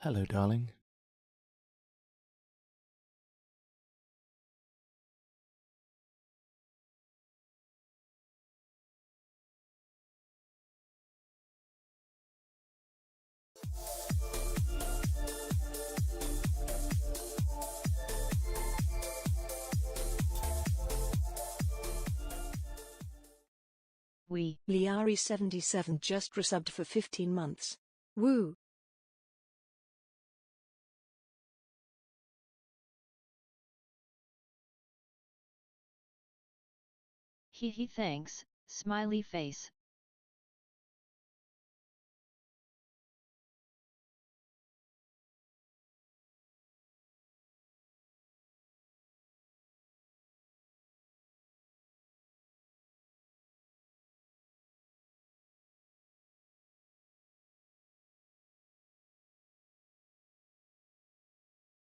Hello, darling. 𝘤𝘳𝘺𝘬𝘬𝘱𝘢𝘤𝘺𝘺 just resubbed for 15 months. Woo! Hehe thanks, smiley face.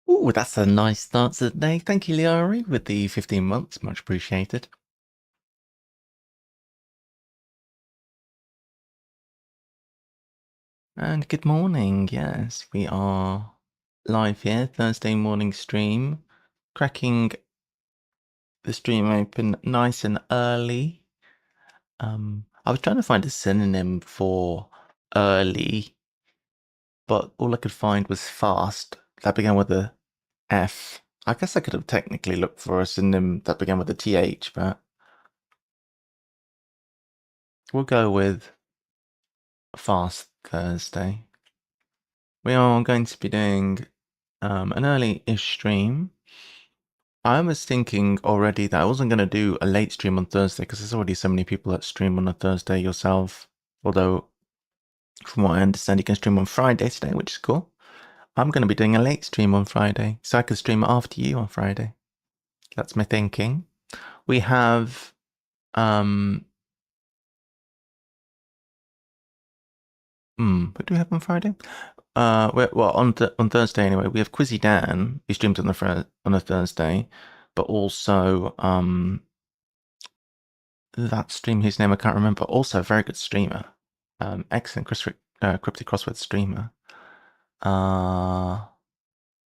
Ooh, that's a nice start to the day. Thank you, Liari, with the 15 months. Much appreciated. And good morning. Yes, we are live here, Thursday morning stream. Cracking the stream open nice and early. I was trying to find a synonym for early, but all I could find was fast. That began with a F. I guess I could have technically looked for a synonym that began with a TH, but we'll go with Fast Thursday. We are going to be doing an early-ish stream. I was thinking already that I wasn't going to do a late stream on Thursday because there's already so many people that stream on a Thursday yourself. Although, from what I understand, you can stream on Friday today, which is cool. I'm going to be doing a late stream on Friday, so I could stream after you on Friday. That's my thinking. We have what do we have on Friday? Well, on Thursday anyway, we have Quizzy Dan, who streams on a Thursday, but also that stream whose name I can't remember. Also, a very good streamer, excellent cryptic crossword streamer.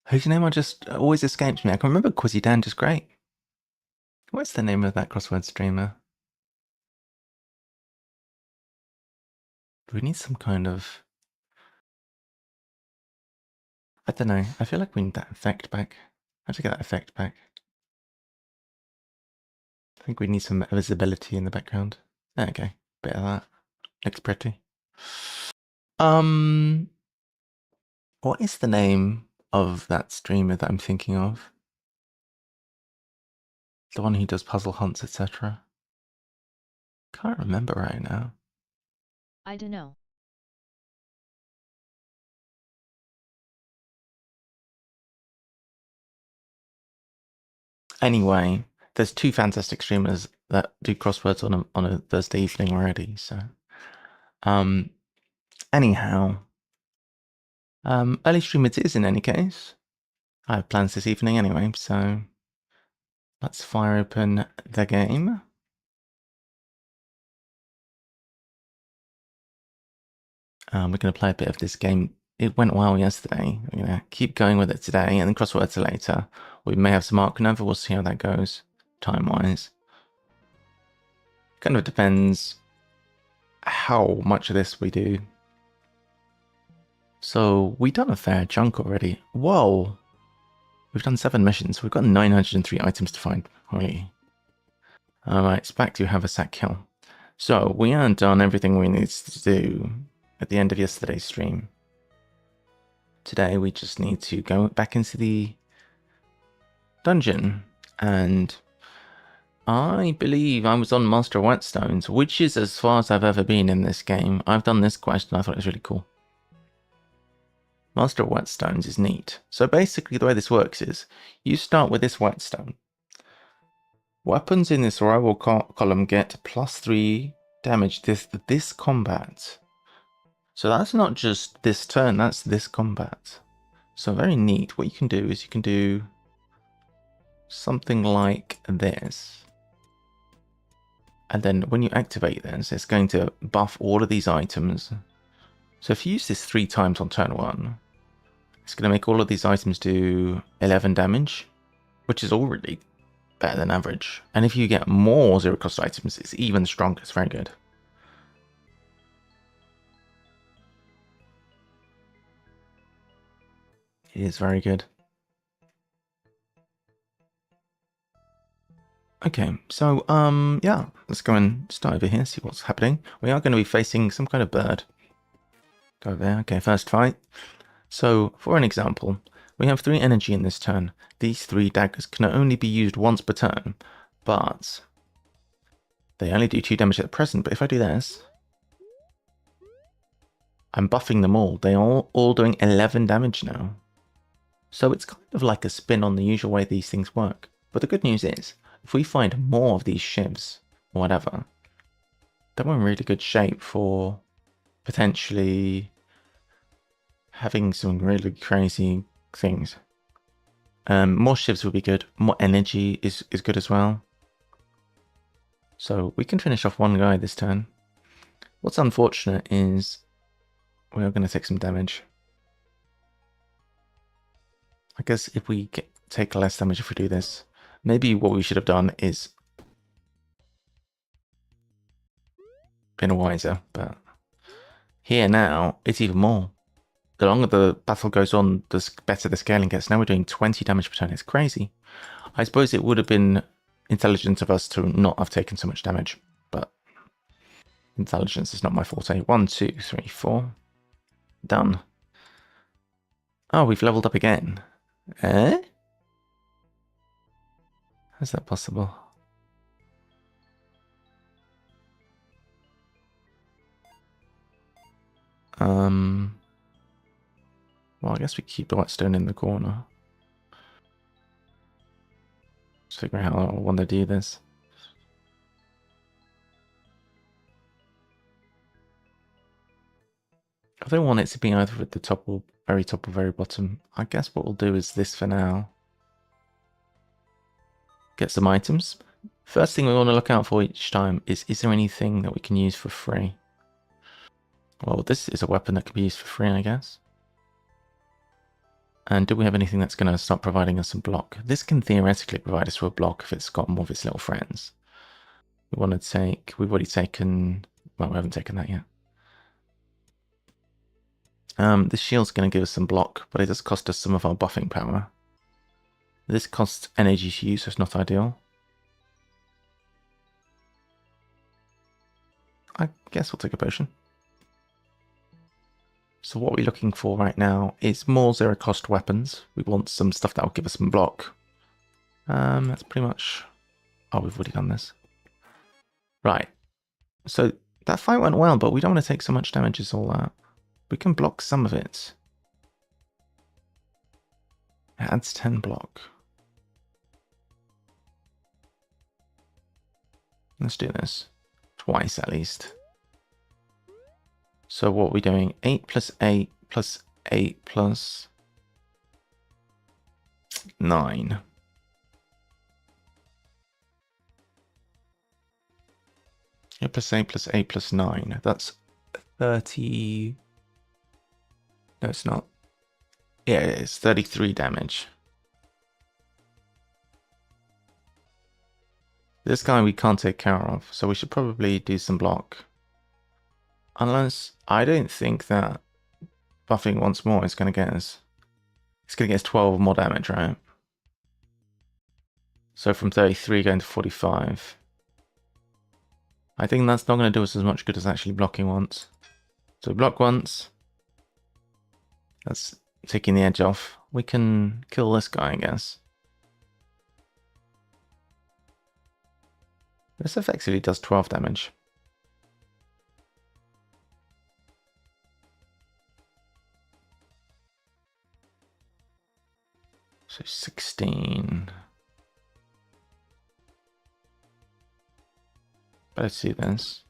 Whose name I just always escapes me. I can remember Quizzy Dan just great. What's the name of that crossword streamer? Do we need some kind of? I don't know. I feel like we need that effect back. How to get that effect back? I think we need some visibility in the background. There we go. Bit of that. Looks pretty. What is the name of that streamer that I'm thinking of? The one who does puzzle hunts, etc. Can't remember right now. I don't know. Anyway, there's two fantastic streamers that do crosswords on a Thursday evening already. So, anyhow, early stream it is in any case. I have plans this evening anyway, so let's fire open the game. We're going to play a bit of this game. It went well yesterday. We're going to keep going with it today, and then crosswords later. We may have some Arc Nova. We'll see how that goes, time-wise. Kind of depends how much of this we do. So we've done a fair chunk already. Whoa! We've done 7 missions. We've got 903 items to find. Holy. Alright, it's back to Haversack Hill. So we had done everything we needed to do at the end of yesterday's stream. Today we just need to go back into the dungeon, and I believe I was on Master of Whetstones, which is as far as I've ever been in this game. I've done this quest and I thought it was really cool. Master of Whetstones is neat. So basically the way this works is, you start with this whetstone. Weapons in this rival column get +3 damage this combat. So that's not just this turn, that's this combat. So very neat. What you can do is you can do something like this. And then when you activate this, it's going to buff all of these items. So if you use this 3 times on turn 1, It's going to make all of these items do 11 damage, which is already better than average. And if you get more zero cost items, it's even stronger. It's very good. It is very good. Okay, so yeah, let's go and start over here, see what's happening. We are going to be facing some kind of bird. Go there. Okay, first fight. So, for an example, we have 3 energy in this turn. These 3 daggers can only be used once per turn, but they only do 2 damage at present. But if I do this, I'm buffing them all. They are all doing 11 damage now. So it's kind of like a spin on the usual way these things work. But the good news is, if we find more of these shivs, or whatever, then we're in really good shape for potentially having some really crazy things. More shivs would be good. More energy is good as well. So we can finish off one guy this turn. What's unfortunate is we are going to take some damage. I guess if we take less damage if we do this, maybe what we should have done is been wiser, but here now, it's even more. The longer the battle goes on, the better the scaling gets. Now we're doing 20 damage per turn. It's crazy. I suppose it would have been intelligent of us to not have taken so much damage, but intelligence is not my forte. 1, 2, 3, 4. Done. Oh, we've leveled up again. Eh? How's that possible? Well, I guess we keep the whetstone in the corner. Just figure out how I want to do this. I don't want it to be either at the top or very bottom. I guess what we'll do is this for now. Get some items. First thing we want to look out for each time is there anything that we can use for free? Well, this is a weapon that can be used for free, I guess. And do we have anything that's going to start providing us some block? This can theoretically provide us with a block if it's got more of its little friends. We want to take... We've already taken... Well, we haven't taken that yet. This shield's going to give us some block, but it does cost us some of our buffing power. This costs energy to use, so it's not ideal. I guess we'll take a potion. So what we're looking for right now is more zero cost weapons. We want some stuff that will give us some block. That's pretty much... Oh, we've already done this. Right. So that fight went well, but we don't want to take so much damage as all that. We can block some of it. It adds 10 block. Let's do this. Twice at least. So what are we doing? 8 plus 8 plus 8 plus 9. Eight plus 8 plus 8 plus 9. That's 30... No, it's not. Yeah, it's 33 damage. This guy we can't take care of, so we should probably do some block. Unless, I don't think that buffing once more is going to get us... It's going to get us 12 more damage, right? So from 33 going to 45. I think that's not going to do us as much good as actually blocking once. So block once. That's taking the edge off. We can kill this guy, I guess. This effectively does 12 damage. So 16. But let's see this.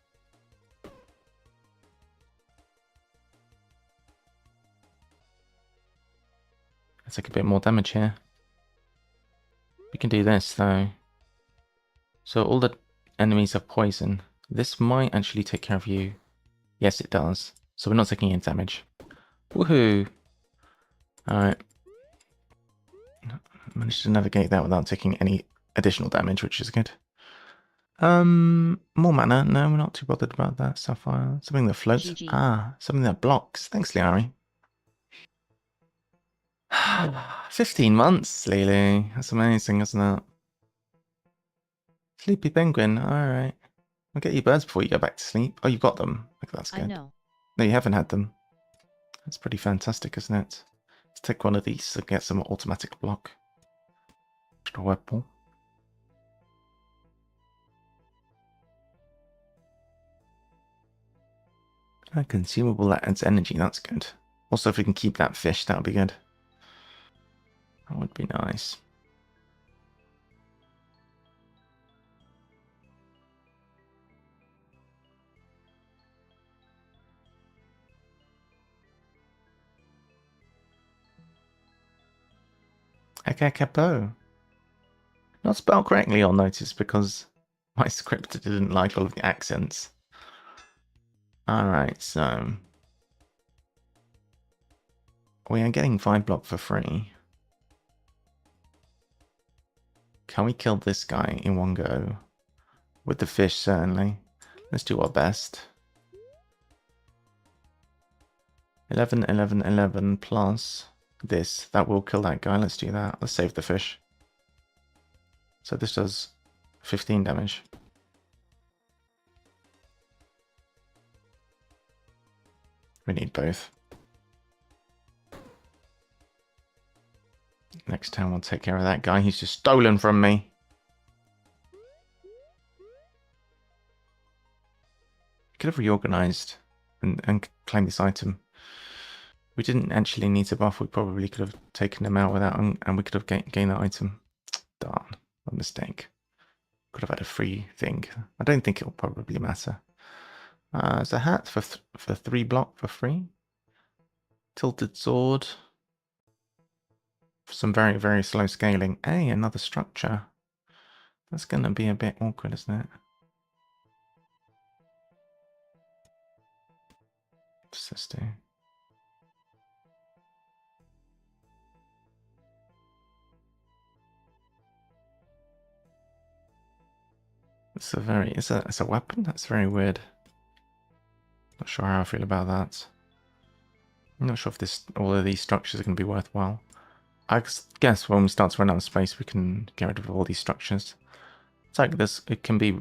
Let's take a bit more damage here. We can do this though. So all the enemies have poison. This might actually take care of you. Yes, it does. So we're not taking any damage. Woohoo! Alright. Managed to navigate that without taking any additional damage, which is good. More mana. No, we're not too bothered about that. Sapphire. Something that floats. GG. Ah, something that blocks. Thanks, Liari. 15 months, Lily. That's amazing, isn't it? Sleepy penguin. Alright. I'll get you birds before you go back to sleep. Oh, you've got them. Okay, that's good. I know. No, you haven't had them. That's pretty fantastic, isn't it? Let's take one of these to get some automatic block. Extra weapon. A consumable that adds energy, that's good. Also, if we can keep that fish, that would be good. That would be nice. Capo. Not spelled correctly, you'll notice, because my script didn't like all of the accents. Alright, so we are getting 5 block for free. Can we kill this guy in one go? With the fish, certainly. Let's do our best. 11, 11, 11 plus this. That will kill that guy. Let's do that. Let's save the fish. So this does 15 damage. We need both. Next time we'll take care of that guy. He's just stolen from me. Could have reorganized and claimed this item. We didn't actually need to buff. We probably could have taken him out without, and we could have gained that item. Darn, a mistake. Could have had a free thing. I don't think it'll probably matter. There's a hat for 3 block for free. Tilted sword. For some very, very slow scaling. Hey, another structure. That's going to be a bit awkward, isn't it? What's this do? It's a very, it's a weapon? That's very weird. Not sure how I feel about that. I'm not sure if all of these structures are going to be worthwhile. I guess when we start to run out of space, we can get rid of all these structures. It's like this, it can be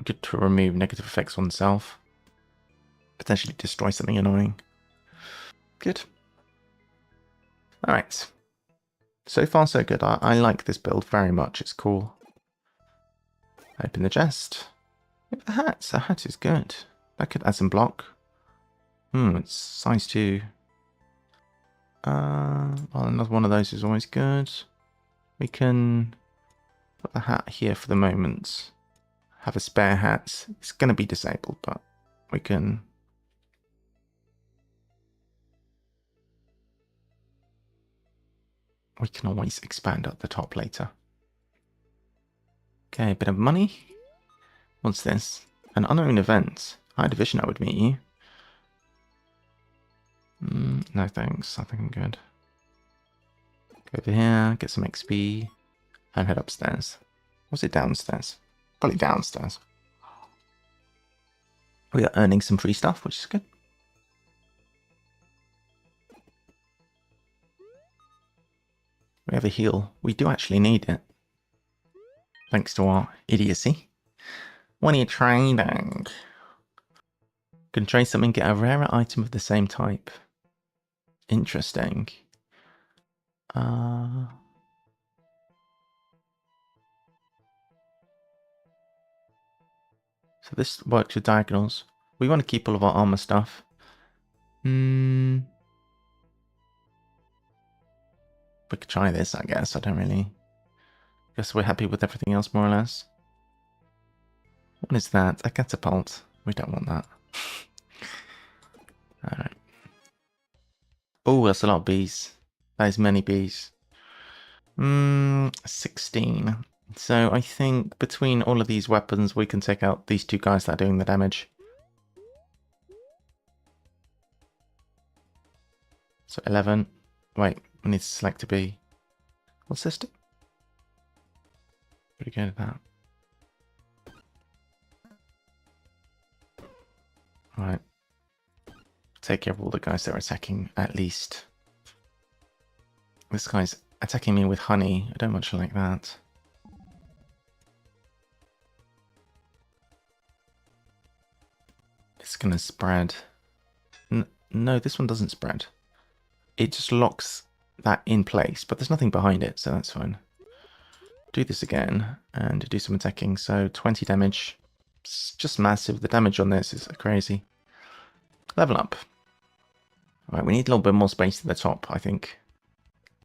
good to remove negative effects on self. Potentially destroy something annoying. Good. Alright. So far so good. I like this build very much. It's cool. Open the chest. The hat. The hat is good. That could add some block. It's size 2. Well, another one of those is always good. We can put the hat here for the moment. Have a spare hat. It's going to be disabled, but we can... We can always expand at the top later. Okay, a bit of money. What's this? An unknown event. High division, I would meet you. No thanks, I think I'm good. Go over here, get some XP, and head upstairs. Was it downstairs? Probably downstairs. We are earning some free stuff, which is good. We have a heal. We do actually need it. Thanks to our idiocy. When are you trading? Can trade something, get a rarer item of the same type. Interesting. So this works with diagonals. We want to keep all of our armor stuff. We could try this, I guess. I don't really... Guess we're happy with everything else, more or less. What is that? A catapult. We don't want that. Alright. Oh, that's a lot of bees. That is many bees. 16. So I think between all of these weapons, we can take out these 2 guys that are doing the damage. So 11. Wait, We need to select to be. What's this do? Pretty good at that. Alright. Take care of all the guys that are attacking, at least. This guy's attacking me with honey. I don't much like that. It's gonna spread. No, this one doesn't spread. It just locks that in place, but there's nothing behind it, so that's fine. Do this again and do some attacking. So 20 damage. It's just massive. The damage on this is crazy. Level up. Alright, we need a little bit more space to the top, I think.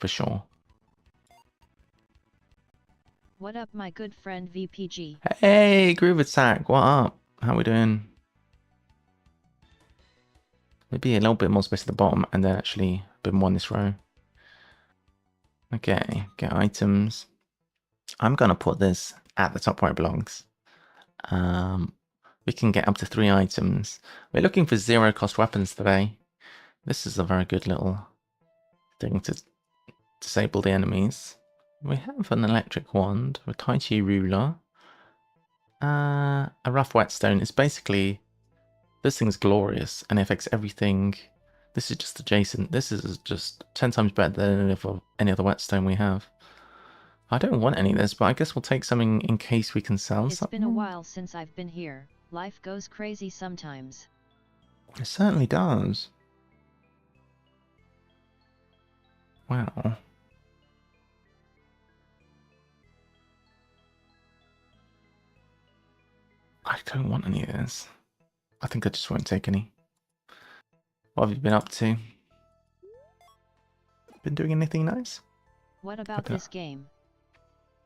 For sure. What up, my good friend VPG? Hey, 𝘤𝘳𝘺𝘰𝘴𝘴𝘸𝘰, what up? How we doing? Maybe a little bit more space at the bottom and then actually a bit more in this row. Okay, get items. I'm going to put this at the top where it belongs. We can get up to 3 items. We're looking for 0 cost weapons today. This is a very good little thing to disable the enemies. We have an electric wand, a 𝘤𝘺𝘰 ruler, a rough whetstone. It's basically, this thing's glorious and it affects everything. This is just adjacent. This is just 10 times better than any other whetstone we have. I don't want any of this, but I guess we'll take something in case we can sell something. It's been a while since I've been here. Life goes crazy sometimes. It certainly does. Wow. I don't want any of this. I think I just won't take any. What have you been up to? Been doing anything nice? What about this game?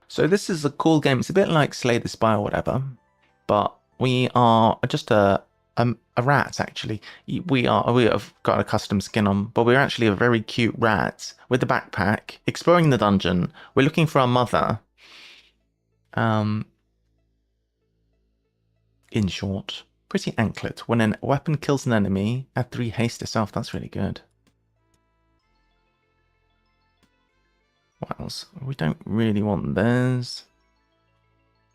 So this is a cool game. It's a bit like Slay the Spire or whatever, but we are just a rat actually. We have got a custom skin on, but we're actually a very cute rat with a backpack, exploring the dungeon. We're looking for our mother. In short, pretty anklet. When a weapon kills an enemy, add 3 haste to self. That's really good. What else? We don't really want those.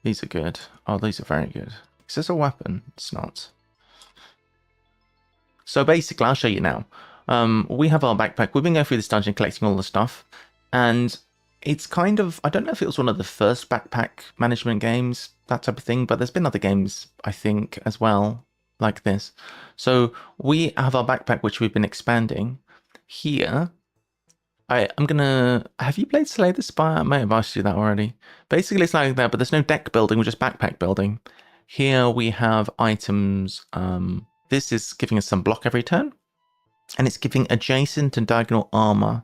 These are good. Oh, these are very good. Is this a weapon? It's not. So basically, I'll show you now. We have our backpack. We've been going through this dungeon collecting all the stuff. And it's kind of, I don't know if it was one of the first backpack management games, that type of thing, but there's been other games, I think, as well, like this. So we have our backpack, which we've been expanding. Here, I'm gonna, have you played Slay the Spire? I may have asked you that already. Basically, it's like that, but there's no deck building, we're just backpack building. Here we have items. This is giving us some block every turn, and it's giving adjacent and diagonal armor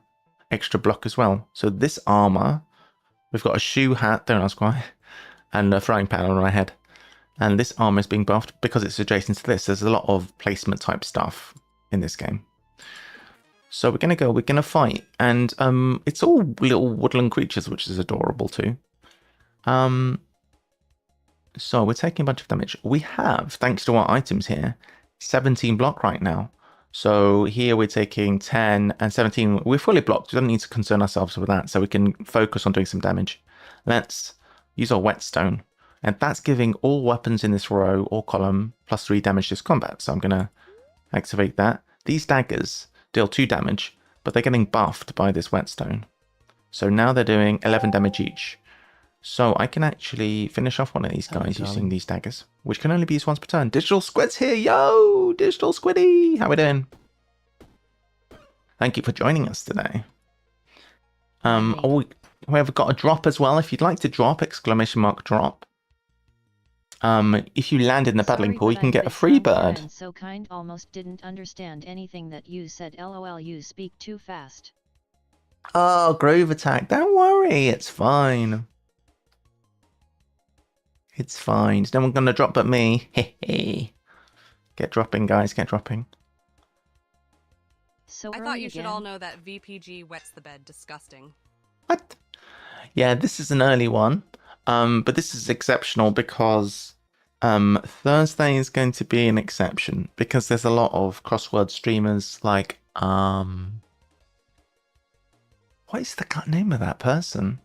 extra block as well. So this armor, we've got a shoe hat, don't ask why, and a frying pan on our head. And this armor is being buffed because it's adjacent to this. There's a lot of placement type stuff in this game. So we're gonna fight, and it's all little woodland creatures, which is adorable too. So we're taking a bunch of damage. We have, thanks to our items here, 17 block right now. So here we're taking 10 and 17. We're fully blocked. We don't need to concern ourselves with that. So we can focus on doing some damage. Let's use our whetstone. And that's giving all weapons in this row or column plus 3 damage this combat. So I'm going to activate that. These daggers deal 2 damage, but they're getting buffed by this whetstone. So now they're doing 11 damage each. So I can actually finish off one of these guys using these daggers, which can only be used once per turn. Digital Squid's here, yo! Digital Squiddy! How we doing? Thank you for joining us today. We have got a drop as well. If you'd like to drop, !drop. If you land in the battling pool, you can get a free bird. So kind, almost didn't understand anything that you said. LOL, you speak too fast. Oh, 𝘤𝘳𝘺𝘰𝘴𝘴𝘸𝘰. Don't worry, it's fine. It's fine. There's no one going to drop but me. Hehe. Get dropping, guys. Get dropping. So I thought you should all know that VPG wets the bed. Disgusting. What? Yeah, this is an early one. But this is exceptional because Thursday is going to be an exception because there's a lot of crossword streamers like What is the name of that person?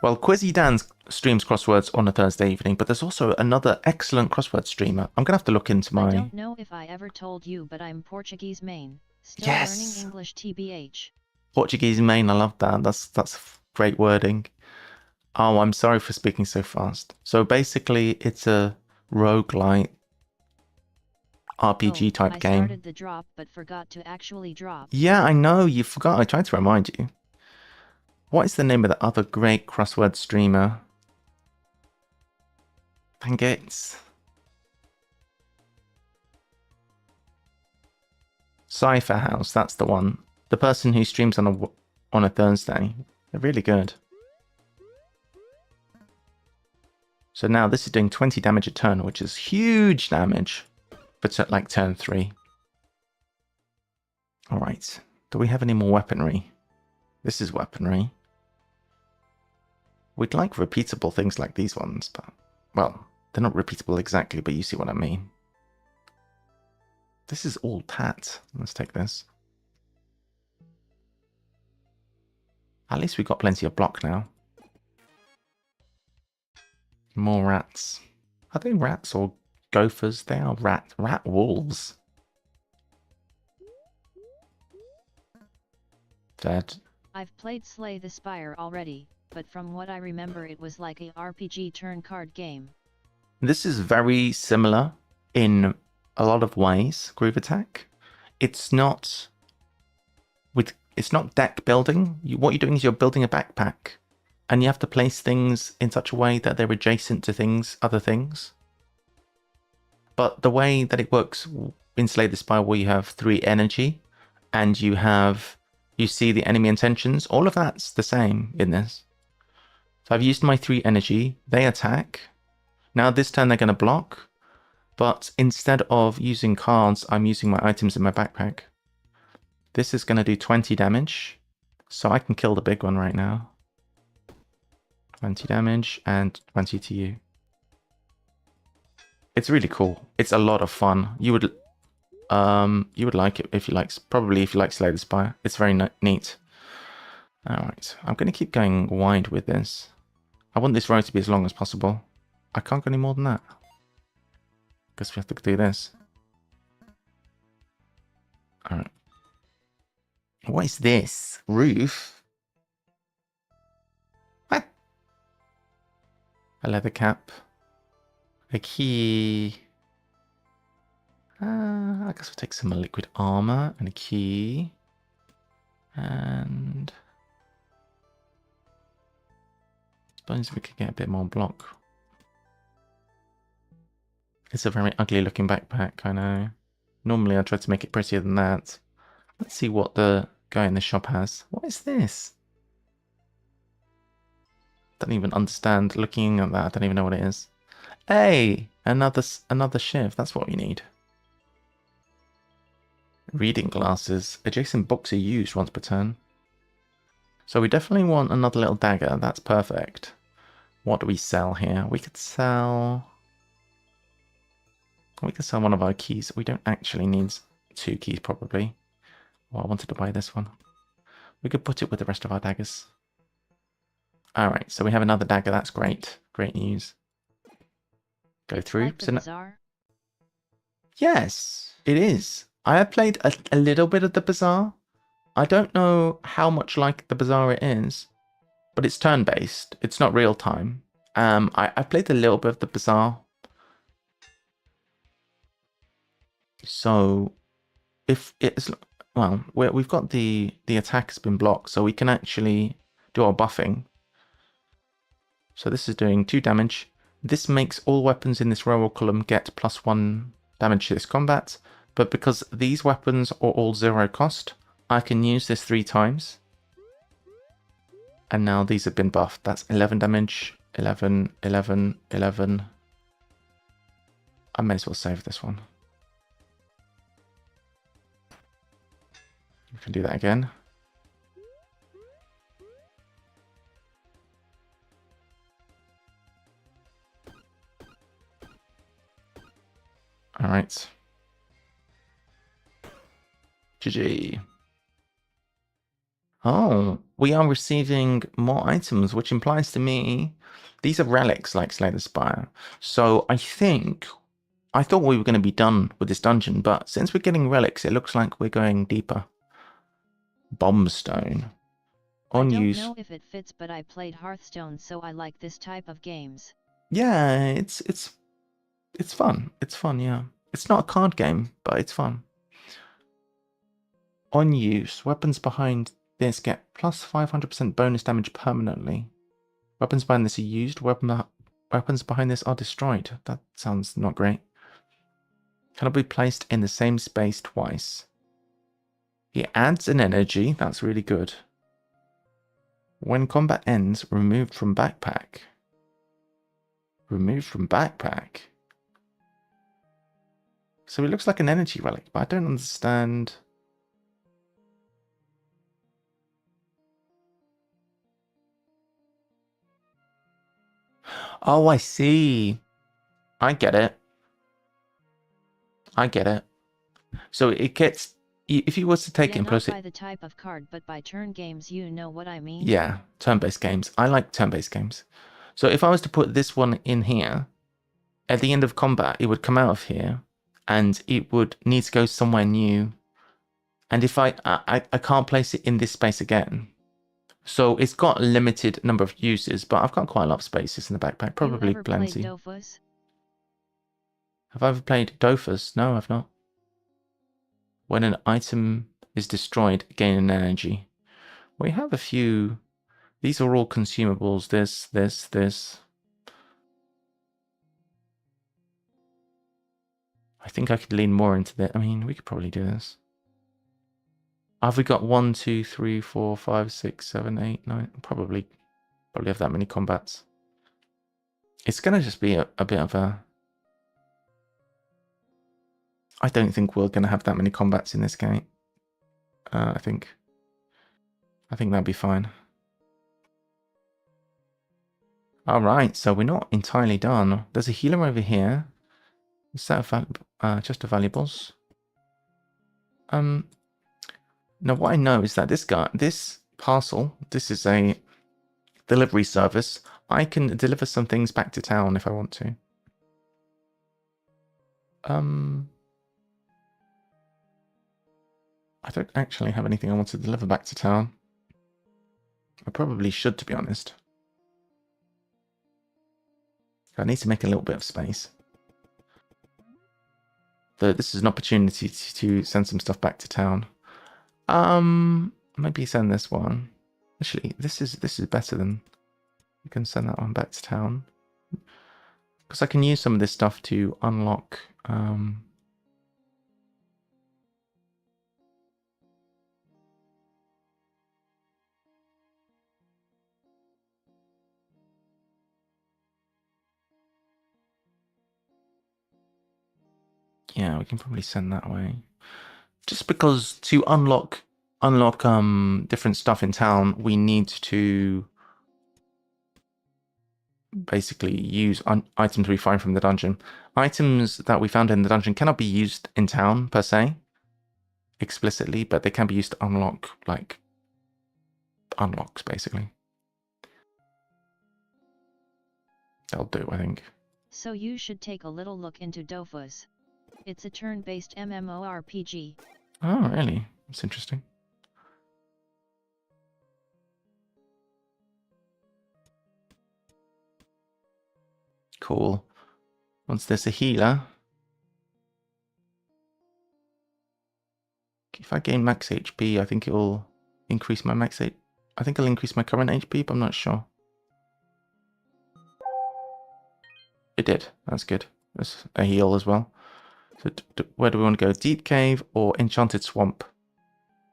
Well, Quizzy Dan streams crosswords on a Thursday evening, but there's also another excellent crossword streamer. I'm gonna have to look into my... I don't know if I ever told you, but I'm Portuguese main. Still learning English TBH. Portuguese main, I love that. That's great wording. Oh, I'm sorry for speaking so fast. So basically, it's a roguelite RPG type game. I started the drop but forgot to actually drop. Yeah, I know, you forgot. I tried to remind you. What is the name of the other great crossword streamer? Dang it. Cypher House, that's the one. The person who streams on a Thursday. They're really good. So now this is doing 20 damage a turn, which is huge damage. But at like turn 3. Alright. Do we have any more weaponry? This is weaponry. We'd like repeatable things like these ones, but... Well, they're not repeatable exactly, but you see what I mean. This is all tat. Let's take this. At least we've got plenty of block now. More rats. Are they rats or gophers? They are rat wolves. Dead. I've played Slay the Spire already, but from what I remember it was like a RPG turn card game. This is very similar in a lot of ways, Groove Attack. It's not deck building. What you're doing is you're building a backpack, and you have to place things in such a way that they're adjacent to other things. But the way that it works in Slay the Spire, where you have 3 energy, and you see the enemy intentions, all of that's the same in this. So I've used my 3 energy, they attack. Now this turn they're going to block, but instead of using cards, I'm using my items in my backpack. This is going to do 20 damage, so I can kill the big one right now. 20 damage and 20 to you. It's really cool. It's a lot of fun. You would like it if you like, probably if you like Slay the Spire. It's very neat. Alright, I'm going to keep going wide with this. I want this row to be as long as possible. I can't go any more than that. Guess we have to do this. Alright. What is this? Roof? What? A leather cap. A key. I guess we'll take some liquid armor and a key. And... suppose we could get a bit more block. It's a very ugly looking backpack, I know. Normally I try to make it prettier than that. Let's see what the guy in the shop has. What is this? Don't even understand. Looking at that, I don't even know what it is. Hey! Another shiv. That's what we need. Reading glasses. Adjacent books are used once per turn. So we definitely want another little dagger. That's perfect. What do we sell here? We could sell one of our keys. We don't actually need 2 keys, probably. Well, I wanted to buy this one. We could put it with the rest of our daggers. Alright, so we have another dagger. That's great. Great news. Go through. Like the bazaar? Yes, it is. I have played a little bit of the bazaar. I don't know how much like the bazaar it is, but it's turn-based. It's not real-time. I played a little bit of the bazaar. So, if it's... well, we've got the attack has been blocked, so we can actually do our buffing. So this is doing 2 damage. This makes all weapons in this row or column get +1 damage to this combat. But because these weapons are all 0 cost, I can use this 3 times. And now these have been buffed. That's 11 damage. 11, 11, 11. I may as well save this one. We can do that again. All right. GG. Oh, we are receiving more items, which implies to me these are relics like Slay the Spire. So I thought we were going to be done with this dungeon, but since we're getting relics, it looks like we're going deeper. Bombstone. I don't know if it fits, but I played Hearthstone, so I like this type of games. Yeah, it's fun. It's fun, yeah. It's not a card game, but it's fun. On use, weapons behind this get plus 500% bonus damage permanently. Weapons behind this are used. Weapons behind this are destroyed. That sounds not great. Cannot be placed in the same space twice. It adds an energy. That's really good. When combat ends, removed from backpack. Removed from backpack. So it looks like an energy relic, but I don't understand. Oh, I see. I get it. I get it. So it gets, if you was to take it and place it, not by the type of card, but by turn games, you know what I mean? Yeah, turn-based games. I like turn-based games. So if I was to put this one in here, at the end of combat, it would come out of here, and it would need to go somewhere new. And if I can't place it in this space again. So it's got a limited number of uses, but I've got quite a lot of spaces in the backpack, probably you ever plenty. Played Dofus? Have I ever played Dofus? No, I've not. When an item is destroyed, gain an energy. We have a few. These are all consumables. This. I think I could lean more into that. I mean, we could probably do this. Have we got 1, 2, 3, 4, 5, 6, 7, 8, 9? Probably have that many combats. It's going to just be a bit of a... I don't think we're going to have that many combats in this game. I think that'd be fine. Alright, so we're not entirely done. There's a healer over here. Is that a chest of valuables? Now what I know is that this parcel, this is a delivery service. I can deliver some things back to town if I want to. I don't actually have anything I want to deliver back to town. I probably should, to be honest. I need to make a little bit of space. Though this is an opportunity to send some stuff back to town. Maybe send this one. Actually, this is better than... You can send that one back to town. Because I can use some of this stuff to unlock... Yeah, we can probably send that way. Just because to unlock different stuff in town, we need to basically use items we find from the dungeon. Items that we found in the dungeon cannot be used in town per se, explicitly, but they can be used to unlock, like, unlocks basically. That'll do, I think. So you should take a little look into Dofus. It's a turn-based MMORPG. Oh, really? That's interesting. Cool. Once there's a healer. If I gain max HP, I think it will increase my max HP. I think it'll increase my current HP, but I'm not sure. It did. That's good. There's a heal as well. So where do we want to go? Deep Cave or Enchanted Swamp?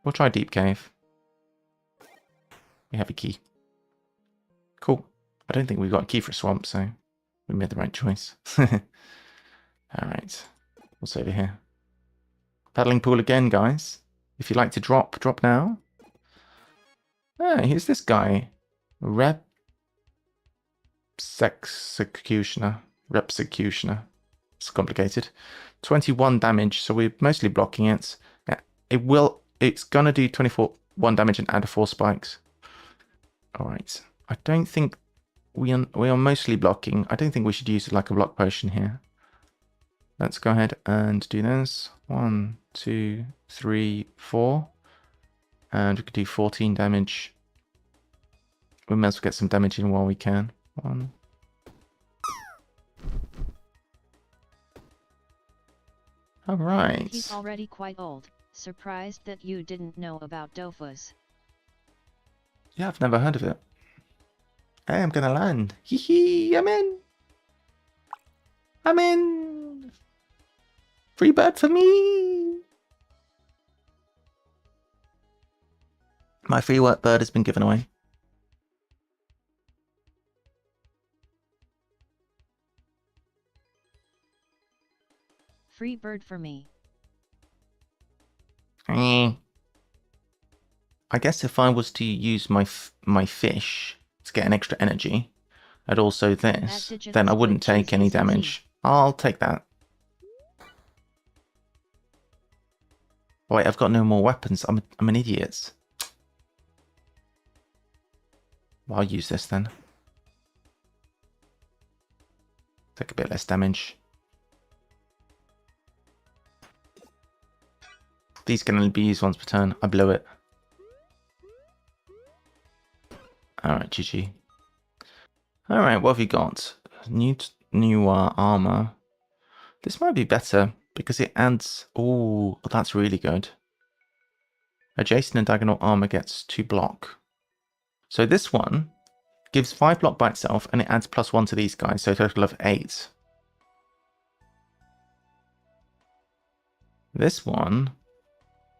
We'll try Deep Cave. We have a key. Cool. I don't think we've got a key for Swamp, so we made the right choice. Alright. What's over here? Paddling pool again, guys. If you'd like to drop now. Ah, here's this guy. Repsecutioner. It's complicated. 21 damage, so we're mostly blocking it. Yeah, it's gonna do 24 1 damage and add 4 spikes. Alright. I don't think we are mostly blocking. I don't think we should use like a block potion here. Let's go ahead and do this. 1, 2, 3, 4. And we could do 14 damage. We may as well get some damage in while we can. 1. Alright. He's already quite old. Surprised that you didn't know about 𝘤𝘬𝘺𝘬𝘬𝘺. Yeah, I've never heard of it. Hey, I'm gonna land. Hee hee, I'm in. I'm in. Free bird for me. My free work bird has been given away. Free bird for me. I guess if I was to use my fish to get an extra energy, and also this, then I wouldn't take any damage. I'll take that. Wait, I've got no more weapons. I'm an idiot. Well, I'll use this then. Take a bit less damage. These can only be used once per turn. I blew it. Alright, GG. Alright, what have you got? New armor. This might be better because it adds... Oh, that's really good. Adjacent and diagonal armor gets 2 block. So this one gives 5 block by itself and it adds +1 to these guys, so a total of 8. This one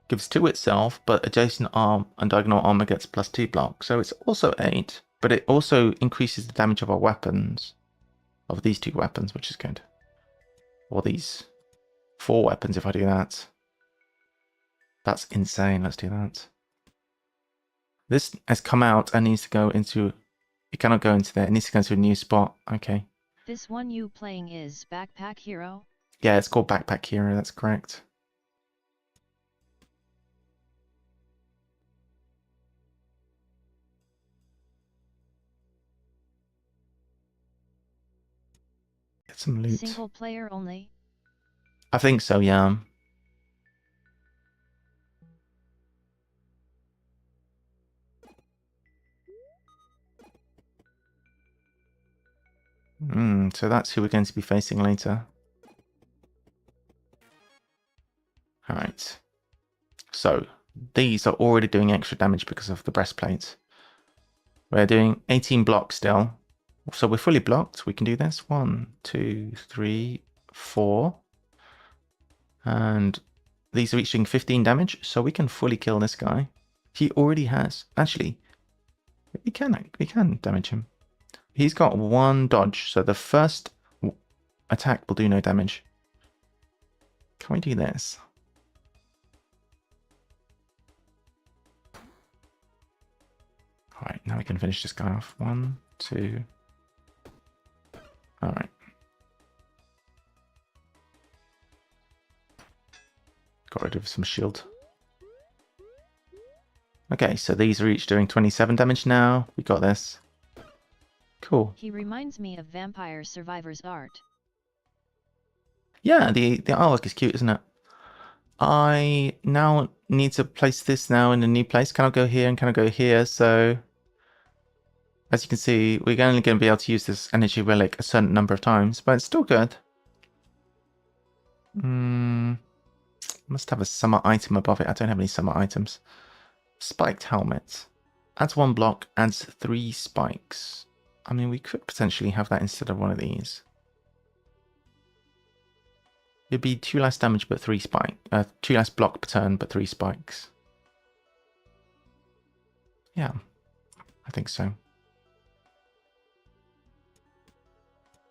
gives 2 itself, but adjacent arm and diagonal armor gets +2 block, so it's also 8. But it also increases the damage of our weapons, of these 2 weapons, which is good. Or these 4 weapons if I do that. That's insane, let's do that. This has come out and needs to go into... It cannot go into there, it needs to go into a new spot. Okay. This one you playing is Backpack Hero? Yeah, it's called Backpack Hero, that's correct. Get some loot. Single player only? I think so, yeah. So that's who we're going to be facing later. Alright. So, these are already doing extra damage because of the breastplate. We're doing 18 blocks still. So we're fully blocked. We can do this. 1, 2, 3, 4. And these are each doing 15 damage. So we can fully kill this guy. He already has. Actually, we can damage him. He's got 1 dodge. So the first attack will do no damage. Can we do this? Alright, now we can finish this guy off. 1, 2. Alright. Got rid of some shield. Okay, so these are each doing 27 damage now. We got this. Cool. He reminds me of Vampire Survivors art. Yeah, the artwork is cute, isn't it? I now need to place this now in a new place. Can I go here and can I go here? So, as you can see, we're only going to be able to use this energy relic a certain number of times, but it's still good. Must have a summer item above it. I don't have any summer items. Spiked helmet. Adds 1 block, adds 3 spikes. I mean, we could potentially have that instead of one of these. It'd be 2 less damage, but 3 spike. 2 less block per turn, but 3 spikes. Yeah, I think so.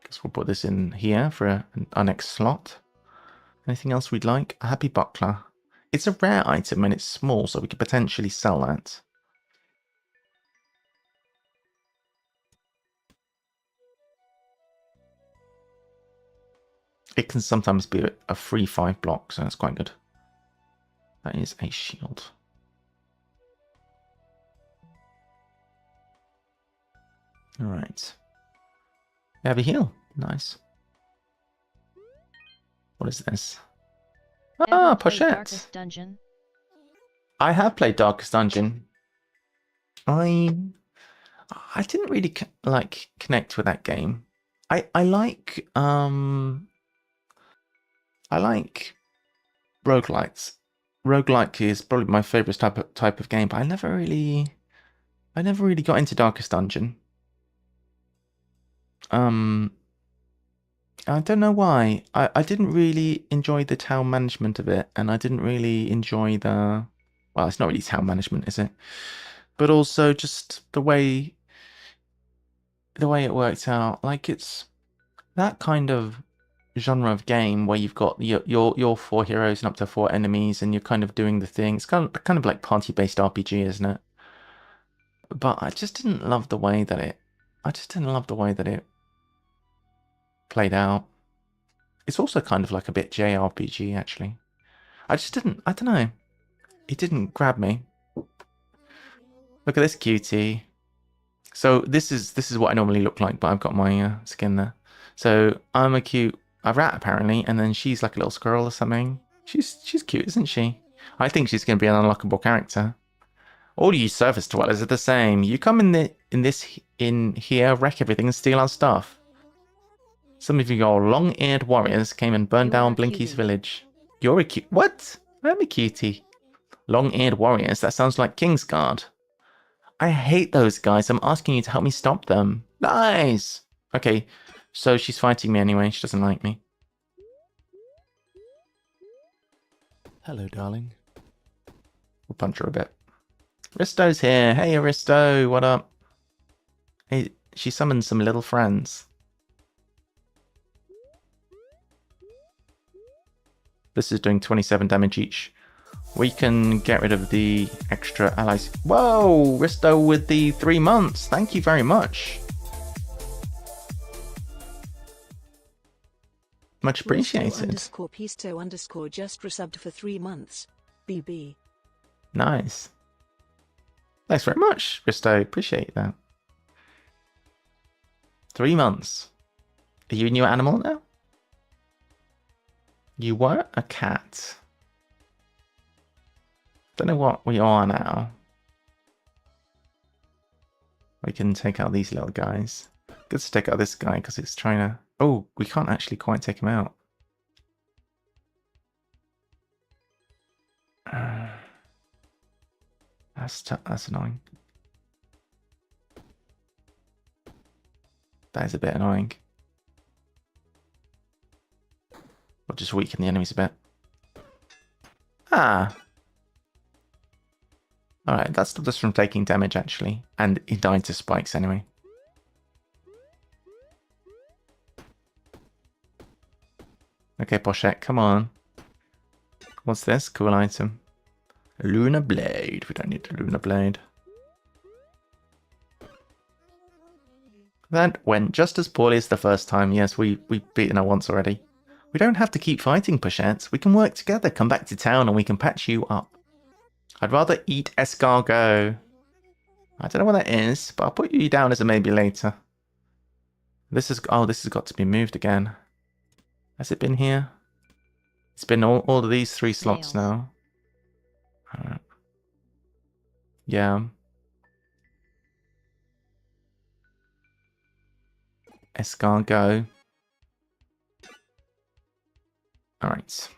Guess we'll put this in here for our next slot. Anything else we'd like? A happy buckler. It's a rare item and it's small, so we could potentially sell that. It can sometimes be a free 5 block, so that's quite good. That is a shield. Alright. We have a heal. Nice. What is this? Ah, Ever played Pochette. Darkest Dungeon? I have played Darkest Dungeon. I didn't really connect with that game. I like roguelites. Roguelike is probably my favorite type of game, but I never really got into Darkest Dungeon. I don't know why. I didn't really enjoy the town management of it, and I didn't really enjoy the... Well, it's not really town management, is it? But also just the way it worked out. Like, it's that kind of genre of game where you've got your 4 heroes and up to 4 enemies, and you're kind of doing the thing. It's kind of like party-based RPG, isn't it? But I just didn't love the way that it... played out. It's also kind of like a bit JRPG, actually. I don't know. It didn't grab me. Look at this cutie. So this is what I normally look like, but I've got my skin there. So I'm a rat apparently, and then she's like a little squirrel or something. She's cute, isn't she? I think she's going to be an unlockable character. All you surface dwellers are the same. You come in here, wreck everything, and steal our stuff. Some of your long-eared warriors came and burned down Blinky's village. You're a cute... What? I'm a cutie. Long-eared warriors? That sounds like Kingsguard. I hate those guys. I'm asking you to help me stop them. Nice! Okay, so she's fighting me anyway. She doesn't like me. Hello, darling. We'll punch her a bit. Risto's here. Hey, Aristo. What up? Hey, she summoned some little friends. This is doing 27 damage each. We can get rid of the extra allies. Whoa! Risto with the 3 months. Thank you very much. Much appreciated. _Pisto_ just resubbed for 3 months. BB. Nice. Thanks very much, Risto. Appreciate that. 3 months. Are you a new animal now? You were a cat. Don't know what we are now. We can take out these little guys. Good to take out this guy because it's trying to... Oh, we can't actually quite take him out. That's annoying. That is a bit annoying. We'll just weaken the enemies a bit. Ah. Alright, that stopped us from taking damage, actually. And he died to spikes anyway. Okay, Pochette, come on. What's this? Cool item. Lunar Blade. We don't need the Lunar Blade. That went just as poorly as the first time. Yes, we've beaten her once already. We don't have to keep fighting, Pochette. We can work together, come back to town, and we can patch you up. I'd rather eat escargot. I don't know what that is, but I'll put you down as a maybe later. This has got to be moved again. Has it been here? It's been all of these 3 slots now. Alright. Yeah. Escargot. Alright.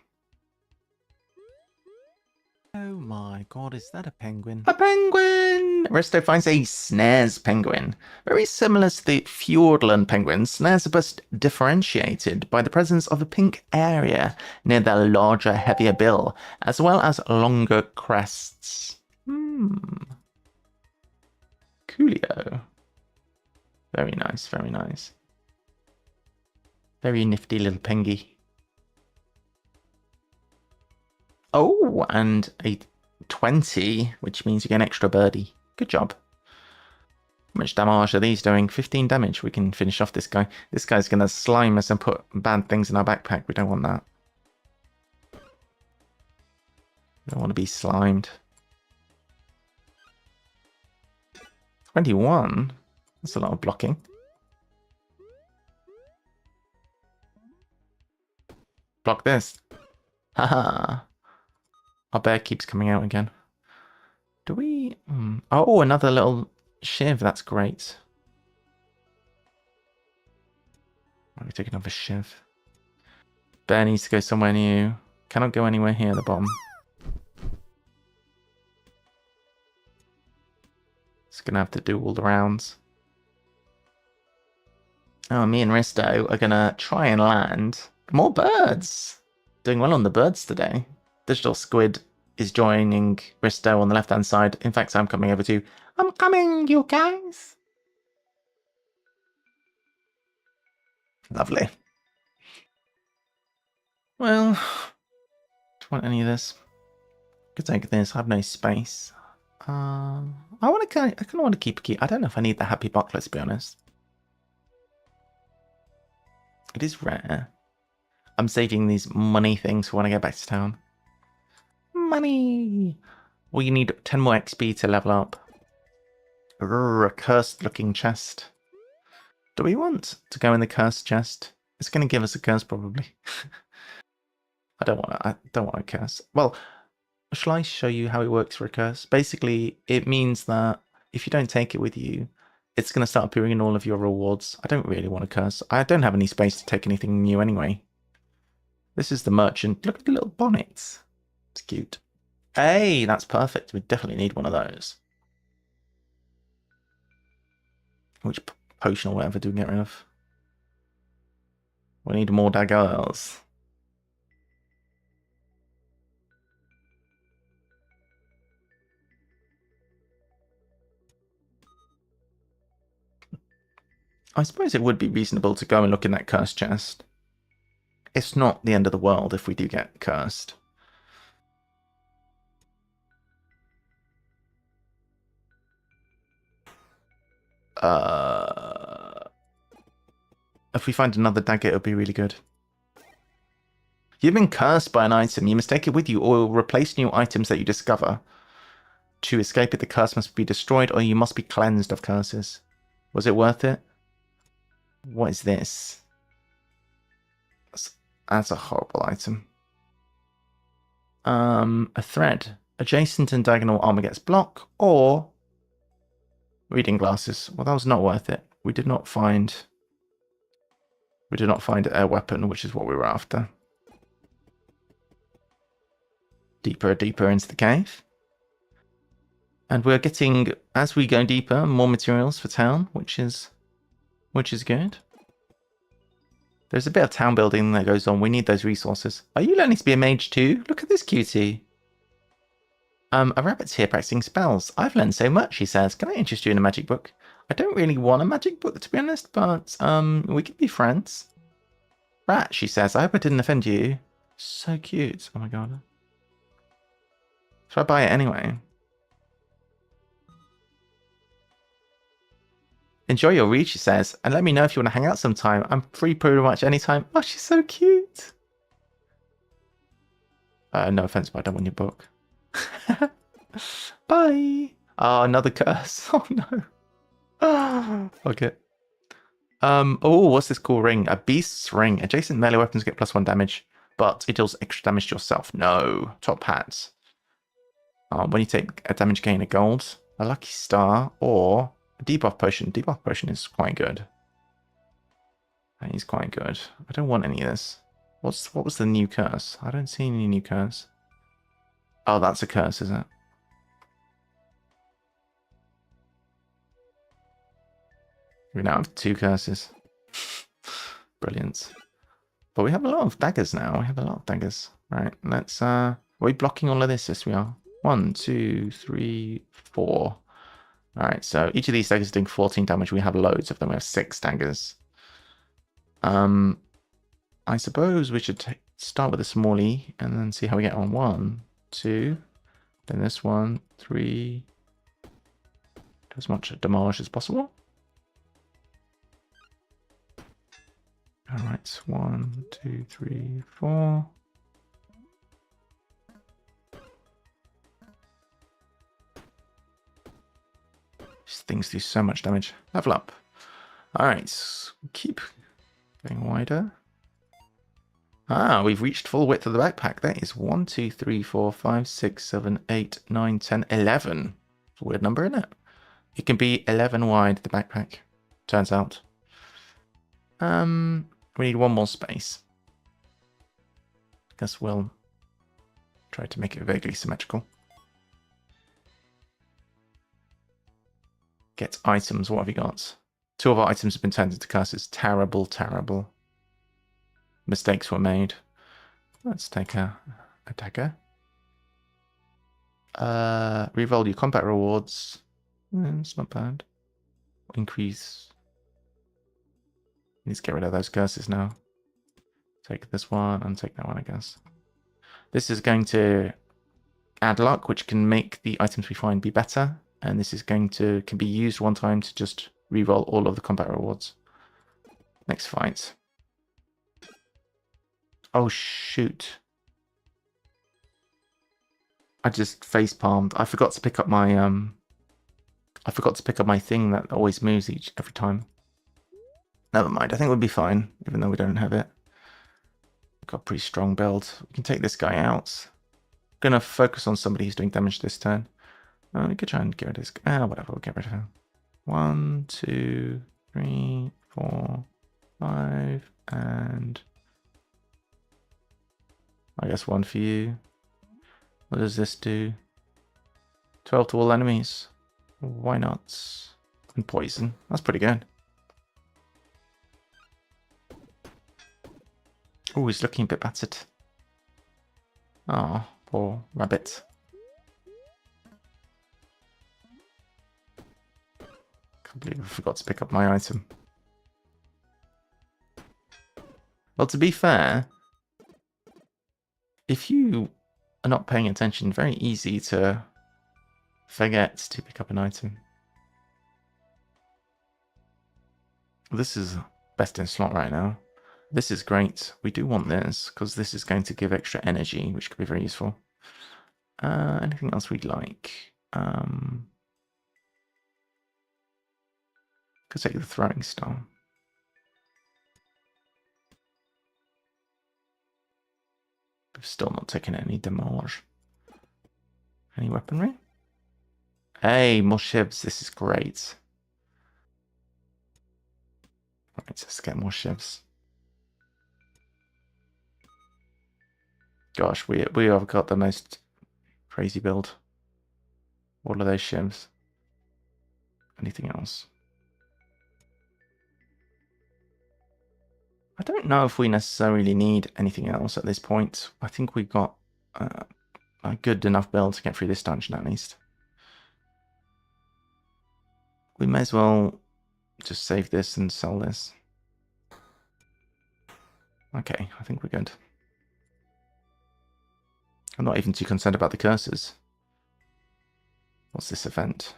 Oh my god, is that a penguin? A penguin! Aristo finds a snares penguin. Very similar to the Fiordland penguins, snares are best differentiated by the presence of a pink area near their larger, heavier bill, as well as longer crests. Coolio. Very nice, very nice. Very nifty little pengy. Oh, and a 20, which means you get an extra birdie. Good job. How much damage are these doing? 15 damage. We can finish off this guy. This guy's going to slime us and put bad things in our backpack. We don't want that. We don't want to be slimed. 21? That's a lot of blocking. Block this. Haha. Our bear keeps coming out again. Do we... Oh, another little shiv. That's great. Let me take another shiv. Bear needs to go somewhere new. Cannot go anywhere here at the bottom. It's going to have to do all the rounds. Oh, me and Risto are going to try and land more birds. Doing well on the birds today. Digital Squid is joining Risto on the left-hand side. In fact, I'm coming over too. I'm coming, you guys. Lovely. Well, do you want any of this? Could take this. I have no space. I kind of want to keep a key. I don't know if I need the happy buckler, to be honest. It is rare. I'm saving these money things for when I get back to town. Money! Well, you need 10 more XP to level up. A cursed looking chest. Do we want to go in the cursed chest? It's going to give us a curse, probably. I don't want a curse. Well, shall I show you how it works for a curse? Basically, it means that if you don't take it with you, it's going to start appearing in all of your rewards. I don't really want a curse. I don't have any space to take anything new anyway. This is the merchant. Look at the little bonnets. It's cute. Hey, that's perfect. We definitely need one of those. Which potion or whatever do we get rid of? We need more daggers. I suppose it would be reasonable to go and look in that cursed chest. It's not the end of the world if we do get cursed. If we find another dagger, it would be really good. You've been cursed by an item. You must take it with you or replace new items that you discover. To escape it, the curse must be destroyed or you must be cleansed of curses. Was it worth it? What is this? That's a horrible item. A thread. Adjacent and diagonal armor gets block or reading glasses. Well, that was not worth it. We did not find a weapon, which is what we were after. Deeper into the cave. And we're getting, as we go deeper, more materials for town, which is good. There's a bit of town building that goes on. We need those resources. Are you learning to be a mage too? Look at this cutie. A rabbit's here practicing spells. I've learned so much, he says. Can I interest you in a magic book? I don't really want a magic book, to be honest, but we could be friends. Rat, she says. I hope I didn't offend you. So cute. Oh my god. Should I buy it anyway? Enjoy your read, she says, and let me know if you want to hang out sometime. I'm free pretty much anytime. Oh, she's so cute. No offense, but I don't want your book. Bye. Oh, another curse. Oh no. Okay. Oh, what's this cool ring? A beast's ring. Adjacent melee weapons get +1 damage, but it deals extra damage to yourself. No. Top hats. When you take a damage, gain a gold, a lucky star, or a debuff potion. Debuff potion is quite good. That is quite good. I don't want any of this. What was the new curse? I don't see any new curse. Oh, that's a curse, is it? We now have 2 curses. Brilliant. But we have a lot of daggers now. We have a lot of daggers. Right, let's... Are we blocking all of this? Yes, we are. 1, 2, 3, 4. Alright, so each of these daggers is doing 14 damage. We have loads of them. We have 6 daggers. I suppose we should start with a small E and then see how we get on. 1, 2, then this 1, 3. Do as much damage as possible. Alright, 1, 2, 3, 4. These things do so much damage. Level up. Alright, keep going wider. Ah, we've reached full width of the backpack. That is 1, 2, 3, 4, 5, 6, 7, 8, 9, 10, 11. It's a weird number, isn't it? It can be 11 wide, the backpack, turns out. We need one more space. Guess we'll try to make it vaguely symmetrical. Get items. What have we got? 2 of our items have been turned into curses. Terrible, terrible. Mistakes were made. Let's take a dagger. Reroll your combat rewards. It's not bad. Increase. Need to get rid of those curses now. Take this one and take that one, I guess. This is going to add luck, which can make the items we find be better. And this is can be used one time to just reroll all of the combat rewards. Next fight. Oh shoot. I just face palmed. I forgot to pick up my thing that always moves every time. Never mind, I think we'll be fine, even though we don't have it. We've got a pretty strong build. We can take this guy out. Gonna focus on somebody who's doing damage this turn. We could try and get rid of this guy. Whatever, we'll get rid of him. 1, 2, 3, 4, 5, and I guess 1 for you. What does this do? 12 to all enemies. Why not? And poison. That's pretty good. Oh, he's looking a bit battered. Oh, poor rabbit. Can't believe I forgot to pick up my item. Well, to be fair, if you are not paying attention, very easy to forget to pick up an item. This is best in slot right now. This is great. We do want this because this is going to give extra energy, which could be very useful. Anything else we'd like? Could take the throwing star. We've still not taken any damage. Any weaponry? Hey, more shivs. This is great. Right, let's get more shivs. Gosh, we have got the most crazy build. All of those shivs. Anything else? I don't know if we necessarily need anything else at this point. I think we've got a good enough build to get through this dungeon at least. We may as well just save this and sell this. Okay, I think we're good. I'm not even too concerned about the curses. What's this event?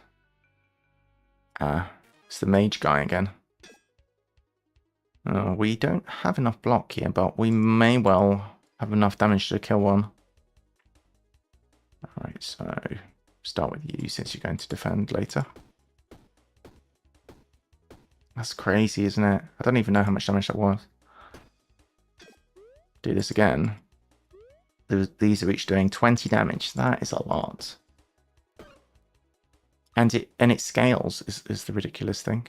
It's the mage guy again. We don't have enough block here, but we may well have enough damage to kill one. Alright, so start with you since you're going to defend later. That's crazy, isn't it? I don't even know how much damage that was. Do this again. These are each doing 20 damage. That is a lot. And it scales is the ridiculous thing.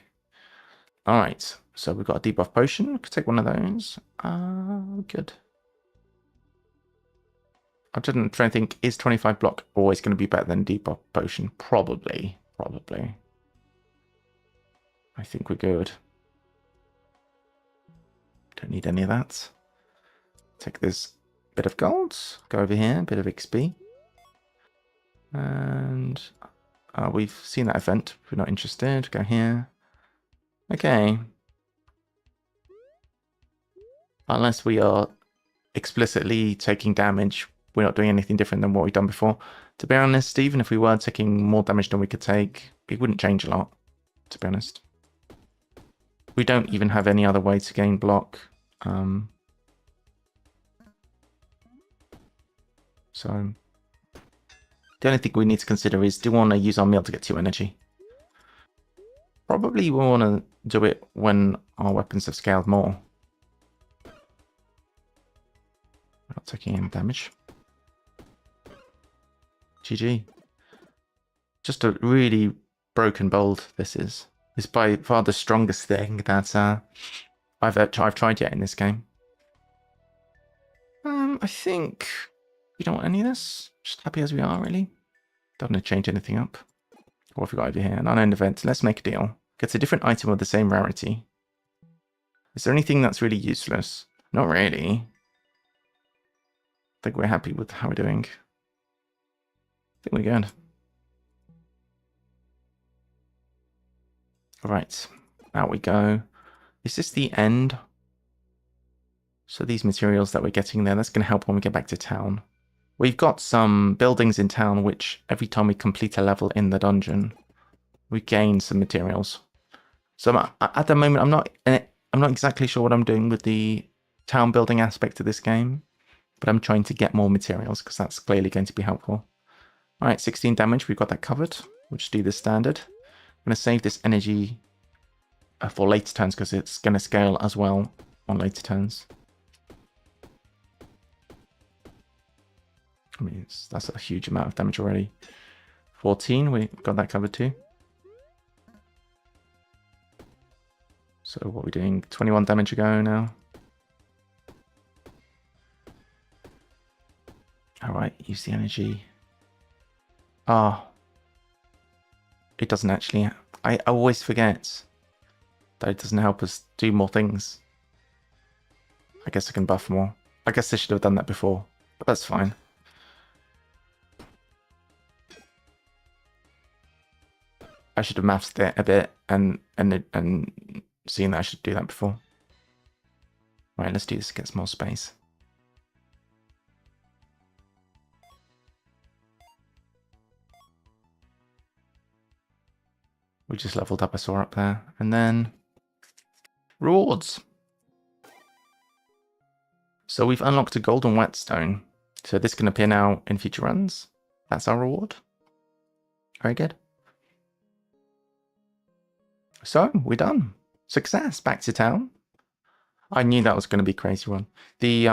Alright, so we've got a debuff potion. We could take one of those. Good. I'm trying to think, is 25 block always going to be better than debuff potion? Probably. Probably. I think we're good. Don't need any of that. Take this bit of gold. Go over here, bit of XP. And we've seen that event. If we're not interested, go here. Okay. Unless we are explicitly taking damage, we're not doing anything different than what we've done before. To be honest, even if we were taking more damage than we could take, it wouldn't change a lot, to be honest. We don't even have any other way to gain block. So the only thing we need to consider is, do we want to use our meal to get 2 energy? Probably we want to do it when our weapons have scaled more. Not taking any damage. GG. Just a really broken bold this is. It's by far the strongest thing that I've tried yet in this game. I think we don't want any of this. Just happy as we are, really. Don't want to change anything up. What have we got over here? An unknown event. Let's make a deal. Gets a different item of the same rarity. Is there anything that's really useless? Not really. I think we're happy with how we're doing. I think we're good. Alright, out we go. Is this the end? So these materials that we're getting there, that's going to help when we get back to town. We've got some buildings in town which every time we complete a level in the dungeon, we gain some materials. So at the moment, I'm not exactly sure what I'm doing with the town building aspect of this game, but I'm trying to get more materials because that's clearly going to be helpful. All right, 16 damage. We've got that covered. We'll just do the standard. I'm going to save this energy for later turns because it's going to scale as well on later turns. I mean, that's a huge amount of damage already. 14, we got that covered too. So what are we doing? 21 damage ago now. Alright, use the energy. Ah. It doesn't actually... I always forget that it doesn't help us do more things. I guess I can buff more. I guess I should have done that before, but that's fine. I should have mathed it a bit and seen that I should do that before. Right, let's do this to get some more space. We just leveled up, I saw up there. And then rewards. So we've unlocked a golden whetstone. So this can appear now in future runs. That's our reward. Very good. So we're done. Success. Back to town. I knew that was going to be a crazy one. The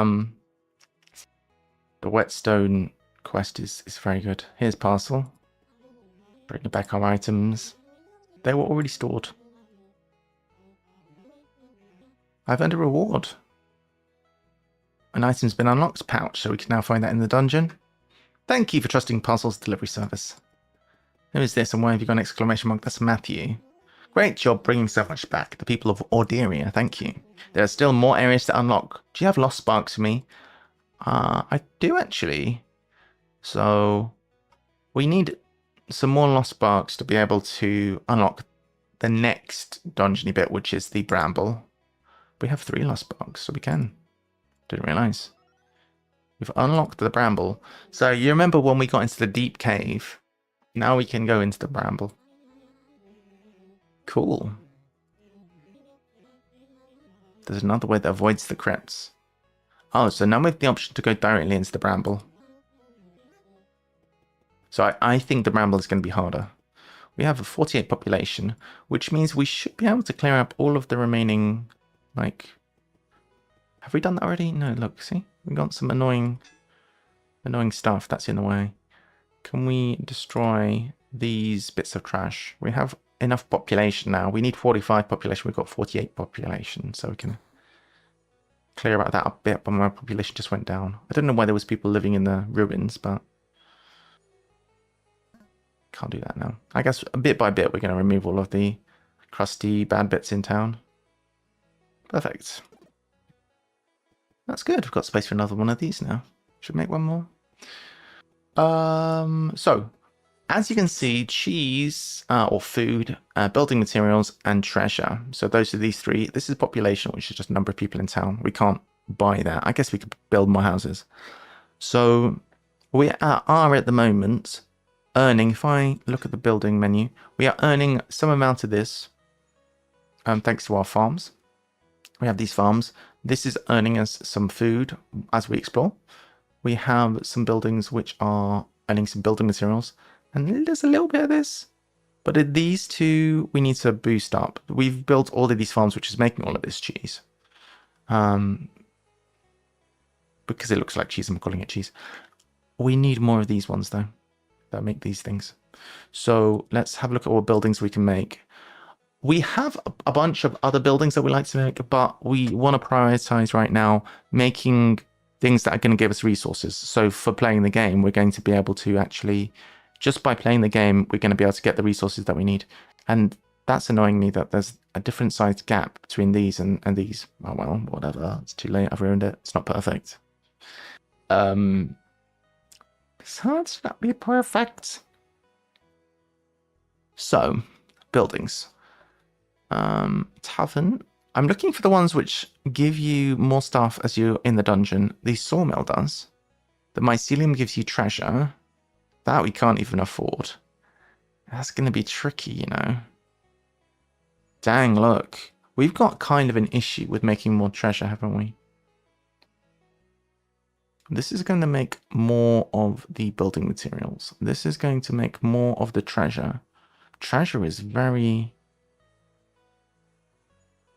whetstone quest is very good. Here's parcel. Bringing back our items. They were already stored. I've earned a reward. An item's been unlocked pouch, so we can now find that in the dungeon. Thank you for trusting Parcel's delivery service. Who is this and why have you got an exclamation mark? That's Matthew. Great job bringing so much back. The people of 𝘤𝘬𝘳𝘬𝘳, thank you. There are still more areas to unlock. Do you have lost sparks for me? I do actually. So we need some more lost sparks to be able to unlock the next dungeony bit, which is the bramble. We have 3 lost sparks, so we can. Didn't realise. We've unlocked the bramble. So you remember when we got into the deep cave? Now we can go into the bramble. Cool. There's another way that avoids the crypts. Oh, so now we have the option to go directly into the bramble. So I think the bramble is going to be harder. We have a 48 population, which means we should be able to clear up all of the remaining, like... Have we done that already? No, look, see? We got some annoying stuff that's in the way. Can we destroy these bits of trash? We have enough population now. We need 45 population. We've got 48 population, so we can clear out that a bit, but my population just went down. I don't know why there was people living in the ruins, but can't do that now. I guess bit by bit we're going to remove all of the crusty bad bits in town. Perfect. That's good. We've got space for another one of these now. Should make one more. So as you can see, cheese or food, building materials, and treasure. So those are these 3. This is population, which is just a number of people in town. We can't buy that. I guess we could build more houses. So we are at the moment earning, if I look at the building menu, we are earning some amount of this thanks to our farms. We have these farms. This is earning us some food as we explore. We have some buildings which are earning some building materials. And there's a little bit of this. But these two, we need to boost up. We've built all of these farms, which is making all of this cheese. Because it looks like cheese, I'm calling it cheese. We need more of these ones, though, that make these things. So let's have a look at what buildings we can make. We have a bunch of other buildings that we like to make, but we want to prioritize right now making things that are going to give us resources. So for playing the game, we're going to be able to actually, just by playing the game, we're going to be able to get the resources that we need. And that's annoying me that there's a different sized gap between these and these. Oh, well, whatever. It's too late. I've ruined it. It's not perfect. It's hard to not be perfect. So, buildings. Tavern. I'm looking for the ones which give you more stuff as you're in the dungeon. The sawmill does. The mycelium gives you treasure. That we can't even afford. That's going to be tricky, you know. Dang, look. We've got kind of an issue with making more treasure, haven't we? This is going to make more of the building materials. This is going to make more of the treasure. Treasure is very...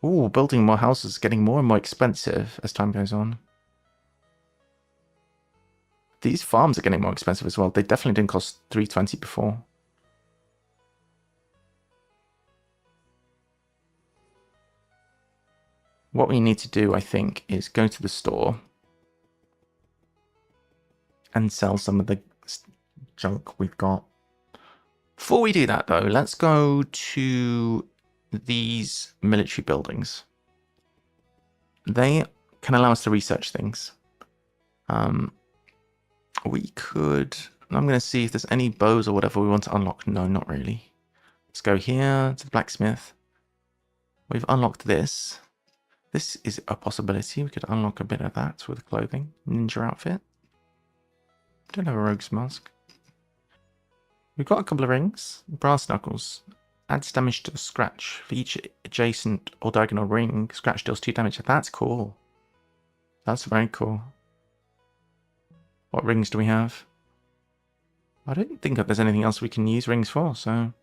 Ooh, building more houses is getting more and more expensive as time goes on. These farms are getting more expensive as well. They definitely didn't cost 320 before. What we need to do, I think, is go to the store and sell some of the junk we've got. Before we do that, though, let's go to these military buildings. They can allow us to research things. We could... I'm going to see if there's any bows or whatever we want to unlock. No, not really. Let's go here to the blacksmith. We've unlocked this. This is a possibility. We could unlock a bit of that with clothing. Ninja outfit. Don't have a rogue's mask. We've got a couple of rings. Brass knuckles. Adds damage to the scratch. For each adjacent or diagonal ring, scratch deals 2 damage. That's cool. That's very cool. What rings do we have? I don't think that there's anything else we can use rings for, so...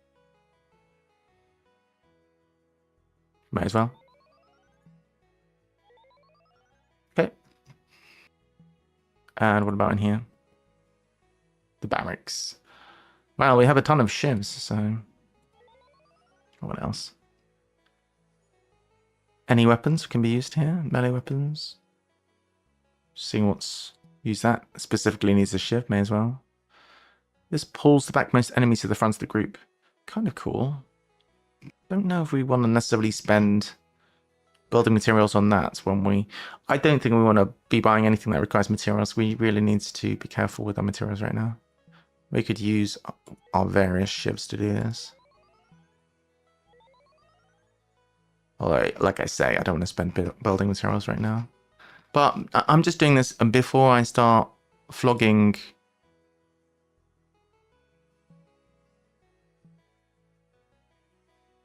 Might as well. Okay. And what about in here? The barracks. Well, we have a ton of shivs, so... What else? Any weapons can be used here? Melee weapons? Seeing what's... Use that. Specifically needs a shiv, may as well. This pulls the backmost enemies to the front of the group. Kind of cool. Don't know if we want to necessarily spend building materials on that when we... I don't think we want to be buying anything that requires materials. We really need to be careful with our materials right now. We could use our various shivs to do this. Although, like I say, I don't want to spend building materials right now. But I'm just doing this before I start flogging...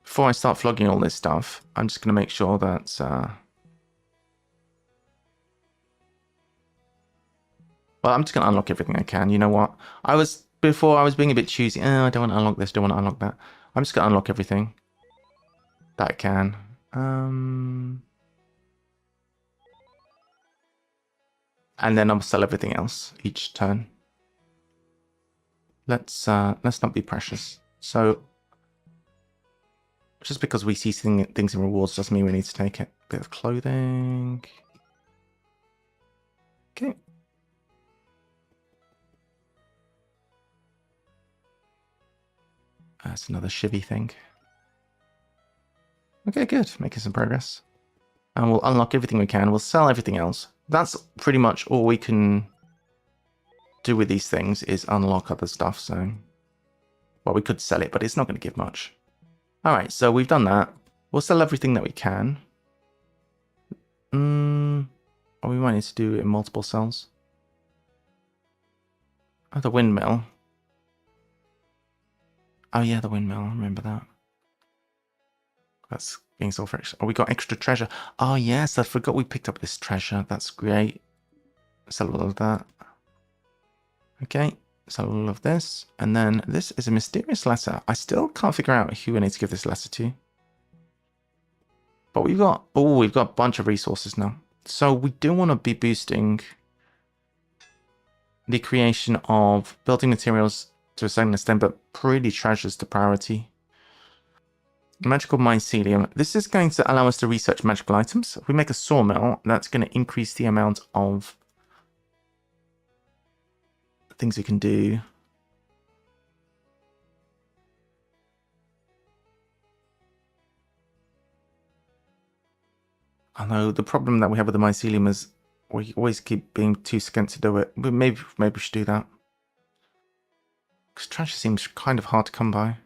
Before I start flogging all this stuff, I'm just going to make sure that... Well, I'm just going to unlock everything I can. You know what? Before I was being a bit choosy. I don't want to unlock this, don't want to unlock that. I'm just going to unlock everything that I can. And then I'll sell everything else each turn. Let's not be precious. So just because we see things in rewards doesn't mean we need to take it. Bit of clothing. Okay. That's another shivvy thing. Okay, good. Making some progress. And we'll unlock everything we can. We'll sell everything else. That's pretty much all we can do with these things is unlock other stuff, so... Well, we could sell it, but it's not going to give much. Alright, so we've done that. We'll sell everything that we can. Or we might need to do it in multiple cells. Oh, the windmill. Oh yeah, the windmill. I remember that. That's being sold for extra. Oh, we got extra treasure. Oh yes, I forgot we picked up this treasure. That's great. Sell all of that. Okay, So all of this. And then this is a mysterious letter. I still can't figure out who I need to give this letter to. But we've got a bunch of resources now. So we do want to be boosting the creation of building materials to a certain extent, but pretty treasures to priority. Magical mycelium. This is going to allow us to research magical items. If we make a sawmill, that's going to increase the amount of things we can do. Although the problem that we have with the mycelium is we always keep being too skint to do it. But maybe we should do that. Because treasure seems kind of hard to come by.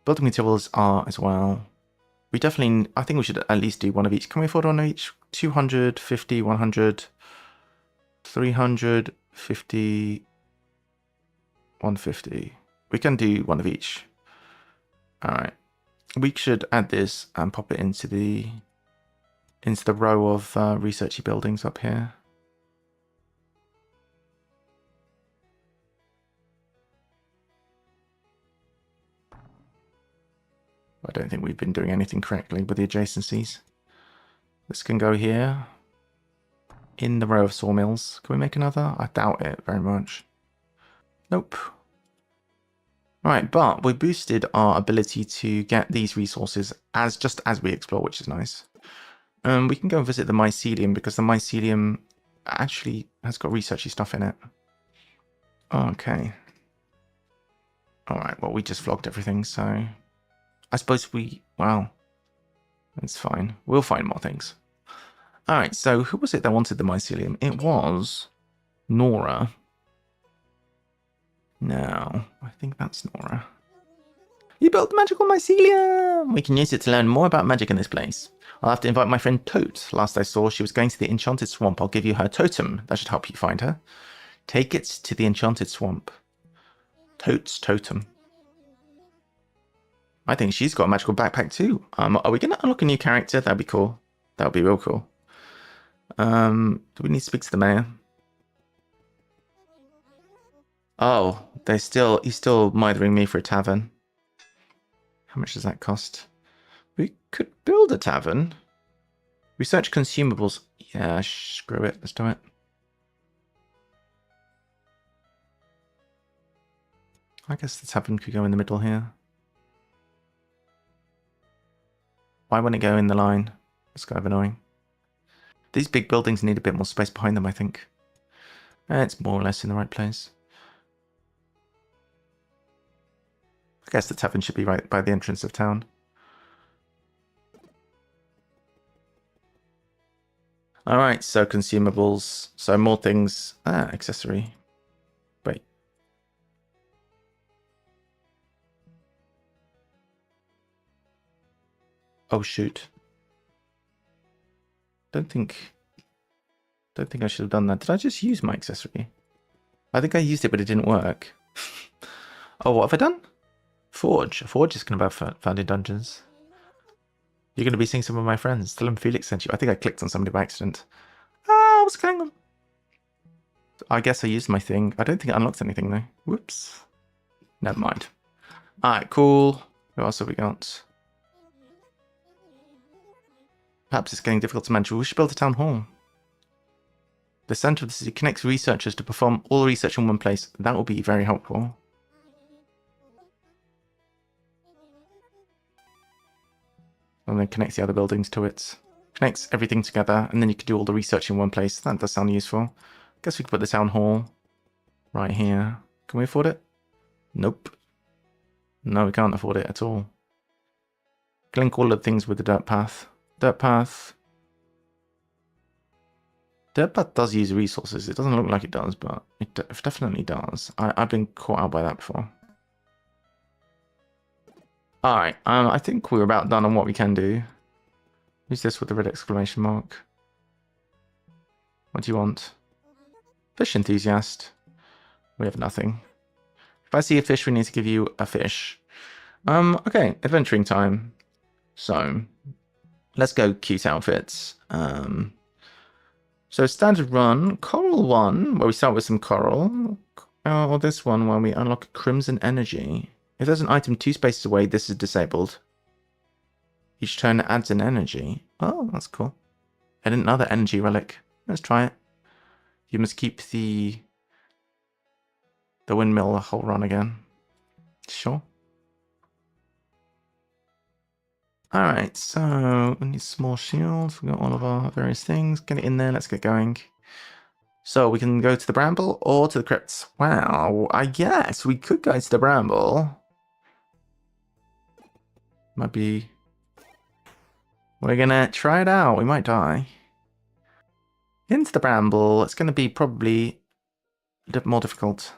Building materials are as well. We definitely, I think we should at least do one of each. Can we afford one of each? 200, 50, 100, 300, 50, 150. We can do one of each. Alright. We should add this and pop it into the row of researchy buildings up here. I don't think we've been doing anything correctly with the adjacencies. This can go here. In the row of sawmills. Can we make another? I doubt it very much. Nope. Right, but we boosted our ability to get these resources just as we explore, which is nice. We can go and visit the mycelium because the mycelium actually has got researchy stuff in it. Okay. Alright, well, we just vlogged everything, so I suppose well, it's fine. We'll find more things. Alright, so who was it that wanted the mycelium? It was Nora. No, I think that's Nora. You built the magical mycelium! We can use it to learn more about magic in this place. I'll have to invite my friend Tote. Last I saw, she was going to the Enchanted Swamp. I'll give you her totem. That should help you find her. Take it to the Enchanted Swamp. Tote's totem. I think she's got a magical backpack too. Are we going to unlock a new character? That'd be cool. That would be real cool. Do we need to speak to the mayor? Oh, he's still mithering me for a tavern. How much does that cost? We could build a tavern. Research consumables. Yeah, screw it. Let's do it. I guess the tavern could go in the middle here. Why wouldn't it go in the line? It's kind of annoying. These big buildings need a bit more space behind them, I think. It's more or less in the right place. I guess the tavern should be right by the entrance of town. Alright, so consumables. So more things. Accessory. Wait. Oh shoot. Don't think I should have done that. Did I just use my accessory? I think I used it, but it didn't work. Oh, what have I done? Forge. Forge is going to be found in dungeons. You're going to be seeing some of my friends. Tell them Felix sent you. I think I clicked on somebody by accident. Ah, what's going on? I guess I used my thing. I don't think it unlocked anything though. Whoops. Never mind. Alright, cool. What else have we got? Perhaps it's getting difficult to manage. We should build a town hall. The center of the city connects researchers to perform all research in one place. That will be very helpful. And then connects the other buildings to it. Connects everything together, and then you can do all the research in one place. That does sound useful. Guess we could put the town hall right here. Can we afford it? Nope. No, we can't afford it at all. Link all the things with the dirt path. Dirt path. Dirt path does use resources. It doesn't look like it does, but it definitely does. I've been caught out by that before. Alright, I think we're about done on what we can do. Who's this with the red exclamation mark? What do you want? Fish enthusiast. We have nothing. If I see a fish, we need to give you a fish. Okay, adventuring time. So, let's go cute outfits. So standard run, coral 1, where we start with some coral. or this one where we unlock Crimson Energy. If there's an item 2 spaces away, this is disabled. Each turn it adds an energy. Oh, that's cool. And another energy relic. Let's try it. You must keep the windmill the whole run again. Sure. Alright, so we need small shields. We've got all of our various things. Get it in there. Let's get going. So we can go to the Bramble or to the Crypts. Wow, I guess we could go to the Bramble. Might be... We're gonna try it out. We might die. Into the Bramble. It's gonna be probably a bit more difficult.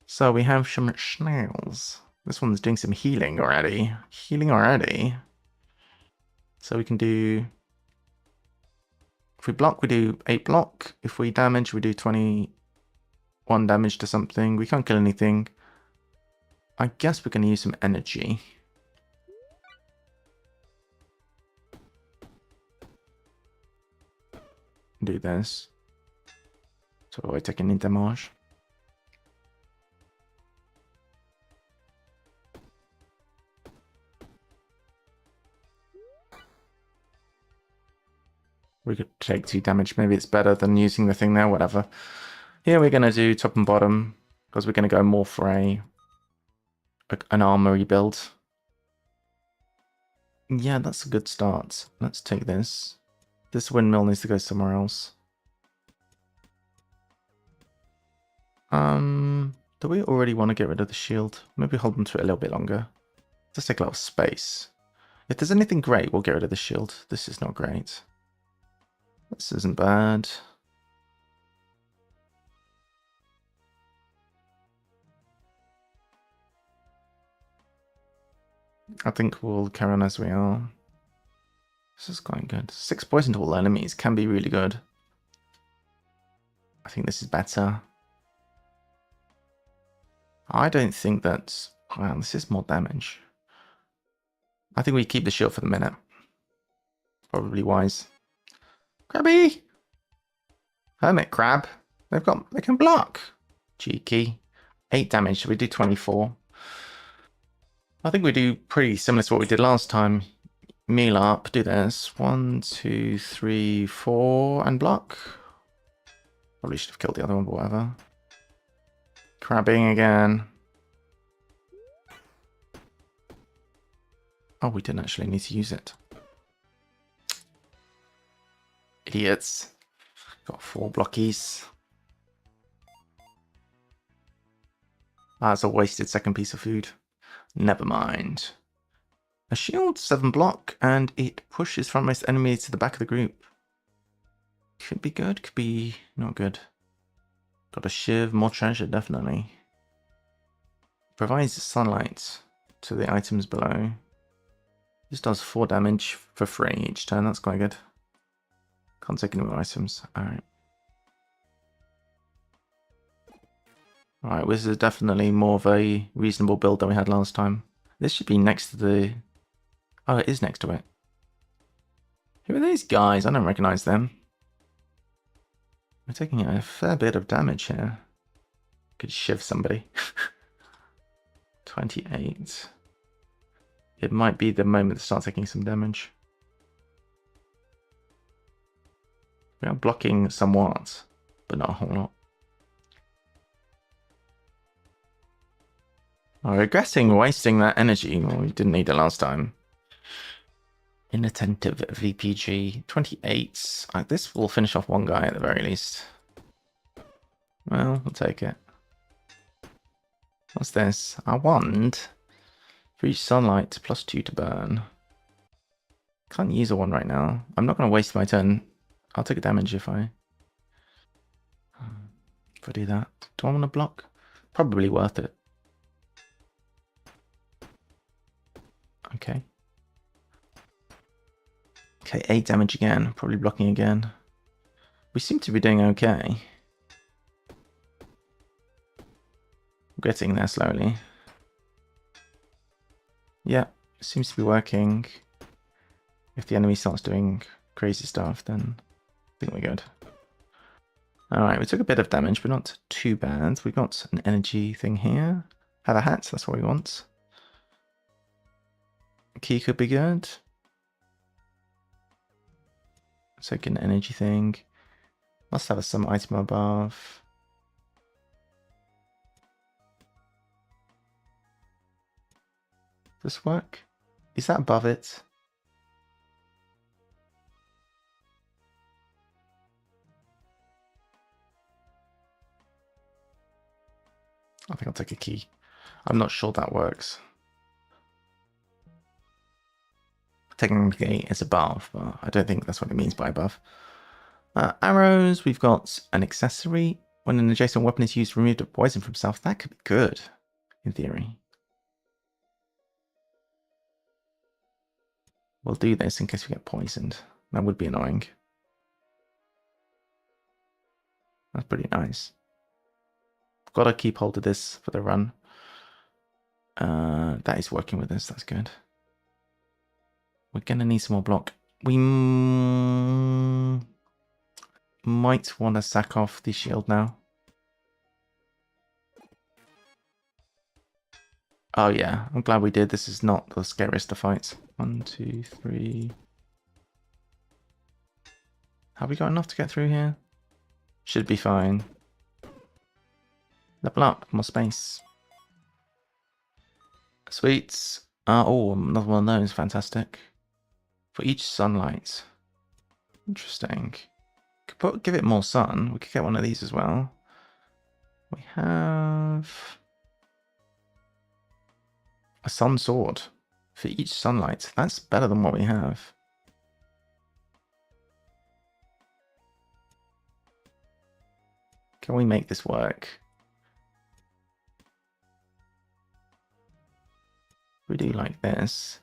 So we have some snails. This one's doing some healing already. So we can do... If we block, we do 8 block. If we damage, we do 21 damage to something. We can't kill anything. I guess we're going to use some energy. Do this. So avoid taking any damage. We could take 2 damage. Maybe it's better than using the thing there. Whatever. Here we're going to do top and bottom. Because we're going to go more for an armory build. Yeah, that's a good start. Let's take this. This windmill needs to go somewhere else. Do we already want to get rid of the shield? Maybe hold on to it a little bit longer. Let's take a lot of space. If there's anything great, we'll get rid of the shield. This is not great. This isn't bad. I think we'll carry on as we are. This is quite good. 6 poison to all enemies can be really good. I think this is better. I don't think that's... Wow, this is more damage. I think we keep the shield for the minute. Probably wise. Crabby! Hermit crab. They can block. Cheeky. 8 damage, so we do 24. I think we do pretty similar to what we did last time. Meal up, do this. 1, 2, 3, 4, and block. Probably should have killed the other one, but whatever. Crabbing again. Oh, we didn't actually need to use it. Idiots. Got 4 blockies. That's a wasted second piece of food. Never mind. A shield, 7 block, and it pushes frontmost enemies to the back of the group. Could be good, could be not good. Got a shiv, more treasure, definitely. Provides sunlight to the items below. This does 4 damage for free each turn, that's quite good. Can't take any more items, alright. Alright, this is definitely more of a reasonable build than we had last time. This should be next to the... Oh, it is next to it. Who are these guys? I don't recognize them. We're taking a fair bit of damage here. Could shiv somebody. 28. It might be the moment to start taking some damage. We are blocking somewhat, but not a whole lot. I'm regretting wasting that energy. Well, we didn't need it last time. Inattentive VPG. 28. This will finish off one guy at the very least. Well, we'll take it. What's this? A wand. For each sunlight, +2 to burn. Can't use a wand right now. I'm not going to waste my turn. I'll take a damage if I do that. Do I want to block? Probably worth it. Okay. Okay, 8 damage again. Probably blocking again. We seem to be doing okay. Getting there slowly. Yeah, seems to be working. If the enemy starts doing crazy stuff, then I think we're good. Alright, we took a bit of damage, but not too bad. We got an energy thing here. Have a hat, that's what we want. Key could be good. So get an energy thing. Must have some item above. Does this work? Is that above it? I think I'll take a key. I'm not sure that works. Technically it's above, but I don't think that's what it means by above. Arrows, we've got an accessory. When an adjacent weapon is used, remove the poison from self. That could be good, in theory. We'll do this in case we get poisoned. That would be annoying. That's pretty nice. Got to keep hold of this for the run. That is working with us. That's good. We're going to need some more block. We might want to sack off the shield now. Oh yeah, I'm glad we did. This is not the scariest of fights. 1, 2, 3. Have we got enough to get through here? Should be fine. Level up, more space. Sweets. Oh, another one of those. Fantastic. For each sunlight. Interesting. Could give it more sun. We could get one of these as well. We have a sun sword for each sunlight. That's better than what we have. Can we make this work? We do like this.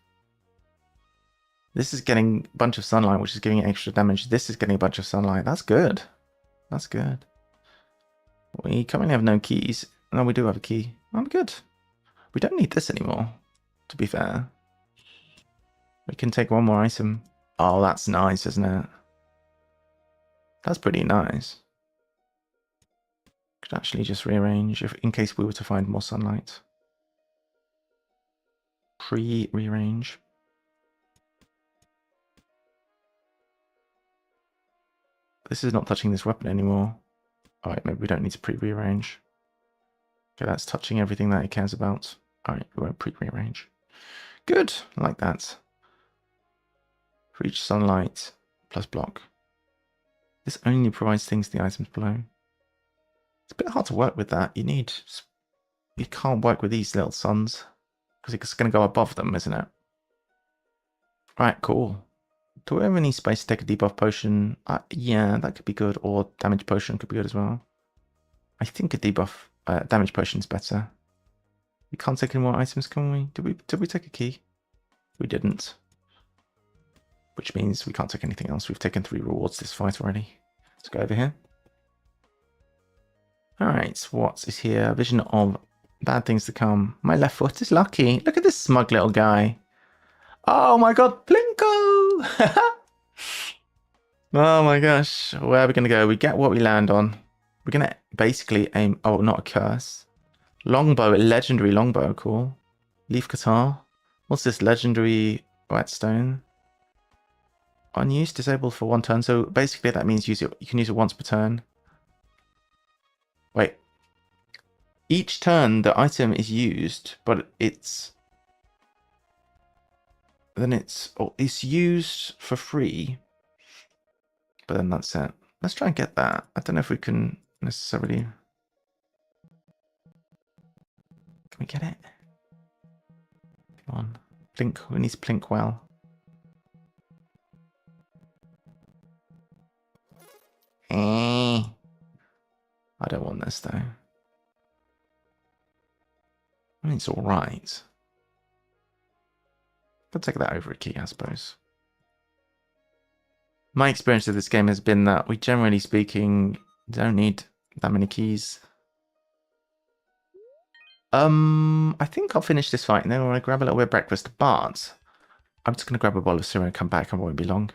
This is getting a bunch of sunlight, which is giving it extra damage. This is getting a bunch of sunlight. That's good. That's good. We currently have no keys. No, we do have a key. Oh, good. We don't need this anymore, to be fair. We can take one more item. Oh, that's nice, isn't it? That's pretty nice. Could actually just rearrange in case we were to find more sunlight. Rearrange. This is not touching this weapon anymore. Alright, maybe we don't need to pre-rearrange. Okay, that's touching everything that it cares about. Alright, we won't pre-rearrange. Good, I like that. For each sunlight plus block. This only provides things to the items below. It's a bit hard to work with that. You can't work with these little suns because it's going to go above them, isn't it? Right, cool. Do we have any space to take a debuff potion? Yeah, that could be good. Or damage potion could be good as well. I think a debuff damage potion is better. We can't take any more items, can we? Did we take a key? We didn't. Which means we can't take anything else. We've taken 3 rewards this fight already. Let's go over here. Alright, what is here? Vision of bad things to come. My left foot is lucky. Look at this smug little guy. Oh my god, Plinko! Oh my gosh, where are we going to go? We get what we land on. We're going to basically aim... Oh, not a curse. Longbow, a legendary longbow, cool. Leaf guitar. What's this? Legendary whetstone. Unused, disabled for 1 turn. So basically that means you can use it once per turn. Wait. Each turn the item is used, but it's used for free. But then that's it. Let's try and get that. I don't know if we can necessarily... Can we get it? Come on. Plink. Who needs Plink well? I don't want this though. I mean, it's alright. I'll take that over a key, I suppose. My experience of this game has been that we, generally speaking, don't need that many keys. I think I'll finish this fight and then we're going to grab a little bit of breakfast. But I'm just going to grab a bowl of cereal and come back. I won't be long.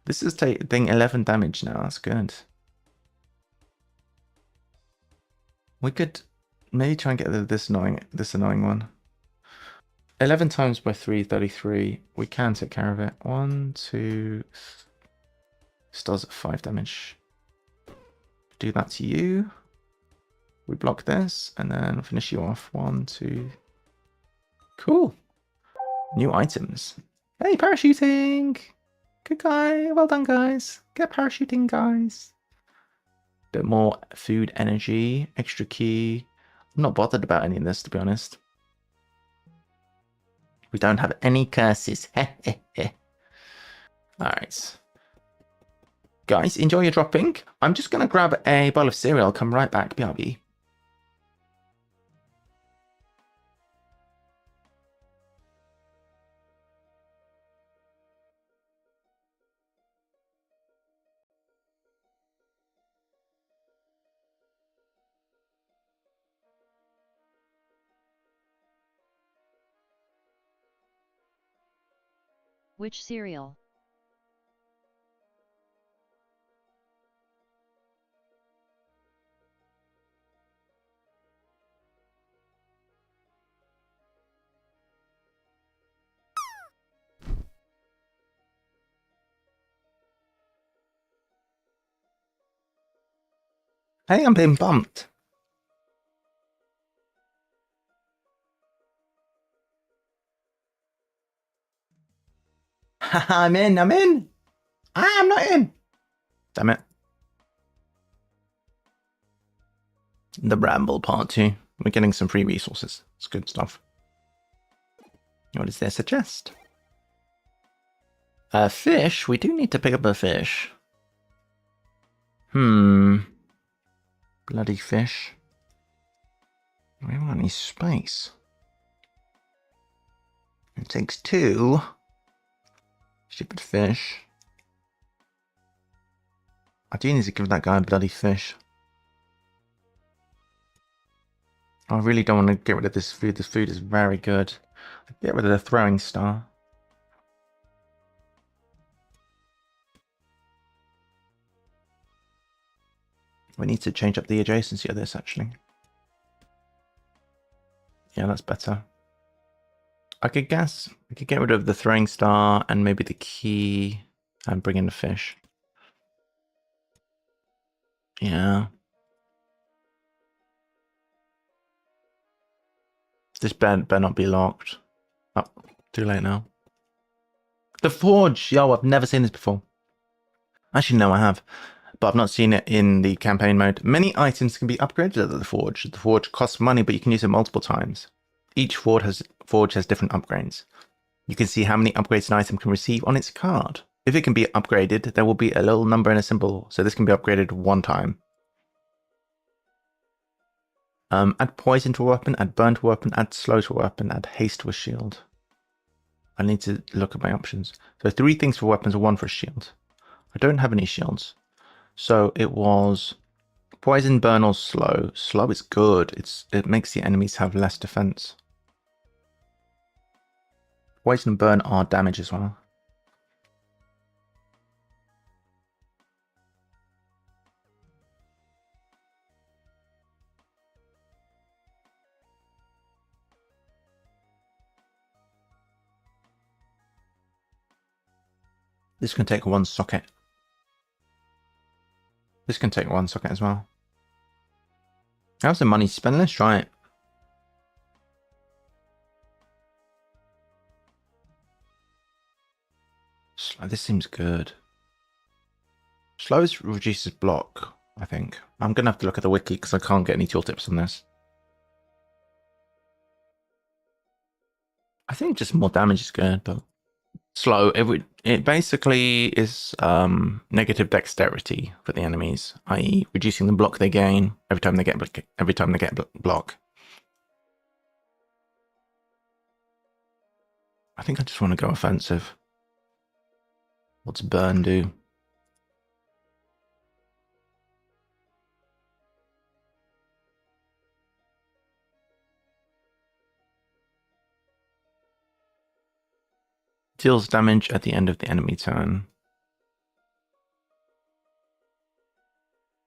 This is taking 11 damage now. That's good. We could maybe try and get rid of this annoying one. 11 times by 3, 33. We can take care of it. 1, 2. This does 5 damage. Do that to you. We block this and then finish you off. 1, 2. Cool. New items. Hey, parachuting! Good guy. Well done, guys. Get parachuting, guys. Bit more food energy. Extra key. I'm not bothered about any of this, to be honest. We don't have any curses. Alright. Guys, enjoy your dropping. I'm just going to grab a bowl of cereal. I'll come right back. BRB. Which cereal? Hey, I'm being bumped. I'm in. I'm not in. Damn it. The Bramble Part 2. We're getting some free resources. It's good stuff. What does this suggest? A fish? We do need to pick up a fish. Bloody fish. We haven't got any space. It takes 2. Stupid fish. I do need to give that guy a bloody fish. I really don't want to get rid of this food. This food is very good. Get rid of the throwing star. We need to change up the adjacency of this, actually. Yeah, that's better. I could guess we could get rid of the throwing star and maybe the key and bring in the fish. Yeah. This bed better not be locked. Oh, too late now. The forge! Yo, I've never seen this before. Actually, no, I have. But I've not seen it in the campaign mode. Many items can be upgraded at the forge. The forge costs money, but you can use it multiple times. Each forge has different upgrades. You can see how many upgrades an item can receive on its card. If it can be upgraded, there will be a little number and a symbol. So this can be upgraded 1 time. Add poison to a weapon, add burn to a weapon, add slow to a weapon, add haste to a shield. I need to look at my options. So 3 things for weapons, 1 for a shield. I don't have any shields. So it was poison, burn, or slow. Slow is good. It makes the enemies have less defense. Poison and burn are damage as well. This can take 1 socket. This can take 1 socket as well. How's the money spent? Let's try it. Slow. This seems good. Slow reduces block, I think. I'm going to have to look at the wiki because I can't get any tooltips on this. I think just more damage is good, but slow. It basically is negative dexterity for the enemies, i.e., reducing the block they gain every time they get block. I think I just want to go offensive. What's burn do? Deals damage at the end of the enemy turn.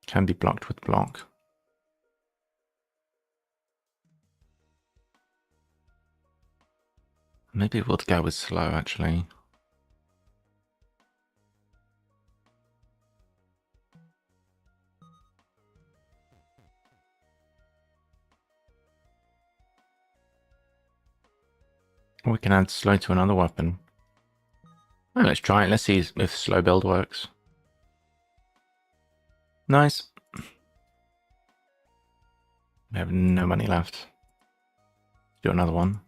Can be blocked with block. Maybe we'll go with slow, actually. We can add slow to another weapon. Oh, let's try it. Let's see if slow build works. Nice. We have no money left. Do another one.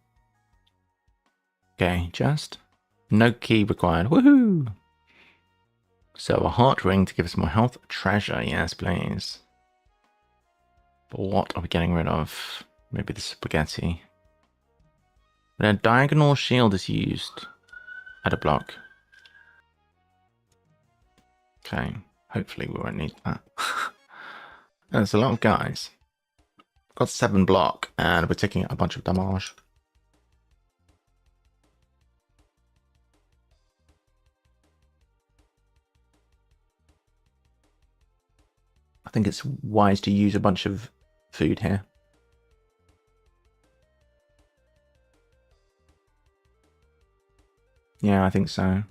Okay, just no key required. Woohoo! So a heart ring to give us more health. Treasure, yes, please. But what are we getting rid of? Maybe the spaghetti. When a diagonal shield is used at a block. Okay, hopefully we won't need that. There's a lot of guys. Got 7 block, and we're taking a bunch of damage. I think it's wise to use a bunch of food here. Yeah, I think so.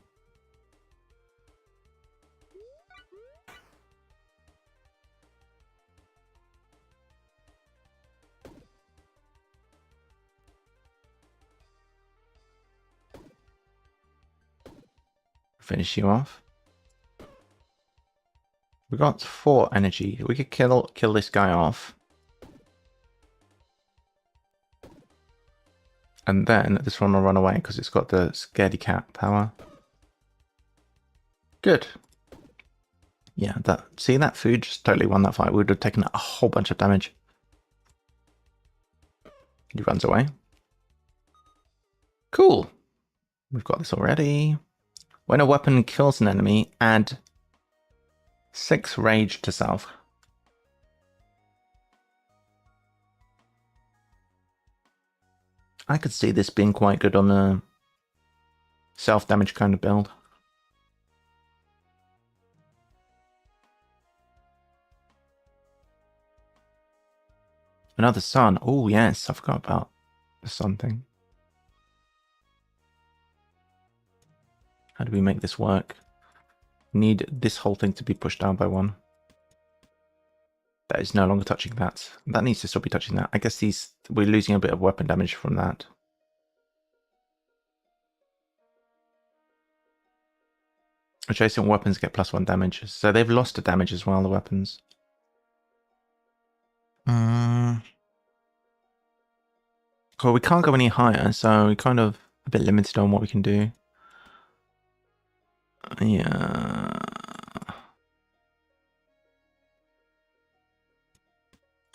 Finish you off. We got 4 energy. We could kill this guy off. And then this one will run away because it's got the scaredy cat power. Good. Yeah, see that food just totally won that fight. We would have taken a whole bunch of damage. He runs away. Cool. We've got this already. When a weapon kills an enemy, add 6 rage to self. I could see this being quite good on a self-damage kind of build. Another sun. Oh, yes, I forgot about the sun thing. How do we make this work? Need this whole thing to be pushed down by 1. That is no longer touching that. That needs to still be touching that. I guess we're losing a bit of weapon damage from that. Adjacent weapons get +1 damage. So they've lost a damage as well, the weapons. Well, we can't go any higher, so we're kind of a bit limited on what we can do. Yeah.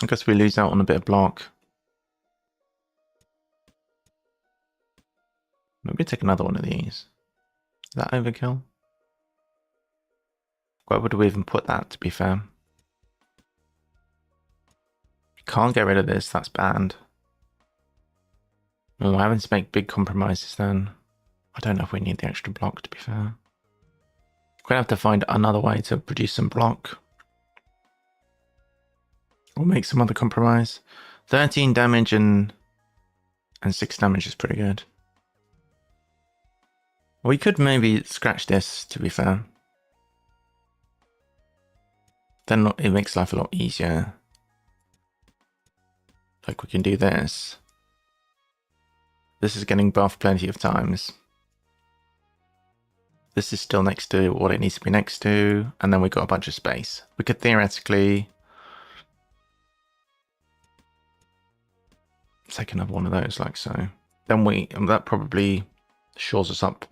I guess we lose out on a bit of block. Maybe take another one of these. Is that overkill? Where would we even put that, to be fair? Can't get rid of this, that's banned. Oh, having to make big compromises then. I don't know if we need the extra block, to be fair. We're going to have to find another way to produce some block. Or make some other compromise. 13 damage and 6 damage is pretty good. We could maybe scratch this, to be fair. Then it makes life a lot easier. Like we can do this. This is getting buffed plenty of times. This is still next to what it needs to be next to, and then we've got a bunch of space. We could theoretically take another one of those, like so. Then that probably shores us up.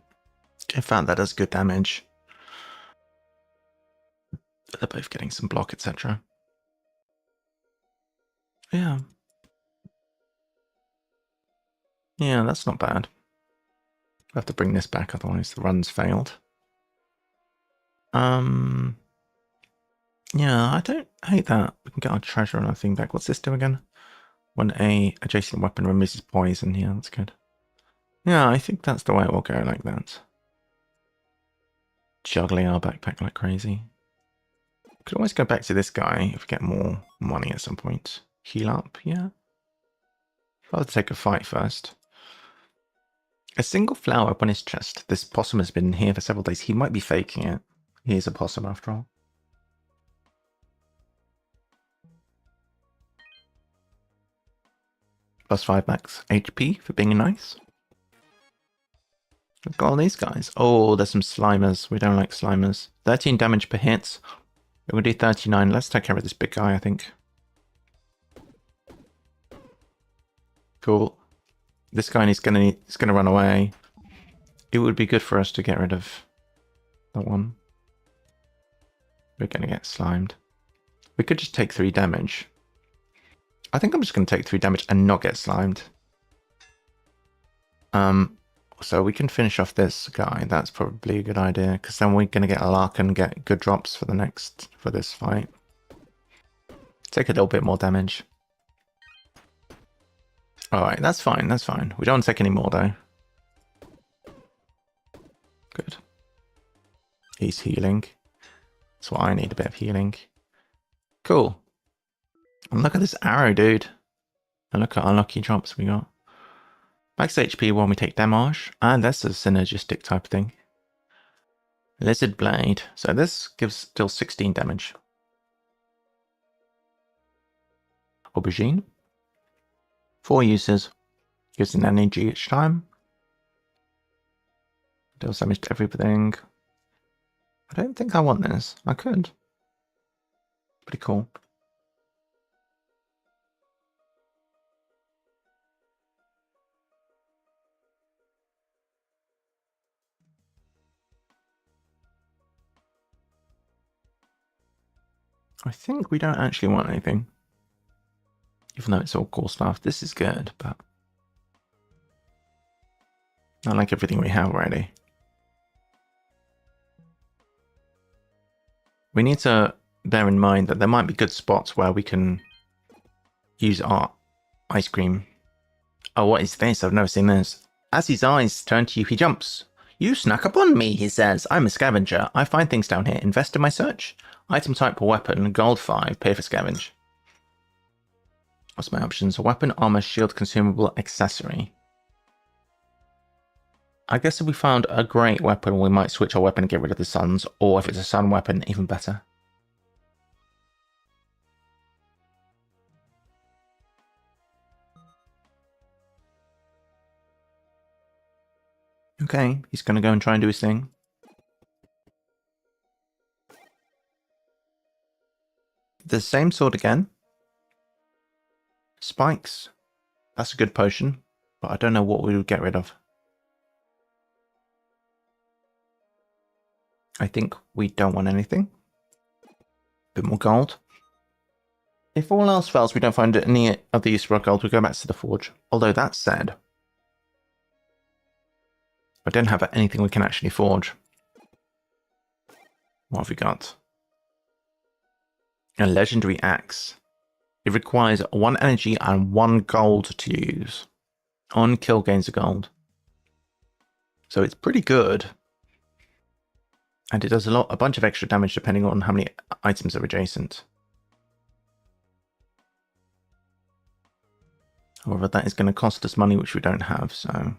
In fact, that does good damage. They're both getting some block, etc. Yeah. Yeah, that's not bad. We'll have to bring this back, otherwise the run's failed. Yeah, I don't hate that. We can get our treasure and our thing back. What's this do again? When a adjacent weapon removes poison. Yeah, that's good. Yeah, I think that's the way it will go, like that. Juggling our backpack like crazy. Could always go back to this guy if we get more money at some point. Heal up, yeah. I'll take a fight first. A single flower up on his chest. This possum has been here for several days. He might be faking it. He is a possum after all. +5 max HP for being nice. Look at all these guys. Oh, there's some Slimers. We don't like Slimers. 13 damage per hit. We're going to do 39. Let's take care of this big guy, I think. Cool. This guy is going to run away. It would be good for us to get rid of that one. We're going to get slimed. We could just take 3 damage. I think I'm just going to take 3 damage and not get slimed. So we can finish off this guy. That's probably a good idea, because then we're going to get a luck and get good drops for this fight. Take a little bit more damage. Alright, that's fine, that's fine. We don't take any more though. Good. He's healing. That's what I need, a bit of healing. Cool. And look at this arrow, dude. And look at our lucky drops we got. Max HP when we take damage. And that's a synergistic type of thing. Lizard Blade. So this gives still 16 damage. Aubergine. 4 uses. Gives an energy each time. Deals damage to everything. I don't think I want this. I could. Pretty cool. I think we don't actually want anything. Even though it's all cool stuff. This is good, but I like everything we have already. We need to bear in mind that there might be good spots where we can use our ice cream. Oh, what is this? I've never seen this. As his eyes turn to you, he jumps. You snuck upon me, he says. I'm a scavenger. I find things down here. Invest in my search. Item type weapon, gold 5, pay for scavenge. What's my options? A weapon, armor, shield, consumable, accessory. I guess if we found a great weapon, we might switch our weapon and get rid of the suns, or if it's a sun weapon, even better. Okay, he's going to go and try and do his thing. The same sword again. Spikes. That's a good potion, but I don't know what we would get rid of. I think we don't want anything. Bit more gold. If all else fails, we don't find any of the use for our gold, we go back to the forge. Although that said, I don't have anything we can actually forge. What have we got? A legendary axe. It requires 1 energy and 1 gold to use. On kill gains a gold. So it's pretty good. And it does a bunch of extra damage depending on how many items are adjacent. However, that is going to cost us money, which we don't have, so...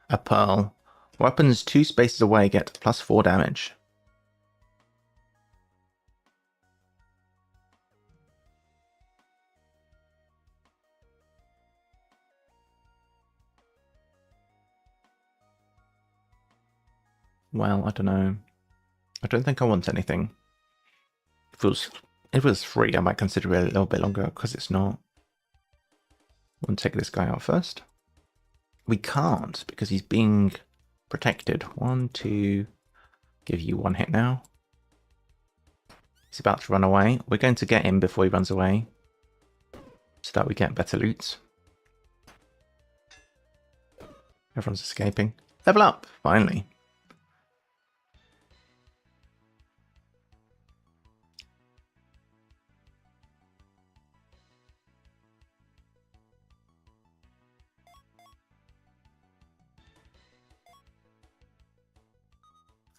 A pearl. Weapons 2 spaces away get +4 damage. Well, I don't know. I don't think I want anything. If it was free, I might consider it a little bit longer, because it's not. We'll take this guy out first. We can't, because he's being protected. 1, 2, give you 1 hit now. He's about to run away. We're going to get him before he runs away, so that we get better loot. Everyone's escaping. Level up, finally.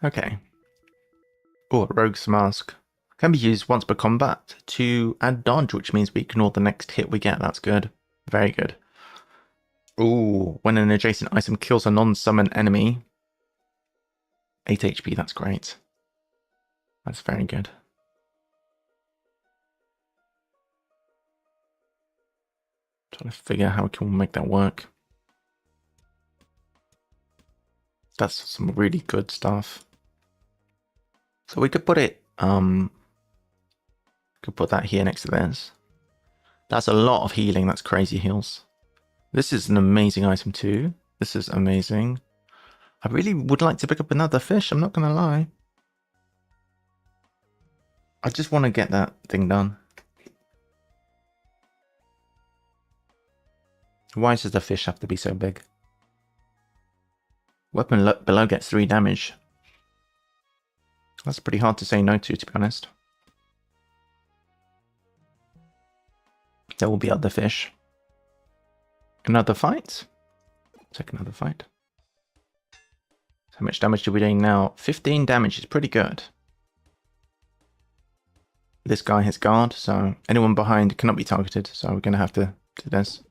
Okay. Oh, Rogue's Mask. Can be used once per combat to add dodge, which means we ignore the next hit we get. That's good. Very good. Ooh, when an adjacent item kills a non-summon enemy. 8 HP, that's great. That's very good. Trying to figure out how we can make that work. That's some really good stuff. So we could put it, could put that here next to this. That's a lot of healing. That's crazy heals. This is an amazing item too. This is amazing. I really would like to pick up another fish. I'm not going to lie. I just want to get that thing done. Why does the fish have to be so big? Weapon below gets 3 damage. That's pretty hard to say no to be honest. There will be other fish. Another fight? Take another fight. How much damage are we doing now? 15 damage is pretty good. This guy has guard, so anyone behind cannot be targeted, so we're going to have to do this.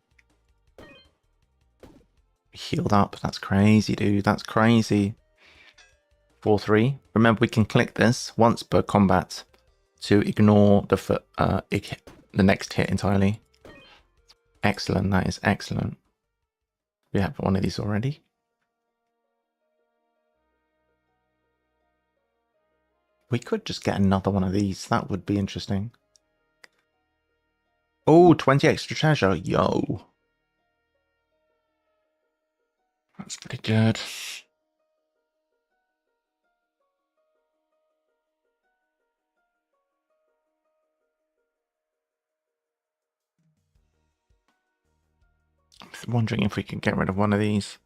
Healed up. That's crazy, dude. That's crazy. 4-3. Remember, we can click this once per combat to ignore the next hit entirely. Excellent. That is excellent. We have one of these already. We could just get another one of these. That would be interesting. Oh, 20 extra treasure. Yo. That's pretty good. I'm wondering if we can get rid of one of these.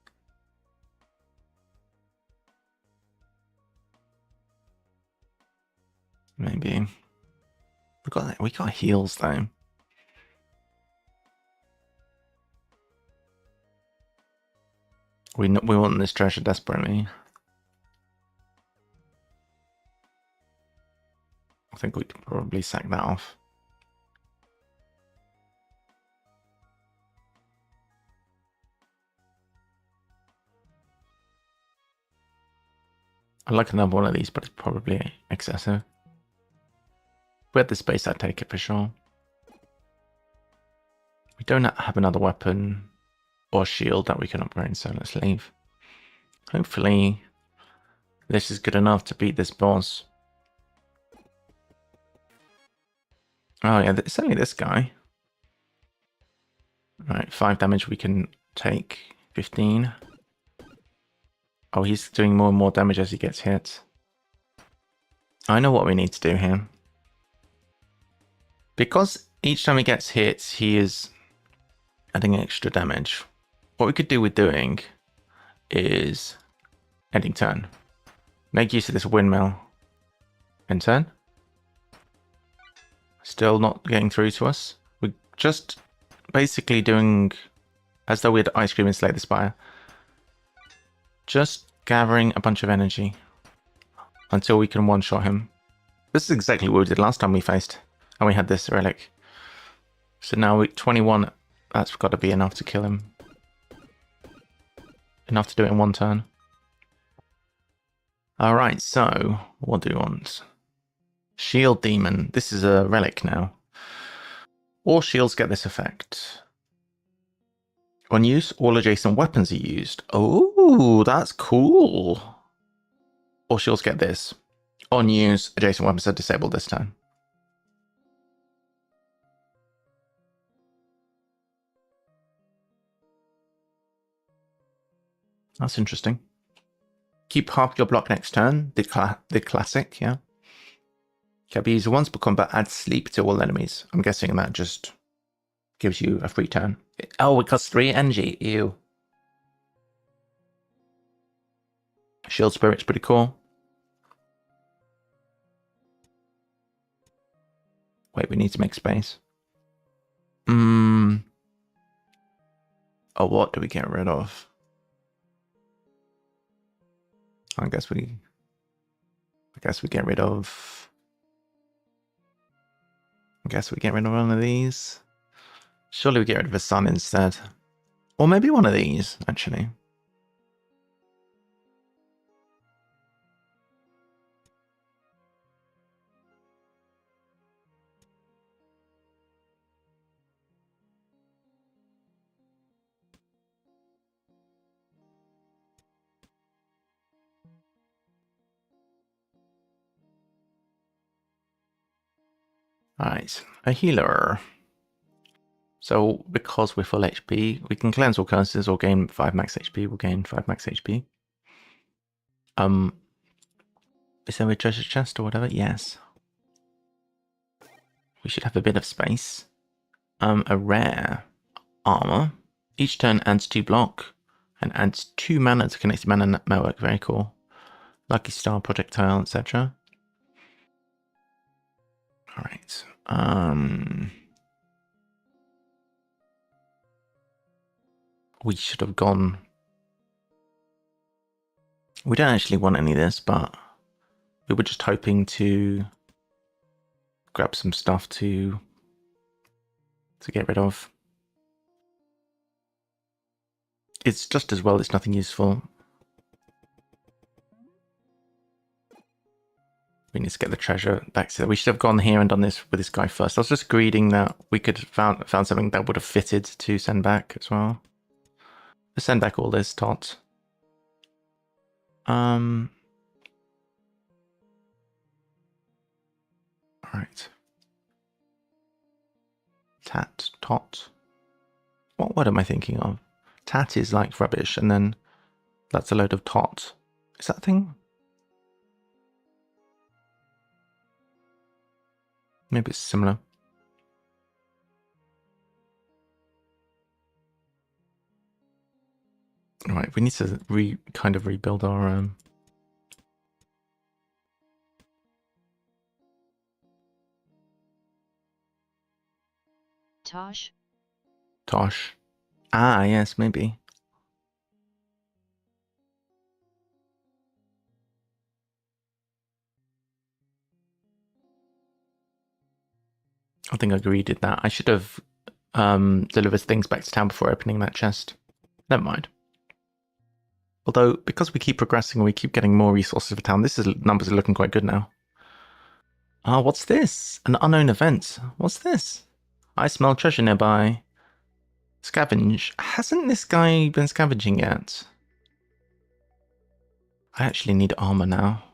Maybe. We got heals though. We want this treasure desperately. I think we can probably sack that off. I'd like another one of these, but it's probably excessive. If we had the space, I'd take it for sure. We don't have another weapon or shield that we can upgrade, so let's leave. Hopefully, this is good enough to beat this boss. Oh yeah, it's only this guy. Right, 5 damage we can take. 15. Oh, he's doing more and more damage as he gets hit. I know what we need to do here. Because each time he gets hit, he is adding extra damage. What we could do with doing is ending turn. Make use of this windmill. End turn. Still not getting through to us. We're just basically doing as though we had ice cream and slay the spire. Just gathering a bunch of energy until we can one-shot him. This is exactly what we did last time we faced, and we had this relic. So now 21, that's got to be enough to kill him. Enough to do it in one turn. Alright, so what do we want? Shield Demon. This is a relic now. All shields get this effect. On use, all adjacent weapons are used. Oh, that's cool. All shields get this. On use, adjacent weapons are disabled this turn. That's interesting. Keep half your block next turn. The classic, yeah. Can be used once per combat. Add sleep to all enemies. I'm guessing that just gives you a free turn. Oh, it costs 3 energy. Ew. Shield Spirit's pretty cool. Wait, we need to make space. Oh, what do we get rid of? I guess we get rid of. I guess we get rid of one of these. Surely we get rid of a sun instead. Or maybe one of these, actually. Alright, a healer. So, because we're full HP, we can cleanse all curses or gain 5 max HP. We'll gain 5 max HP. Is there a treasure chest or whatever? Yes. We should have a bit of space. A rare armor. Each turn adds 2 block and adds 2 mana to connect to mana network. Very cool. Lucky star, projectile, etc. Alright. We should have gone. We don't actually want any of this, but we were just hoping to grab some stuff to get rid of. It's just as well it's nothing useful. We need to get the treasure back to. We should have gone here and done this with this guy first. I was just greeting that we could have found something that would have fitted to send back as well. Let's send back all this tot. Alright. Tat, tot. What word am I thinking of? Tat is like rubbish, and then that's a load of tot. Is that a thing? Maybe it's similar. Right, we need to kind of rebuild our Tosh? Tosh. Ah, yes, maybe. I think I did that. I should have delivered things back to town before opening that chest. Never mind. Although, because we keep progressing and we keep getting more resources for town, numbers are looking quite good now. Ah, what's this? An unknown event. What's this? I smell treasure nearby. Scavenge. Hasn't this guy been scavenging yet? I actually need armor now.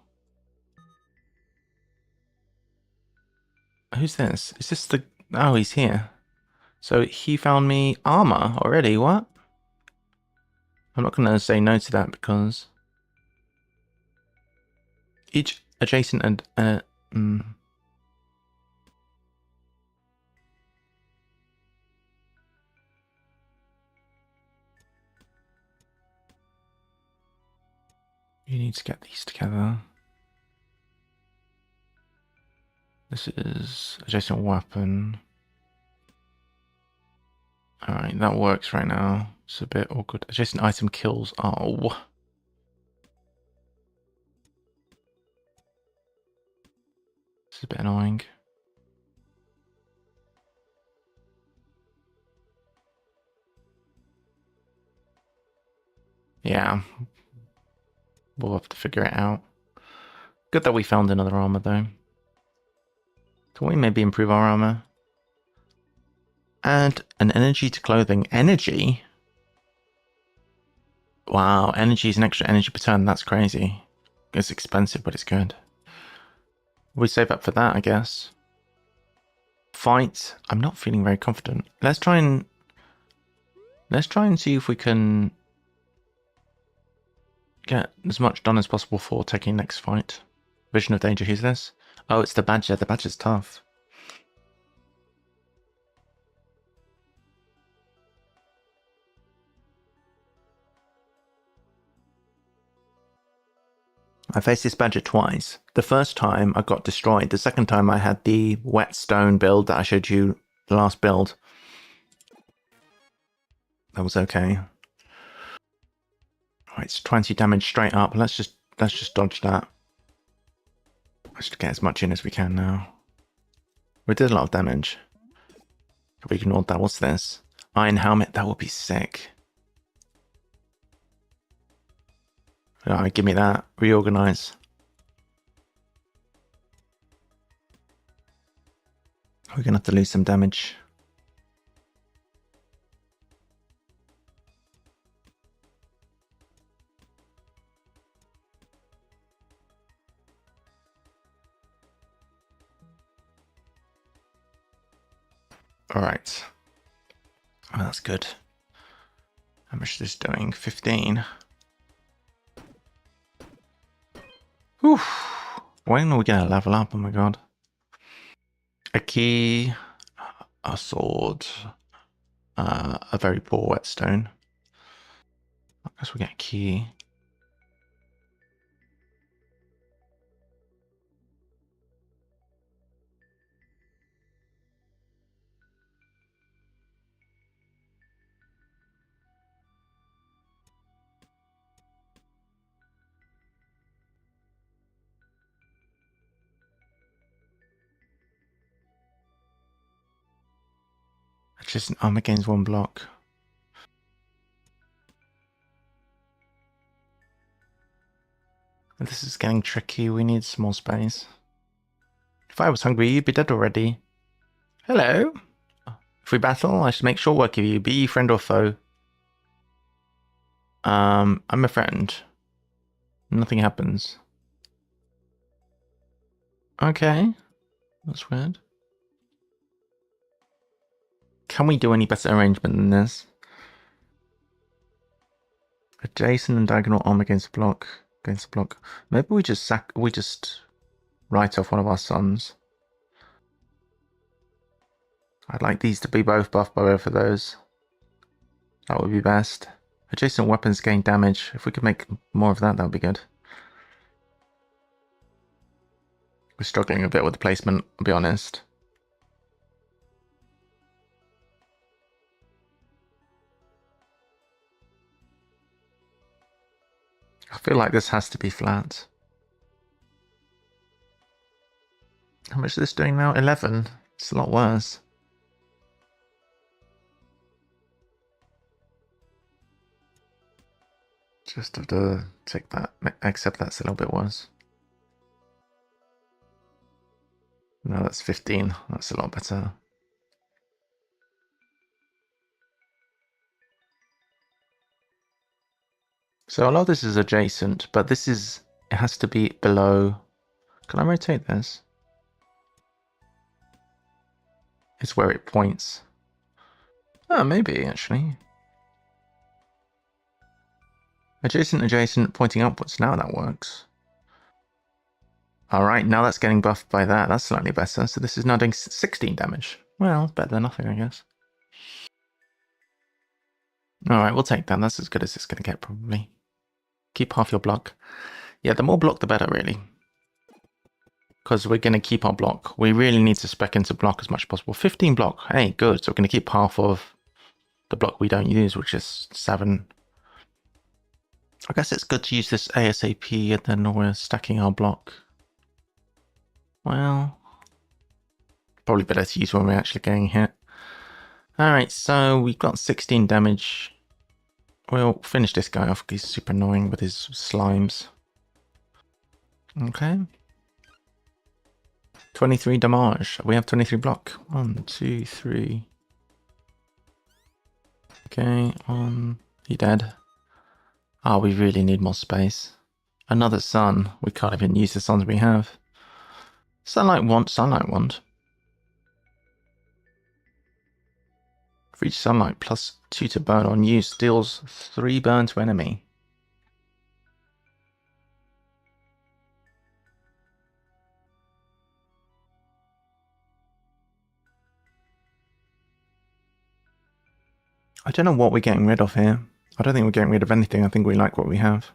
Who's this? Is this the... Oh, he's here. So he found me armor already. What? I'm not going to say no to that because... Each adjacent and... You need to get these together. This is adjacent weapon. Alright, that works right now. It's a bit awkward. Adjacent item kills. Oh. It's a bit annoying. Yeah. We'll have to figure it out. Good that we found another armor though. Can we maybe improve our armor? Add an energy to clothing. Energy? Wow, energy is an extra energy per turn. That's crazy. It's expensive, but it's good. We save up for that, I guess. Fight. I'm not feeling very confident. Let's try and see if we can get as much done as possible for taking next fight. Vision of danger. Who's this? Oh, it's the badger. The badger's tough. I faced this badger twice. The first time I got destroyed. The second time I had the whetstone build that I showed you the last build. That was okay. Alright, it's 20 damage straight up. Let's just dodge that. Let's get as much in as we can now. We did a lot of damage. We ignored that. What's this? Iron helmet. That would be sick. Alright, give me that. Reorganize. We're gonna have to lose some damage. Alright. Oh, that's good. How much is this doing? 15. Whew. When are we gonna level up? Oh my god. A key, a sword, a very poor whetstone. I guess we get a key. Just an arm against one block. This is getting tricky. We need some more space. If I was hungry, you'd be dead already. Hello. If we battle, I should make short work of you, be ye friend or foe. I'm a friend. Nothing happens. Okay. That's weird. Can we do any better arrangement than this? Adjacent and diagonal arm against block. Against block. Maybe we just write off one of our sons. I'd like these to be both buffed by both of those. That would be best. Adjacent weapons gain damage. If we could make more of that, that would be good. We're struggling a bit with the placement, I'll be honest. I feel like this has to be flat. How much is this doing now? 11. It's a lot worse. Just have to take that, accept that's a little bit worse. No, that's 15. That's a lot better. So a lot of this is adjacent, but this is, it has to be below. Can I rotate this? It's where it points. Oh, maybe actually. Adjacent, adjacent, pointing upwards. Now that works. Alright, now that's getting buffed by that. That's slightly better. So this is now doing 16 damage. Well, better than nothing, I guess. Alright, we'll take that. That's as good as it's going to get, probably. Keep half your block. Yeah, the more block, the better, really. Because we're going to keep our block. We really need to spec into block as much as possible. 15 block. Hey, good. So we're going to keep half of the block we don't use, which is 7. I guess it's good to use this ASAP, and then we're stacking our block. Well, probably better to use when we're actually getting hit. Alright, so we've got 16 damage. We'll finish this guy off because he's super annoying with his slimes. Okay. 23 damage. We have 23 block. 1, 2, 3. Okay, he dead. Ah, we really need more space. Another sun. We can't even use the suns we have. Sunlight wand, sunlight wand. For each sunlight plus 2 to burn on use, deals 3 burn to enemy. I don't know what we're getting rid of here. I don't think we're getting rid of anything. I think we like what we have.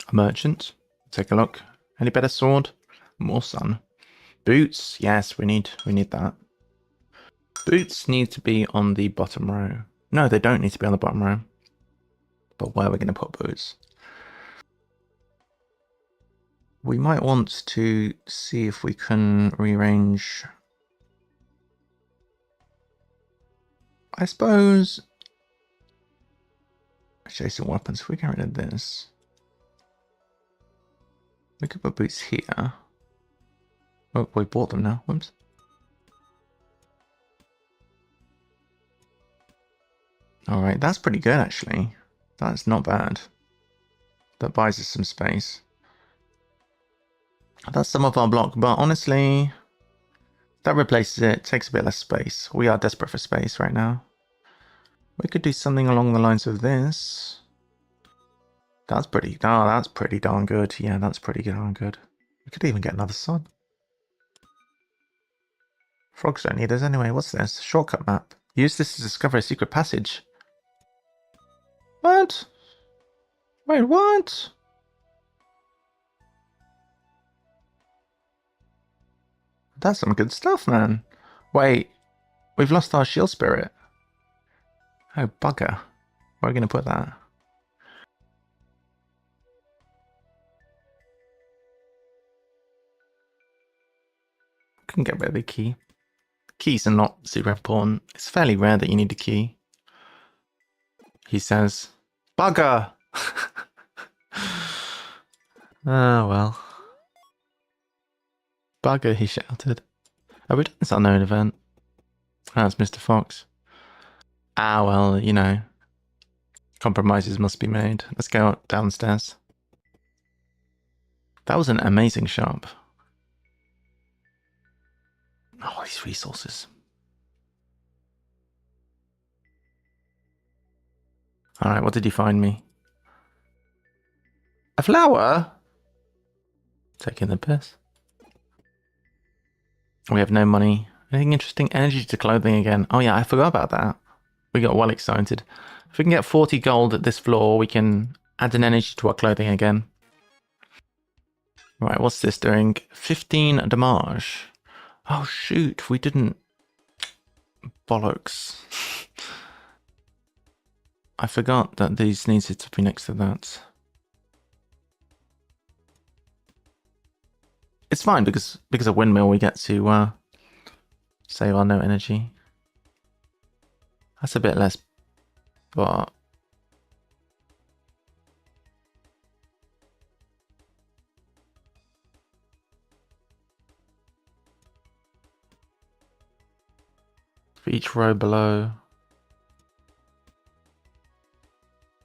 A merchant. Take a look. Any better sword? More sun. Boots. Yes, we need that. Boots need to be on the bottom row. No, they don't need to be on the bottom row. But where are we going to put boots? We might want to see if we can rearrange I suppose adjacent weapons. If we get rid of this, we could put boots here. Oh, we bought them now. Whoops. All right, that's pretty good actually. That's not bad. That buys us some space. That's some of our block, but honestly, that replaces it. Takes a bit less space. We are desperate for space right now. We could do something along the lines of this. That's pretty. Oh, that's pretty darn good. Yeah, that's pretty darn good. We could even get another sun. Frogs don't need us anyway. What's this? Shortcut map. Use this to discover a secret passage. What? Wait, what? That's some good stuff, man. Wait, we've lost our shield spirit. Oh, bugger. Where are we going to put that? We can get rid of the key. Keys are not super important. It's fairly rare that you need a key. He says, bugger! Oh, well. Bugger, he shouted. Oh, we done this unknown event. Oh, it's Mr. Fox. Ah, well, you know. Compromises must be made. Let's go downstairs. That was an amazing shop. Oh, these resources. Alright, what did you find me? A flower? Taking the piss. We have no money. Anything interesting? Energy to clothing again. Oh yeah, I forgot about that. We got well excited. If we can get 40 gold at this floor, we can add an energy to our clothing again. Right, what's this doing? 15 damage. Oh shoot, we didn't... Bollocks. I forgot that these needed to be next to that. It's fine because of windmill we get to save our no energy. That's a bit less, but for each row below.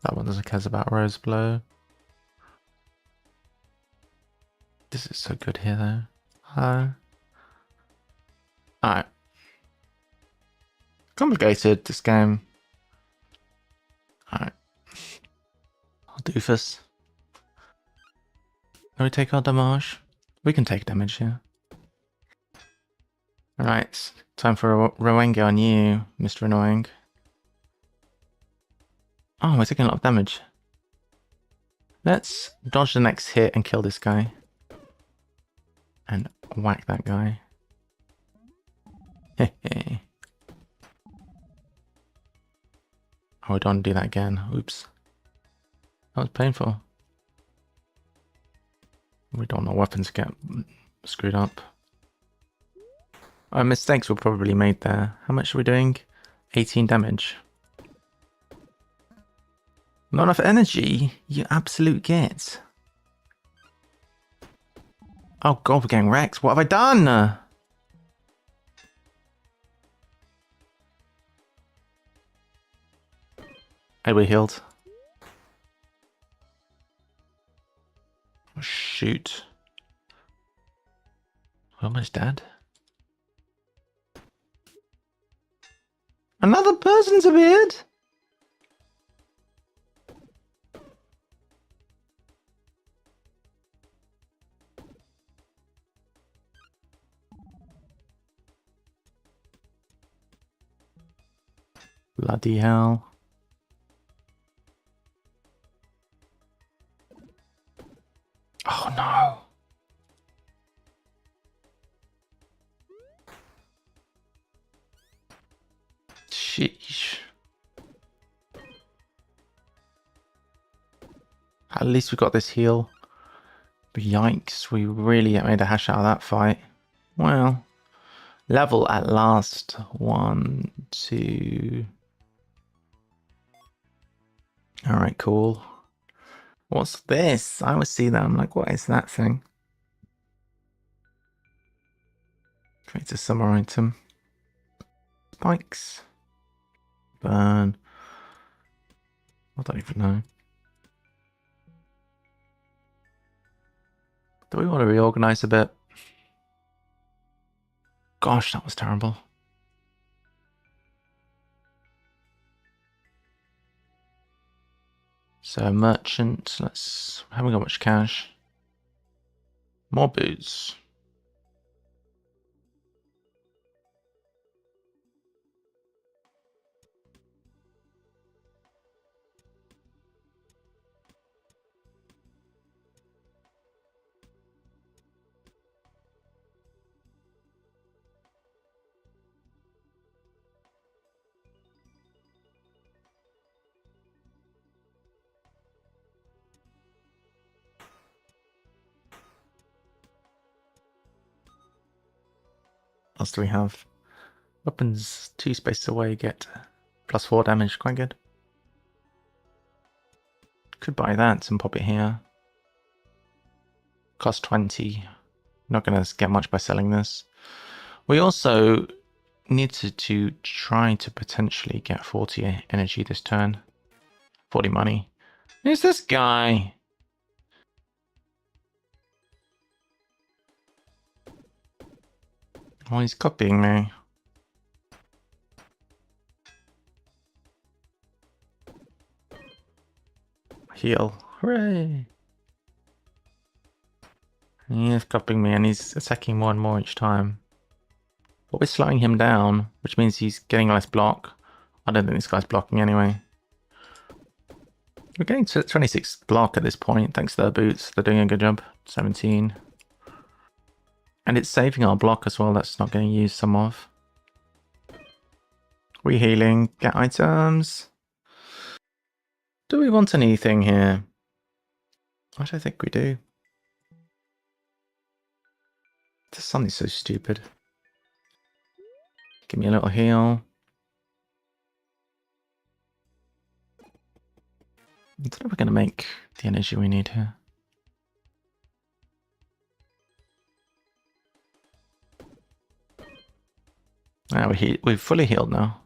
That one doesn't care about rows below. This is so good here though. Alright. Complicated, this game. Alright. Doofus. Can we take our damage? We can take damage here. Alright, time for a 𝘤𝘬𝘬𝘰 on you, Mr. Annoying. Oh, we're taking a lot of damage. Let's dodge the next hit and kill this guy. And whack that guy. Hehe. Oh, we don't do that again. Oops. That was painful. We don't want our weapons to get screwed up. Our mistakes were probably made there. How much are we doing? 18 damage. Not enough energy? You absolute git. Oh god, we're getting wrecked. What have I done? Hey, we're healed. Oh, shoot. We're almost dead. Another person's appeared? Bloody hell. Oh no. Sheesh. At least we got this heal. But yikes, we really made a hash out of that fight. Well, level at last. 1, 2... Alright, cool. What's this? I always see that. I'm like, what is that thing? Creates a summer item. Spikes. Burn. I don't even know. Do we want to reorganize a bit? Gosh, that was terrible. So merchant, haven't got much cash. More boots. What else do we have? Weapons 2 spaces away, get +4 damage, quite good. Could buy that and pop it here. Cost 20. Not going to get much by selling this. We also needed to try to potentially get 40 energy this turn. 40 money. Who's this guy? Oh, he's copying me. Heal. Hooray! He is copying me and he's attacking more and more each time. But we're slowing him down, which means he's getting less block. I don't think this guy's blocking anyway. We're getting to 26 block at this point, thanks to their boots. They're doing a good job. 17. And it's saving our block as well, that's not getting used some of. We healing, get items. Do we want anything here? I don't think we do. The sun is so stupid. Give me a little heal. I don't know if we're going to make the energy we need here. Now we've fully healed now.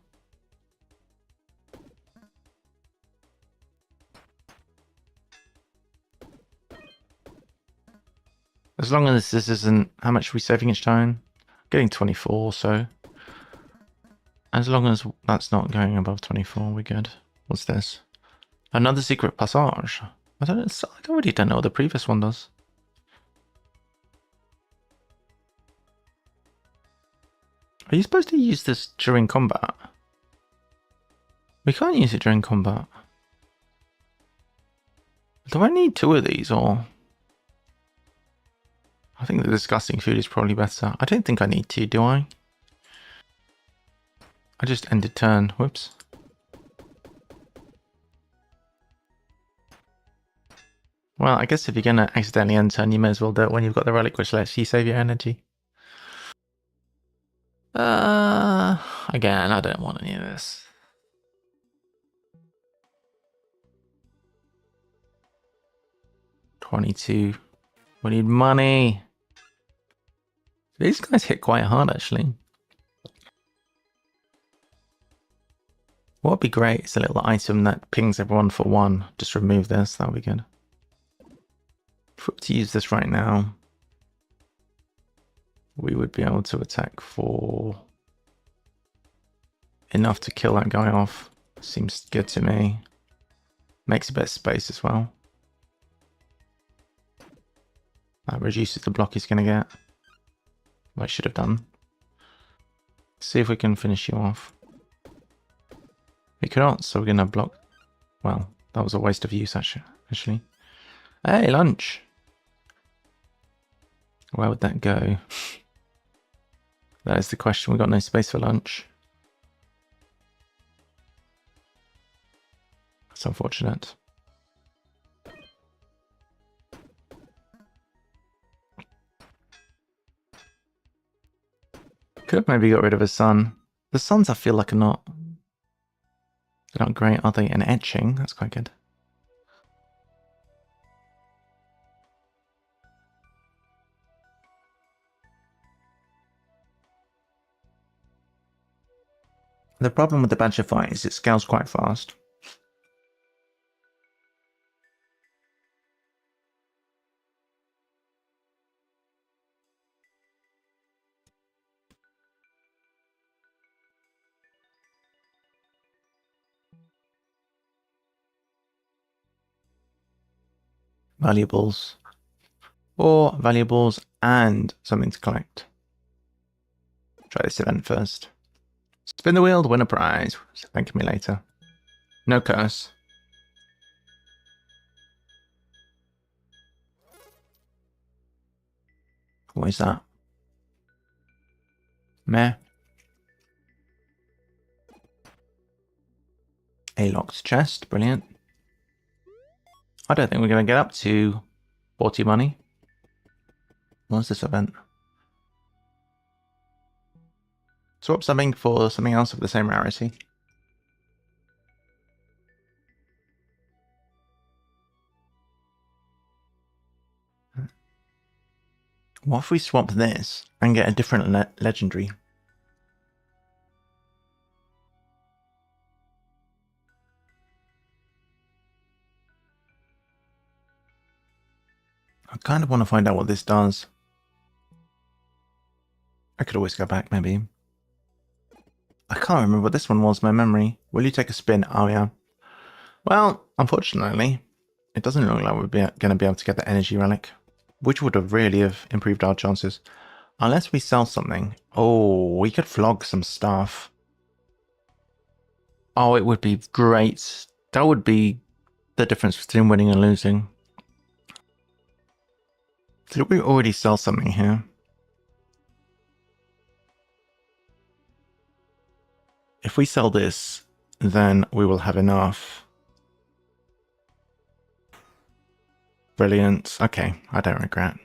As long as this isn't... How much are we saving each time? Getting 24 or so. As long as that's not going above 24, we're good. What's this? Another secret passage. I already don't know what the previous one does. Are you supposed to use this during combat? We can't use it during combat. Do I need 2 of these or... I think the disgusting food is probably better. I don't think I need 2, do I? I just ended turn. Whoops. Well, I guess if you're going to accidentally end turn, you may as well do it when you've got the relic, which lets you save your energy. Again, I don't want any of this. $22. We need money. These guys hit quite hard, actually. What would be great is a little item that pings everyone for 1. Just remove this, that would be good. If we were to use this right now, we would be able to attack for enough to kill that guy off. Seems good to me. Makes a bit of space as well. That reduces the block he's going to get. What I should have done. See if we can finish you off. We cannot, so we're going to block. Well, that was a waste of use, actually. Hey, lunch! Where would that go? That is the question. We've got no space for lunch. That's unfortunate. Could have maybe got rid of a sun. The suns I feel like are not... They're not great, are they? And etching, that's quite good. The problem with the badger fight is it scales quite fast. Valuables. Or valuables and something to collect. Try this event first. Spin the wheel to win a prize. Thank me later. No curse. What is that? Meh. A locked chest. Brilliant. I don't think we're going to get up to 40 money. What's this event? Swap something for something else of the same rarity. What if we swap this and get a different legendary? I kind of want to find out what this does. I could always go back, maybe. I can't remember what this one was, my memory. Will you take a spin? Oh, yeah. Well, unfortunately, it doesn't look like we're going to be able to get the energy relic, which would have really improved our chances. Unless we sell something. Oh, we could flog some stuff. Oh, it would be great. That would be the difference between winning and losing. Did we already sell something here? If we sell this, then we will have enough. Brilliant. Okay, I don't regret.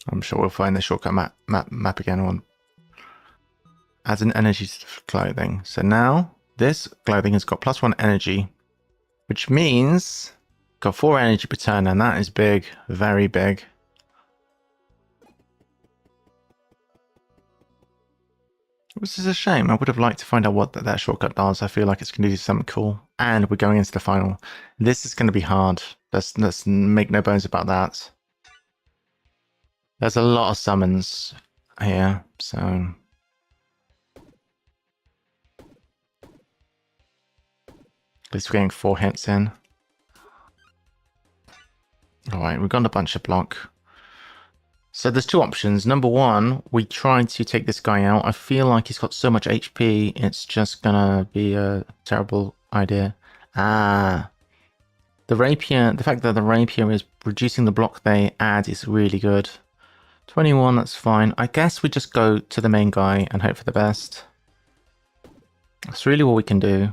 I'm sure we'll find the shortcut map again on. Adds an energy to clothing. So now this clothing has got +1 energy, which means got 4 energy per turn, and that is big, very big. This is a shame. I would have liked to find out what that shortcut does. I feel like it's going to do something cool. And we're going into the final. This is going to be hard. Let's make no bones about that. There's a lot of summons here, so... At least we're getting 4 hits in. Alright, we've got a bunch of block. So there's 2 options. Number 1, we try to take this guy out. I feel like he's got so much HP, it's just gonna be a terrible idea. Ah. The rapier, the fact that the rapier is reducing the block they add is really good. 21, that's fine. I guess we just go to the main guy and hope for the best. That's really what we can do.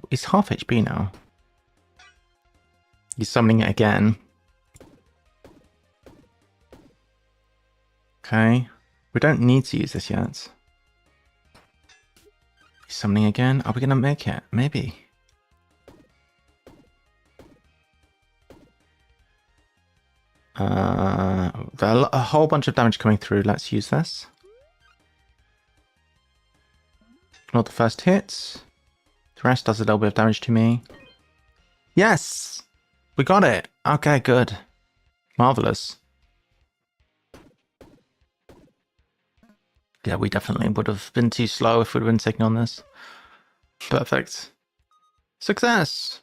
He's half HP now. He's summoning it again. Okay. We don't need to use this yet. He's summoning again. Are we going to make it? Maybe. A whole bunch of damage coming through. Let's use this. Not the first hit. The rest does a little bit of damage to me. Yes! We got it! Okay, good. Marvelous. Yeah, we definitely would have been too slow if we'd been taking on this. Perfect. Success!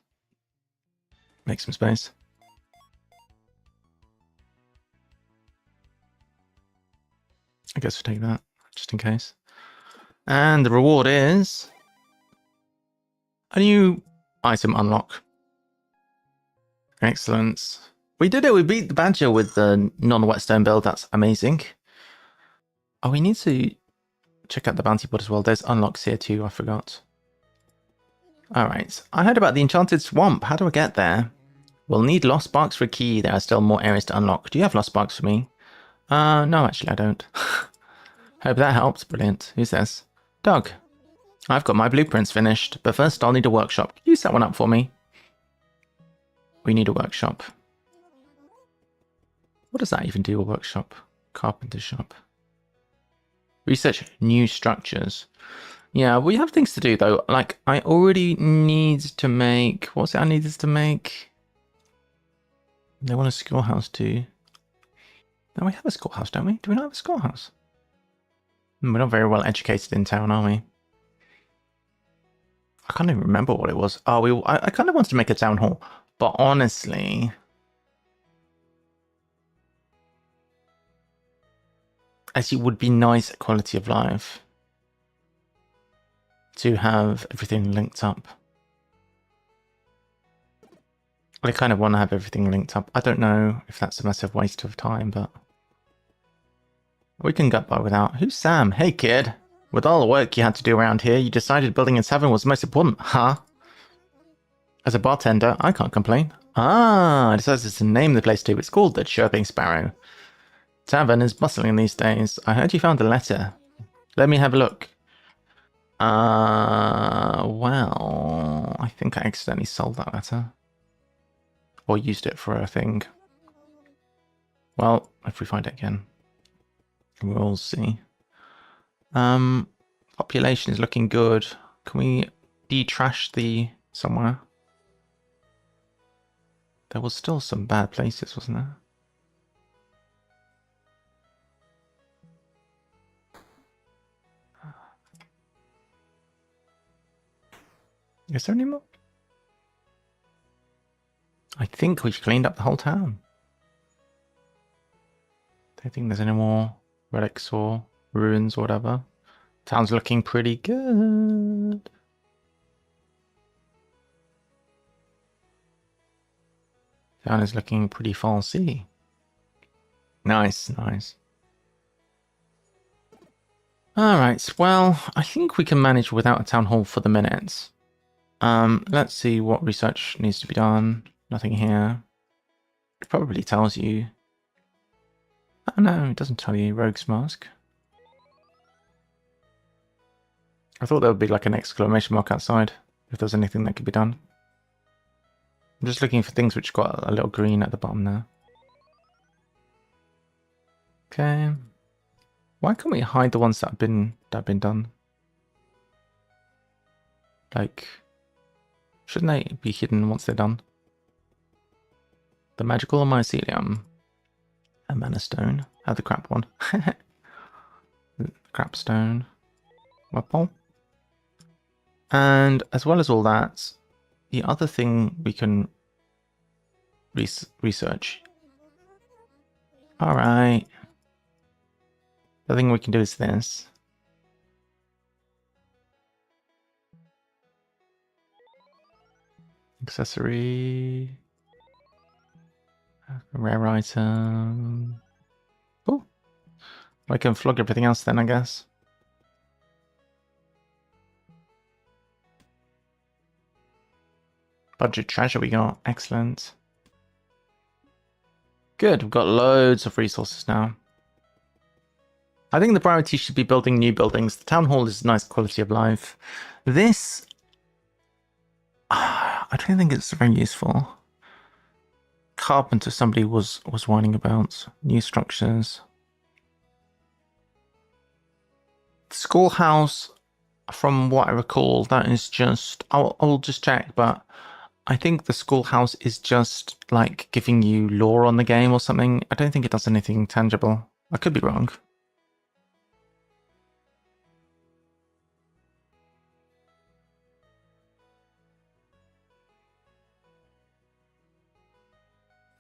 Make some space. I guess we'll take that, just in case. And the reward is... a new item unlock. Excellent. We did it, we beat the Badger with the non-whetstone build, that's amazing. Oh, we need to check out the bounty board as well. There's unlocks here too, I forgot. Alright, I heard about the Enchanted Swamp. How do I get there? We'll need lost sparks for a key. There are still more areas to unlock. Do you have lost sparks for me? No, actually I don't. Hope that helps. Brilliant. Who's this? Doug. I've got my blueprints finished, but first I'll need a workshop. Can you set one up for me? We need a workshop. What does that even do, a workshop? Carpenter shop. Research new structures. Yeah, we have things to do though. Like, I already need to make... What's it I needed to make? They want a schoolhouse too. No, we have a schoolhouse, don't we? Do we not have a schoolhouse? We're not very well educated in town, are we? I can't even remember what it was. Oh, I kind of wanted to make a town hall. But honestly... as it would be nice quality of life to have everything linked up. I kind of want to have everything linked up. I don't know if that's a massive waste of time, but we can get by without. Who's Sam? Hey, kid. With all the work you had to do around here, you decided building a tavern was the most important, huh? As a bartender, I can't complain. I decided to name the place too. It's called the Chirping Sparrow. Tavern is bustling these days. I heard you found a letter. Let me have a look. Well, I think I accidentally sold that letter. Or used it for a thing. Well, if we find it again, we'll see. Population is looking good. Can we de-trash the somewhere? There was still some bad places, wasn't there? Is there any more? I think we've cleaned up the whole town. Don't think there's any more relics or ruins or whatever. Town's looking pretty good. Town is looking pretty fancy. Nice, nice. Alright, well, I think we can manage without a town hall for the minute. Let's see what research needs to be done. Nothing here. It probably tells you. Oh no, it doesn't tell you. Rogue's Mask. I thought there would be like an exclamation mark outside if there's anything that could be done. I'm just looking for things which got a little green at the bottom there. Okay. Why can't we hide the ones that have been done? Like, shouldn't they be hidden once they're done? The magical mycelium. A mana stone. Have the crap one. Crap stone. Weapon. And as well as all that, the other thing we can research. Alright. The thing we can do is this. Accessory. Rare item. Oh. I can flog everything else then, I guess. Budget treasure we got. Excellent. Good. We've got loads of resources now. I think the priority should be building new buildings. The town hall is nice quality of life. This... I don't think it's very useful. Carpenter somebody was whining about. New structures. The schoolhouse, from what I recall, that is just... I'll just check, but I think the schoolhouse is just like giving you lore on the game or something. I don't think it does anything tangible. I could be wrong.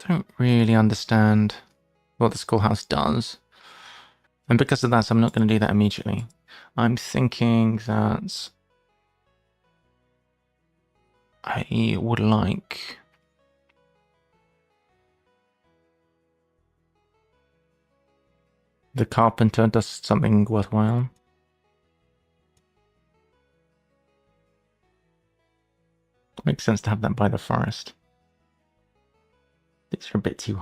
Don't really understand what the schoolhouse does. And because of that, I'm not going to do that immediately. I'm thinking that I would like... the carpenter does something worthwhile. Makes sense to have that by the forest. These are a bit too...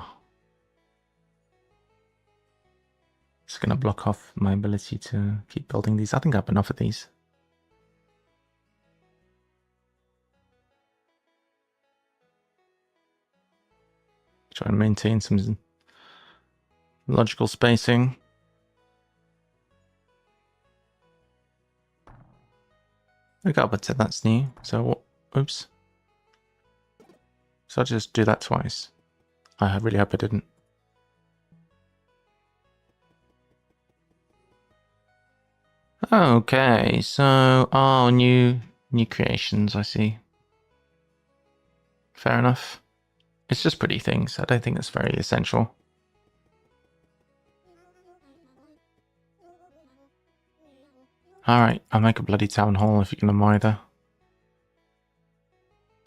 It's going to block off my ability to keep building these. I think I have enough of these. Try and maintain some logical spacing. I got but that's new. So, oops. So I'll just do that twice. I really hope I didn't. Okay, so new creations, I see. Fair enough. It's just pretty things. I don't think that's very essential. Alright, I'll make a bloody town hall if you can either.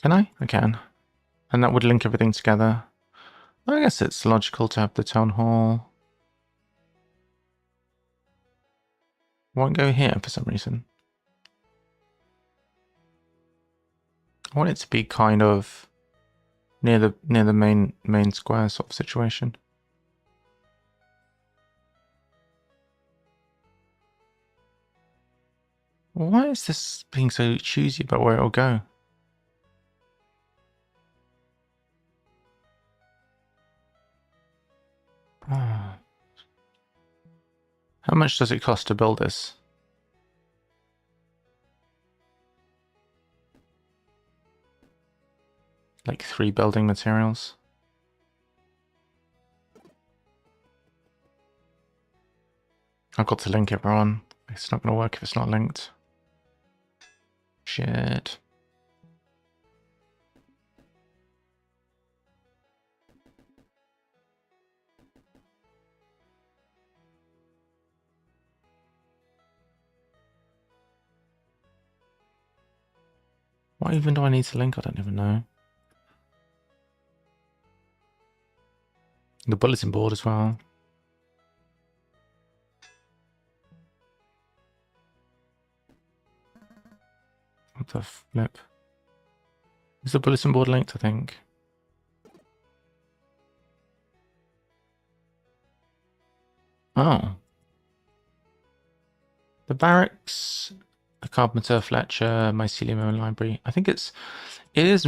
Can I? I can. And that would link everything together. I guess it's logical to have the town hall. Won't go here for some reason. I want it to be kind of near the main square sort of situation. Why is this being so choosy about where it'll go? Oh. How much does it cost to build this? Like 3 building materials. I've got to link everyone. It's not going to work if it's not linked. Shit. What even do I need to link? I don't even know. The bulletin board as well. What the flip? Is the bulletin board linked, I think? Oh. The barracks, the carpenter, Fletcher, mycelium library. I think it is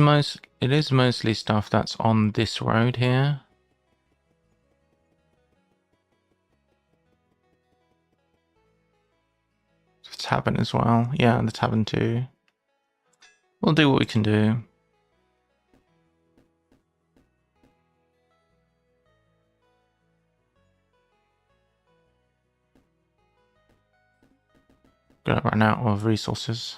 mostly stuff that's on this road here. The tavern as well. Yeah, the tavern too. We'll do what we can do. Gonna run out of resources.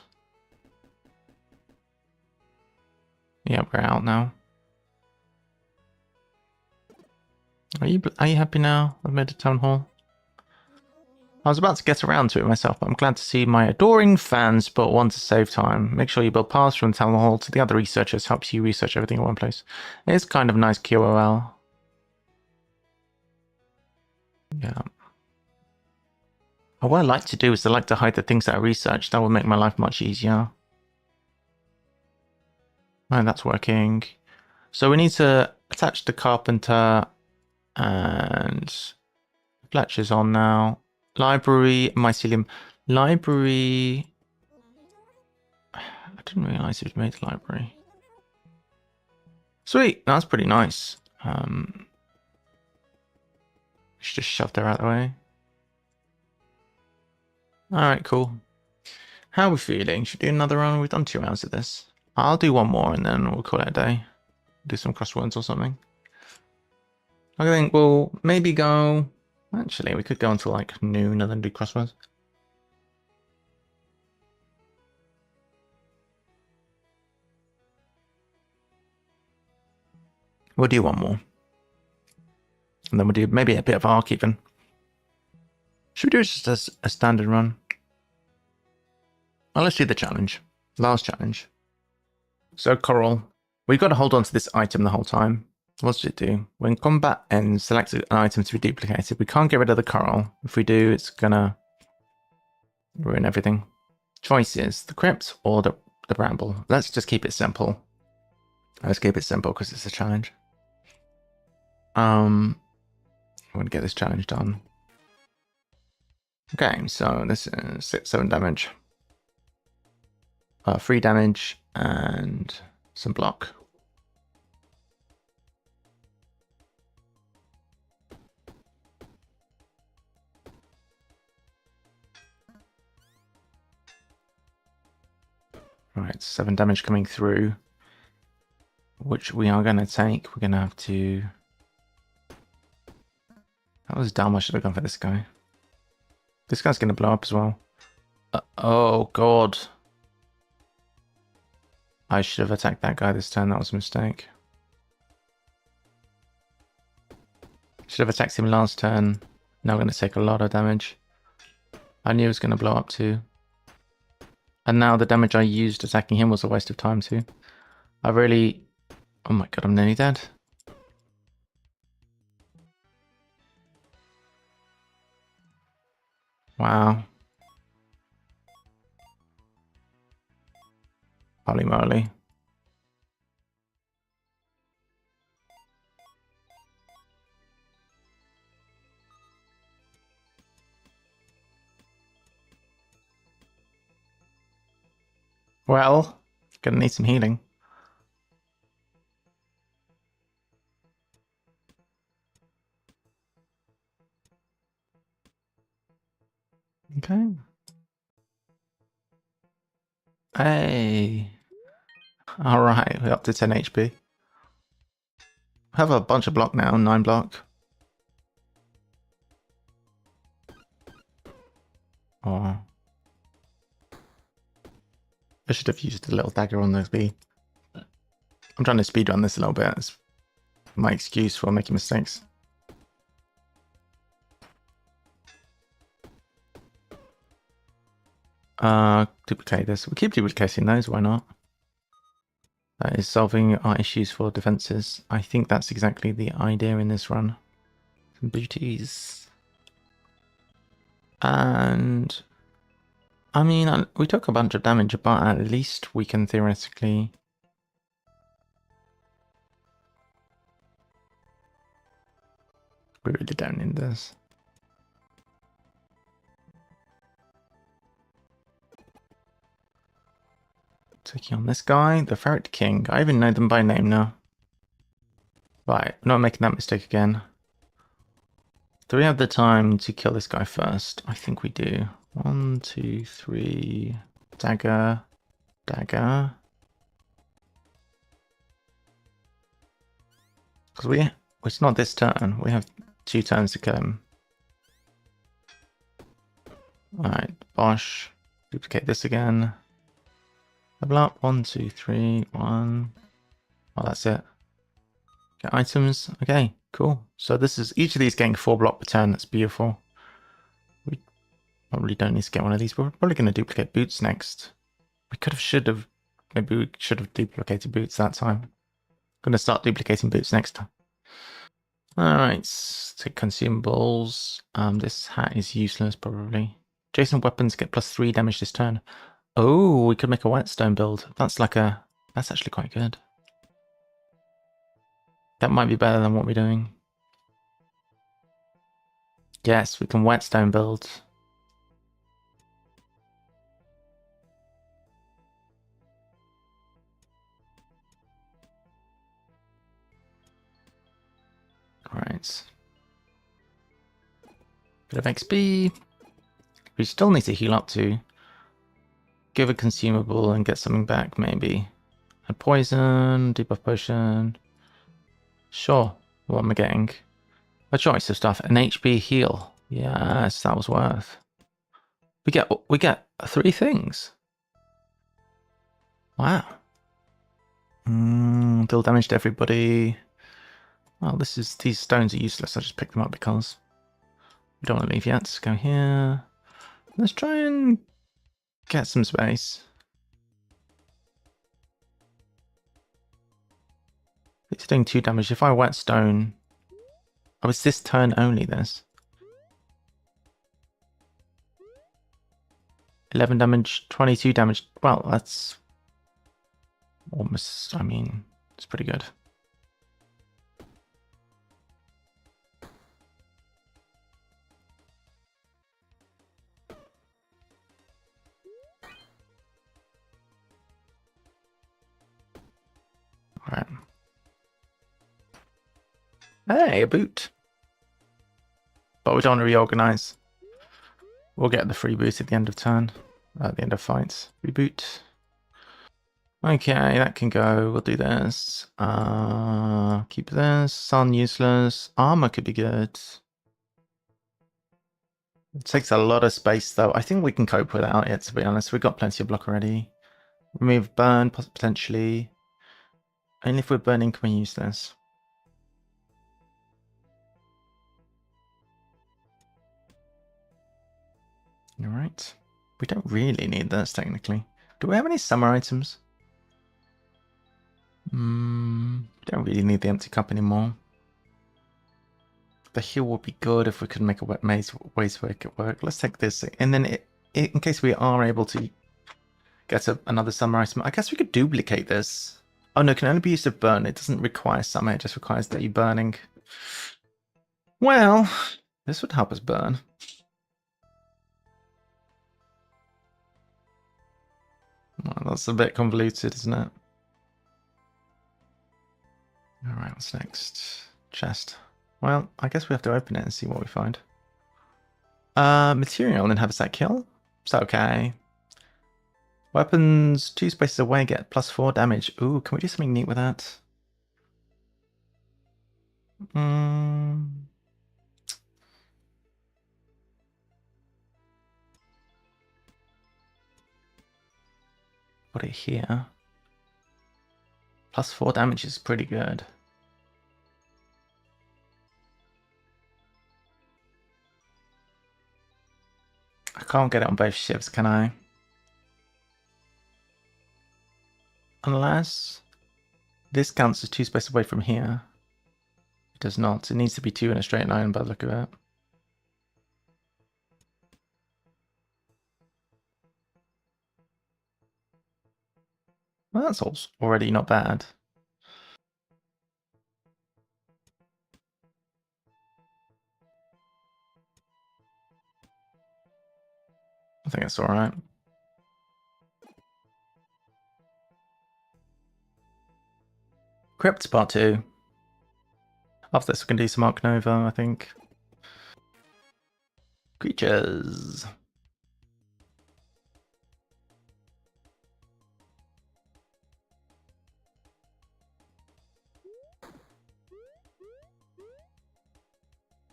Yeah, we're out now. Are you happy now? I've made a town hall. I was about to get around to it myself, but I'm glad to see my adoring fans but want to save time. Make sure you build paths from the town hall to the other researchers. Helps you research everything in one place. It's kind of nice QOL. Yeah. What I like to do is I like to hide the things that I research. That will make my life much easier. And that's working. So we need to attach the carpenter and Fletcher's on now. Library, mycelium. Library. I didn't realize it made a library. Sweet, that's pretty nice. We should just shove that out of the way. Alright, cool. How are we feeling? Should we do another round? We've done 2 rounds of this. I'll do one more and then we'll call it a day. Do some crosswords or something. I think we'll maybe go... Actually, we could go until like noon and then do crosswords. We'll do one more. And then we'll do maybe a bit of arc even. Should we do just a standard run? Well, let's do the challenge. Last challenge. So, Coral. We've got to hold on to this item the whole time. What does it do? When combat ends, select an item to be duplicated. We can't get rid of the coral. If we do, it's gonna ruin everything. Choices: the crypt or the bramble. Let's just keep it simple. Let's keep it simple because it's a challenge. I'm gonna get this challenge done. Okay, so this is 7 damage. 3 damage and some block. Right, 7 damage coming through, which we are going to take. We're going to have to... That was dumb. I should have gone for this guy. This guy's going to blow up as well. Oh, God. I should have attacked that guy this turn. That was a mistake. Should have attacked him last turn. Now I'm going to take a lot of damage. I knew he was going to blow up too. And now the damage I used attacking him was a waste of time too. I really... Oh my god, I'm nearly dead. Wow. Holy moly. Well, gonna need some healing. Okay. Hey. Alright, we're up to 10 HP. I have a bunch of block now, 9 block. Oh. I should have used the little dagger on those B. I'm trying to speedrun this a little bit. It's my excuse for making mistakes. Duplicate this. We'll keep duplicating those, why not? That is solving our issues for defenses. I think that's exactly the idea in this run. Some booties. And... I mean, we took a bunch of damage, but at least we can theoretically... We really don't need this. Taking on this guy, the Ferret King. I even know them by name now. Right, I'm not making that mistake again. Do we have the time to kill this guy first? I think we do. 1, 2, 3... Dagger. Dagger. Because it's not this turn. We have 2 turns to kill him. Alright, Bosch. Duplicate this again. Level up. 1, 2, 3, 1. Oh, that's it. Get items. Okay, cool. So this is each of these getting 4 block per turn. That's beautiful. We probably don't need to get one of these, but we're probably going to duplicate boots next. We maybe we should have duplicated boots that time. I'm going to start duplicating boots next time. Alright, take consumables. This hat is useless probably. Adjacent weapons get +3 damage this turn. Oh, we could make a whetstone build. That's actually quite good. That might be better than what we're doing. Yes, we can whetstone build. Right. Bit of XP. We still need to heal up to. Give a consumable and get something back, maybe. A poison, debuff potion. Sure. What am I getting? A choice of stuff. An HP heal. Yes, that was worth. We get 3 things. Wow. Deal damage to everybody. Well, these stones are useless. I just picked them up because we don't want to leave yet. Let's go here. Let's try and get some space. It's doing 2 damage. If I whetstone... Oh, it's this turn only, this. 11 damage, 22 damage. Well, that's... almost... I mean, it's pretty good. Alright. Hey, a boot. But we don't want to reorganize. We'll get the free boot at the end of turn. At the end of fights. Reboot. Okay, that can go. We'll do this. Keep this. Sun useless. Armor could be good. It takes a lot of space though. I think we can cope without it, to be honest. We've got plenty of block already. Remove burn, potentially. Only if we're burning can we use this. Alright. We don't really need this, technically. Do we have any summer items? We don't really need the empty cup anymore. The heal would be good if we could make a wet maze way to make it work. Let's take this. And then in case we are able to get another summer item, I guess we could duplicate this. Oh no, it can only be used to burn. It doesn't require summer, it just requires that you burning. Well, this would help us burn. Well, that's a bit convoluted, isn't it? Alright, what's next? Chest. Well, I guess we have to open it and see what we find. Material and have a set kill? It's okay. Weapons 2 spaces away get +4 damage. Ooh, can we do something neat with that? Put it here. +4 damage is pretty good. I can't get it on both ships, can I? Unless this counts as 2 spaces away from here. It does not. It needs to be 2 in a straight line by the look of it. Well, that's already not bad. I think it's alright. Crypt Part 2. After this we can do some Arc Nova, I think. Creatures.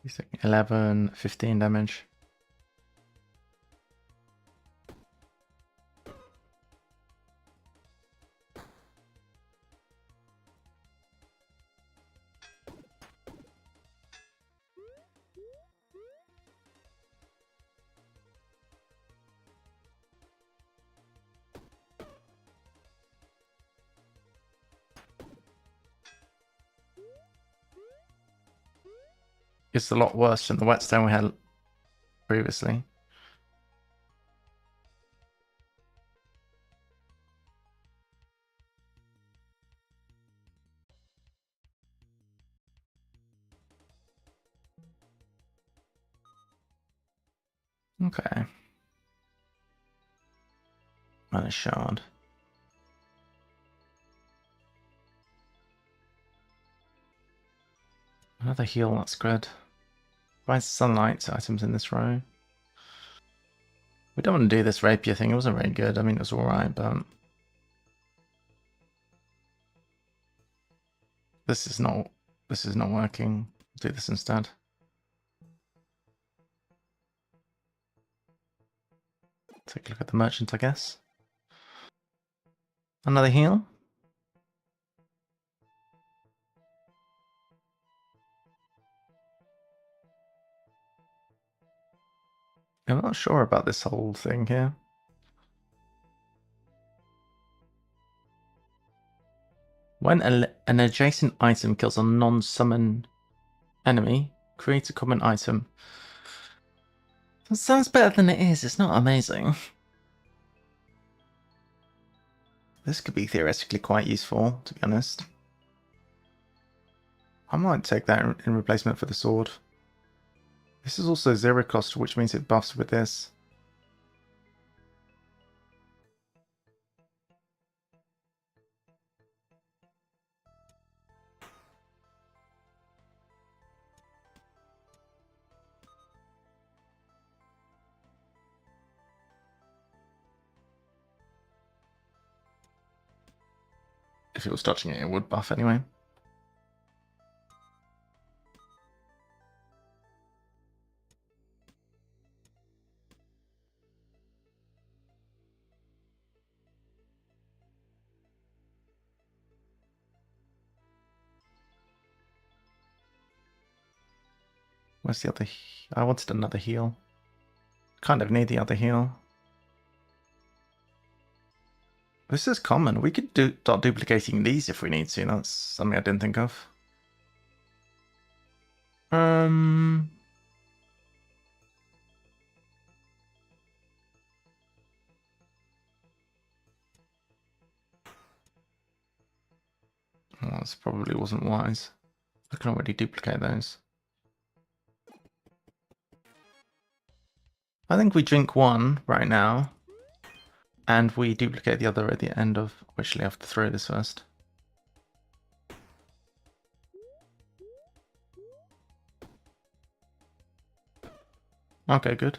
He's taking 11, 15 damage. It's a lot worse than the whetstone we had previously. Okay. Mana shard. Another heal, that's good. Buys sunlight items in this row. We don't want to do this rapier thing. It wasn't very good. I mean, it was alright, but this is not working. Do this instead. Take a look at the merchant, I guess. Another heal. I'm not sure about this whole thing here. When an adjacent item kills a non-summon enemy, create a common item. That sounds better than it is. It's not amazing. This could be theoretically quite useful, to be honest. I might take that in replacement for the sword. This is also 0 cost, which means it buffs with this. if it was dodging it, it would buff anyway. Where's the other? I wanted another heal. Kind of need the other heal. This is common. We could start duplicating these if we need to. That's something I didn't think of. Oh, this probably wasn't wise. I can already duplicate those. I think we drink one right now, and we duplicate the other at the end of... Actually, I have to throw this first. Okay, good.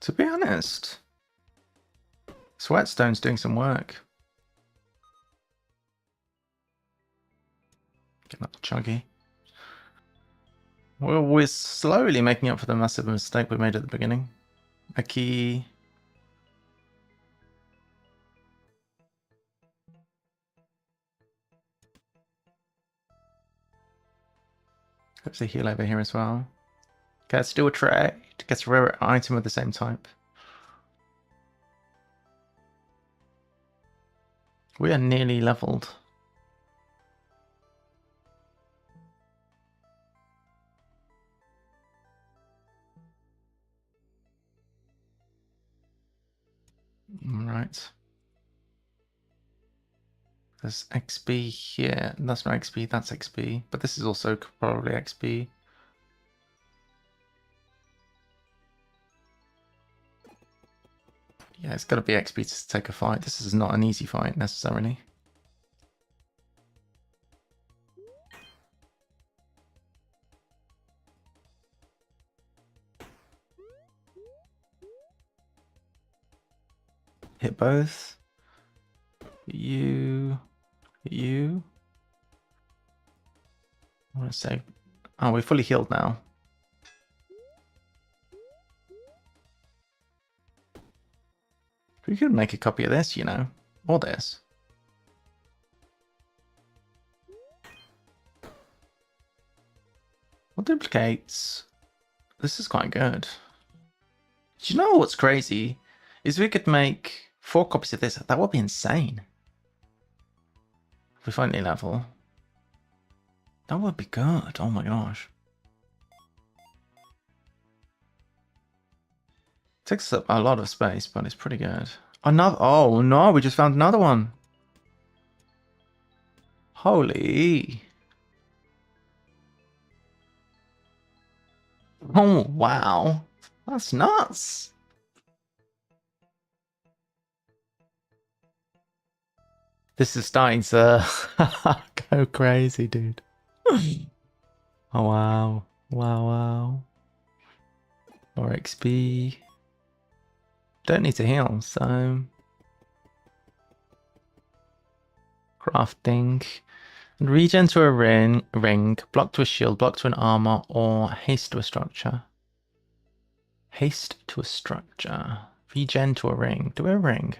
To be honest, Sweatstone's doing some work. Get that chuggy. Well, we're slowly making up for the massive mistake we made at the beginning. A key. There's a heal over here as well. Okay, let's do a trade. Gets a rare item of the same type. We are nearly leveled. Right. There's XP here. That's not XP, that's XP. But this is also probably XP. Yeah, it's got to be XP to take a fight. This is not an easy fight, necessarily. Hit both. You. I want to say... Oh, we're fully healed now. We could make a copy of this, you know. Or this. What duplicates? This is quite good. Do you know what's crazy? Is we could make 4 copies of this. That would be insane. If we finally level. That would be good. Oh my gosh. Takes up a lot of space, but it's pretty good. Another. Oh no, we just found another one. Holy. Oh wow. That's nuts. This is starting to go crazy, dude. Oh wow. Wow. More XP. Don't need to heal, so... Crafting. Regen to a ring, block to a shield, block to an armor, or haste to a structure. Haste to a structure. Regen to a ring. Do a ring.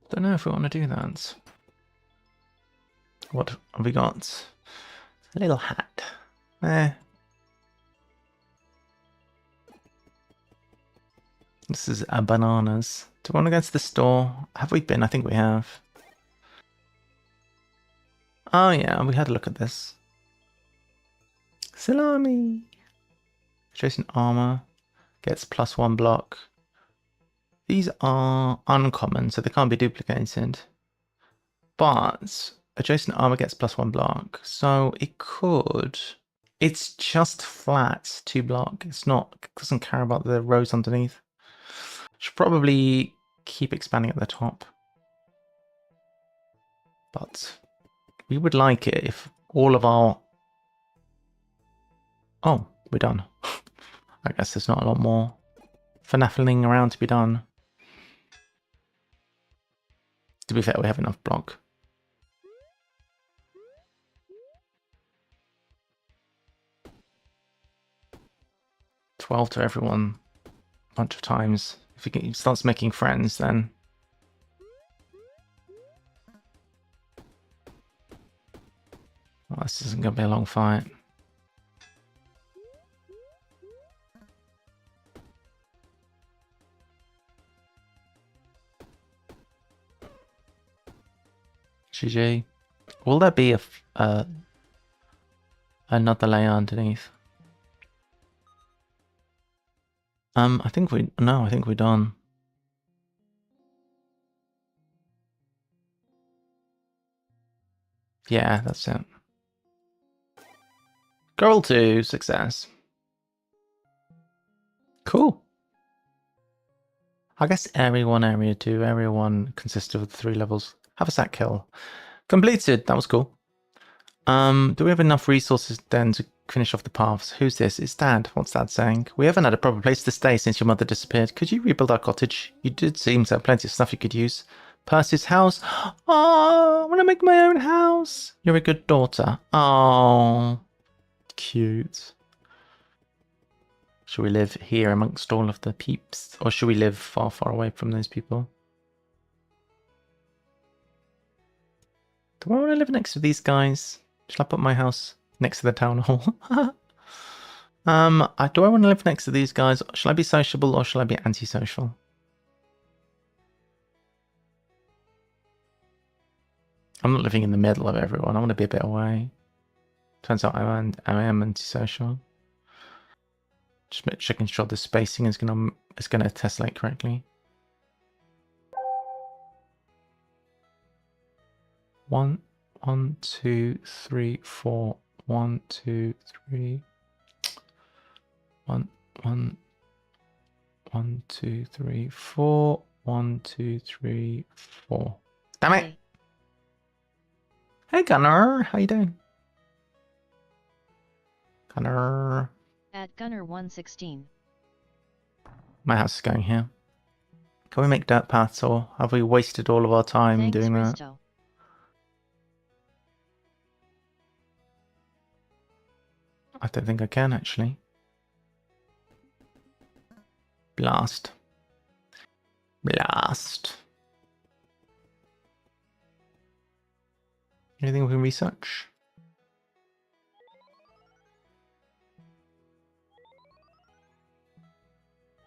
Don't know if we want to do that. What have we got? A little hat. This is bananas. Do we want to go to the store? Have we been? I think we have. Oh yeah, we had a look at this. Salami! Adjacent armor. Gets +1 block. These are uncommon, so they can't be duplicated. But adjacent armor gets +1 block. So it could... It's just flat 2 block. It's not... It doesn't care about the rows underneath. Should probably keep expanding at the top. But we would like it if all of our Oh, we're done. I guess there's not a lot more FNAFing around to be done. To be fair, we have enough block. $12 to everyone a bunch of times. If he starts making friends, then... Well, this isn't going to be a long fight. GG. Will there be another layer underneath? I think we're done. Yeah, that's it. Goal 2, success. Cool. I guess Area 1, Area 2. Area 1 consisted of 3 levels. Haversack Hill. Completed. That was cool. Do we have enough resources then to finish off the paths? Who's this? It's Dad. What's Dad saying? We haven't had a proper place to stay since your mother disappeared. Could you rebuild our cottage? You did seem to have plenty of stuff you could use. Percy's house. Oh, I want to make my own house. You're a good daughter. Oh, cute. Should we live here amongst all of the peeps? Or should we live far, far away from those people? Do I want to live next to these guys? Shall I put my house next to the town hall? Do I want to live next to these guys? Shall I be sociable or shall I be antisocial? I'm not living in the middle of everyone. I want to be a bit away. Turns out I am antisocial. Just checking sure the spacing is gonna tessellate correctly. 1, 2, 3, 4. 1, 2, 3. 1, 2, 3, 4. 1, 2, 3, 4. Damn it! Hey Gunnar, how you doing? Gunnar. At Gunnar116. My house is going here. Can we make dirt paths, or have we wasted all of our time doing that? Risto. I don't think I can actually. Blast. Blast. Anything we can research?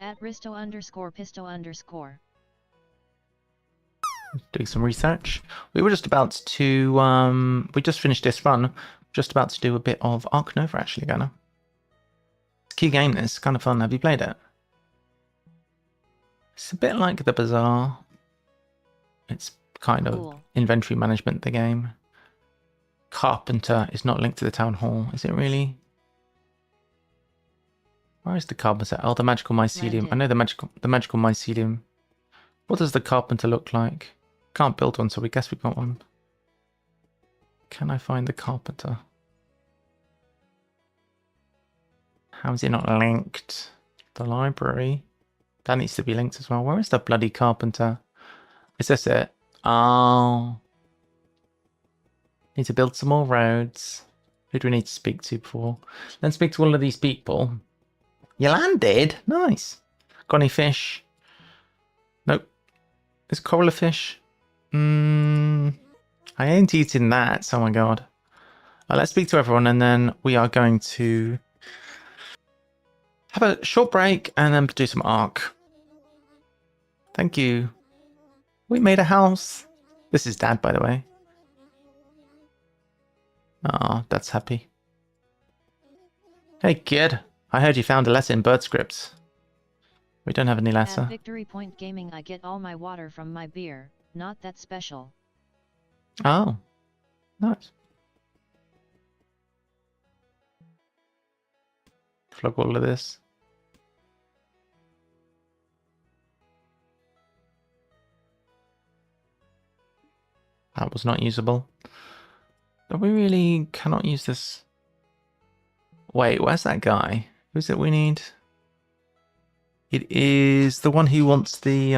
At Risto_Pisto_. Doing some research. We were just about to we just finished this run. Just about to do a bit of Ark Nova actually, Gunnar. It's a key game this, kind of fun. Have you played it? It's a bit like the Bazaar. It's kind of cool. Inventory management, the game. Carpenter is not linked to the town hall, is it really? Where is the carpenter? Oh, the magical mycelium. I know the magical mycelium. What does the carpenter look like? Can't build one, so we guess we got one. Can I find the carpenter? How is it not linked? The library. That needs to be linked as well. Where is the bloody carpenter? Is this it? Oh. Need to build some more roads. Who do we need to speak to before? Let's speak to all of these people. You landed? Nice. Got any fish? Nope. Is coral a fish? I ain't eating that. Oh my god. Let's speak to everyone and then we are going to have a short break and then do some Ark. Thank you. We made a house. This is Dad, by the way. Oh, that's happy. Hey kid, I heard you found a letter in bird scripts. We don't have any letter. At Victory Point Gaming I get all my water from my beer, not that special. Oh, nice. Flog all of this. That was not usable. But we really cannot use this Wait, where's that guy? Who's it we need? It is the one who wants the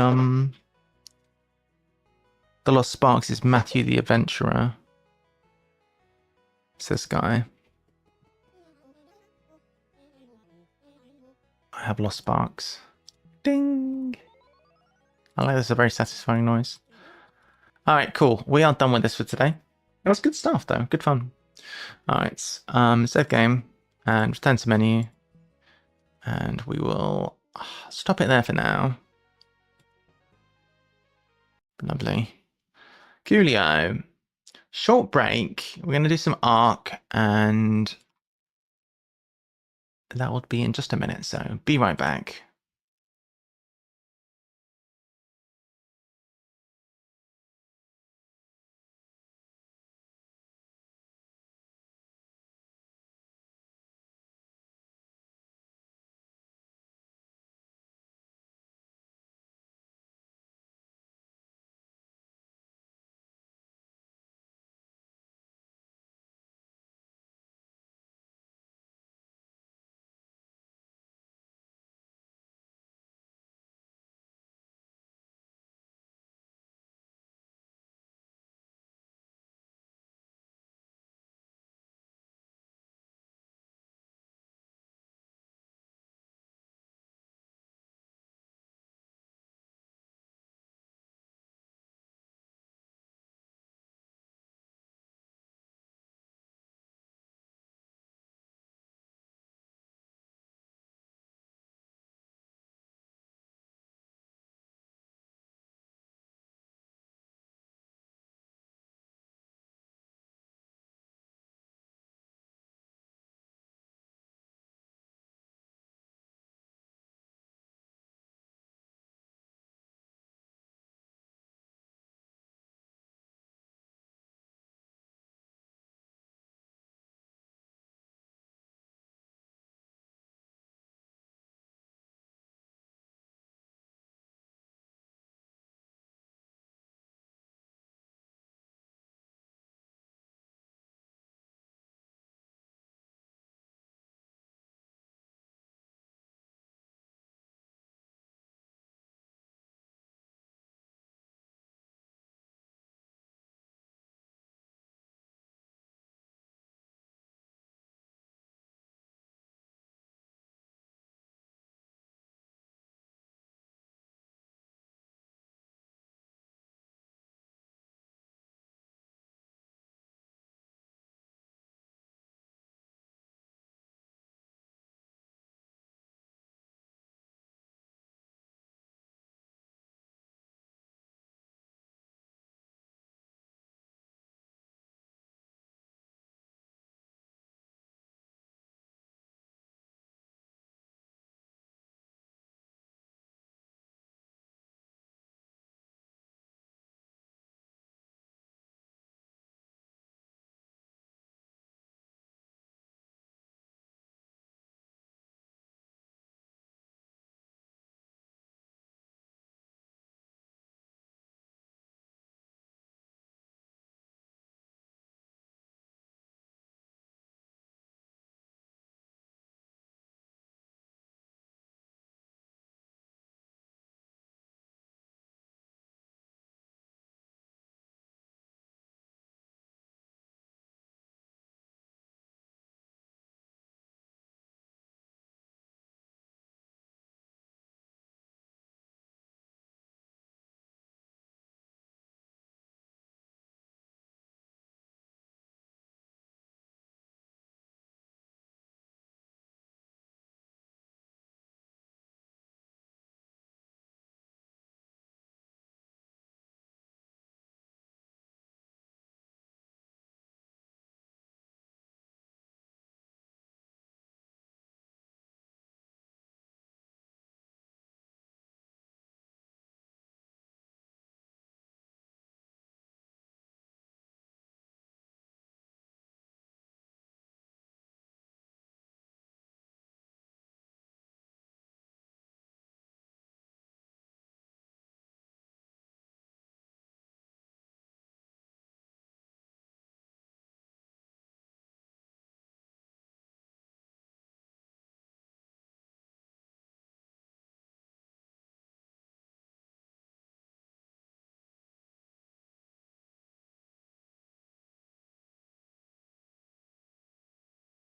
Lost Sparks is Matthew the Adventurer. It's this guy. I have Lost Sparks. Ding! I like this, a very satisfying noise. Alright, cool. We are done with this for today. It was good stuff though, good fun. Alright, save game and return to menu. And we will stop it there for now. Lovely. Coolio. Short break. We're going to do some Ark, and that will be in just a minute, so be right back.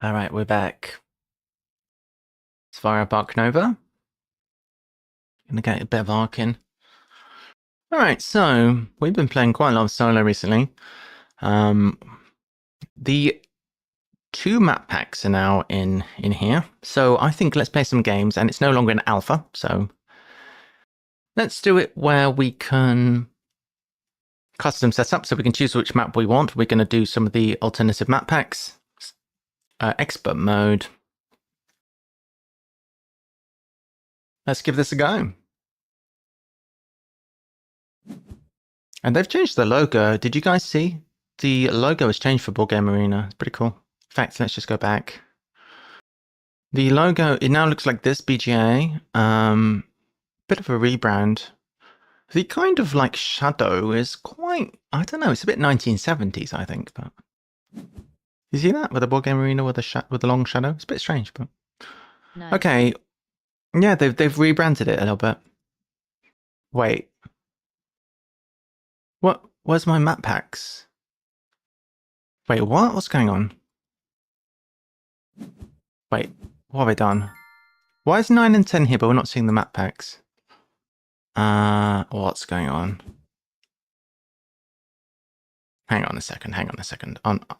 All right, we're back. 𝘤𝘢𝘤𝘬𝘳𝘤𝘬. Gonna get a bit of arc in. All right, so we've been playing quite a lot of solo recently. The 2 map packs are now in here, so I think let's play some games, and it's no longer an alpha, so let's do it where we can custom set up, so we can choose which map we want. We're going to do some of the alternative map packs. Expert mode. Let's give this a go. And they've changed the logo. Did you guys see? The logo has changed for Board Game Arena. It's pretty cool. In fact, let's just go back. The logo, it now looks like this, BGA. Bit of a rebrand. The kind of like shadow is quite, I don't know, it's a bit 1970s, I think. But you see that with the Board Game Arena with the long shadow? It's a bit strange, but Nice. okay. Yeah, they've rebranded it a little bit. Wait. What? Where's my map packs? Wait, what? What's going on? Wait, what have I done? Why is 9 and 10 here, but we're not seeing the map packs? What's going on? Hang on a second.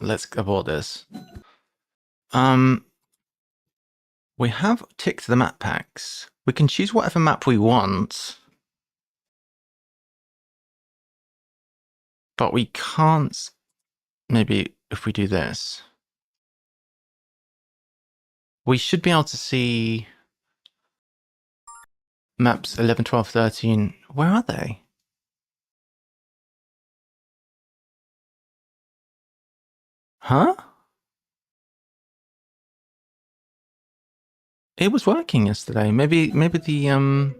Let's abort this. We have ticked the map packs. We can choose whatever map we want. But we can't... Maybe if we do this. We should be able to see maps 11, 12, 13. Where are they? Huh? It was working yesterday. Maybe the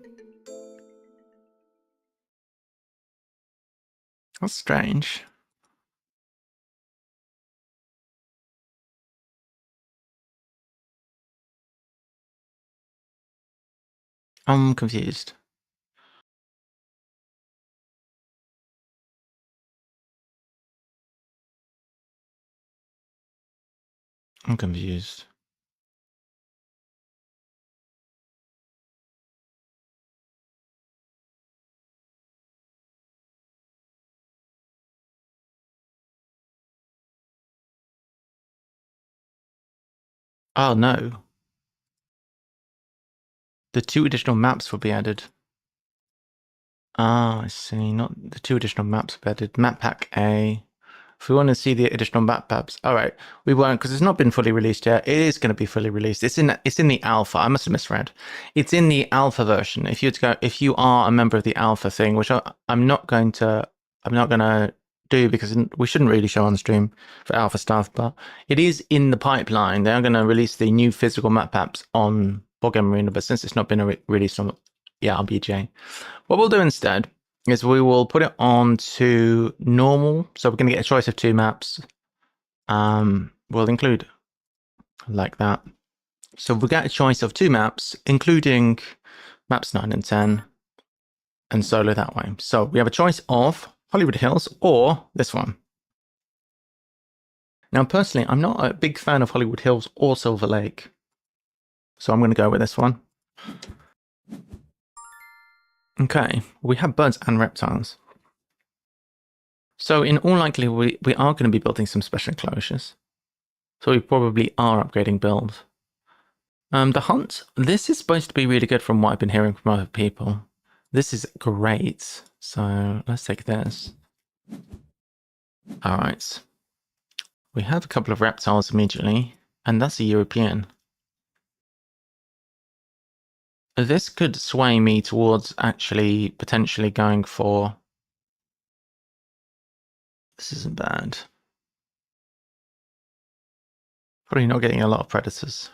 That's strange. I'm confused. I'm confused. Oh no. The 2 additional maps will be added. Ah, I see. Not the 2 additional maps will be added. Map pack A. If we want to see the additional map packs, all right, we won't because it's not been fully released yet. It is going to be fully released. It's in the alpha. I must have misread. It's in the alpha version. If you are a member of the alpha thing, which I'm not going to do because we shouldn't really show on stream for alpha stuff, but it is in the pipeline. They are going to release the new physical map packs on Board Game Arena, but since it's not been released on RBJ, what we'll do instead is we will put it on to normal. So we're going to get a choice of 2 maps. We'll include like that. So we'll get a choice of 2 maps, including maps 9 and 10, and solo that way. So we have a choice of Hollywood Hills or this one. Now, personally, I'm not a big fan of Hollywood Hills or Silver Lake. So I'm going to go with this one. Okay, we have birds and reptiles. So in all likelihood, we are going to be building some special enclosures. So we probably are upgrading build. The hunt, this is supposed to be really good from what I've been hearing from other people. This is great. So let's take this. All right. We have a couple of reptiles immediately, and that's a European. This could sway me towards actually potentially going for... This isn't bad. Probably not getting a lot of predators.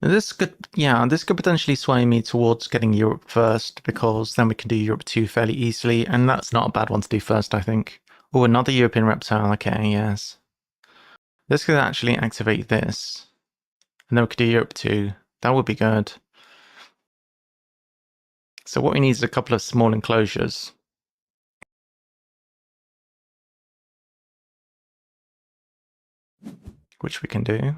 This could potentially sway me towards getting Europe first, because then we can do Europe 2 fairly easily, and that's not a bad one to do first, I think. Oh, another European reptile. Okay, yes. This could actually activate this, and then we could do Europe 2. That would be good. So what we need is a couple of small enclosures. which we can do.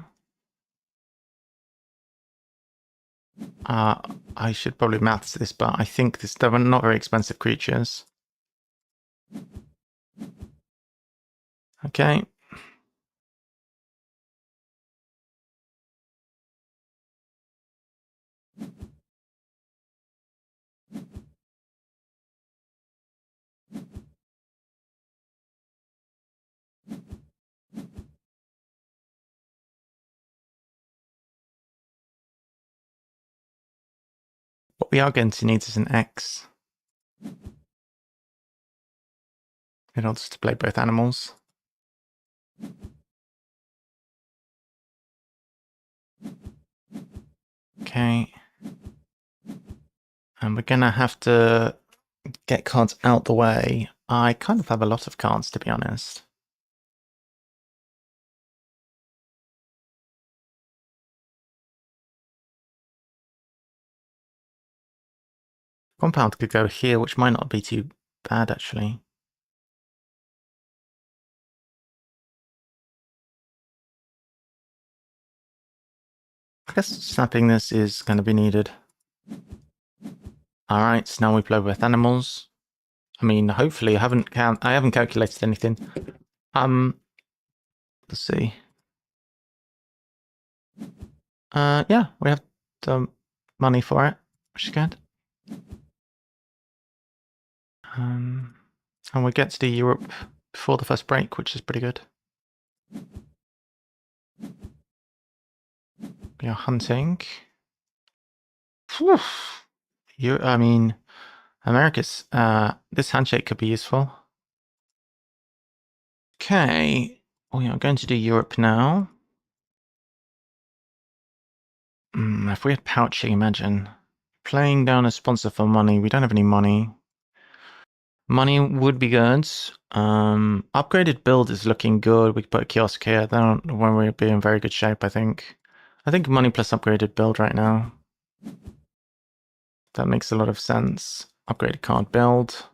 I should probably maths this, but I think they're not very expensive creatures. Okay. What we are going to need is an X in order to play both animals. Okay. And we're gonna have to get cards out the way. I kind of have a lot of cards, to be honest. Compound could go here, which might not be too bad, actually. I guess snapping this is going to be needed. Alright, so now we play with animals. I mean, hopefully I haven't calculated anything. Let's see. Yeah, we have the money for it, which is good. And we get to do Europe before the first break, which is pretty good. We are hunting. Whew. I mean, America's, this handshake could be useful. Okay, we are going to do Europe now. If we had pouching, imagine. Playing down a sponsor for money. We don't have any money. Money would be good. Upgraded build is looking good. We could put a kiosk here. Then when we'd be in very good shape, I think. I think money plus upgraded build right now. That makes a lot of sense. Upgraded card build.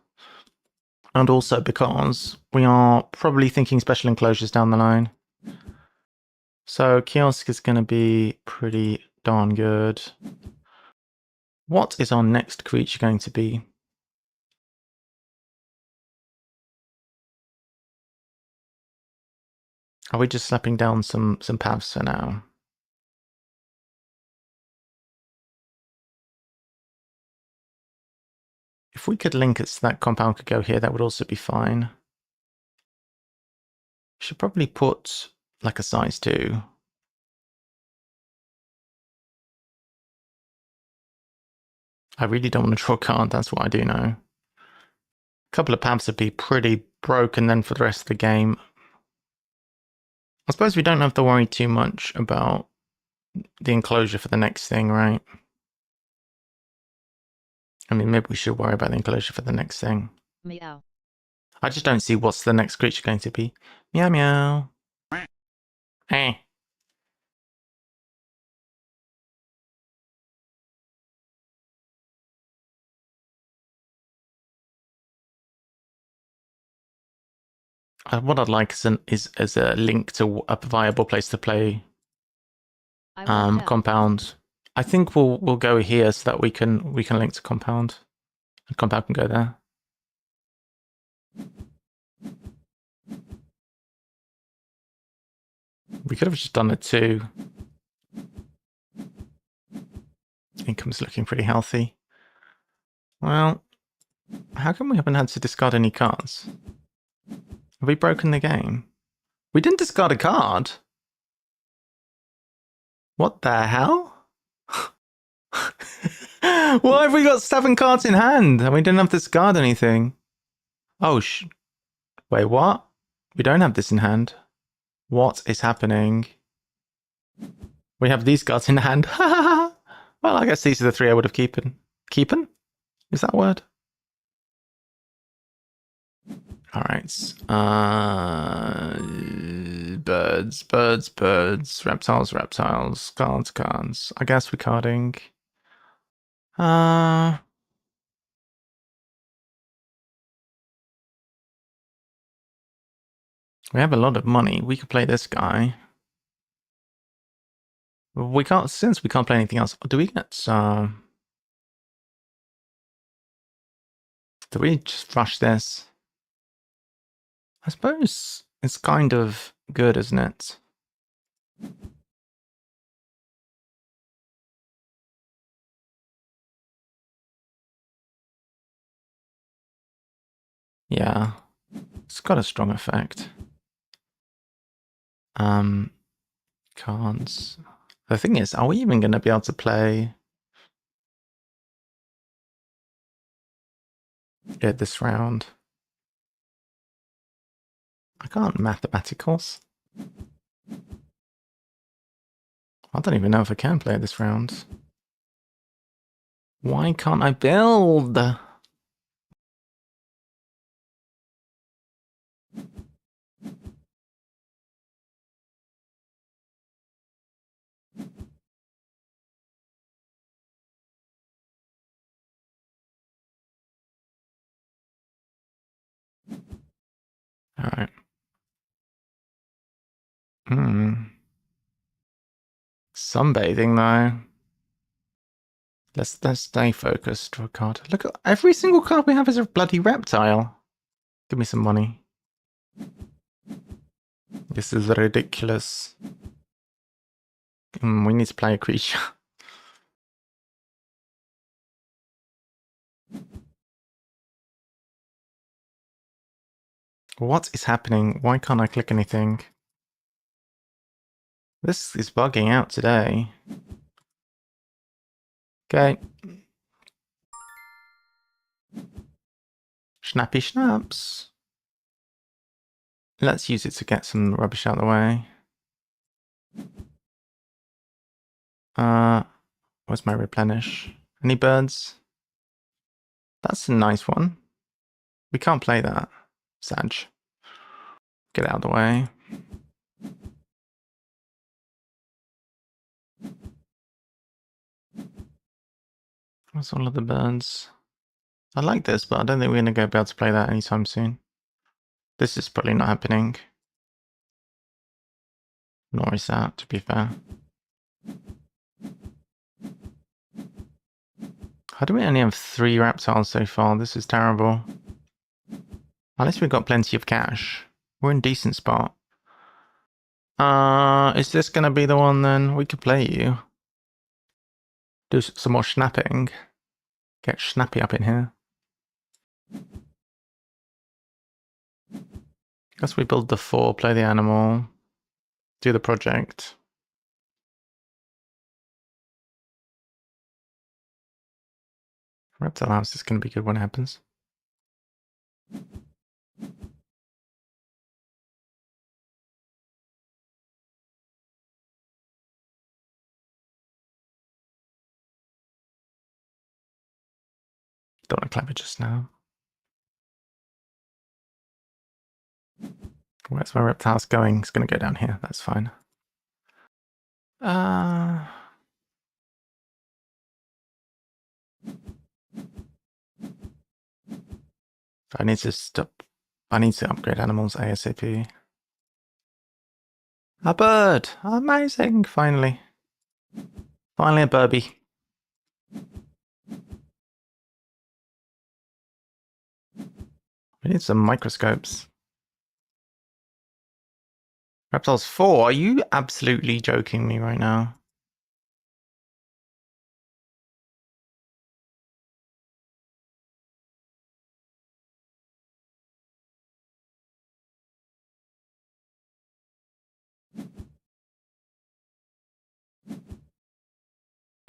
And also because we are probably thinking special enclosures down the line. So kiosk is going to be pretty darn good. What is our next creature going to be? Are we just slapping down some paths for now? If we could link it so that compound could go here, that would also be fine. Should probably put like a size 2. I really don't want to draw a card, that's what I do know. A couple of paths would be pretty broken then for the rest of the game. I suppose we don't have to worry too much about the enclosure for the next thing, right? I mean, maybe we should worry about the enclosure for the next thing. Meow. I just don't see what's the next creature going to be. Meow meow. Eh. What I'd like is a link to a viable place to play compound. I think we'll go here so that we can link to compound. And compound can go there. We could have just done it too. Income's looking pretty healthy. Well, how come we haven't had to discard any cards? Have we broken the game? We didn't discard a card. What the hell? Why have we got 7 cards in hand and we didn't have to discard anything? Oh, wait, what? We don't have this in hand. What is happening? We have these cards in hand. Well, I guess these are the 3 I would have keepen. Keepen? Is that a word? Alright. Birds. Reptiles. Cards. I guess we're carding. We have a lot of money. We could play this guy. We can't, since we can't play anything else, do we get, do we just rush this? I suppose it's kind of good, isn't it? Yeah, it's got a strong effect. Cards. The thing is, are we even going to be able to play it this round? I can't mathematicals. I don't even know if I can play it this round. Why can't I build? Alright. Sunbathing though. Let's stay focused for a card. Look, every single card we have is a bloody reptile. Give me some money. This is ridiculous. We need to play a creature. What is happening? Why can't I click anything? This is bugging out today. Okay. Snappy snaps. Let's use it to get some rubbish out of the way. Where's my replenish? Any birds? That's a nice one. We can't play that. Sag. Get out of the way. Where's all of the birds? I like this, but I don't think we're going to be able to play that anytime soon. This is probably not happening. Nor is that, to be fair. How do we only have 3 reptiles so far? This is terrible. Unless we've got plenty of cash. We're in a decent spot. Is this going to be the one then? We could play you. Do some more snapping. Get snappy up in here. Guess we build the 4, play the animal, do the project. Reptile House is going to be good when it happens. Don't want to clap it just now. Where's my reptile house going? It's going to go down here. That's fine. I need to stop. I need to upgrade animals ASAP. A bird! Amazing! Finally. Finally a Burby. We need some microscopes. Reptiles 4? Are you absolutely joking me right now?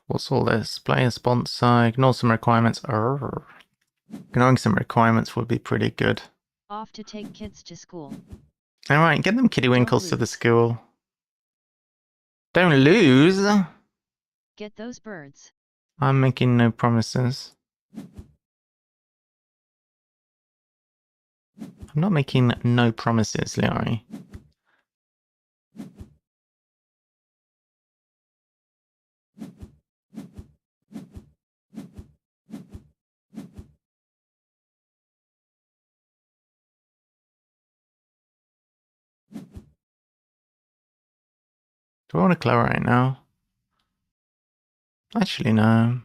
What's all this? Play a sponsor, ignore some requirements. Ignoring some requirements would be pretty good. Off to take kids to school. Alright, get them Kittywinkles to the school. Don't lose! Get those birds. I'm making no promises. I'm not making no promises, Leori. Do I want to clear right now? Actually, no.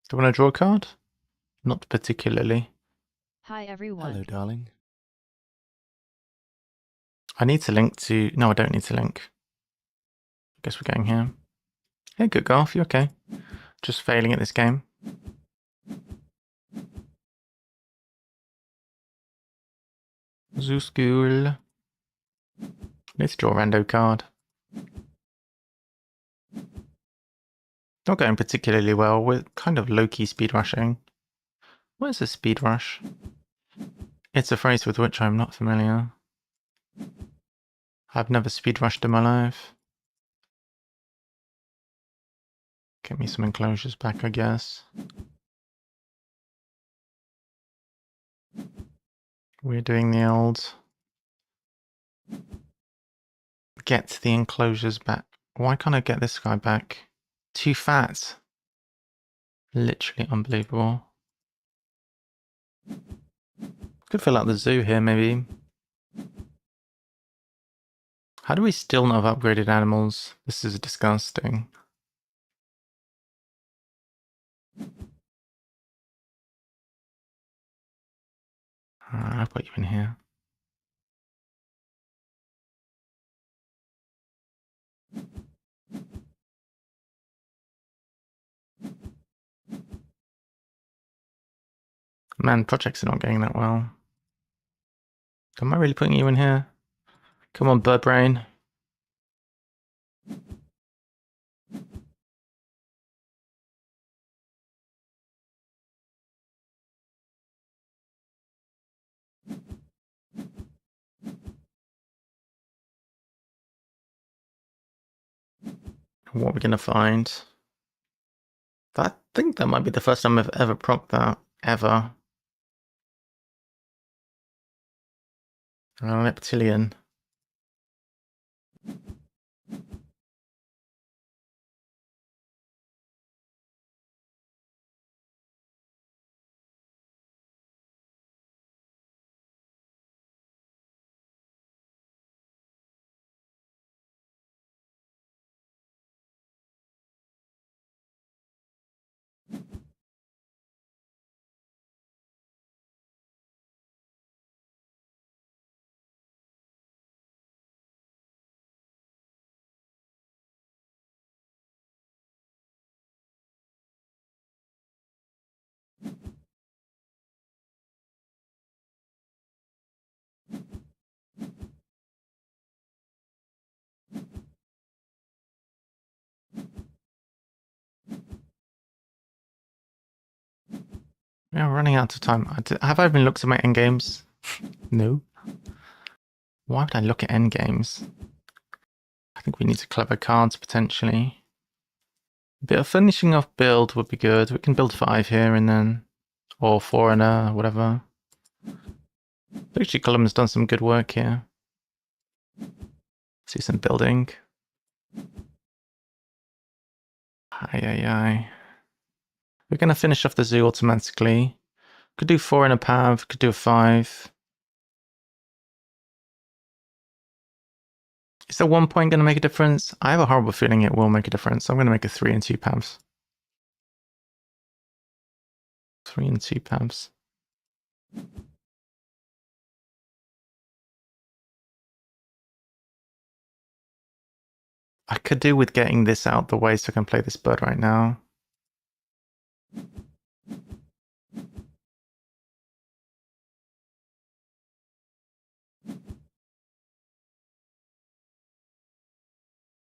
Do you want to draw a card? Not particularly. Hi everyone. Hello, darling. I need to link to... No, I don't need to link. I guess we're going here. Hey, good golf. You okay? Just failing at this game. Zoo school. Let's draw a rando card. Not going particularly well. We're kind of low-key speed rushing. What is a speed rush? It's a phrase with which I'm not familiar. I've never speed rushed in my life. Get me some enclosures back, I guess. We're doing the old... Get the enclosures back. Why can't I get this guy back? Too fat. Literally unbelievable. Could fill out the zoo here, maybe. How do we still not have upgraded animals? This is disgusting. I'll put you in here. Man, projects are not going that well. Am I really putting you in here? Come on, bird brain. What are we going to find? I think that might be the first time I've ever procced that. Ever. An reptilian. Yeah, we're running out of time. Have I even looked at my endgames? No. Why would I look at endgames? I think we need to clever cards, potentially. A bit of finishing off build would be good. We can build 5 here and then... Or 4 and whatever. Victory Column has done some good work here. See some building. Aye. We're going to finish off the zoo automatically. Could do 4 and a pav, could do a 5. Is there 1 point going to make a difference? I have a horrible feeling it will make a difference. I'm going to make a 3 and 2 pavs. 3 and 2 pavs. I could do with getting this out the way so I can play this bird right now.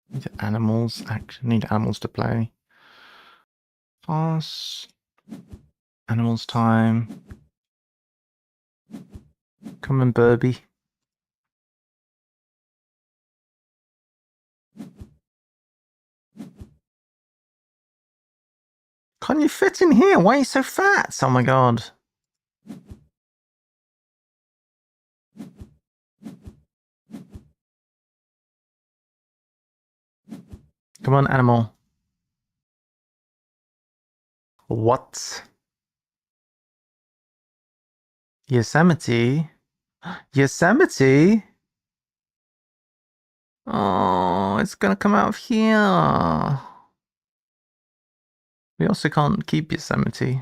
Need animals. Actually, need animals to play. Pass. Animals time. Come on, Burby. Can't you fit in here? Why are you so fat? Oh my god. Come on, animal. What? Yosemite? Yosemite? Oh, it's gonna come out of here. We also can't keep Yosemite.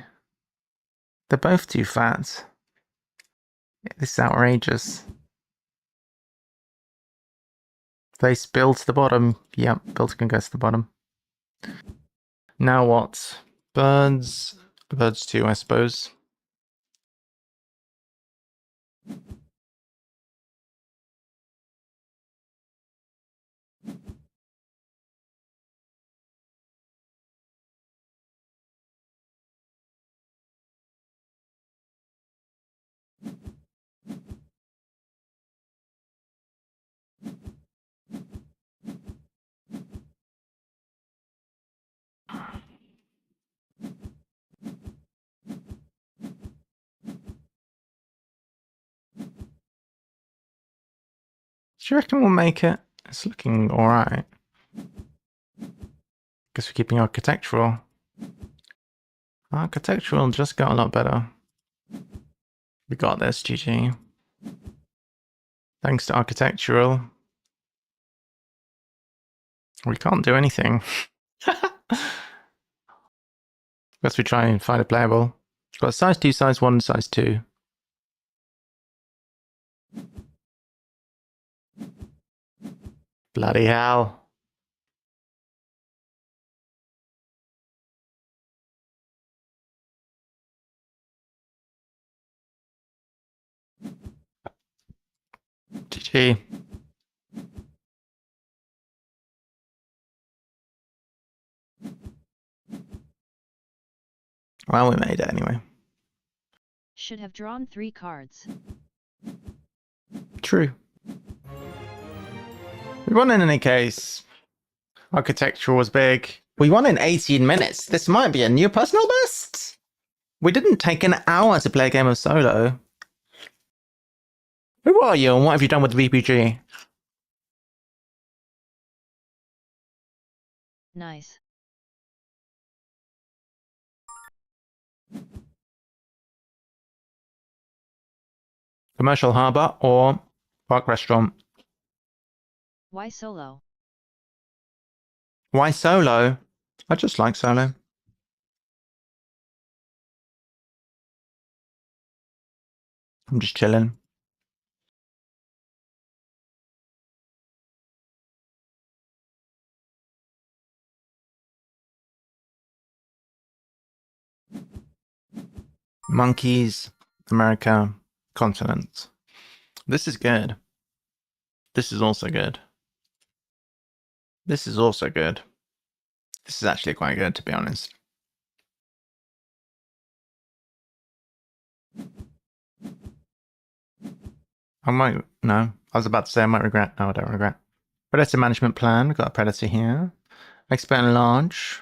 They're both too fat. This is outrageous. Place Bill to the bottom. Yep, Bill's gonna go to the bottom. Now what? Birds. Birds too, I suppose. Do you reckon we'll make it? It's looking alright. Guess we're keeping architectural. Architectural just got a lot better. We got this, GG. Thanks to architectural. We can't do anything. Guess we try and find a playable. Got size 2, size 1, size 2. Bloody hell. GG. Well, we made it anyway. Should have drawn 3 cards. True. We won in any case. Architectural was big. We won in 18 minutes. This might be a new personal best. We didn't take an hour to play a game of solo. Who are you and what have you done with VPG? Nice. Commercial harbour or park restaurant? Why solo? Why solo? I just like solo. I'm just chilling. Monkeys, America, continent. This is good. This is also good. This is also good. This is actually quite good, to be honest. No, I was about to say I might regret. No, I don't regret. Predator management plan. We've got a predator here. Expand large.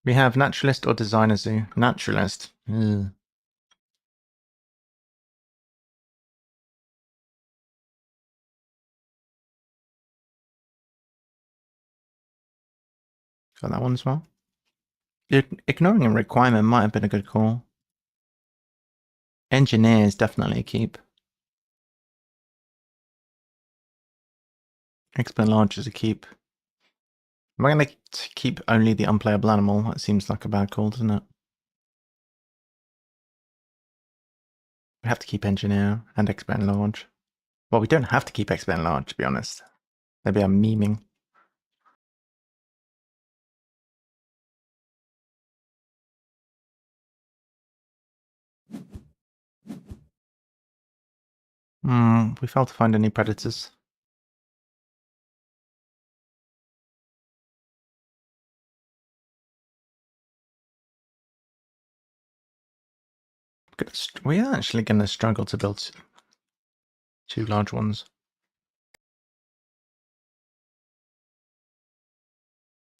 We have naturalist or designer zoo. Naturalist. Ugh. Got that one as well. Ignoring a requirement might have been a good call. Engineer is definitely a keep. Expand large is a keep. Am I going to keep only the unplayable animal? That seems like a bad call, doesn't it? We have to keep engineer and expand large. Well, we don't have to keep expand large, to be honest. Maybe I'm memeing. We failed to find any predators. We're actually going to struggle to build 2 large ones.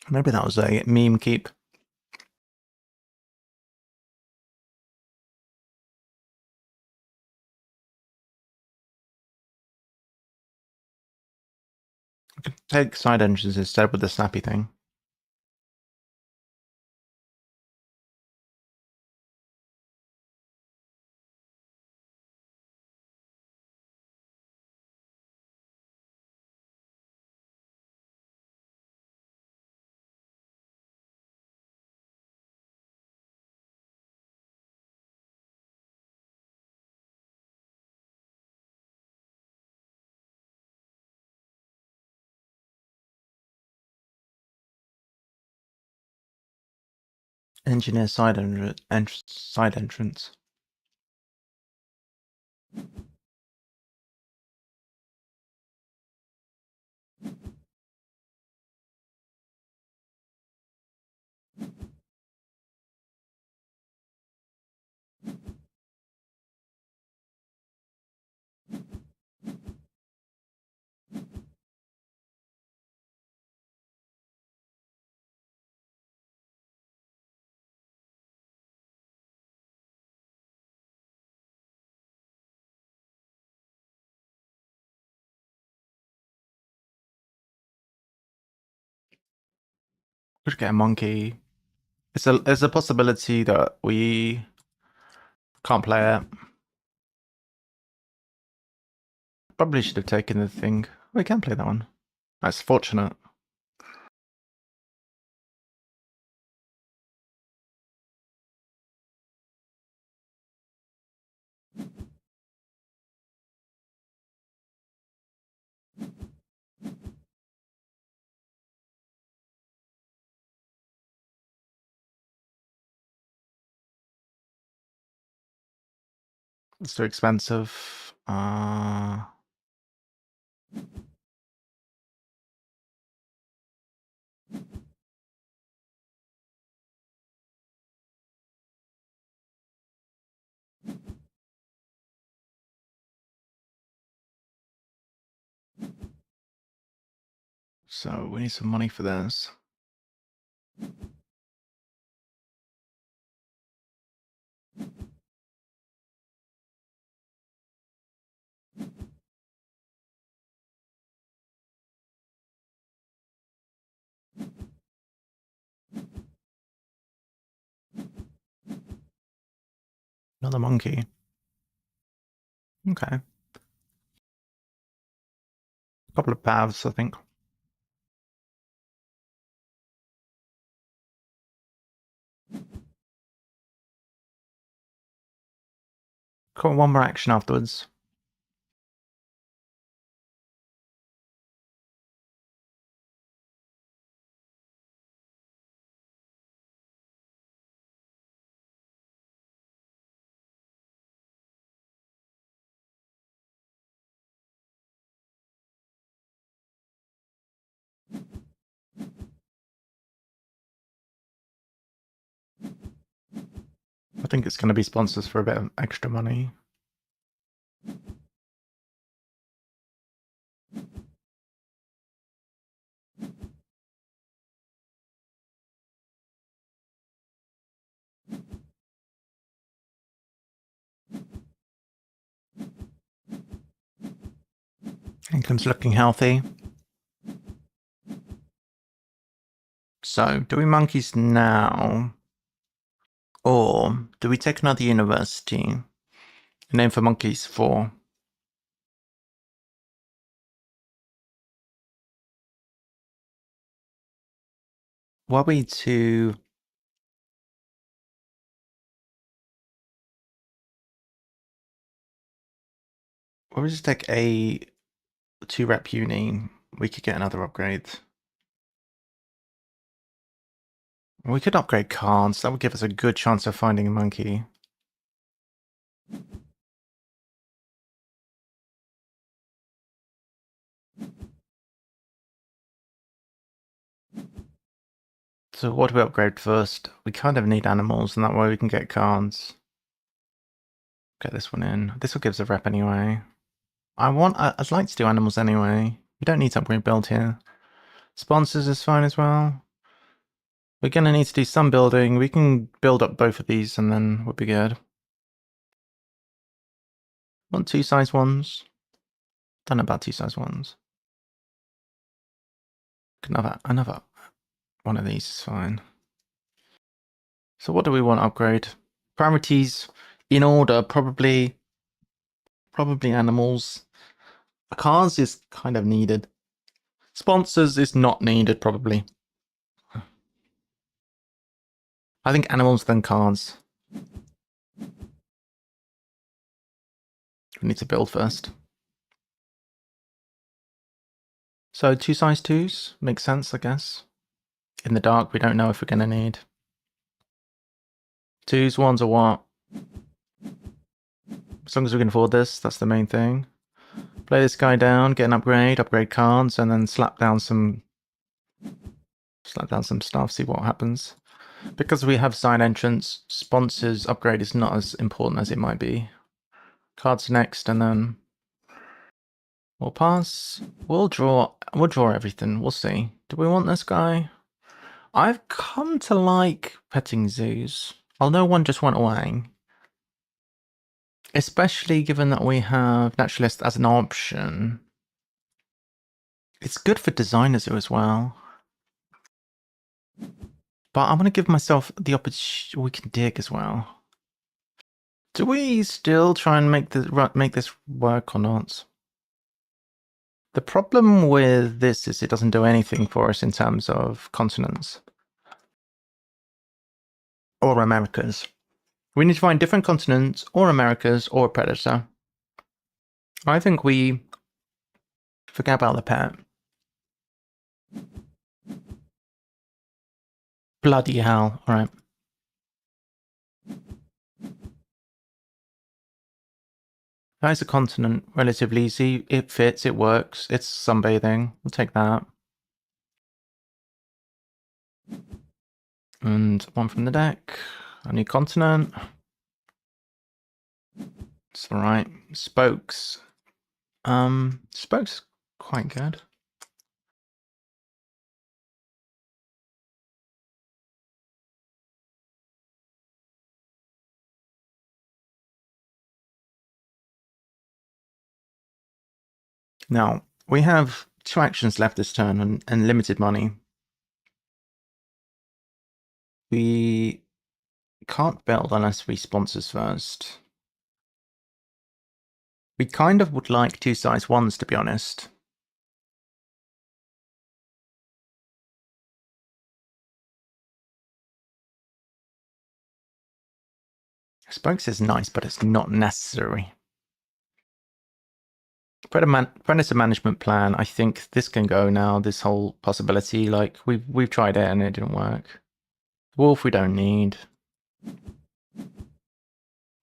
Maybe that was a meme keep. We could take side engines instead with the snappy thing. Engineer side entrance. Could get a monkey. It's a possibility that we can't play it. Probably should have taken the thing. We can play that one. That's fortunate. It's too expensive. So we need some money for this. Another monkey. Okay. A couple of paths, I think. Got one more action afterwards. I think it's going to be sponsors for a bit of extra money. Income's looking healthy. So, do we monkeys now? Or do we take another university? Name for monkeys 4. Were we to... Or we just take a 2-rep uni? We could get another upgrade. We could upgrade cards. That would give us a good chance of finding a monkey. So what do we upgrade first? We kind of need animals, and that way we can get cards. Get this one in. This will give us a rep anyway. I'd like to do animals anyway. We don't need to upgrade build here. Sponsors is fine as well. We're going to need to do some building. We can build up both of these and then we'll be good. Want 2 size 1s? Don't know about 2 size 1s. Another one of these is fine. So what do we want to upgrade? Priorities in order, probably animals. Cars is kind of needed. Sponsors is not needed, probably. I think animals, then cars. We need to build first. So 2 size 2s makes sense, I guess. In the dark, we don't know if we're going to need. Twos, ones, or what? As long as we can afford this, that's the main thing. Play this guy down, get an upgrade cards, and then slap down some stuff, see what happens. Because we have side entrance, sponsors upgrade is not as important as it might be. Cards next, and then we'll pass. We'll draw everything. We'll see. Do we want this guy? I've come to like petting zoos, although one just went away. Especially given that we have naturalist as an option. It's good for designer zoo as well. But I'm going to give myself the opportunity. We can dig as well. Do we still try and make this work or not? The problem with this is it doesn't do anything for us in terms of continents. Or Americas. We need to find different continents, or Americas, or a predator. I think we forget about the pet. Bloody hell, alright. That is a continent, relatively easy. It fits, it works, it's sunbathing. We'll take that. And one from the deck. A new continent. It's alright. Spokes. Spokes quite good. Now, we have 2 actions left this turn and limited money. We can't build unless we sponsors first. We kind of would like 2 size 1s, to be honest. Spokes is nice, but it's not necessary. Predator management plan. I think this can go now. This whole possibility, like we've tried it and it didn't work. Wolf we don't need.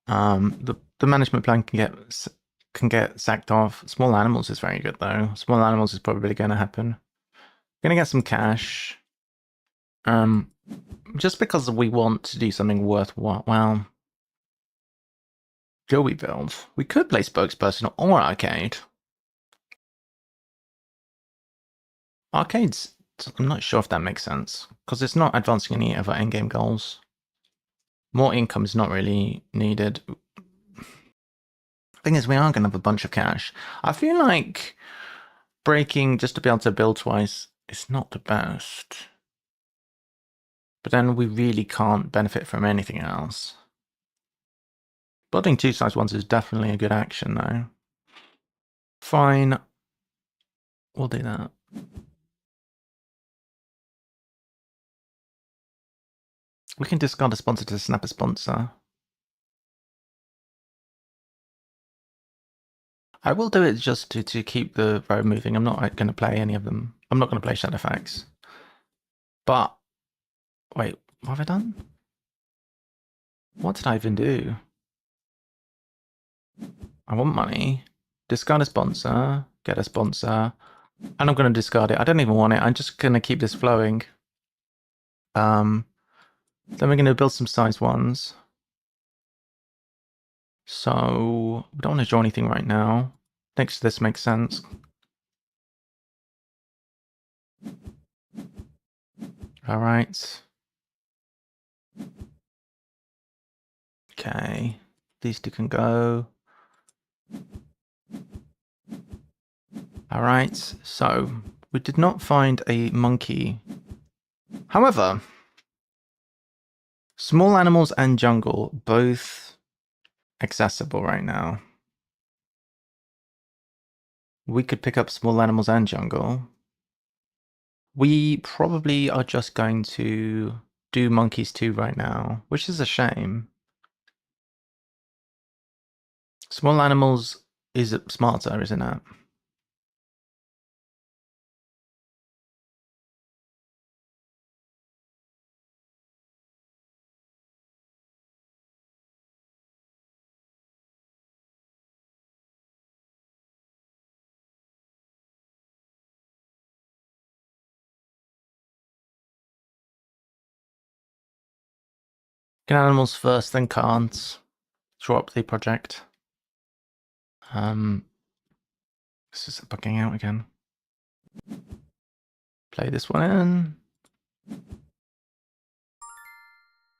The management plan can get sacked off. Small animals is very good though. Small animals is probably going to happen. Gonna get some cash. Just because we want to do something worthwhile. Well, do we build? We could play spokesperson or arcade. Arcades, I'm not sure if that makes sense, because it's not advancing any of our endgame goals. More income is not really needed. Thing is, we are going to have a bunch of cash. I feel like breaking just to be able to build twice is not the best. But then we really can't benefit from anything else. Building 2 size 1s is definitely a good action, though. Fine. We'll do that. We can discard a sponsor to snap a sponsor. I will do it just to keep the road moving. I'm not going to play any of them. I'm not going to play Shadowfax. But, wait, what have I done? What did I even do? I want money. Discard a sponsor. Get a sponsor. And I'm going to discard it. I don't even want it. I'm just going to keep this flowing. Then we're going to build some size 1s. So, we don't want to draw anything right now. Next to this makes sense. Alright. Okay. These 2 can go. Alright, so we did not find a monkey. However, small animals and jungle, both accessible right now. We could pick up small animals and jungle. We probably are just going to do monkeys too right now, which is a shame. Small animals is smarter, isn't it? Get animals first, then cards. Draw up the project. This is bugging out again. Play this one in.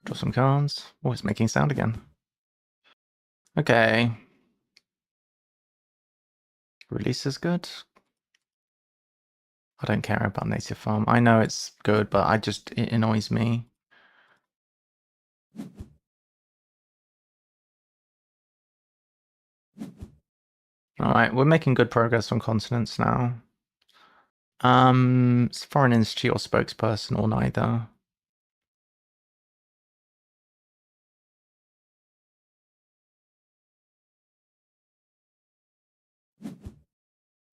Draw some cards. Oh, it's making sound again. Okay. Release is good. I don't care about native farm. I know it's good, but it annoys me. Alright, we're making good progress on continents now. It's foreign institute or spokesperson or neither.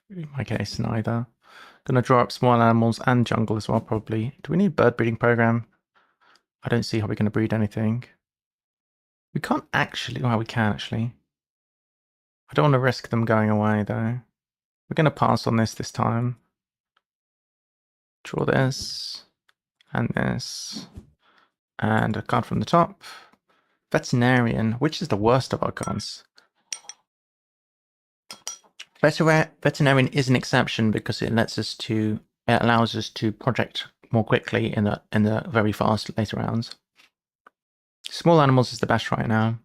In my case, neither. Gonna draw up small animals and jungle as well, probably. Do we need bird breeding program? I don't see how we're gonna breed anything. We can't actually, well, we can actually. I don't want to risk them going away though. We're gonna pass on this time. Draw this, and this, and a card from the top. Veterinarian, which is the worst of our cards. Veterinarian is an exception because it allows us to project more quickly in the very fast later rounds. Small animals is the best right now.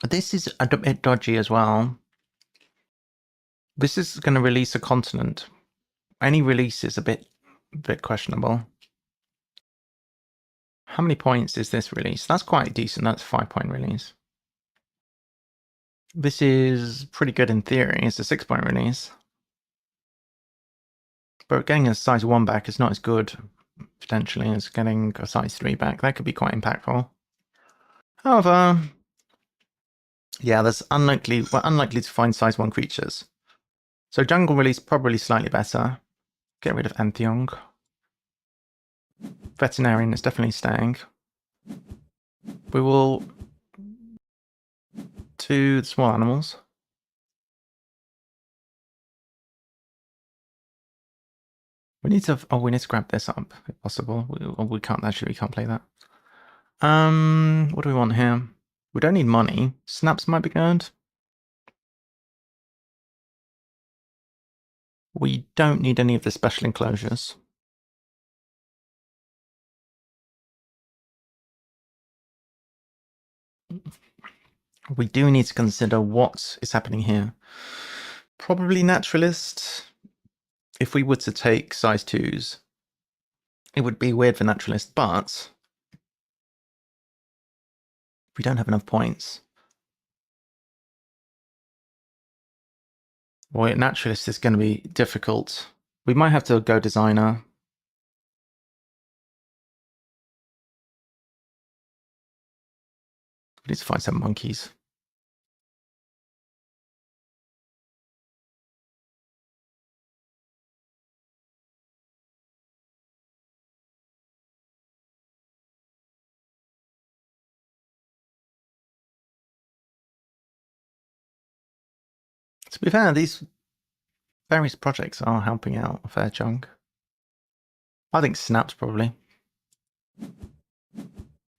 This is a bit dodgy as well. This is going to release a continent. Any release is a bit questionable. How many points is this release? That's quite decent. That's a 5-point release. This is pretty good in theory. It's a 6-point release. But getting a size 1 back is not as good, potentially, as getting a size 3 back. That could be quite impactful. However, yeah, we're unlikely to find size 1 creatures. So jungle release probably slightly better. Get rid of Antheong. Veterinarian is definitely staying. We will to the small animals. We need to grab this up if possible. We can't play that. What do we want here? We don't need money. Snaps might be good. We don't need any of the special enclosures. We do need to consider what is happening here. Probably naturalist. If we were to take size 2s, it would be weird for naturalist, but we don't have enough points. Well, naturalist is going to be difficult. We might have to go designer. We need to find some monkeys. To be fair, these various projects are helping out a fair chunk. I think snaps probably.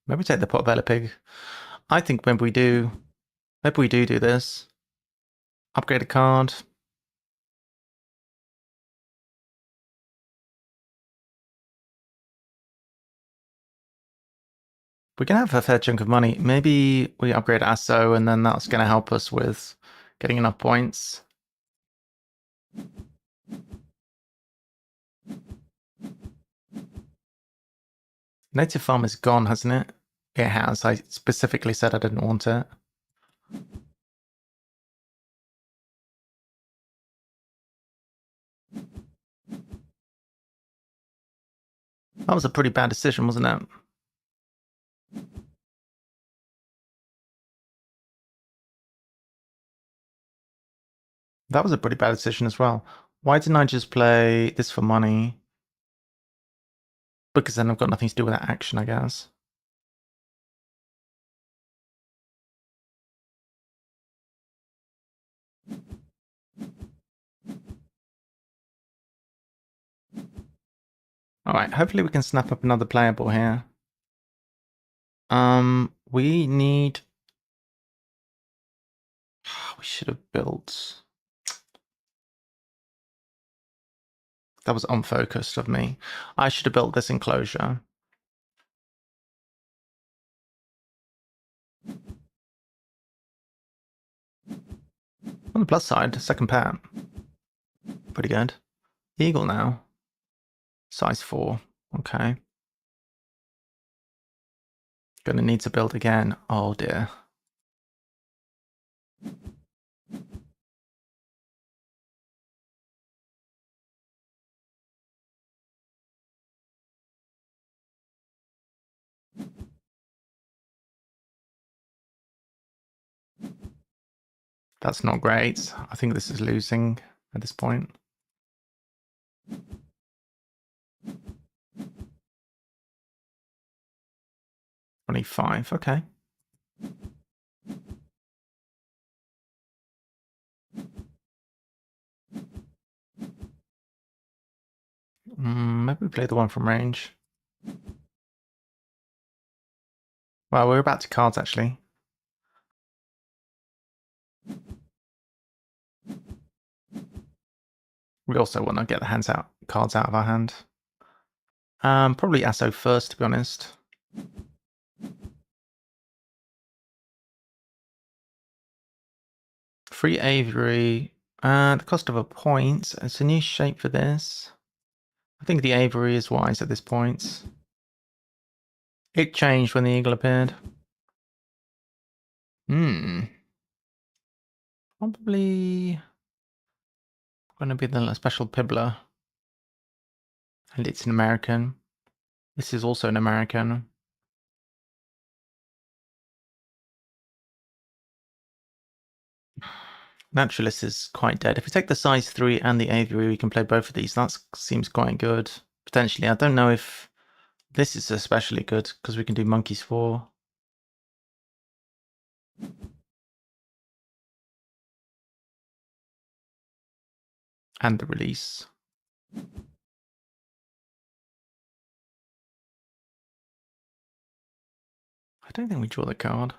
Maybe take the Potbelly pig. I think maybe we do this. Upgrade a card. We're gonna have a fair chunk of money. Maybe we upgrade Asso, and then that's gonna help us with getting enough points. Native farm is gone, hasn't it? It has. I specifically said I didn't want it. That was a pretty bad decision, wasn't it? That was a pretty bad decision as well. Why didn't I just play this for money? Because then I've got nothing to do with that action, I guess. Alright, hopefully we can snap up another playable here. We need... We should have built... That was unfocused of me. I should have built this enclosure. On the plus side, second pet. Pretty good. Eagle now. Size 4. Okay. Gonna need to build again. Oh dear. That's not great. I think this is losing at this point. $25, okay. Maybe we play the one from range. Well, we're about to cards actually. We also want to get the cards out of our hand. Probably Asso first, to be honest. Free Aviary. The cost of a point. It's a new shape for this. I think the Aviary is wise at this point. It changed when the eagle appeared. Probably going to be the special Pibbler. And it's an American. This is also an American. Naturalist is quite dead. If we take the size 3 and the Aviary, we can play both of these. That seems quite good. Potentially. I don't know if this is especially good, because we can do monkeys 4. And the release. I don't think we draw the card.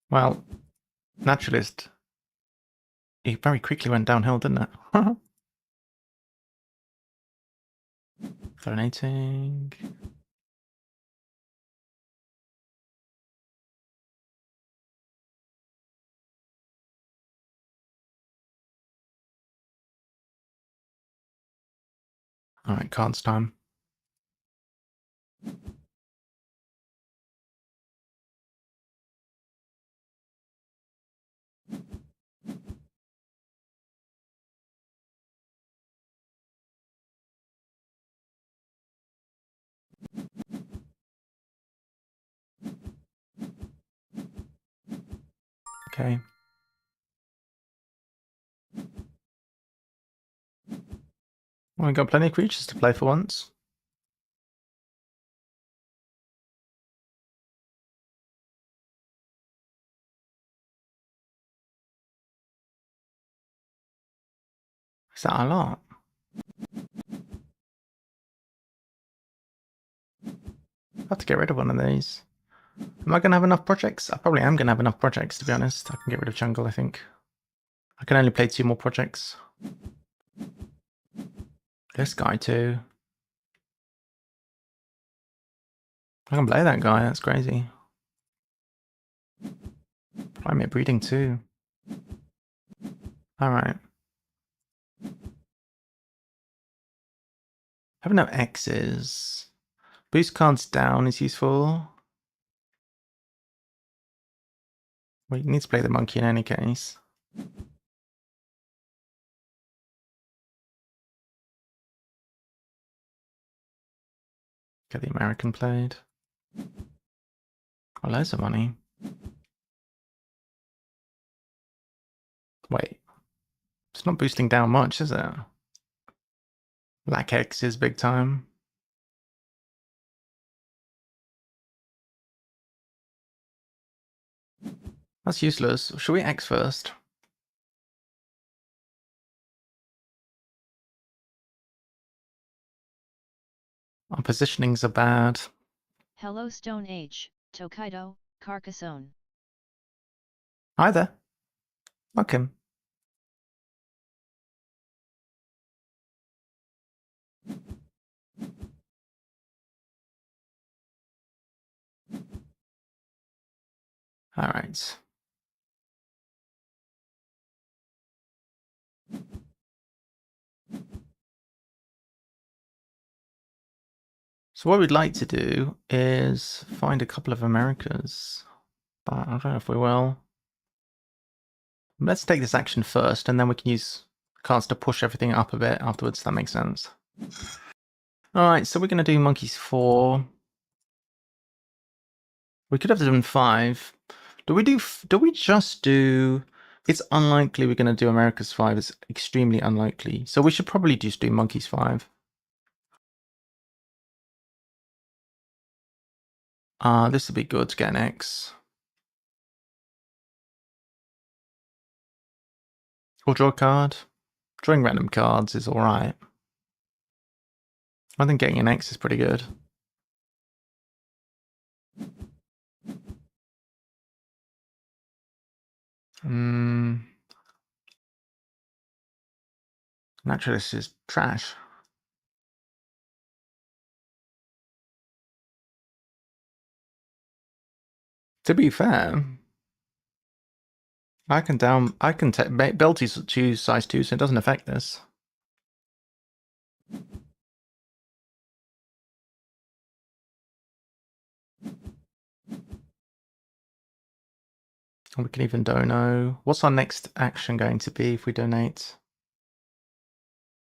Well, Naturalist. It very quickly went downhill, didn't it? Donating. Alright, cards time. Okay. Well, we got plenty of creatures to play for once. Is that a lot? I have to get rid of one of these. Am I going to have enough projects? I probably am going to have enough projects, to be honest. I can get rid of Jungle, I think. I can only play 2 more projects. This guy too. I can play that guy, that's crazy. Climate breeding too. Alright. Having no X's. Boost cards down is useful. Well, you need to play the monkey in any case. Get the American played. Oh, loads of money. Wait. It's not boosting down much, is it? Black X is big time. That's useless. Should we X first? Our positionings are bad. Hello Stone Age, Tokaido, Carcassonne. Hi there. Welcome. All right. So what we'd like to do is find a couple of Americas. But I don't know if we will. Let's take this action first, and then we can use cards to push everything up a bit afterwards. That makes sense. All right, so we're going to do monkeys 4. We could have done 5. Do we just do... It's unlikely we're going to do America's 5. It's extremely unlikely. So we should probably just do monkeys 5. This would be good to get an X. Or draw a card. Drawing random cards is alright. I think getting an X is pretty good. Naturalist is trash. To be fair, I can build to size 2, so it doesn't affect this. Or we can even dono. What's our next action going to be if we donate?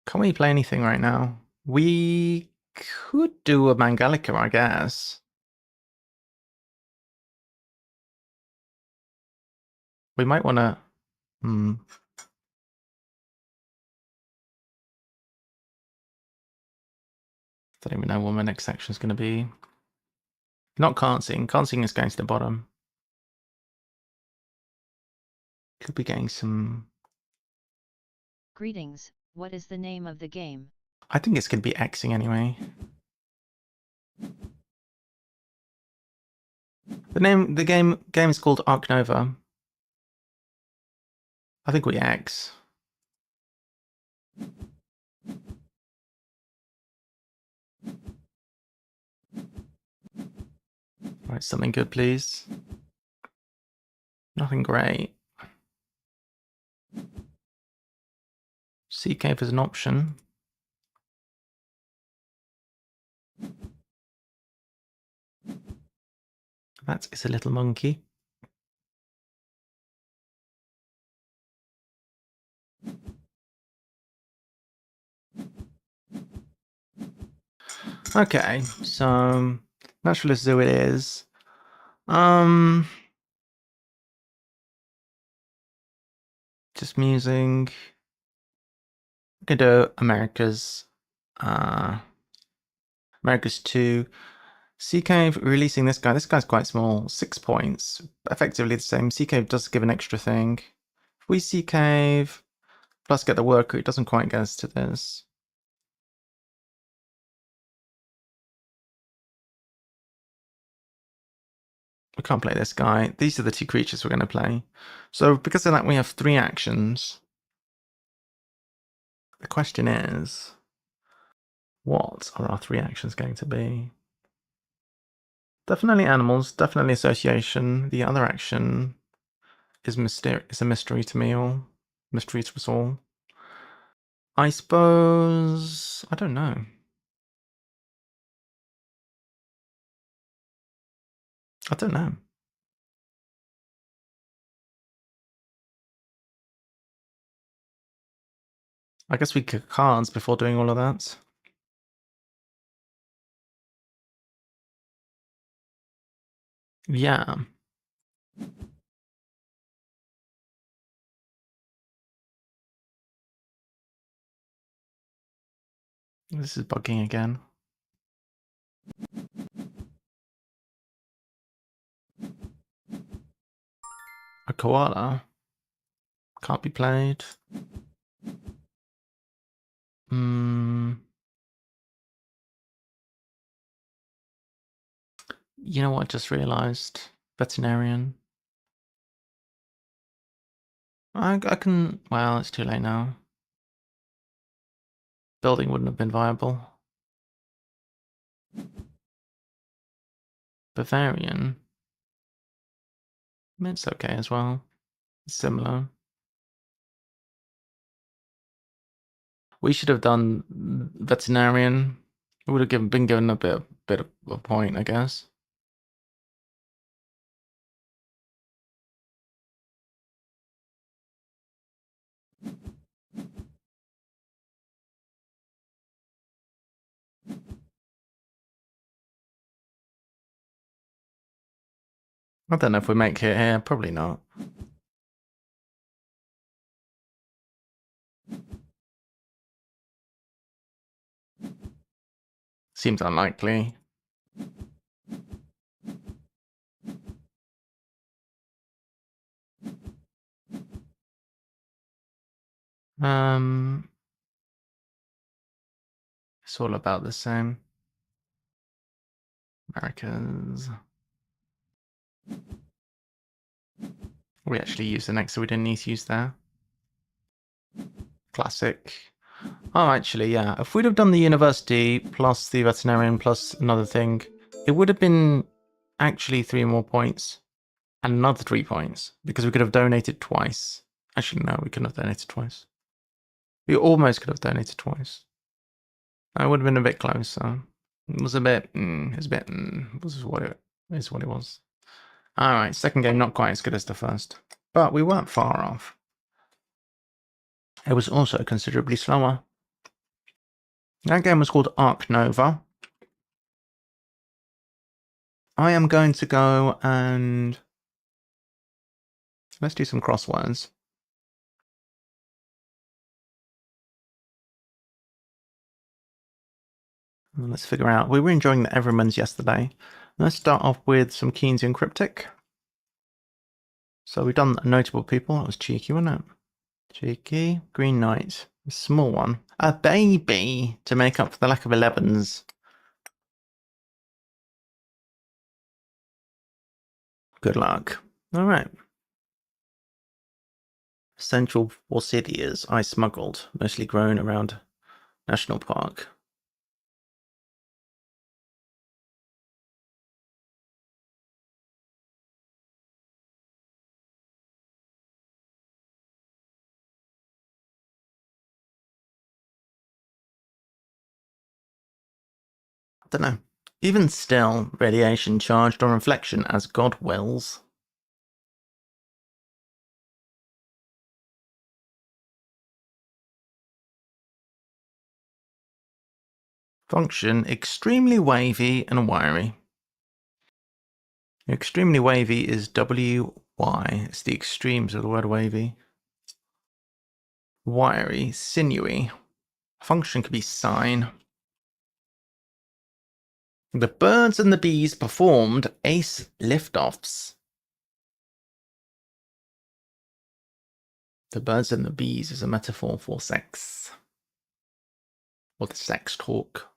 Can't we play anything right now? We could do a Mangalica, I guess. We might want to... Don't even know what my next action is going to be. Not Cancing. Cancing is going to the bottom. Could be getting some... Greetings, what is the name of the game? I think it's going to be Xing anyway. The game is called Ark Nova. I think we X. Right, something good, please. Nothing great. Sea Cave is an option. That is a little monkey. Okay, so Naturalist Zoo it is. Just musing. We can do America's 2. Sea Cave releasing this guy. This guy's quite small. 6 points. Effectively the same. Sea Cave does give an extra thing. If we Sea Cave plus get the worker, it doesn't quite get us to this. We can't play this guy. These are the 2 creatures we're going to play. So because of that, we have 3 actions. The question is, what are our 3 actions going to be? Definitely animals, definitely association. The other action is a mystery to me all. Mystery to us all. I suppose... I don't know. I don't know. I guess we get cards before doing all of that. Yeah. This is bugging again. A koala. Can't be played. You know what I just realised? Veterinarian. I can... Well, it's too late now. Building wouldn't have been viable. Bavarian. It's okay as well. It's similar. We should have done veterinarian. It would have been given a bit of a point, I guess. I don't know if we make it here. Probably not. Seems unlikely. It's all about the same. Americas. We actually used the next, so we didn't need to use there. Classic. Oh, actually, yeah. If we'd have done the university plus the veterinarian plus another thing, it would have been actually 3 more points and another 3 points because we could have donated twice. Actually, no, we couldn't have donated twice. We almost could have donated twice. It would have been a bit closer. It was a bit, it was a bit, this is what it was. All right, second game not quite as good as the first, but we weren't far off. It was also considerably slower. That game was called Ark Nova. I am going to go and let's do some crosswords. Let's figure out. We were enjoying the Evermans yesterday. Let's start off with some Keynesian cryptic. So we've done notable people. That was cheeky, wasn't it? Cheeky. Green Knight. A small one. A baby to make up for the lack of 11s. Good luck. All right. Central Forsythias I smuggled, mostly grown around National Park. I don't know. Even still, radiation charged on reflection as God wills. Function, extremely wavy and wiry. Extremely wavy is WY. It's the extremes of the word wavy. Wiry, sinewy. Function could be sine. The birds and the bees performed ace liftoffs. The birds and the bees is a metaphor for sex. Or the sex talk.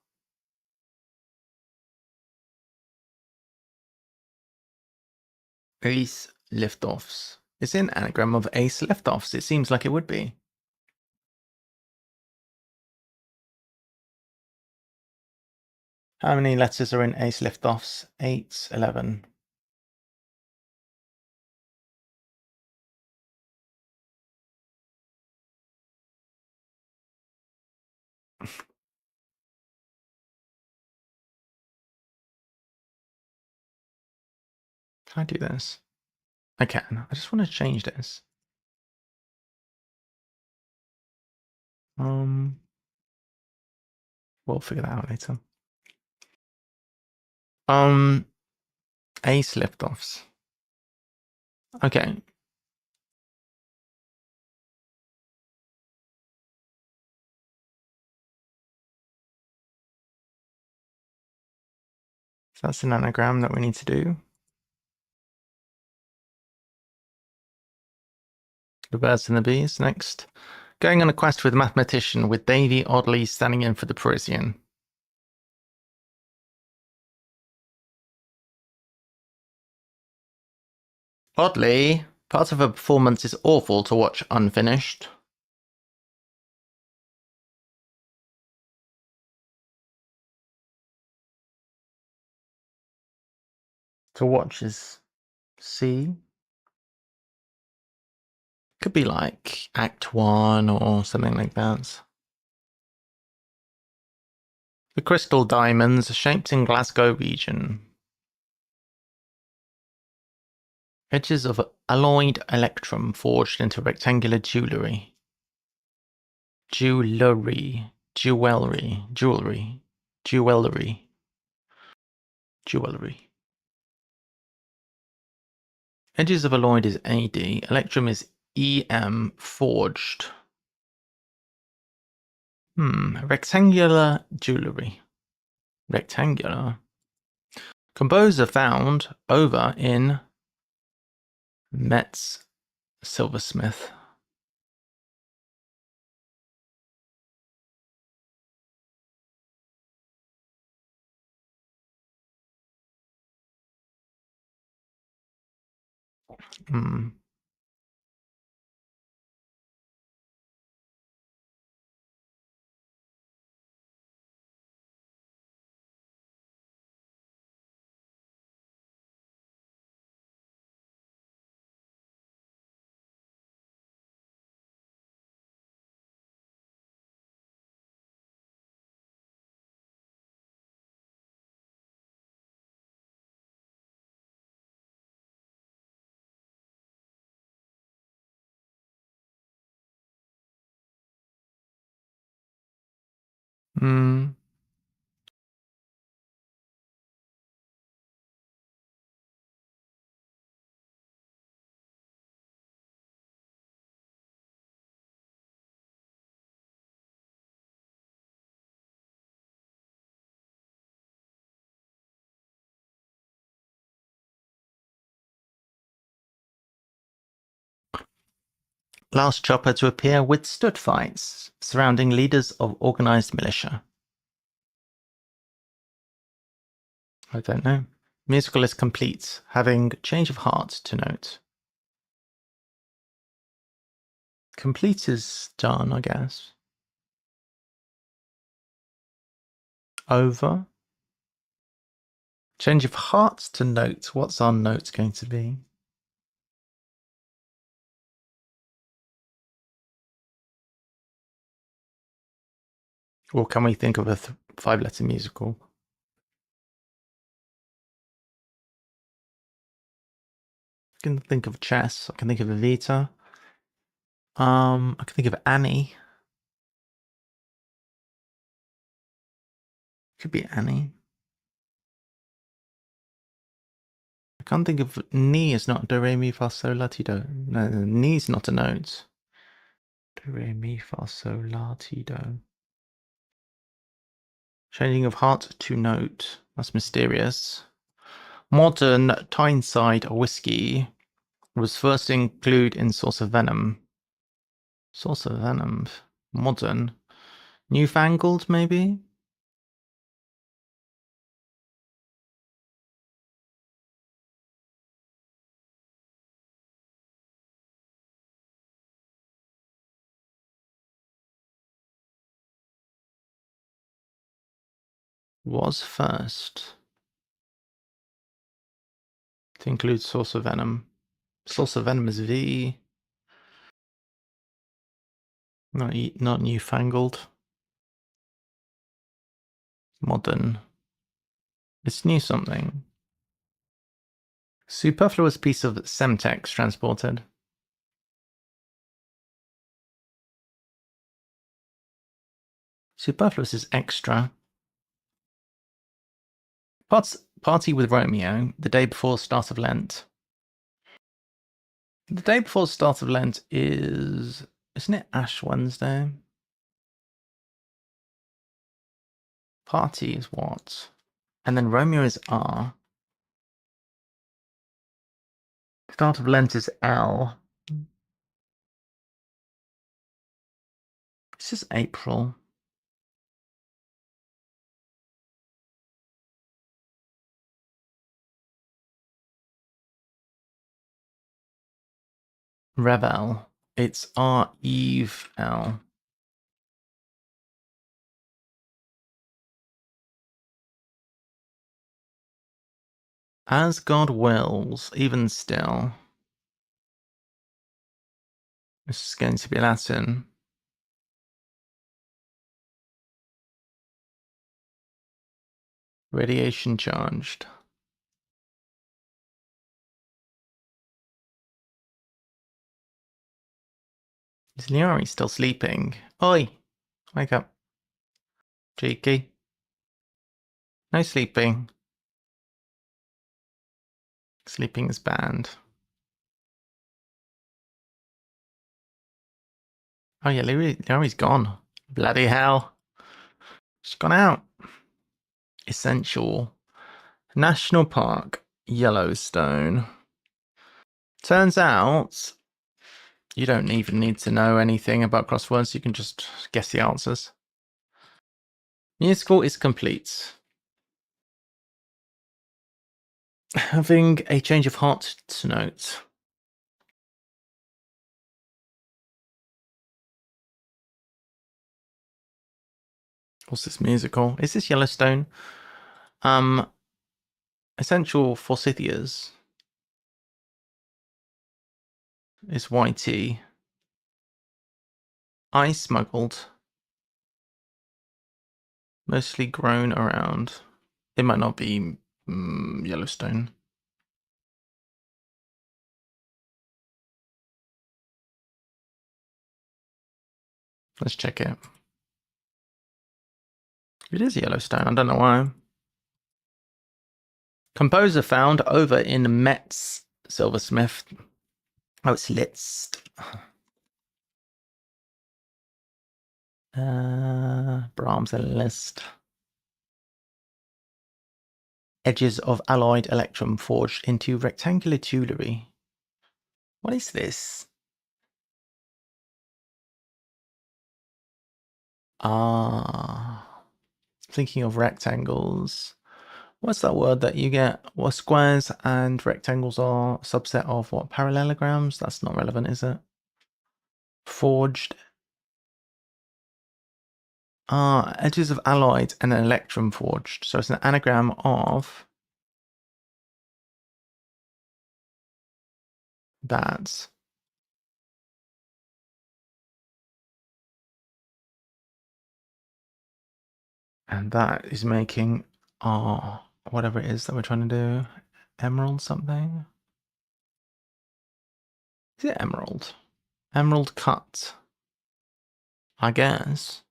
Ace liftoffs. It's an anagram of ace liftoffs. It seems like it would be. How many letters are in ace liftoffs? 8, 11. Can I do this? I can. I just want to change this. We'll figure that out later. Ace liftoffs. Okay. So that's an anagram that we need to do. The birds and the bees next. Going on a quest with a mathematician with Davy oddly standing in for the Parisian. Oddly, part of a performance is awful to watch unfinished. To watch is C. Could be like Act 1 or something like that. The crystal diamonds shaped in Glasgow region. Edges of alloyed electrum forged into rectangular jewellery. Jewellery. Edges of alloyed is AD. Electrum is EM forged. Rectangular jewellery. Rectangular. Composer found over in Metz silversmith. Last chopper to appear withstood fights surrounding leaders of organized militia. I don't know. Musical is complete, having change of heart to note. Complete is done, I guess. Over. Change of heart to note. What's our note going to be? Or can we think of a 5-letter musical? I can think of chess. I can think of Evita. I can think of Annie. Could be Annie. I can't think of Ni is not do re mi fa sol la ti do. No, Ni is not a note. Do re mi fa sol la ti do. Changing of heart to note. That's mysterious. Modern Tyneside whiskey was first included in Source of Venom. Source of Venom. Modern. Newfangled, maybe? Was first to include Source of Venom. Source of Venom is V. Not newfangled. Modern. It's new something. Superfluous piece of semtex transported. Superfluous is extra. Party with Romeo, the day before start of Lent. The day before start of Lent is... Isn't it Ash Wednesday? Party is what? And then Romeo is R. Start of Lent is L. This is April. Revel. It's R-Eve-L. As God wills, even still. This is going to be Latin. Radiation charged. Is Liari still sleeping? Oi! Wake up. Cheeky. No sleeping. Sleeping is banned. Oh yeah, Liari's gone. Bloody hell. She's gone out. Essential. National Park, Yellowstone. Turns out you don't even need to know anything about crosswords. You can just guess the answers. Musical is complete. Having a change of heart to note. What's this musical? Is this Yellowstone? Essential forsythias is YT. I smuggled. Mostly grown around. It might not be Yellowstone. Let's check it. It is Yellowstone. I don't know why. Composer found over in Metz, Silversmith. Oh, it's Liszt. Brahms and Liszt. Edges of alloyed electrum forged into rectangular jewellery. What is this? Thinking of rectangles. What's that word that you get? Well, squares and rectangles are a subset of what? Parallelograms? That's not relevant, is it? Forged. Edges of alloyed and an electrum forged. So it's an anagram of that. And that is making whatever it is that we're trying to do. Emerald something? Is it emerald? Emerald cut. I guess.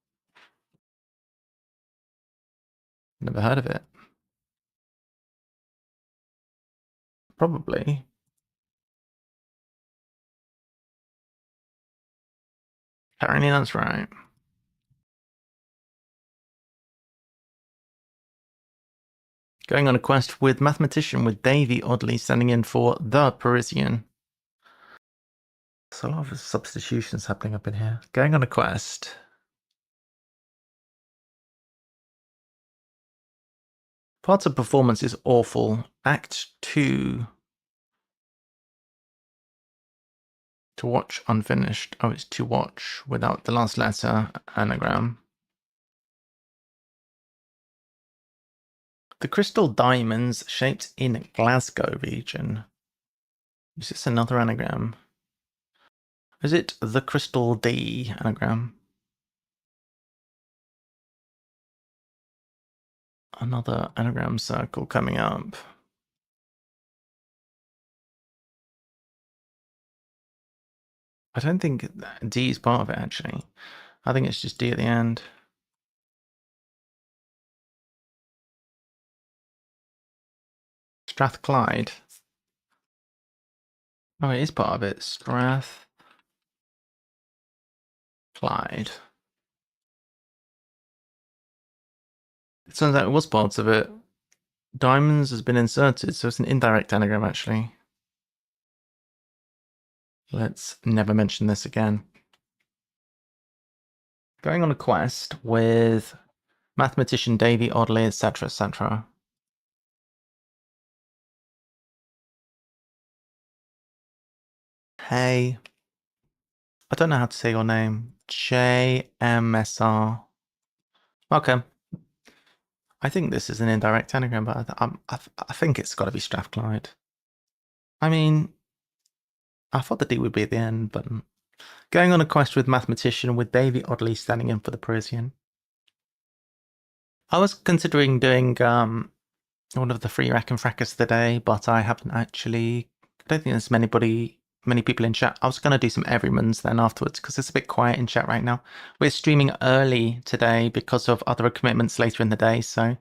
Never heard of it. Probably. Apparently that's right. Going on a quest with mathematician with 𝘤𝘬𝘺𝘬𝘰 standing in for the Parisian. There's a lot of substitutions happening up in here. Going on a quest. Parts of performance is awful. Act 2. To watch unfinished. Oh, it's to watch without the last letter. Anagram. The crystal diamonds shaped in Glasgow region. Is this another anagram? Is it the crystal D anagram? Another anagram circle coming up. I don't think D is part of it, actually. I think it's just D at the end. Strathclyde. Oh, it is part of it. Strathclyde. It turns out it was part of it. Diamonds has been inserted, so it's an indirect anagram, actually. Let's never mention this again. Going on a quest with mathematician 𝘤𝘬𝘺𝘬𝘰, etc., etc. Hey. I don't know how to say your name. 𝘤𝘳𝘬𝘰𝘴𝘴𝘸𝘰𝘳𝑚𝑆𝑟. Okay. I think this is an indirect anagram, but I think it's got to be Strathclyde. I mean, I thought the D would be at the end, but going on a quest with mathematician with 𝘤𝘳𝘺𝘰𝘴𝘴𝘸𝑰 standing in for the Parisian. I was considering doing one of the free rack and fracas of the day, but I haven't actually. I don't think there's many people in chat. I was going to do some everymans then afterwards because it's a bit quiet in chat right now. We're streaming early today because of other commitments later in the day, so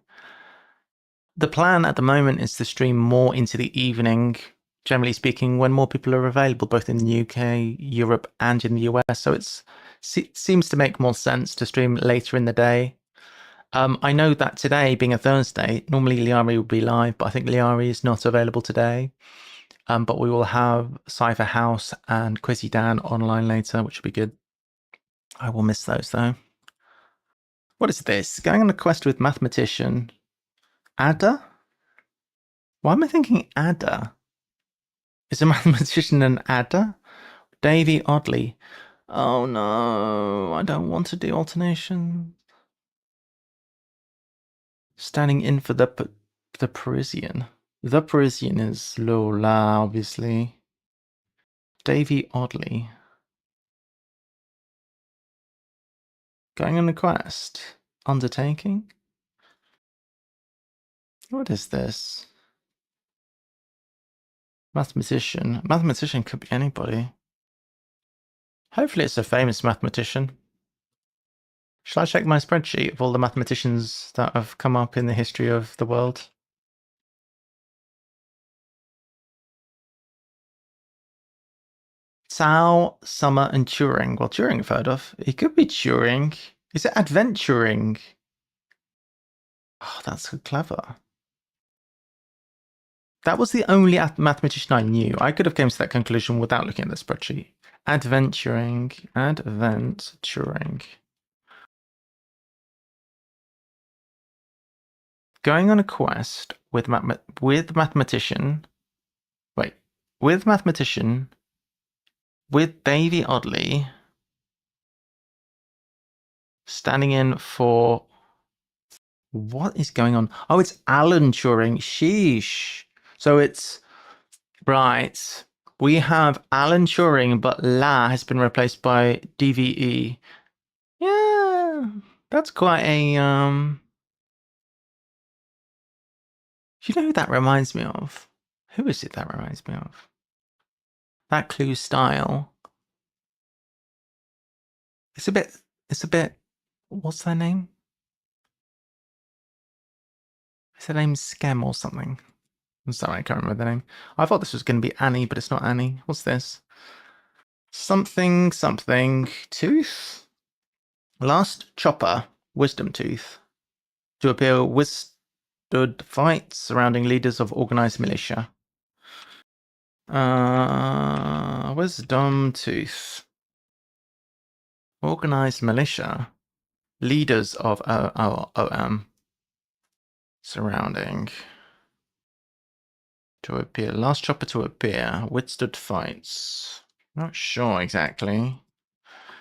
the plan at the moment is to stream more into the evening, generally speaking, when more people are available, both in the UK, Europe, and in the US. So it seems to make more sense to stream later in the day. I know that today, being a Thursday, normally 𝘤𝘳𝘺𝘬𝘺 would be live, but I think 𝘤𝘳𝘺𝘺𝘺 is not available today. But we will have Cypher House and Quizzy Dan online later, which will be good. I will miss those, though. What is this? Going on a quest with mathematician. Ada? Why am I thinking Ada? Is a mathematician an Ada? 𝘤𝘳𝘺𝘺𝘰𝘴𝘴𝘸𝘰. Oh no, I don't want to do alternation. Standing in for the Parisian. The Parisian is Lola, obviously. 𝘤𝘳𝘺𝘺𝘺𝘰𝘴𝘴𝘸𝘺. Going on a quest. Undertaking? What is this? Mathematician. Mathematician could be anybody. Hopefully it's a famous mathematician. Shall I check my spreadsheet of all the mathematicians that have come up in the history of the world? Tsao, Summer, and Turing. Well, Turing I've heard of. It could be Turing. Is it adventuring? Oh, that's so clever. That was the only mathematician I knew. I could have come to that conclusion without looking at the spreadsheet. Adventuring. Going on a quest with mathematician. Wait, with mathematician. With 𝘤𝘳𝘺𝘺𝘺𝘺. Standing in for. What is going on? Oh, it's Alan Turing. Sheesh. So it's. Right. We have Alan Turing, but La has been replaced by DVE. Yeah. That's quite a. You know who that reminds me of? Who is it that reminds me of? That clue style. It's a bit. What's their name? Is their name Skem or something? I'm sorry, I can't remember the name. I thought this was going to be Annie, but it's not Annie. What's this? Something. Tooth? Last chopper. Wisdom tooth. To appear withstood fights surrounding leaders of organized militia. Wisdom tooth. Organized militia. Leaders of OM. Surrounding. To appear. Last chopper to appear. Withstood fights. Not sure exactly.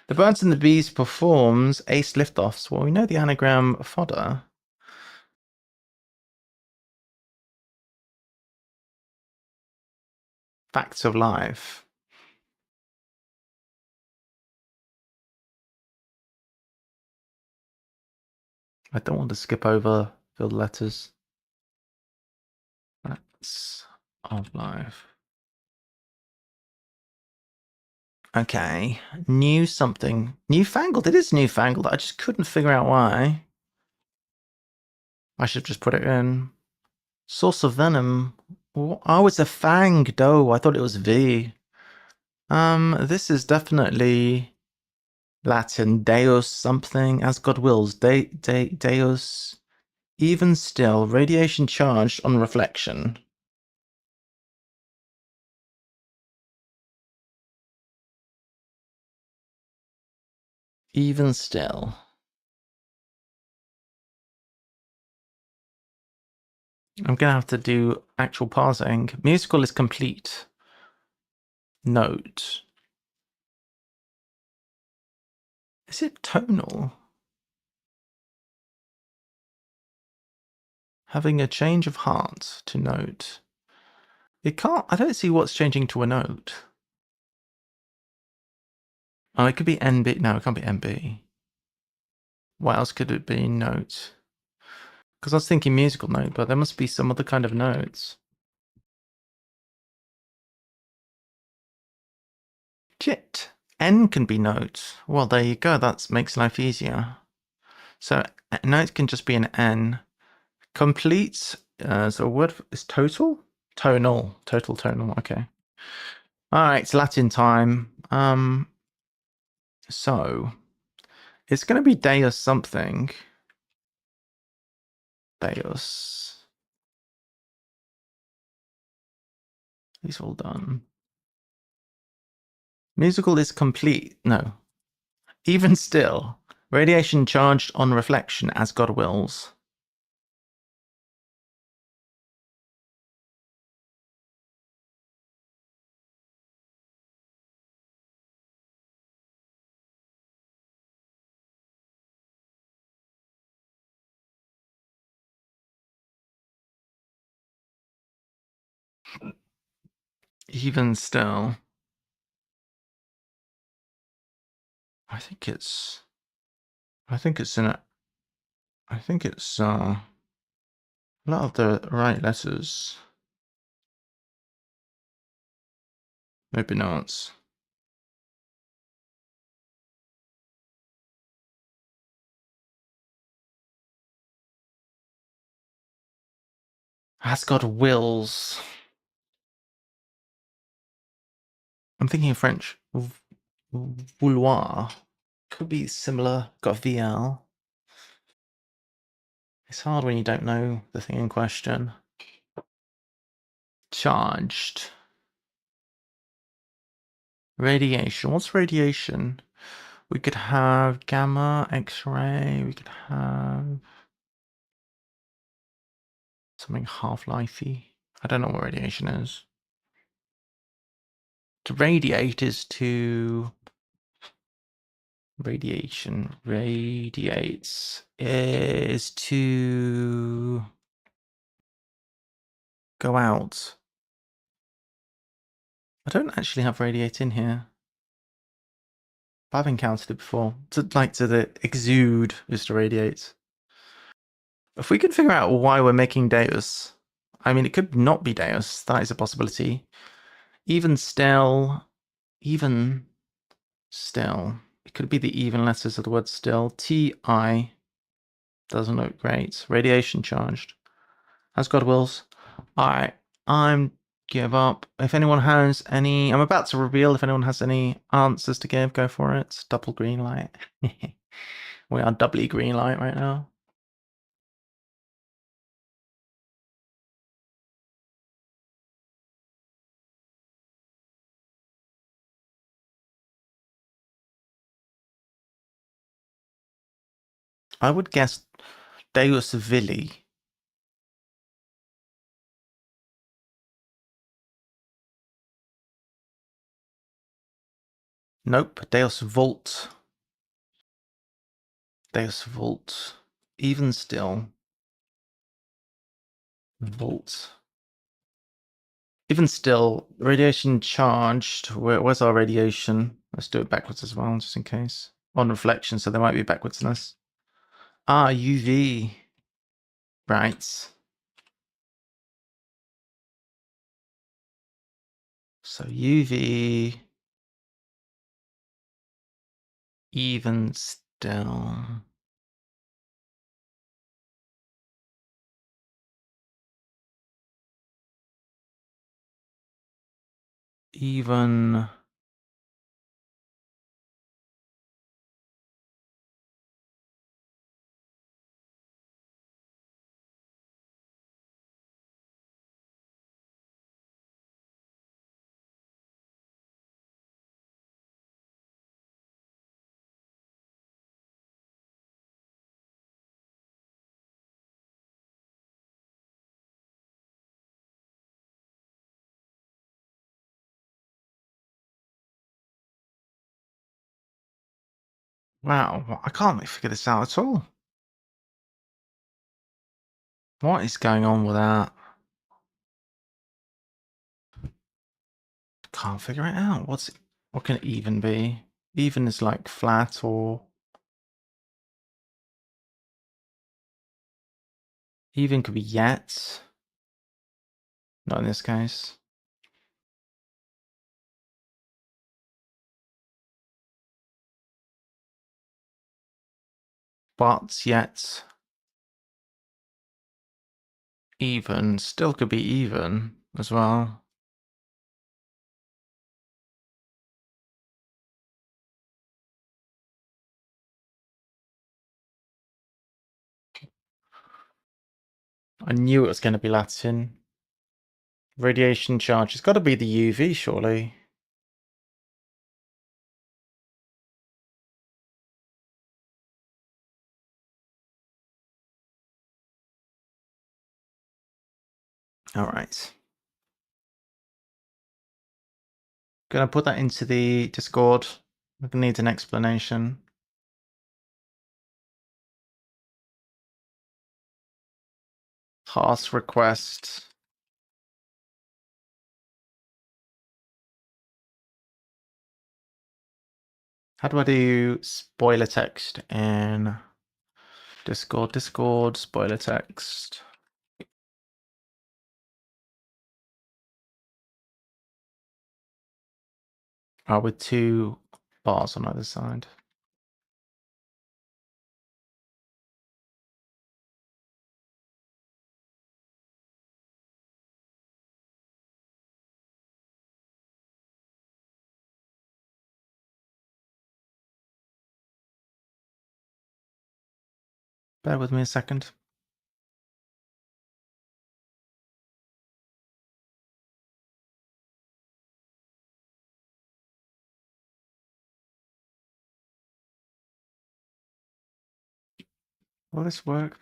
The Birds and the Bees performs ace liftoffs. Well, we know the anagram fodder. Facts of life. I don't want to skip over the letters. Facts of life. Okay. New something. Newfangled. It is newfangled. I just couldn't figure out why. I should just put it in. Source of venom. Oh, it's a fang doe. I thought it was V. This is definitely Latin. Deus something. As God wills. Deus. Even still. Radiation charged on reflection. Even still. I'm going to have to do actual parsing. Musical is complete. Note. Is it tonal? Having a change of heart to note. It can't, I don't see what's changing to a note. Oh, it could be NB. No, it can't be NB. What else could it be? Note. Because I was thinking musical note, but there must be some other kind of notes. Shit. N can be note. Well, there you go. That makes life easier. So note can just be an N. Complete. So a word is total? Tonal. Total tonal. Okay. All right. It's Latin time. So it's going to be Deus something. Deus. These all done. Musical is complete. No. Even still. Radiation charged on reflection as God wills. Even still. I think it's a lot of the right letters. Maybe not. As God wills. I'm thinking of French. Vouloir. Could be similar. Got VL. It's hard when you don't know the thing in question. Charged. Radiation. What's radiation? We could have gamma, X-ray. We could have something half-lifey. I don't know what radiation is. To radiate is to... Radiation. Radiates is to... go out. I don't actually have radiate in here. But I've encountered it before. To the exude is to radiate. If we can figure out why we're making Deus, I mean, it could not be Deus. That is a possibility. Even still, it could be the even letters of the word still. TI doesn't look great. Radiation charged. As God wills. Alright, I'm give up. If anyone has any, I'm about to reveal. If anyone has any answers to give, go for it. Double green light. We are doubly green light right now. I would guess 𝘤𝘳𝘰𝘴𝘴𝘸𝑰. Nope, 𝘤𝘳𝑉𝑜𝑙𝑡. 𝘤𝘳𝑉𝑜𝑙𝑡. Even still. Volt. Even still, radiation charged. Where's our radiation? Let's do it backwards as well, just in case. On reflection, so there might be backwardsness. Ah, UV. Right. So UV. Even still. Even. Wow, I can't figure this out at all. What is going on with that? Can't figure it out. What can even be? Even is like flat or even could be yet. Not in this case. But yet. Even still could be even as well. I knew it was going to be Latin. Radiation charge. It's got to be the UV, surely. All right. Gonna put that into the Discord. We're gonna need an explanation. Pass request. How do I do spoiler text in Discord? Discord, spoiler text. Oh, with 2 bars on either side. Bear with me a second. Will this work?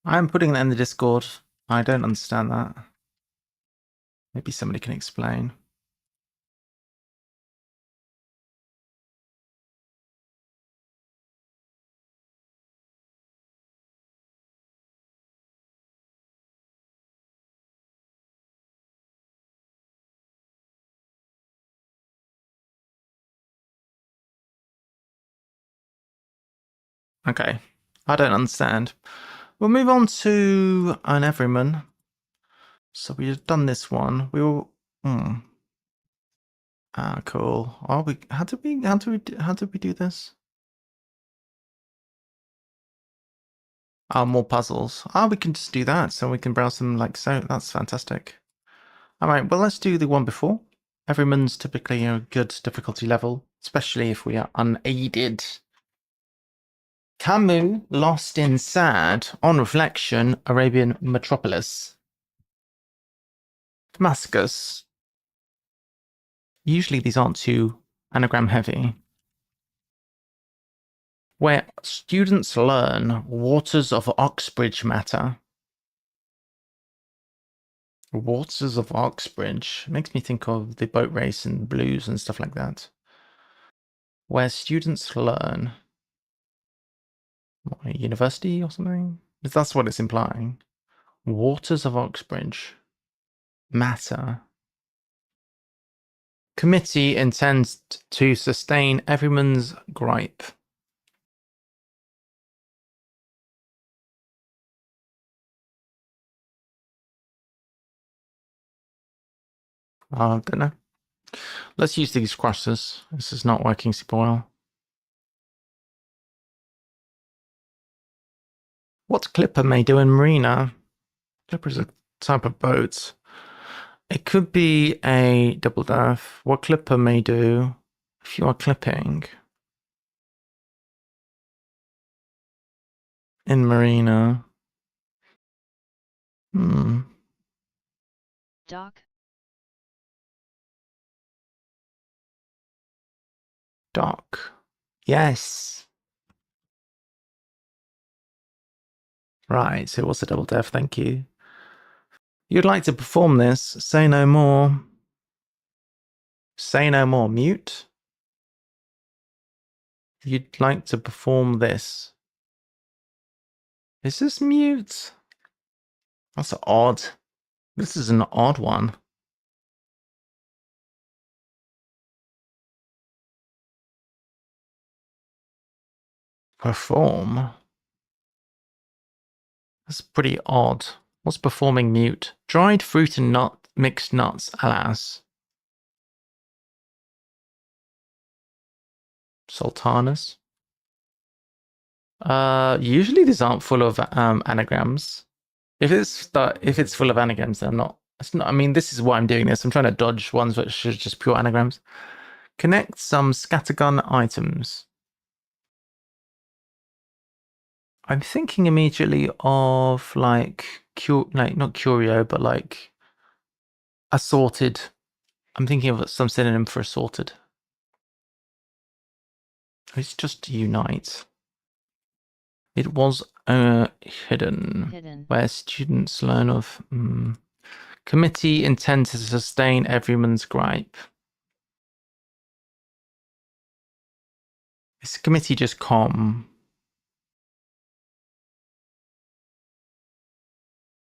I'm putting that in the Discord. I don't understand that. Maybe somebody can explain. Okay, I don't understand. We'll move on to an everyman. So we've done this one. We will. Ah, cool. Are we? How did we do this? More puzzles. We can just do that. So we can browse them like so. That's fantastic. All right. Well, let's do the one before. Everyman's typically a good difficulty level, especially if we are unaided. Camus lost in sad, on reflection, Arabian metropolis. Damascus. Usually these aren't too anagram heavy. Where students learn waters of Oxbridge matter. Waters of Oxbridge makes me think of the boat race and blues and stuff like that. Where students learn. What, a university or something? That's what it's implying. Waters of Oxbridge matter. Committee intends to sustain everyone's gripe. I don't know. Let's use these crosses. This is not working super well. What clipper may do in marina? Clipper is a type of boat. It could be a double derf. What clipper may do if you are clipping? In Marina. Dock. Dock. Yes. Right, so what's a double def? Thank you. You'd like to perform this. Say no more. Say no more. Mute. You'd like to perform this. Is this mute? That's odd. This is an odd one. Perform. That's pretty odd. What's performing mute? Dried fruit and mixed nuts, alas. Sultanas. Usually these aren't full of anagrams. If it's full of anagrams, then I'm not. It's not. I mean, this is why I'm doing this. I'm trying to dodge ones which are just pure anagrams. Connect some scattergun items. I'm thinking immediately of like not curio, but like assorted. I'm thinking of some synonym for assorted. It's just unite. It was hidden, where students learn of committee intend to sustain everyone's gripe. Is committee just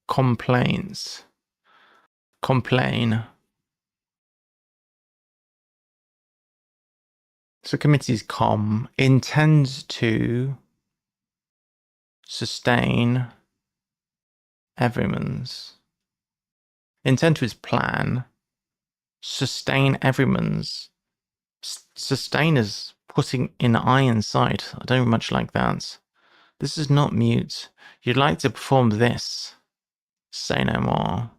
complains? Complain. So committee's intend to sustain everyone's. Intend to is plan. Sustain everyone's. Sustain is putting in I inside. I don't much like that. This is not mute. You'd like to perform this. Say no more.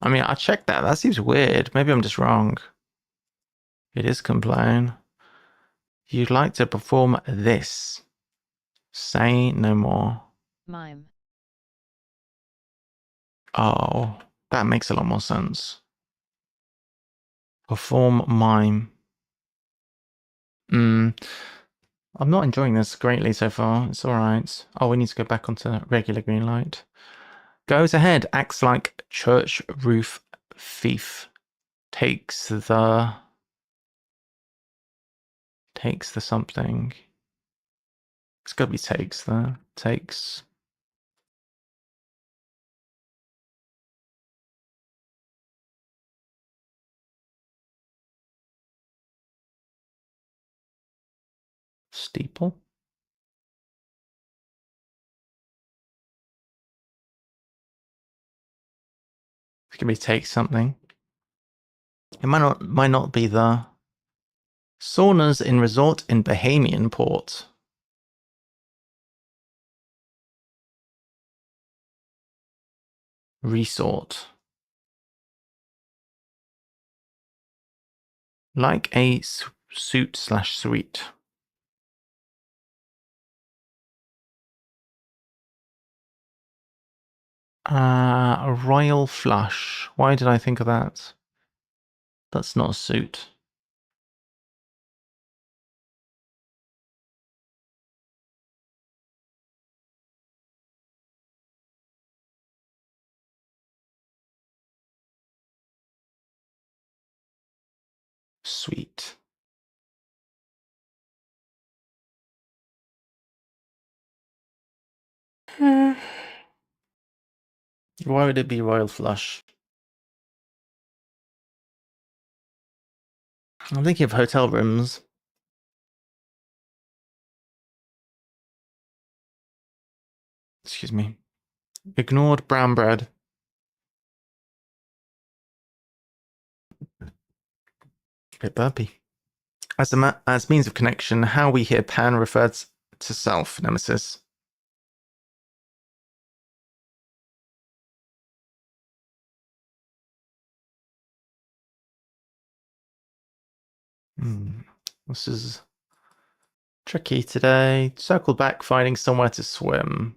I mean, I checked that. That seems weird. Maybe I'm just wrong. It is complain. You'd like to perform this. Say no more. Mime. Oh, that makes a lot more sense. Perform mime. I'm not enjoying this greatly so far. It's all right. Oh, we need to go back onto regular green light. Goes ahead, acts like church roof thief. Takes the something. It's got to be takes there. Takes. Steeple. It's gonna be take something. It might not be the saunas in resort in Bahamian port. Resort. Like a suit/suite. A royal flush. Why did I think of that? That's not a suit. Sweet. Why would it be royal flush? I'm thinking of hotel rooms. Excuse me. Ignored brown bread. Bit burpy. As means of connection, how we hear pan refers to self, nemesis. This is tricky today. Circle back, finding somewhere to swim.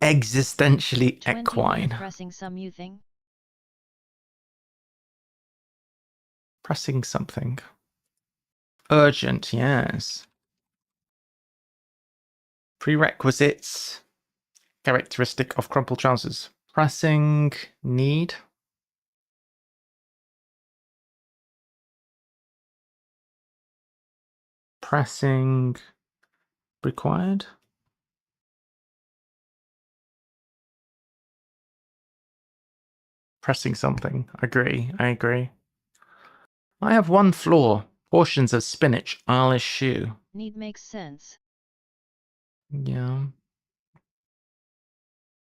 Existentially 20 equine. pressing some you thing? Pressing something. Urgent, yes. Prerequisites. Characteristic of crumpled trousers. Pressing need. Pressing required. Pressing something. Agree. I agree. I have one flaw. Portions of spinach. I'll eschew. Need makes sense. Yeah.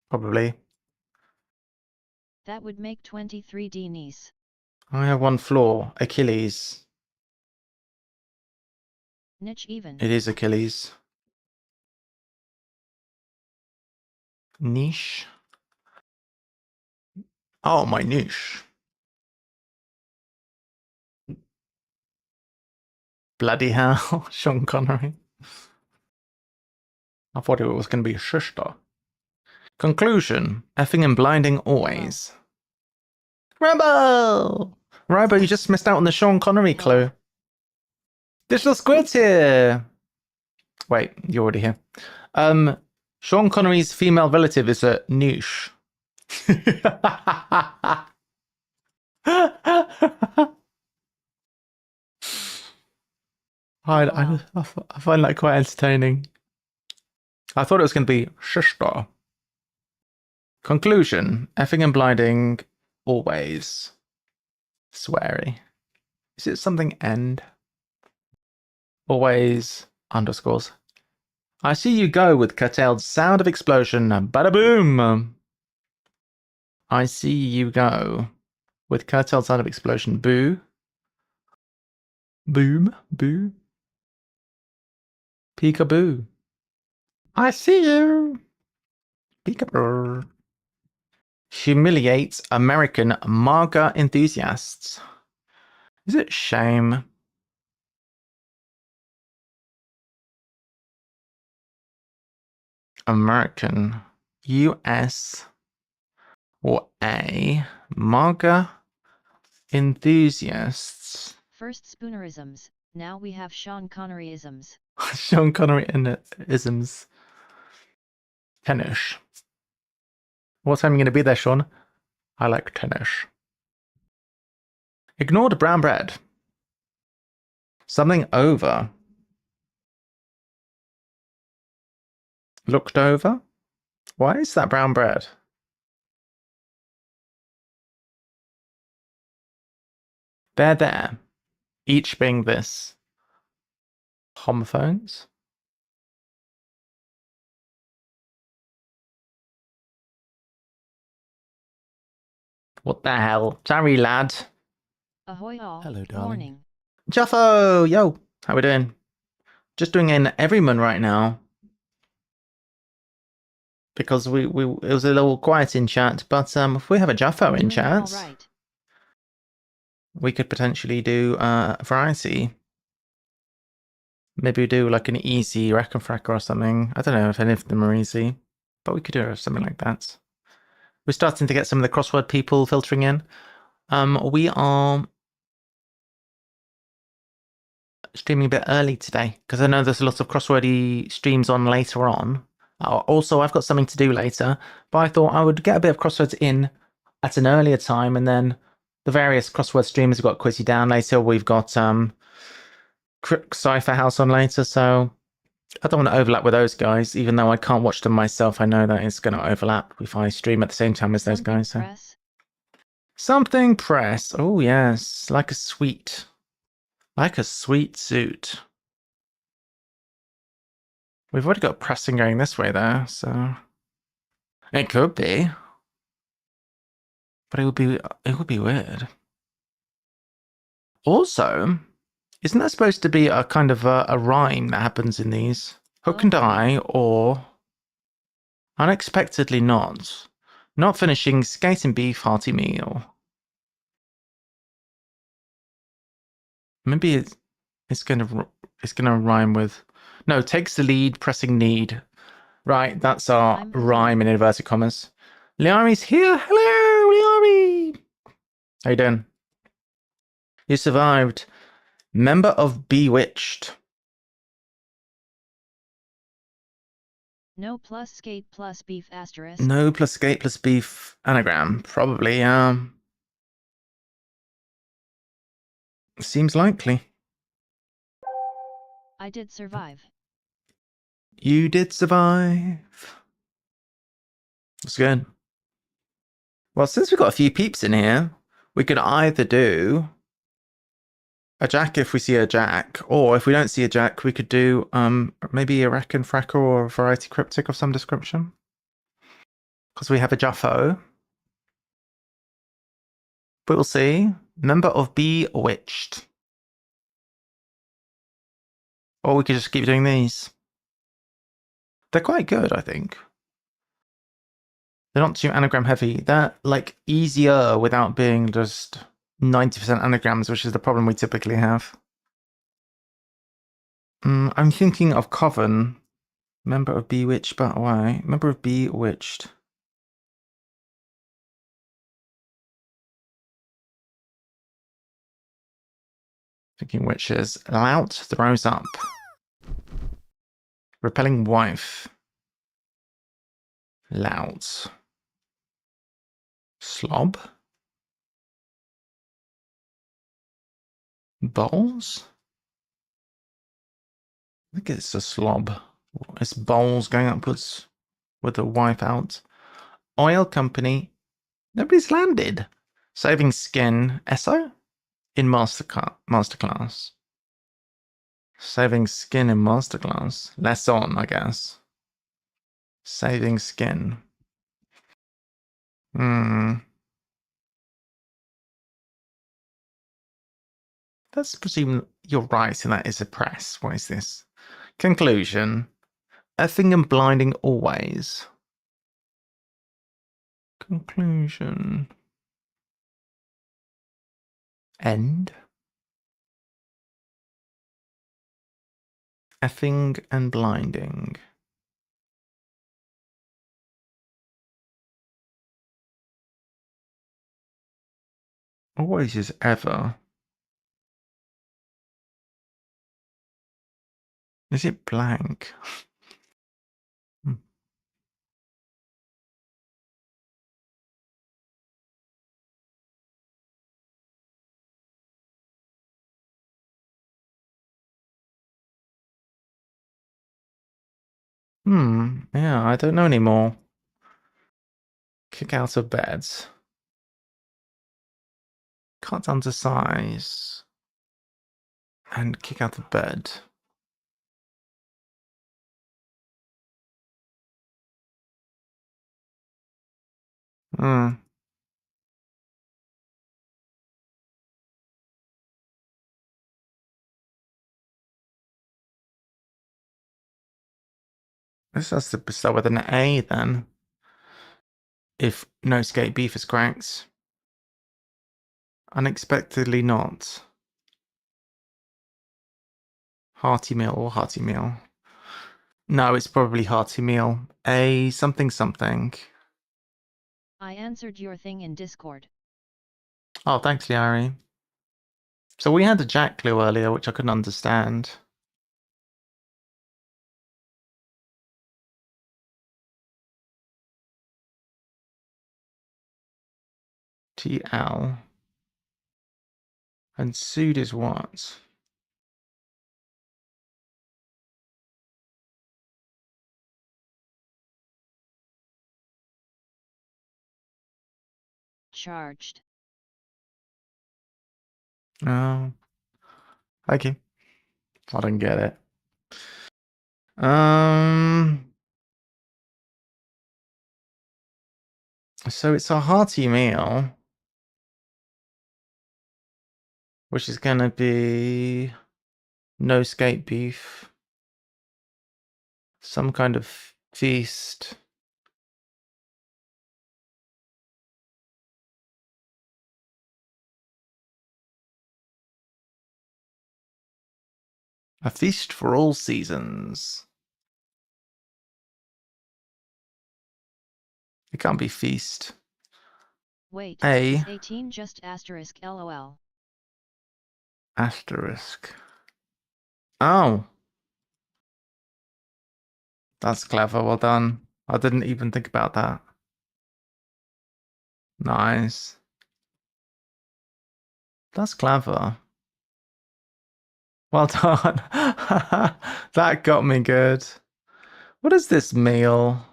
Probably. That would make 23D niece. I have one flaw. Achilles. Niche even. It is Achilles. Niche. Oh, my niche. Bloody hell. Sean Connery. I thought it was going to be a sister. Conclusion. Effing and blinding always. Rambo! Rambo, you just missed out on the Sean Connery clue. Digital Squid's here! Wait, you're already here. Sean Connery's female relative is a niche. I find that quite entertaining. I thought it was going to be sister. Conclusion. Effing and blinding always. Sweary. Is it something end? Always underscores. I see you go with curtailed sound of explosion. Bada boom. I see you go with curtailed sound of explosion. Boo. Boom. Boo. Peekaboo. I see you. Peekaboo. Humiliates American MAGA enthusiasts. Is it shame? American, US, or A, MAGA enthusiasts. First spoonerisms, now we have Sean Connery-isms. Sean Connery-isms. Tennis. What time are you going to be there, Sean? I like tennis. Ignored brown bread. Something over. Looked over? Why is that brown bread? They're there. Each being this. Homophones? What the hell? Sorry, lad. Ahoy all. Hello, darling. Morning. Juffo! Yo! How we doing? Just doing an everyman right now. Because it was a little quiet in chat, but if we have a Juffo in chat, Right. we could potentially do a variety. Maybe do like an easy rack and fracker or something. I don't know if any of them are easy, but we could do something like that. We're starting to get some of the crossword people filtering in. We are streaming a bit early today because I know there's a lot of crosswordy streams on later on. Also, I've got something to do later, but I thought I would get a bit of crosswords in at an earlier time, and then the various crossword streamers have got Quizzy Down later. We've got Crook Cypher House on later, so I don't want to overlap with those guys, even though I can't watch them myself. I know that it's going to overlap if I stream at the same time as those guys. So. Something press. Oh, yes. Like a sweet suit. We've already got pressing going this way there, so it could be. But it would be weird. Also, isn't that supposed to be a kind of a rhyme that happens in these? Hook and eye, or unexpectedly not. Not finishing skate and beef hearty meal. Maybe it's gonna rhyme with, no, takes the lead, pressing need. Right, that's our I'm rhyme in inverted commas. Liari's here. Hello, Liari. How you doing? You survived. Member of Bewitched. No plus skate plus beef asterisk. No plus skate plus beef anagram. Probably, seems likely. I did survive. You did survive. That's good. Well, since we've got a few peeps in here, we could either do a jack if we see a jack, or if we don't see a jack, we could do maybe a rack and fracker or a variety cryptic of some description. Because we have a Jaffo. But we'll see. Member of Bewitched. Or we could just keep doing these. They're quite good, I think. They're not too anagram heavy. They're like easier without being just 90% anagrams, which is the problem we typically have. I'm thinking of Coven. Member of Bewitched, but why? Member of Bewitched. Thinking witches. Lout throws up. Repelling wife. Lout. Slob. Bowls? I think it's a slob. It's bowls going upwards with the wife out. Oil company. Nobody's landed. Saving skin. Esso? In masterclass. Saving skin in masterclass. Less on, I guess. Saving skin. Let's presume you're right and that is a press. What is this? Conclusion. Effing and blinding always. Conclusion. End. Effing and blinding. Always is ever. Is it blank? Yeah, I don't know anymore. Kick out of bed. Cut down to size. And kick out of bed. This has to start with an A then. If no skate beef is cracked. Unexpectedly not. Hearty meal or hearty meal. No, it's probably hearty meal. A something something. I answered your thing in Discord. Oh, thanks, Liari. So we had a jack clue earlier, which I couldn't understand. TL. And sued is what? Charged. Oh. Okay. I don't get it. So it's a hearty meal. Which is gonna be no skate beef. Some kind of feast. A feast for all seasons. It can't be feast. Wait, A. is 18 just asterisk lol? Asterisk. Oh. That's clever. Well done. I didn't even think about that. Nice. That's clever. Well done. That got me good. What is this meal?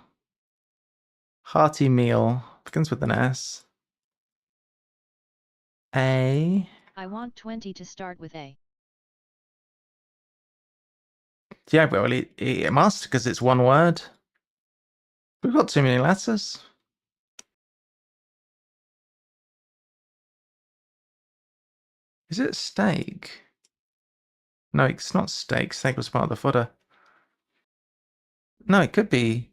Hearty meal. Begins with an S. A. I want 20 to start with A. Yeah, well, it must, because it's one word. We've got too many letters. Is it steak? No, it's not steak. Steak was part of the footer. No, it could be.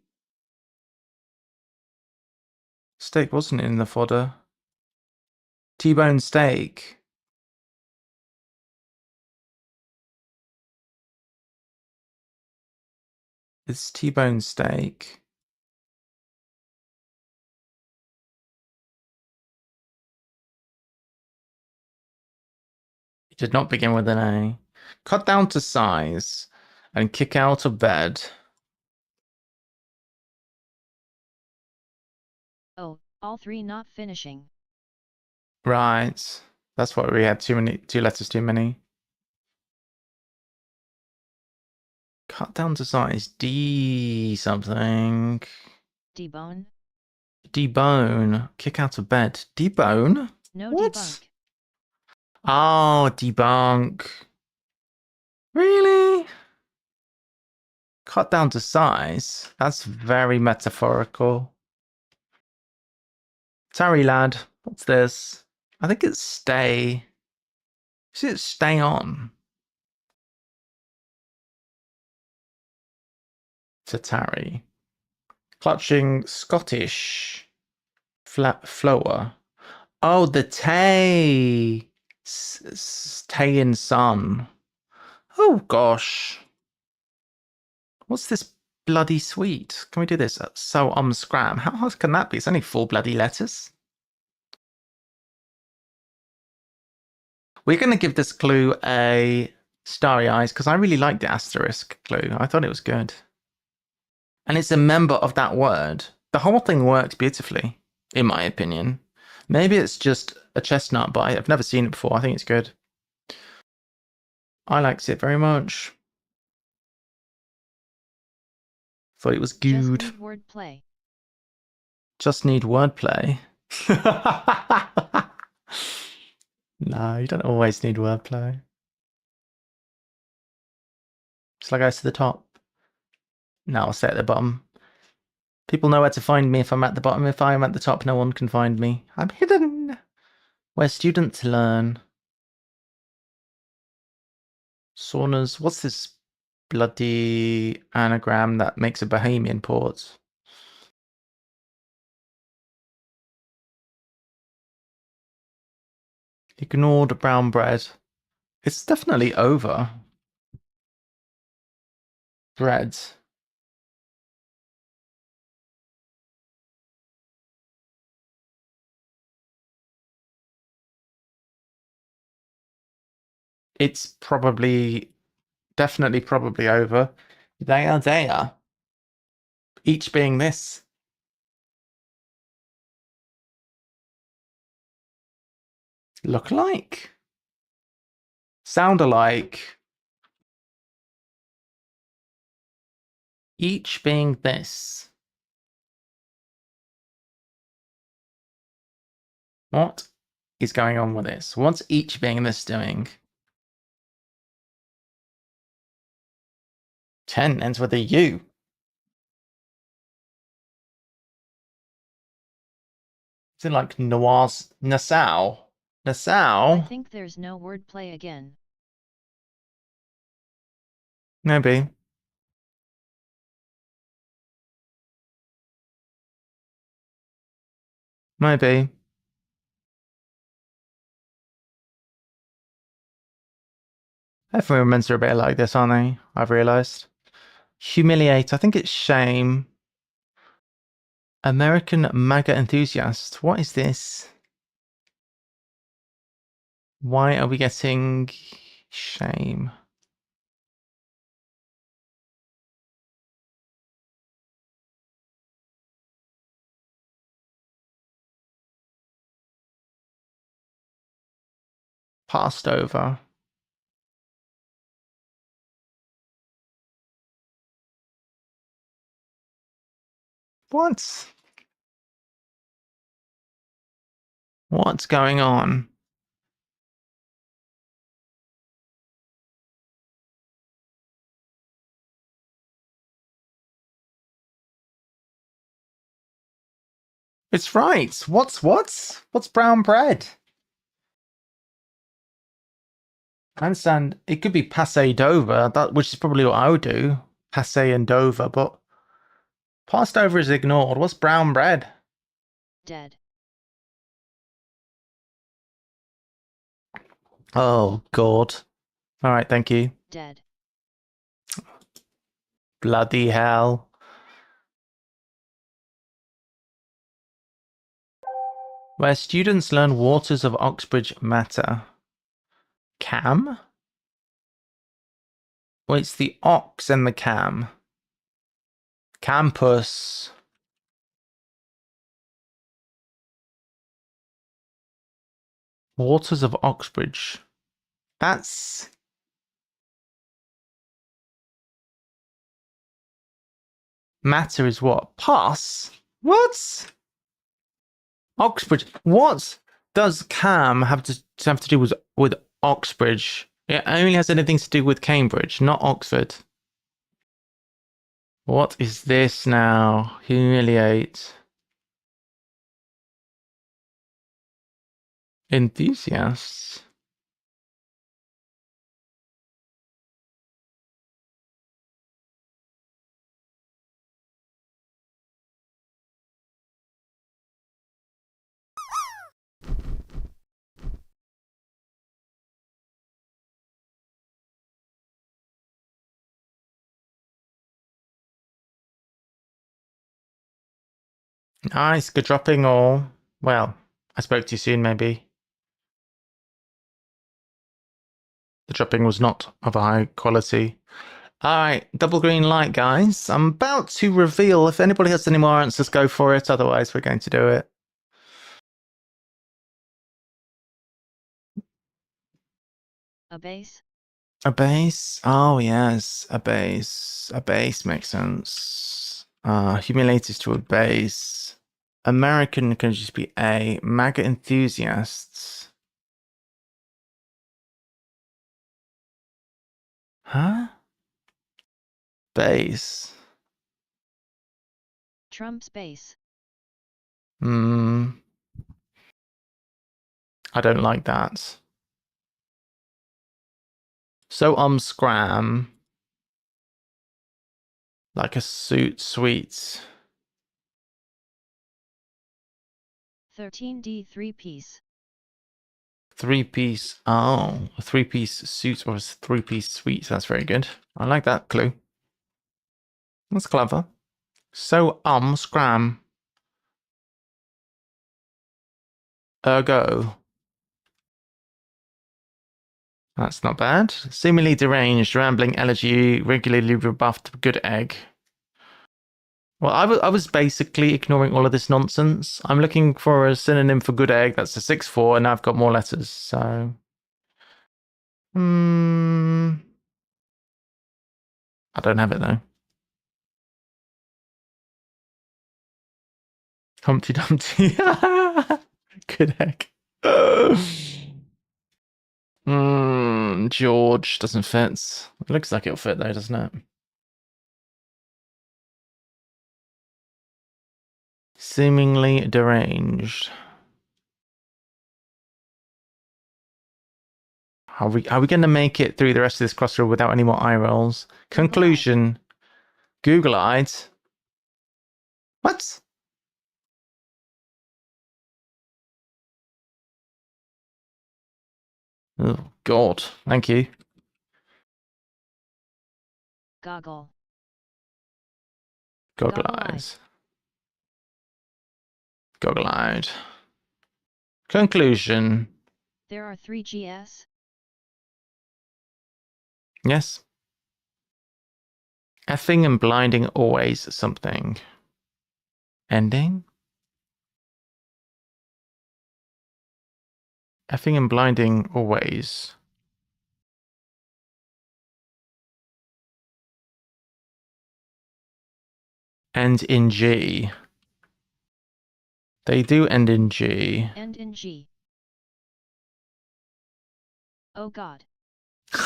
Steak wasn't in the fodder. T-bone steak. It's T-bone steak. It did not begin with an A. Cut down to size and kick out of bed. Oh, all three not finishing. Right. That's what we had. Two letters too many. Cut down to size. D something. Debone? Debone. Kick out of bed. Debone? No What? debunk. Oh, debunk. Really? Cut down to size? That's very metaphorical. Sorry, lad. What's this? I think it's stay. Is it stay on? To tarry. Clutching Scottish. Flower. Oh, the Tay. Tay and Son. Oh, gosh. What's this bloody sweet? Can we do this? So scram. How hard can that be? It's only 4 bloody letters. We're going to give this clue a starry eyes because I really liked the asterisk clue. I thought it was good. And it's a member of that word. The whole thing works beautifully, in my opinion. Maybe it's just a chestnut, but I've never seen it before. I think it's good. I liked it very much. Thought it was good. Just need wordplay. Just need wordplay. No, you don't always need wordplay. Shall I go to the top? No, I'll stay at the bottom. People know where to find me if I'm at the bottom. If I'm at the top, no one can find me. I'm hidden. Where students learn. Saunas. What's this bloody anagram that makes a Bohemian port? Ignored brown bread. It's definitely over. Bread. It's definitely probably over. They are there. Each being this. Look alike. Sound alike. Each being this. What is going on with this? What's each being this doing? 10 ends with a U. Is it like Nassau? Nassau? I think there's no wordplay again. Maybe. Maybe. Everyone men's are a bit like this, aren't they? I've realised. Humiliate. I think it's shame. American MAGA enthusiast. What is this? Why are we getting shame? Passed over. What? What's going on? It's right. What's brown bread? I understand it could be passe Dover, which is probably what I would do. Passe and Dover, but passed over is ignored. What's brown bread? Dead. Oh, God. All right, thank you. Dead. Bloody hell. Where students learn waters of Oxbridge matter. Cam? Well, it's the ox and the cam. Campus. Waters of Oxbridge. That's... Matter is what? Pass? What? Oxbridge. What does Cam have to do with Oxbridge? It only has anything to do with Cambridge, not Oxford. What is this now? Humiliate. Enthusiasts. Nice, good dropping all. Well, I spoke to you soon, maybe. The dropping was not of a high quality. Alright, double green light, guys. I'm about to reveal. If anybody has any more answers, go for it. Otherwise, we're going to do it. A base? A base? Oh, yes, a base. A base makes sense. Humiliate is to a base. American can just be A. MAGA enthusiasts. Huh? Base. Trump's base. I don't like that. So scram. Like a suit sweet. 13D 3-piece. 3-piece. Oh, a 3-piece suit or a 3-piece suite. That's very good. I like that clue. That's clever. So scram. Ergo. That's not bad. Seemingly deranged, rambling elegy, regularly rebuffed, good egg. Well, I was basically ignoring all of this nonsense. I'm looking for a synonym for good egg. That's a 6-4, and now I've got more letters, so... I don't have it, though. Humpty Dumpty. Good egg. George doesn't fit. It looks like it'll fit, though, doesn't it? Seemingly deranged. Are we going to make it through the rest of this crossroad without any more eye rolls? Conclusion. Google-eyed. What? Oh, God. Thank you. Goggle. Goggle Goggle eyes. Goggle-eyed. Conclusion. There are 3 GS? Yes. Effing and blinding always something. Ending? Effing and blinding always. End in G. They do end in G. End in G. Oh God.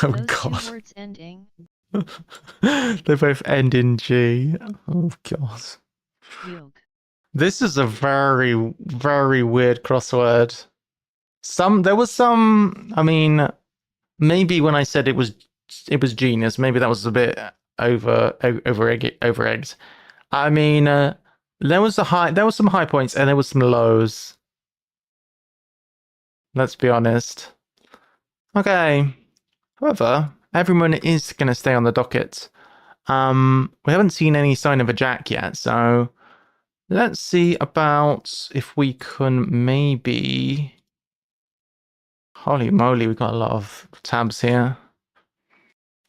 Oh Those God. 2 words ending. They both end in G. Oh God. Yog. This is a very, very weird crossword. There was some, I mean, maybe when I said it was genius, maybe that was a bit over-egged. I mean, there was some high points and there was some lows. Let's be honest. Okay. However, everyone is going to stay on the docket. We haven't seen any sign of a jack yet, so let's see about if we can maybe... Holy moly, we've got a lot of tabs here.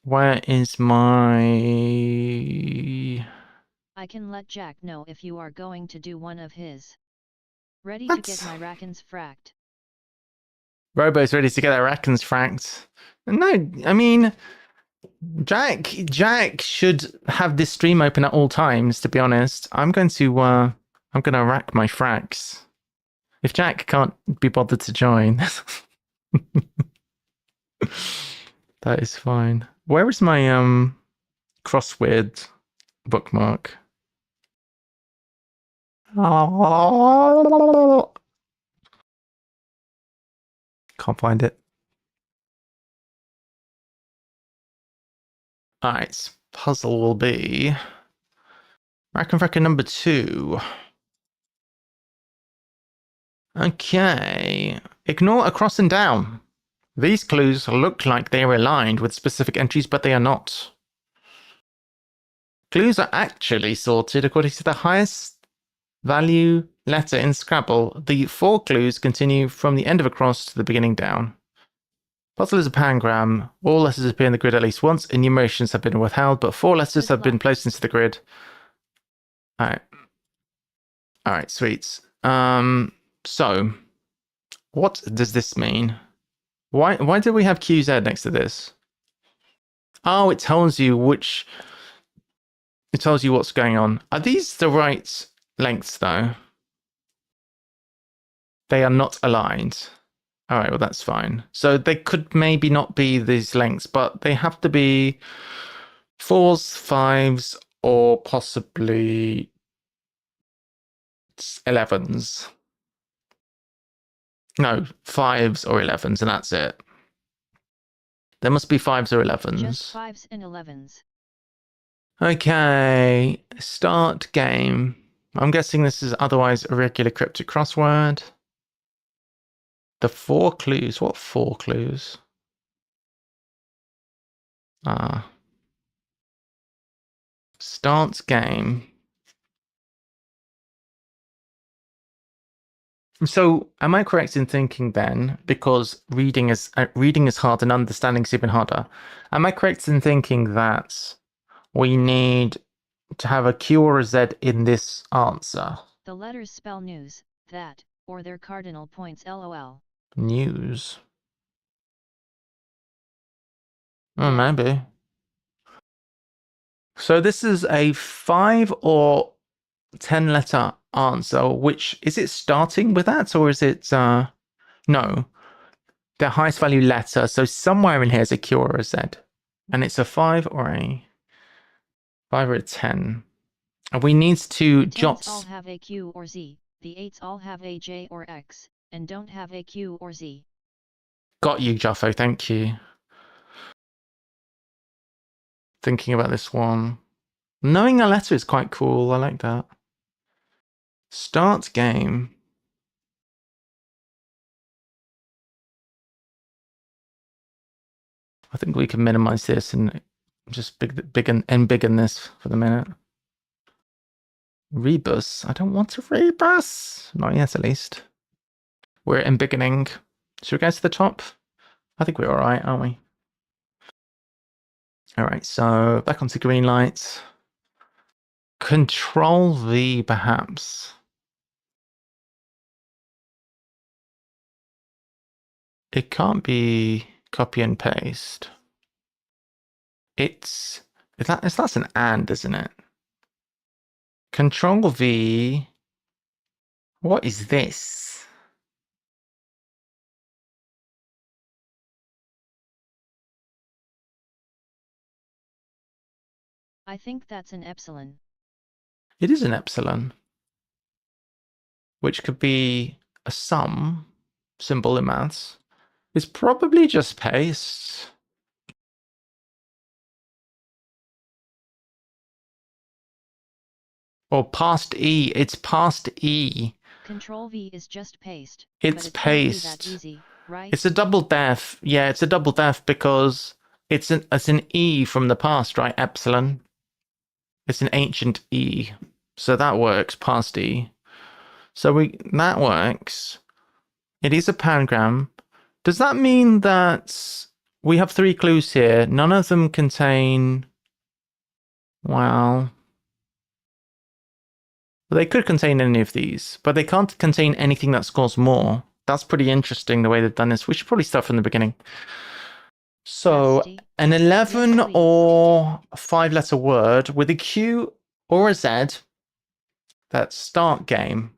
Where is my... I can let Jack know if you are going to do one of his. Ready What? to get my rackens fracked. Robo's ready to get their rackens fracked. No, I mean... Jack should have this stream open at all times, to be honest. I'm going to rack my fracks. If Jack can't be bothered to join... that is fine. Where is my crossword bookmark? Can't find it. Alright, puzzle will be rack and fracker number 2. Okay. Ignore across and down. These clues look like they are aligned with specific entries, but they are not. Clues are actually sorted according to the highest value letter in Scrabble. The 4 clues continue from the end of across to the beginning down. Puzzle is a pangram. All letters appear in the grid at least once. Enumerations have been withheld, but 4 letters have been placed into the grid. Alright. Alright, sweet. So, what does this mean? Why do we have QZ next to this? Oh, it tells you which... It tells you what's going on. Are these the right lengths, though? They are not aligned. All right, well, that's fine. So they could maybe not be these lengths, but they have to be 4s, 5s, or possibly 11s. No, 5s or 11s, and that's it. There must be 5s or 11s. Just 5s and 11s. Okay, start game. I'm guessing this is otherwise a regular cryptic crossword. The 4 clues. What 4 clues? Start game. So, am I correct in thinking then, because reading is hard and understanding is even harder, am I correct in thinking that we need to have a Q or a Z in this answer? The letters spell news, that, or their cardinal points lol. News. Oh, maybe. So this is a 5 or 10 letter answer, which is it starting with that, or is it no, the highest value letter, so somewhere in here is a Q or a Z, and it's a 5 or a 10, and we need to The 10s all have a Q or Z, the 8s all have a J or X, and don't have a Q or Z. Got you, Jaffo, thank you. Thinking about this one, knowing a letter is quite cool. I like that. Start game. I think we can minimize this and just big and embiggen this for the minute. Rebus. I don't want a rebus. Not yet, at least. We're embiggening. Should we go to the top? I think we're alright, aren't we? Alright, so back onto green lights. Control V, perhaps. It can't be copy and paste. That's an and, isn't it? Control V. What is this? I think that's an epsilon. It is an epsilon, which could be a sum symbol in maths. It's probably just paste. Or past E. It's past E. Control V is just paste. It's but it paste. Can't be that easy, right? It's a double def. Yeah, it's a double def because it's an E from the past, right? Epsilon. It's an ancient E. So that works, past E. So that works. It is a pangram. Does that mean that we have 3 clues here? None of them contain... Well, they could contain any of these, but they can't contain anything that scores more. That's pretty interesting the way they've done this. We should probably start from the beginning. So an 11 or 5-letter word with a Q or a Z. That's start game.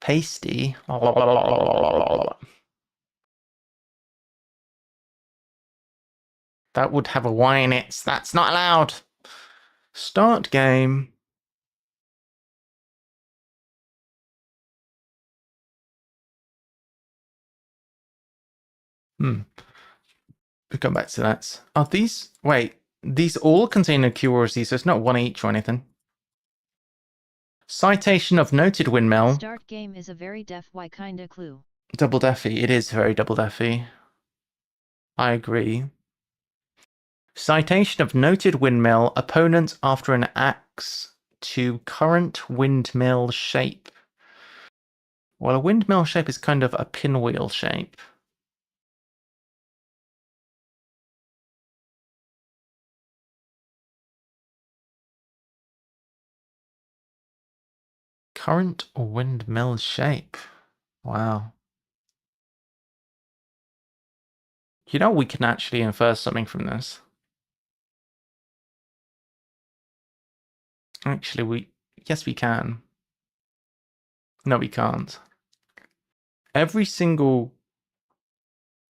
Pasty. That would have a Y in it. That's not allowed. Start game. We come back to that. Are these... Wait. These all contain a Q or a Z, so it's not one each or anything. Citation of noted windmill. Start game is a very def-y kinda clue. Double defy. It is very double defy. I agree. Citation of noted windmill. Opponent after an axe to current windmill shape. Well, a windmill shape is kind of a pinwheel shape. Current windmill shape. Wow. You know, we can actually infer something from this. Actually, yes, we can. No, we can't. Every single...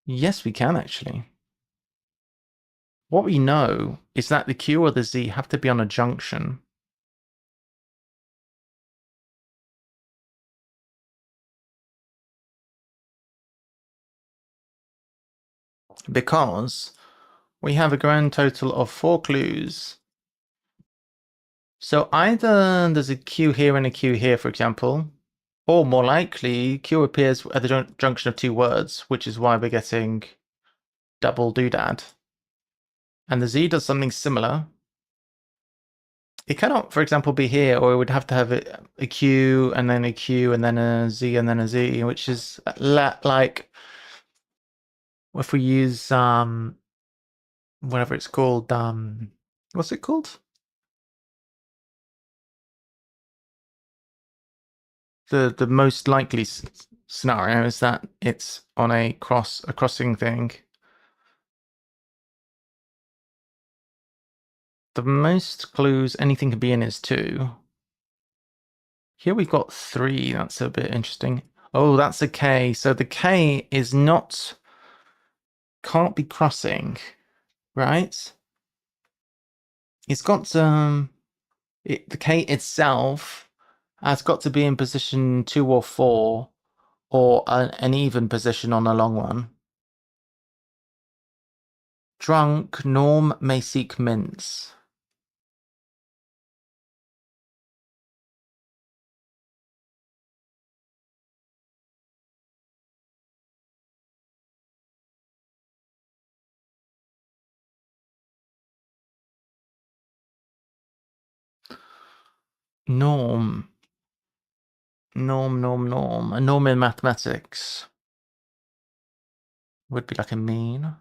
Yes, we can, actually. What we know is that the Q or the Z have to be on a junction. Because we have a grand total of 4 clues. So either there's a Q here and a Q here, for example, or more likely, Q appears at the junction of 2 words, which is why we're getting double doodad. And the Z does something similar. It cannot, for example, be here, or it would have to have a Q and then a Q and then a Z and then a Z, which is like if we use whatever it's called, what's it called? The most likely scenario is that it's on a crossing thing. The most clues anything can be in is 2. Here we've got 3. That's a bit interesting. Oh, that's a K. So the K is not... Can't be crossing, right? It's got the K itself has got to be in position 2 or 4, or an even position on a long one. Drunk, Norm may seek mints. Norm. Norm. A norm in mathematics would be like a mean.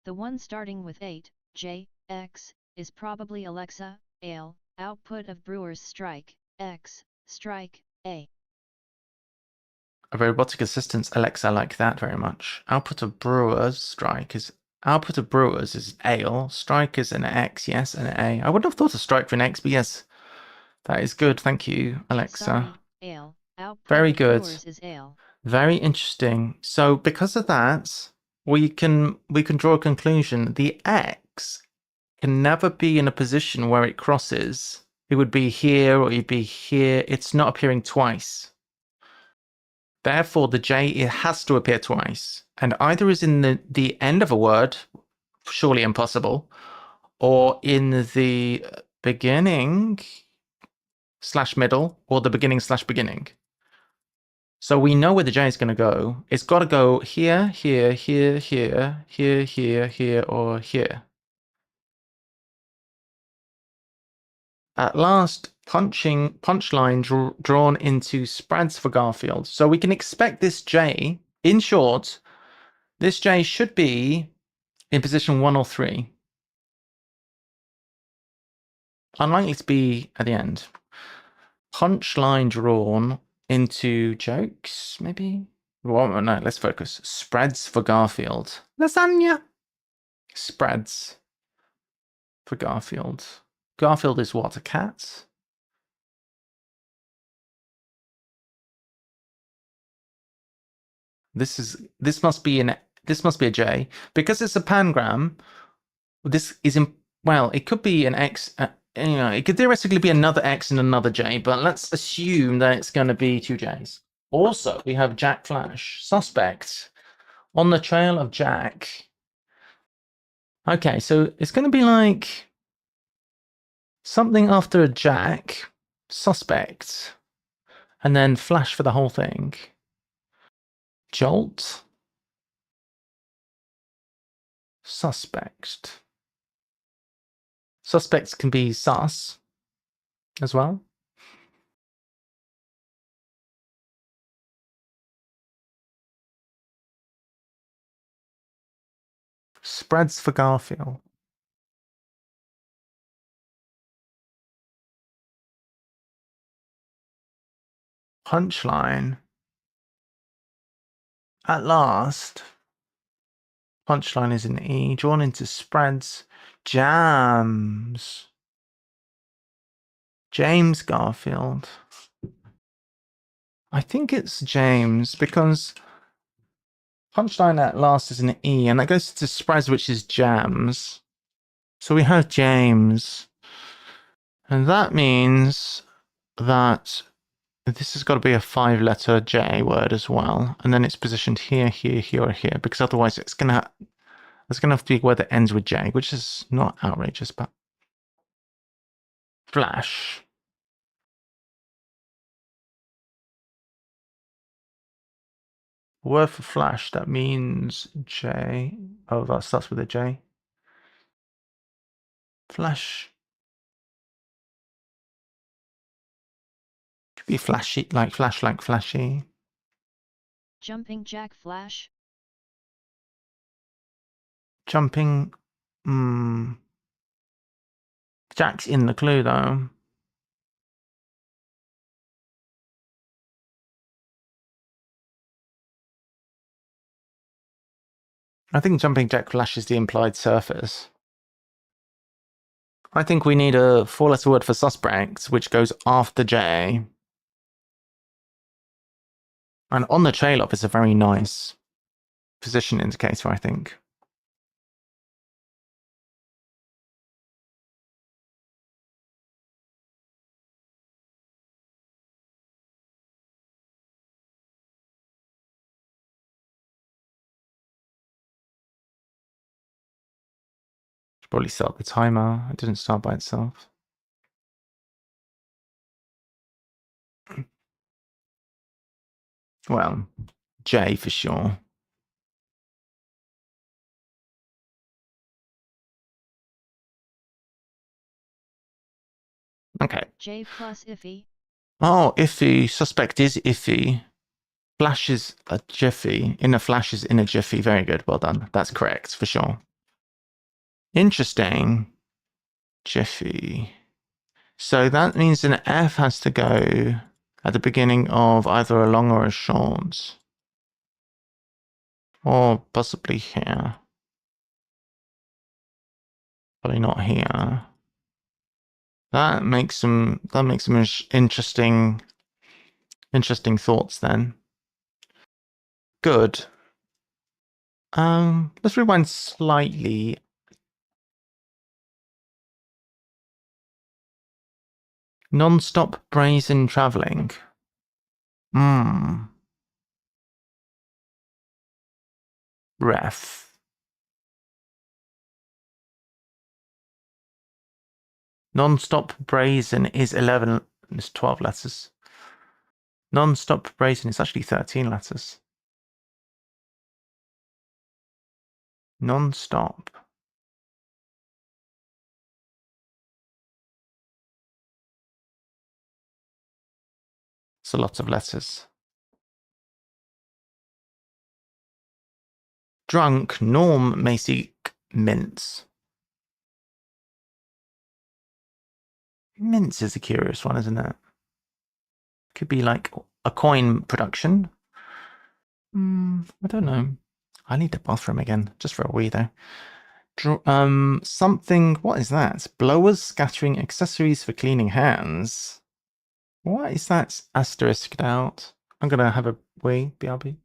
The one starting with 8, J, X, is probably Alexa, ale, output of brewer's strike, X, strike, A. A robotic assistant's Alexa, I like that very much. Output of brewer's strike is ale. Strike is an X, yes, and an A. I wouldn't have thought of strike for an X, but yes, that is good. Thank you, Alexa. Sorry, ale, output very of good. brewers is ale. Very interesting. So because of that, we can draw a conclusion. The X can never be in a position where it crosses. It would be here or it'd be here. It's not appearing twice. Therefore, the J, it has to appear twice. And either is in the end of a word, surely impossible, or in the beginning / middle, or the beginning / beginning. So we know where the J is going to go. It's got to go here, here, here, here, here, here, here, or here. At last, punchline drawn into spreads for Garfield. So we can expect this J, in short, this J should be in position 1 or 3. Unlikely to be at the end. Punchline drawn into jokes, maybe? Well, no, let's focus. Spreads for Garfield. Lasagna. Spreads for Garfield. Garfield is what? A cat? This must be a J. Because it's a pangram, this is well, it could be an X, it could theoretically be another X and another J, but let's assume that it's going to be 2 J's. Also, we have Jack Flash, suspect, on the trail of Jack. Okay, so it's going to be like something after a Jack, suspect, and then Flash for the whole thing. Jolt, suspect. Suspects can be sus as well. Spreads for Garfield. Punchline. At last. Punchline is an E. Drawn into spreads. Jams. James Garfield. I think it's James because punchline at last is an E, and that goes to spreads, which is jams. So we have James. And that means that this has got to be a 5-letter J word as well. And then it's positioned here, here, here, or here, because otherwise it's going to have to be a word that ends with J, which is not outrageous, but Flash. Word for Flash, that means J. Oh, that starts with a J. Flash. Could be flashy, like flash, like flashy. Jumping Jack Flash. Jumping. Jack's in the clue, though. I think jumping Jack Flash is the implied surface. I think we need a 4-letter word for suspect, which goes after J. And on the trail of is a very nice position indicator, I think. Should probably start the timer. It didn't start by itself. Well, J for sure. J plus iffy. Oh, iffy. Suspect is iffy. Flash is a jiffy. In a flash is in a jiffy. Very good. Well done. That's correct for sure. Interesting. Jiffy. So that means an F has to go at the beginning of either a long or a short. Or possibly here. Probably not here. That makes some interesting thoughts then. Good. Let's rewind slightly. Non-stop brazen traveling. Ref. Non-stop brazen is 11. It's 12 letters. Non-stop brazen is actually 13 letters. Non-stop. It's a lot of letters. Drunk, Norm may seek mince. Mince is a curious one, isn't it? Could be like a coin production. I don't know. I need the bathroom again, just for a wee though. Something, what is that? Blowers scattering accessories for cleaning hands. What is that asterisked out? I'm gonna have a wee, BRB.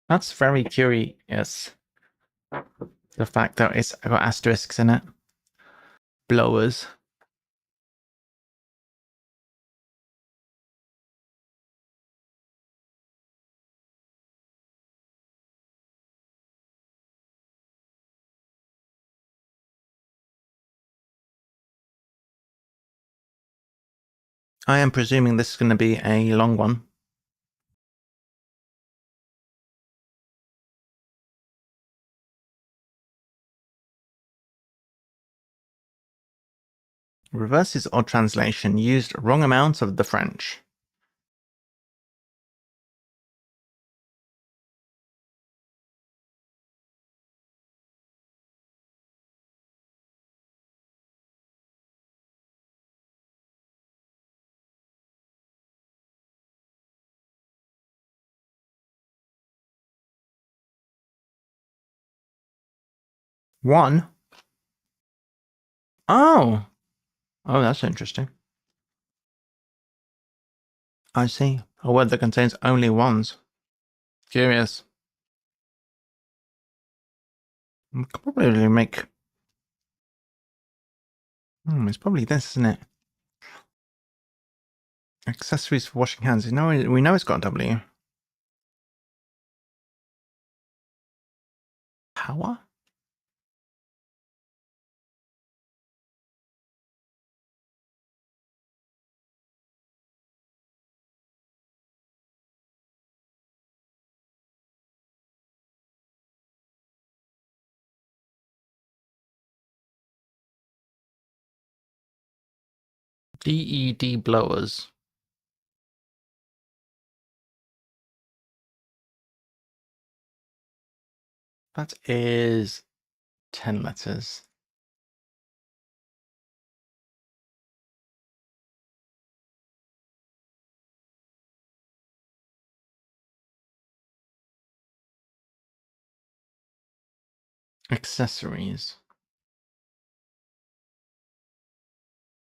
That's very curious. The fact that it's got asterisks in it. Blowers. I am presuming this is going to be a long one. Reverses odd translation used wrong amount of the French. One. Oh. Oh, that's interesting. I see. A word that contains only ones. Curious. We could probably make... it's probably this, isn't it? Accessories for washing hands. We know it's got a W. Power? DED blowers. That is 10 letters. Accessories.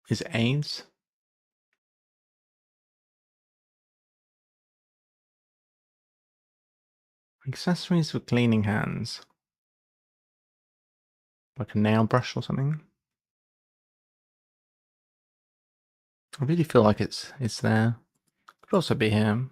Is AIDS? Accessories for cleaning hands. Like a nail brush or something? I really feel like it's there. Could also be here.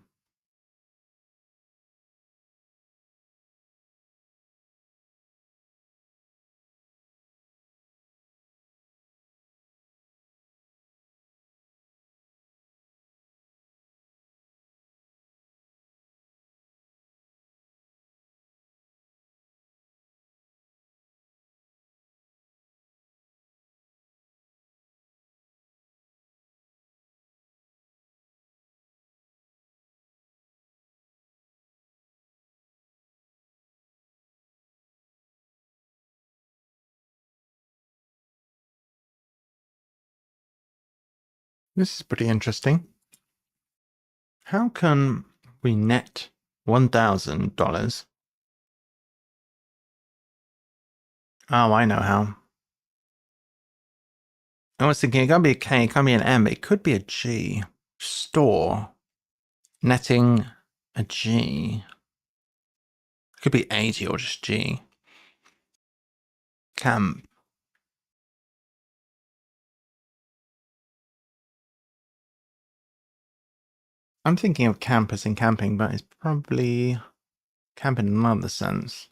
This is pretty interesting. How can we net $1,000? Oh, I know how. I was thinking it can't be a K, it can't be an M, it could be a G. Store. Netting a G. It could be 80 or just G. Camp. I'm thinking of camp as in camping, but it's probably camp in another sense.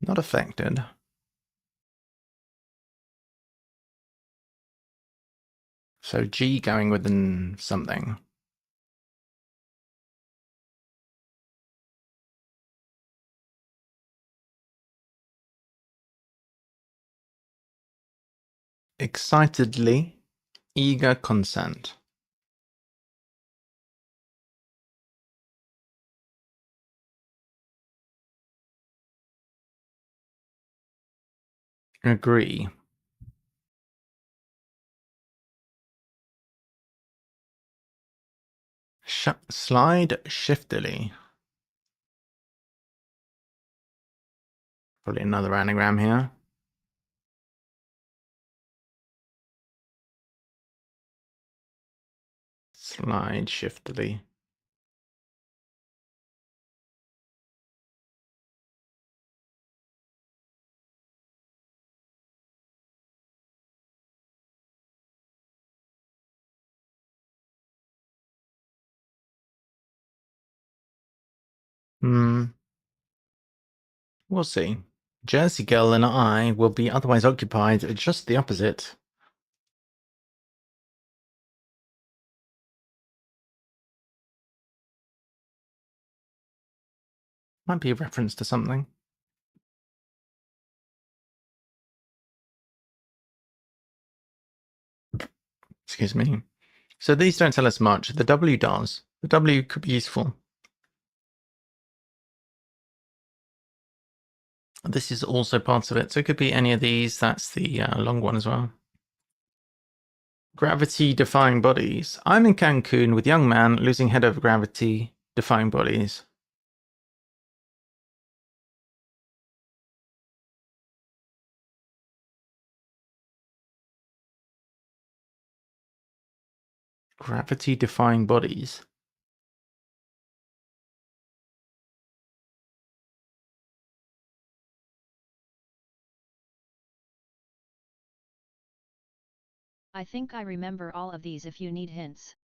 Not affected. So G going within something. Excitedly, eager consent. Agree. Slide shiftily. Probably another anagram here. Slide shiftily. We'll see. Jersey Girl and I will be otherwise occupied, just the opposite. Might be a reference to something. Excuse me. So these don't tell us much. The W does. The W could be useful. This is also part of it. So it could be any of these. That's the long one as well. Gravity-defying bodies. I'm in Cancun with young man losing head over gravity-defying bodies. Gravity-defying bodies. I think I remember all of these if you need hints.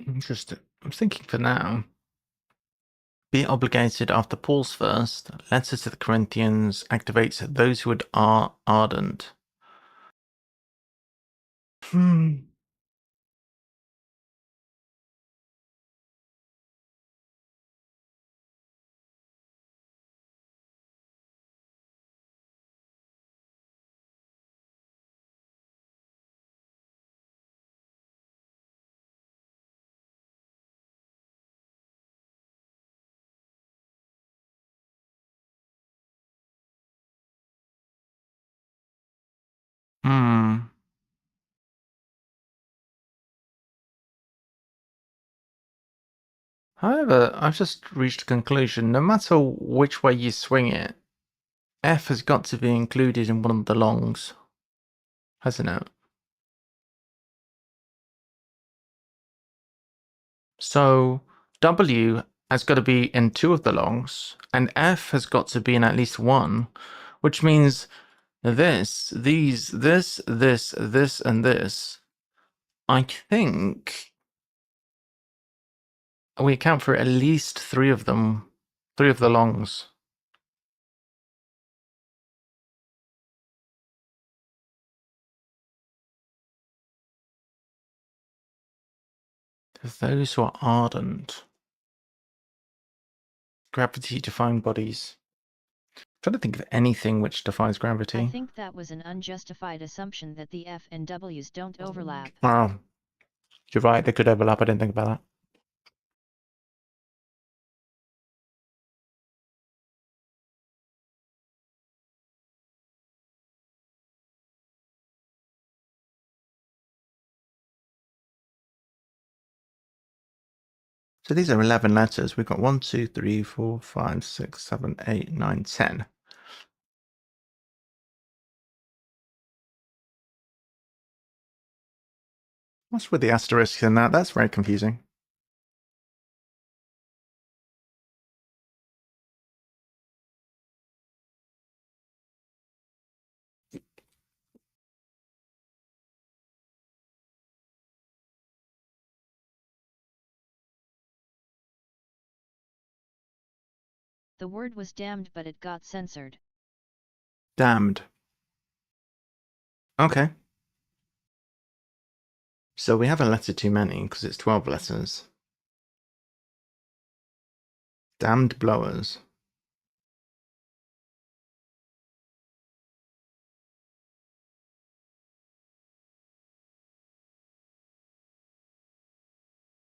Interesting. I'm thinking for now. Be obligated after Paul's first. Letters to the Corinthians activates those who are ardent. Hmm. However, I've just reached a conclusion. No matter which way you swing it, F has got to be included in one of the longs, hasn't it? So W has got to be in two of the longs, and F has got to be in at least one, which means this, these, this, and this. I think we account for at least three of them, three of the longs. Those who are ardent. Gravity-defying bodies. I'm trying to think of anything which defies gravity. I think that was an unjustified assumption that the F and W's don't overlap. Oh, you're right, they could overlap. I didn't think about that. So these are 11 letters. We've got 1, 2, 3, 4, 5, 6, 7, 8, 9, 10. What's with the asterisks in that? That's very confusing. The word was damned, but it got censored. Damned. Okay. So we have a letter too many because it's 12 letters. Damned blowers.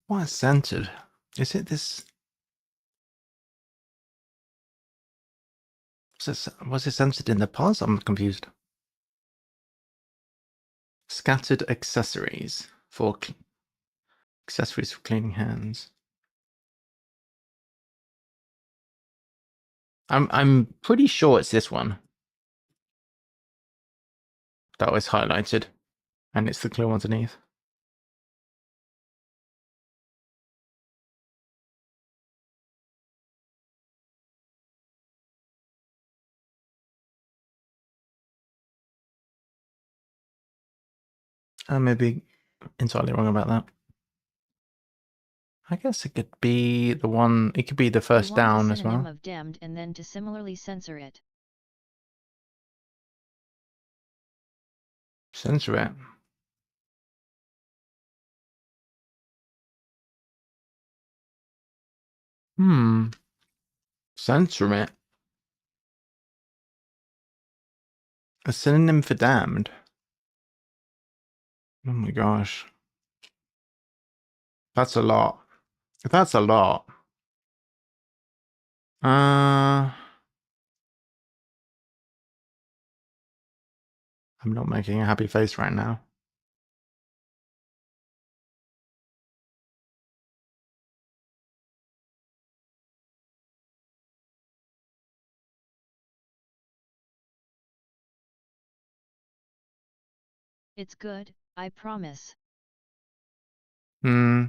What is centered? Is it this? Was it centered in the pause? I'm confused. Scattered accessories for accessories for cleaning hands. I'm pretty sure it's this one that was highlighted, and it's the clue underneath. I may be entirely wrong about that. I guess it could be the one. It could be the first down the as well. of damned and then to similarly censor it. Censor it. Censor it. A synonym for damned. Oh my gosh. That's a lot. That's a lot. I'm not making a happy face right now. It's good, I promise. Hmm.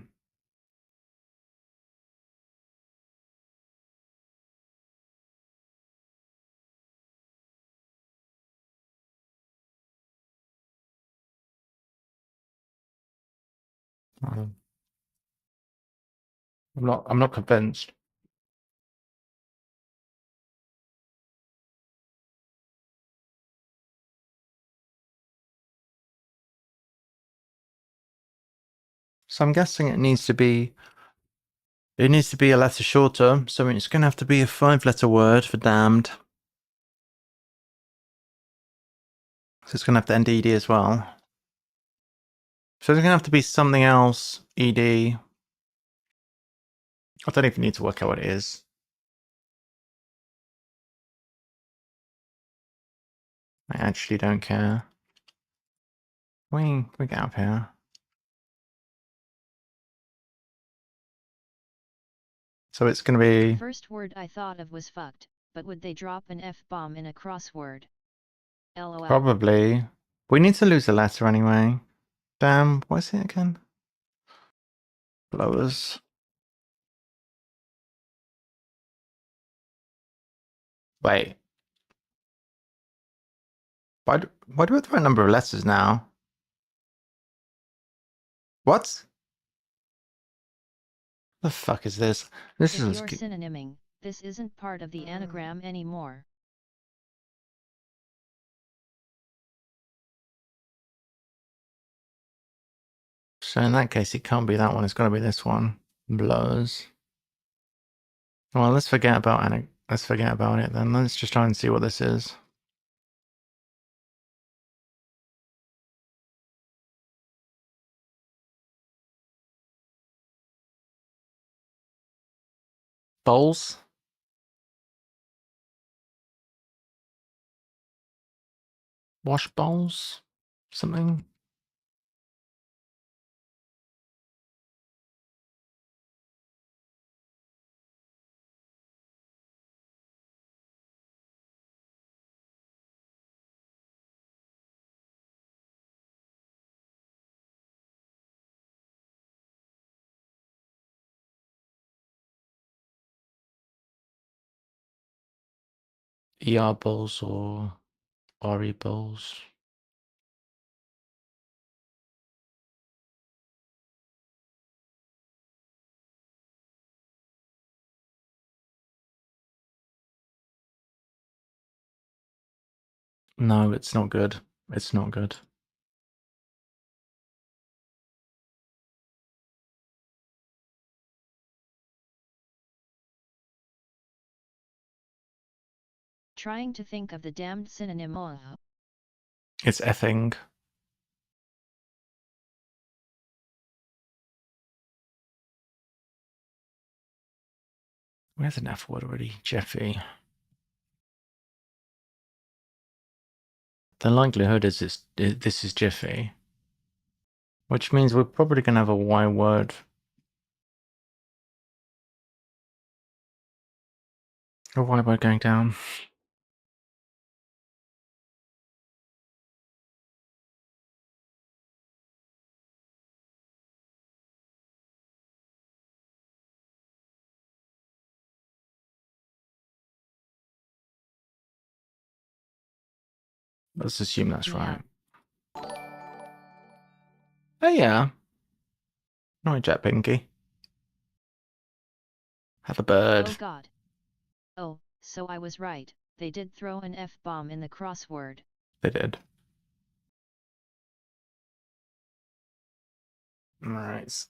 I'm not convinced. So I'm guessing it needs to be a letter shorter, so it's gonna have to be a 5-letter word for damned. So it's gonna have to end ed as well. So it's gonna have to be something else, ed. I don't even need to work out what it is. I actually don't care. We get up here. So it's going to The be... first word I thought of was fucked, but would they drop an F-bomb in a crossword? LOL. Probably. We need to lose a letter anyway. Damn, what's it again? Blowers. Wait. Why do we have the right number of letters now? What? The fuck is this? This If is... you're synonyming, this isn't part of the anagram anymore. So in that case, it can't be that one. It's got to be this one. Blowers. Well, let's forget about it then. Let's just try and see what this is. Bowls? Wash bowls? Something? ER bowls or RE bowls? No, it's not good. It's not good. Trying to think of the damned synonym. It's effing. Where's an F word already? Jeffy. The likelihood is this is Jiffy. Which means we're probably going to have a Y word. A Y word going down. Let's assume that's right. Oh yeah. No, Jet Pinky. Have a bird. Oh god. Oh, so I was right, they did throw an F-bomb in the crossword. They did. Alright.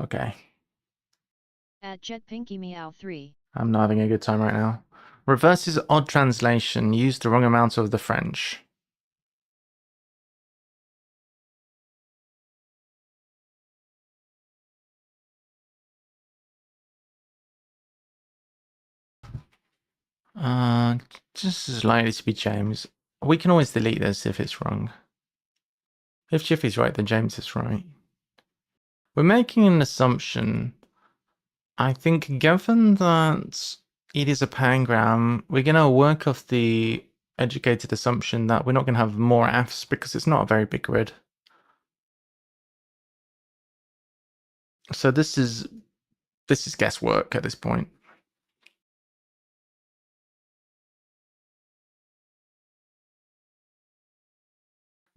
Okay. At @JetPinkyMeow3. I'm not having a good time right now. Reverses odd translation. Use the wrong amount of the French. Just as likely to be James. We can always delete this if it's wrong. If Jiffy's right, then James is right. We're making an assumption. I think given that it is a pangram, we're going to work off the educated assumption that we're not going to have more Fs because it's not a very big grid. So this is guesswork at this point.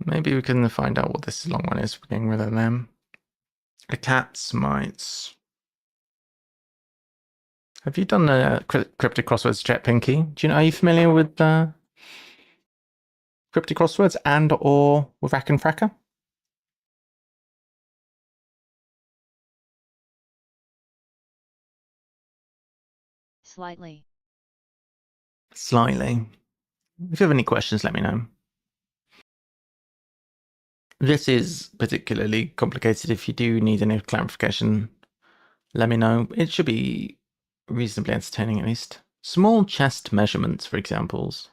Maybe we can find out what this long one is. We're getting rid of them. A cat smites. Have you done the cryptic crosswords, Jet Pinky? Do you know? Are you familiar with cryptic crosswords and or with Rack and Fracker? Slightly. Slightly. If you have any questions, let me know. This is particularly complicated. If you do need any clarification, let me know. It should be reasonably entertaining at least. Small chest measurements, for examples.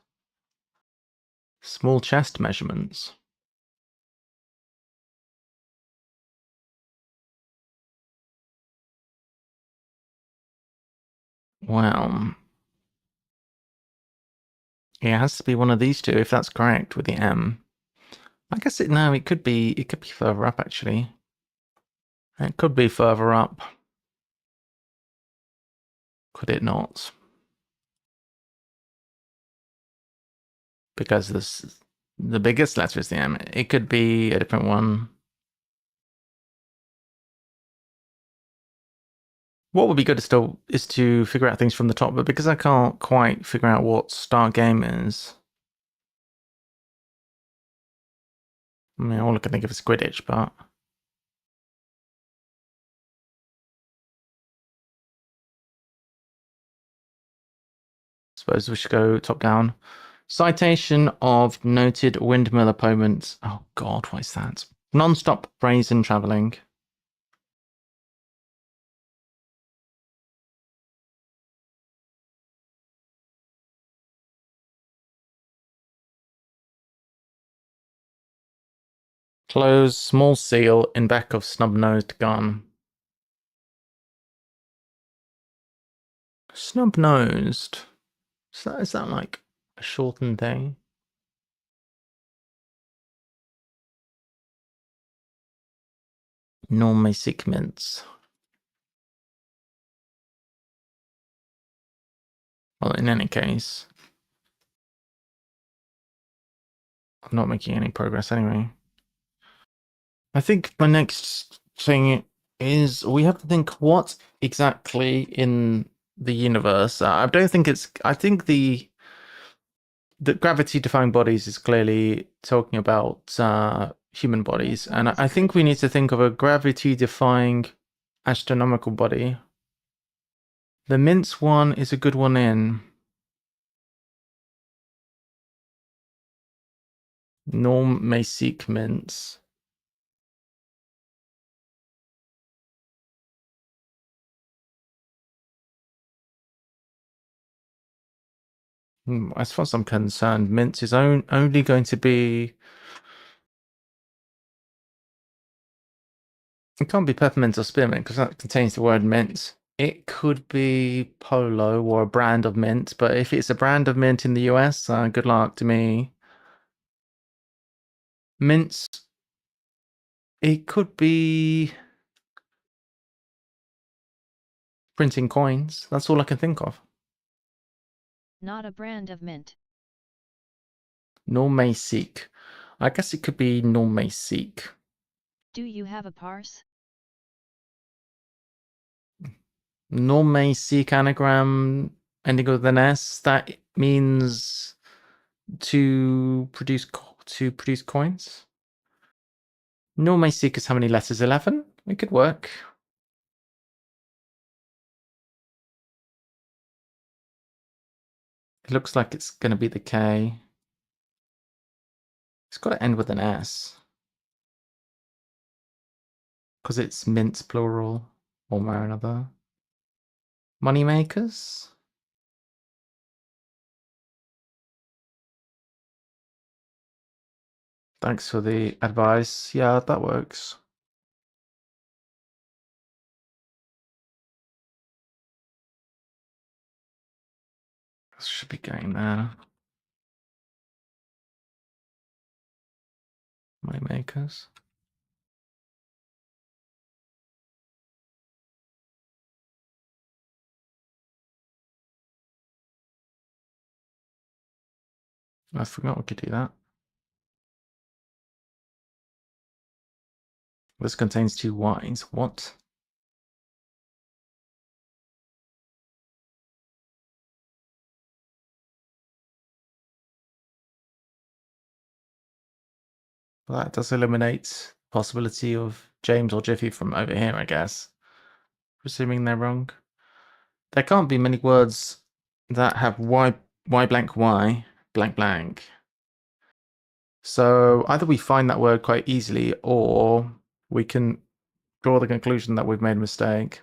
Small chest measurements. Well, it has to be one of these two if that's correct with the M. I guess it could be further up actually. It could be further up. Could it not? Because the biggest letter is the M. It could be a different one. What would be good is to figure out things from the top, but because I can't quite figure out what start game is, I mean, all I can think of is Quidditch, but I suppose we should go top down. Citation of noted windmill opponents. Oh God, what is that? Non-stop praise and travelling. Close small seal in back of snub-nosed gun. Snub-nosed. Is that like a shortened thing? Normally segments. Well, in any case, I'm not making any progress anyway. I think my next thing is we have to think what exactly in the universe. I don't think it's. I think the gravity-defying bodies is clearly talking about human bodies, and I think we need to think of a gravity-defying astronomical body. The mince one is a good one in. Norm may seek mince. As far as I'm concerned, mince is only going to be. It can't be peppermint or spearmint because that contains the word mint. It could be Polo or a brand of mint, but if it's a brand of mint in the US, good luck to me. Mints. It could be printing coins. That's all I can think of. Not a brand of mint. Norm seek. I guess it could be Norm seek. Do you have a parse? Norm seek anagram ending with an S. That means to produce coins. Norm seek is how many letters? 11. It could work. It looks like it's going to be the K. It's got to end with an S. Because it's mints plural, one way or another. Moneymakers? Thanks for the advice. Yeah, that works. This should be going there. Moneymakers. I forgot we could do that. This contains 2 Y's. What? Well, that does eliminate possibility of James or Jiffy from over here, I guess. Presuming they're wrong. There can't be many words that have Y blank Y blank blank. So either we find that word quite easily or we can draw the conclusion that we've made a mistake.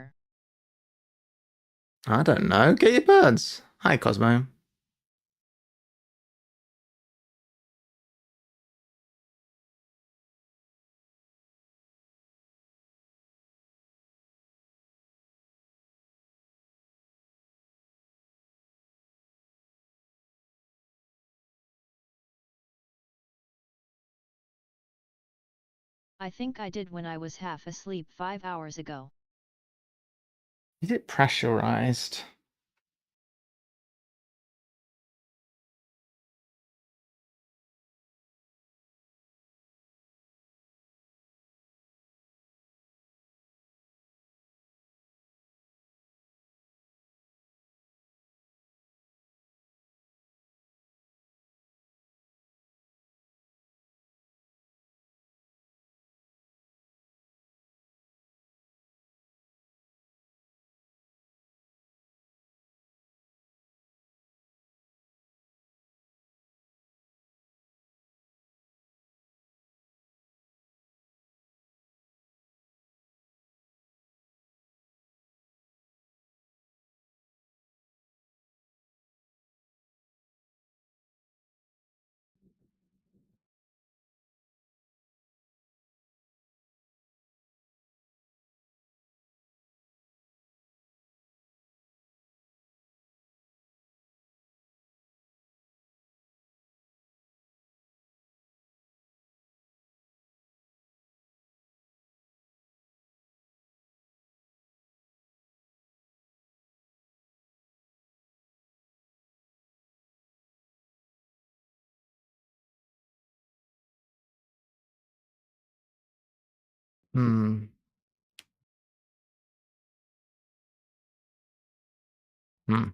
there? I don't know. Get your birds. Hi, Cosmo. I think I did when I was half asleep 5 hours ago. Is it pressurized? Hmm. Hmm.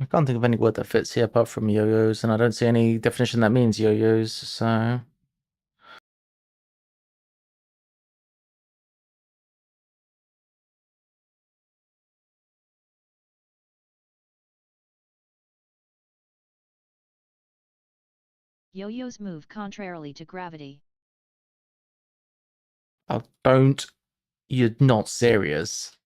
I can't think of any word that fits here apart from yo-yos, and I don't see any definition that means yo-yos, so... Yo-yos move contrarily to gravity. Oh, don't... You're not serious.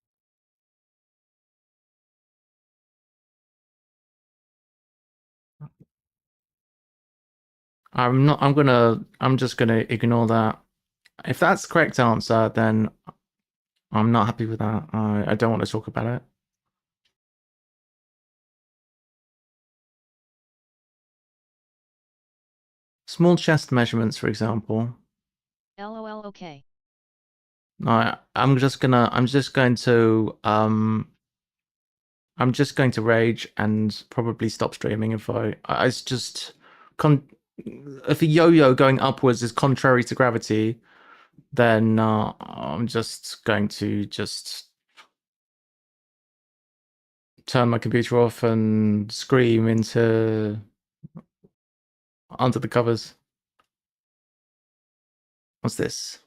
I'm just gonna ignore that. If that's the correct answer, then I'm not happy with that. I don't want to talk about it. Small chest measurements, for example. LOL okay. I'm just going to rage and probably stop streaming if it's just if a yo-yo going upwards is contrary to gravity, then I'm just going to turn my computer off and scream into under the covers. What's this?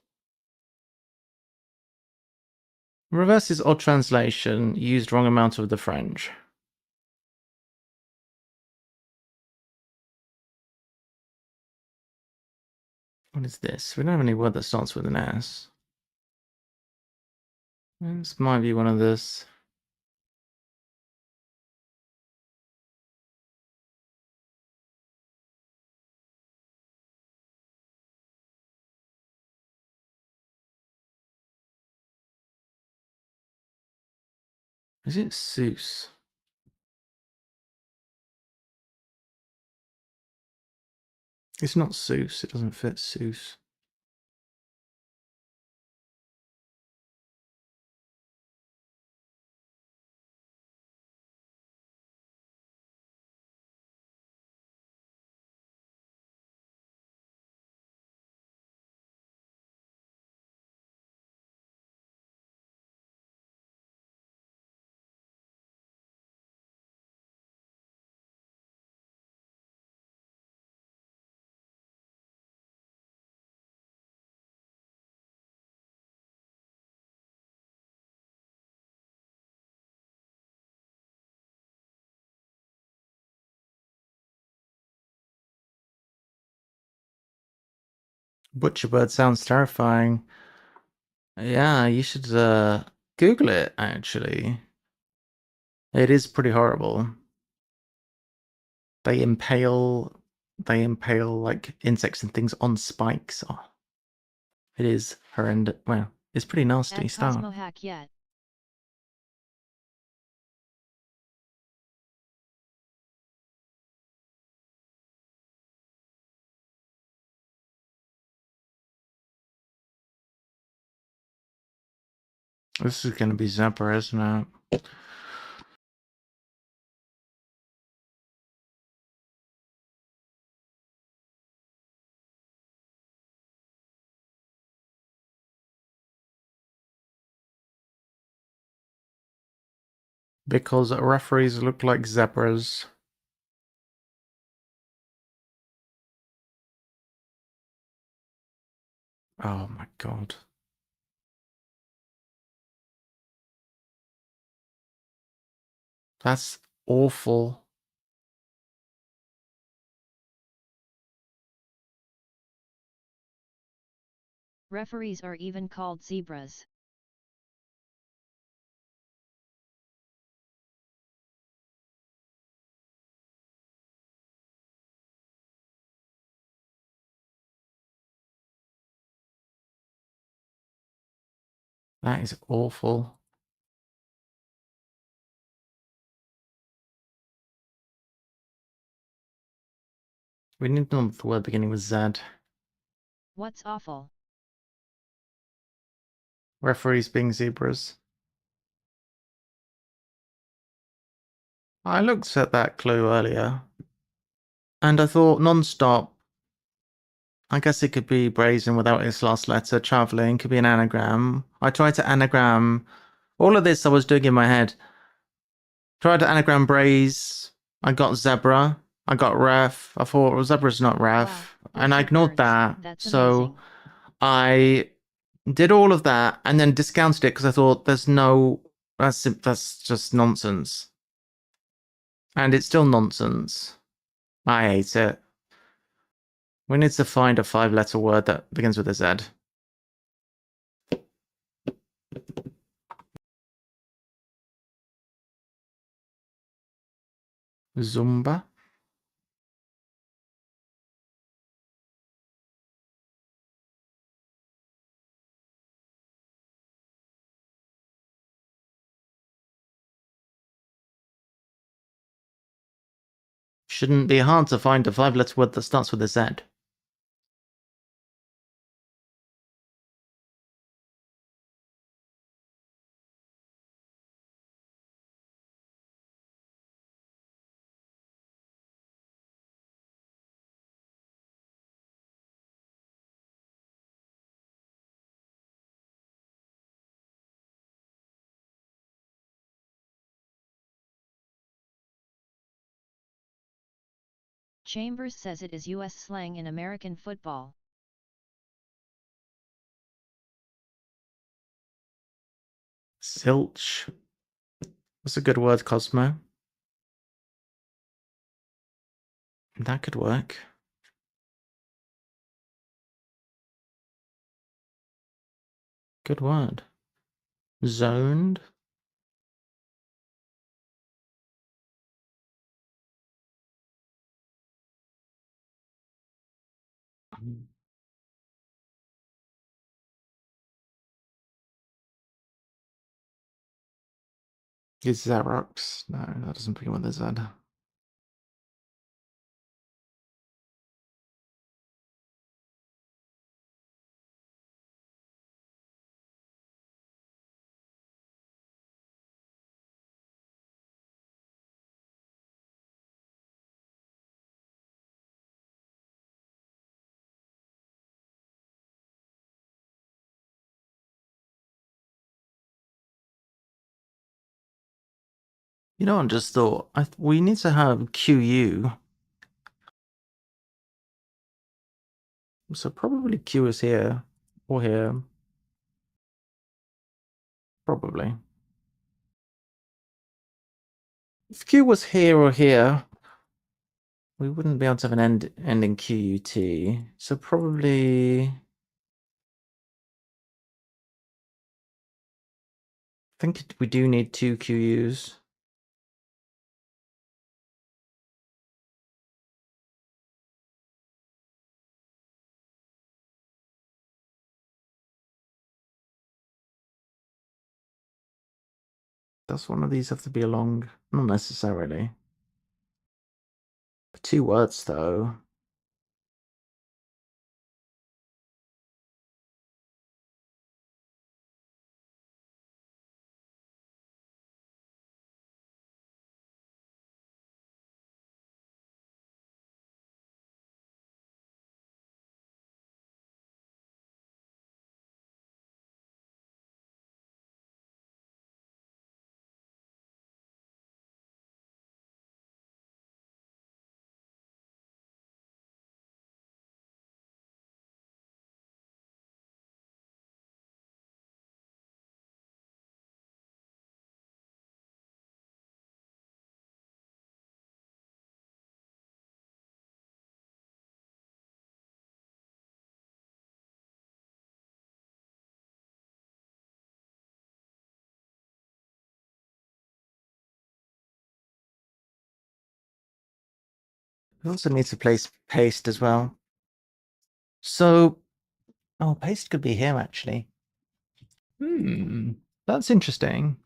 Reverse is odd translation, used wrong amount of the French. What is this? We don't have any word that starts with an S. This might be one of this. Is it Seuss? It's not Seuss. It doesn't fit Seuss. Butcherbird sounds terrifying. Yeah, you should Google it, actually. It is pretty horrible. They impale like insects and things on spikes. Oh, it is horrendous. Well, it's pretty nasty At stuff. Cosmo hack yet. This is going to be Zapper, isn't it? Because referees look like zebras. Oh my god. That's awful. Referees are even called zebras. That is awful. We need to know the word beginning with Z. What's awful? Referees being zebras. I looked at that clue earlier, and I thought non-stop. I guess it could be brazen without its last letter. Traveling could be an anagram. I tried to anagram all of this. I was doing in my head. Tried to anagram braze. I got zebra. I got ref. I thought, well, zebra's not ref, Wow, and I 50 ignored birds. that. That's So amazing. I did all of that and then discounted it because I thought there's no. That's just nonsense, and it's still nonsense. I hate it. We need to find a 5-letter word that begins with a Z. Zumba. Shouldn't be hard to find a 5-letter word that starts with a Z. Chambers says it is US slang in American football. Silch. That's a good word, Cosmo. That could work. Good word. Zoned. Is Xerox? No, that doesn't begin with a Z. You know, I just thought we need to have QU. So probably Q is here or here. Probably. If Q was here or here, we wouldn't be able to have an ending QUT. So probably. I think we do need 2 QUs. Does one of these have to be a long? Not necessarily. 2 words, though. We also need to place paste as well. So, paste could be here, actually. That's interesting.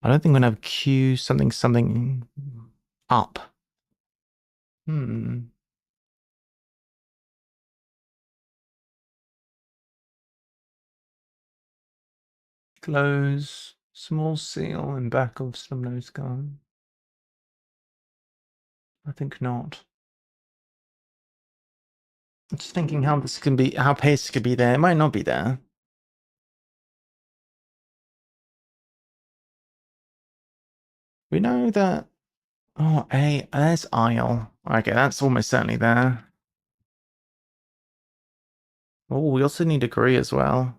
I don't think we're going to have Q something up. Close. Small seal in back of snub-nosed gun. I think not. I'm just thinking how this can be, how paste could be there. It might not be there. We know that. Oh, there's aisle. Okay, that's almost certainly there. Oh, we also need agree as well.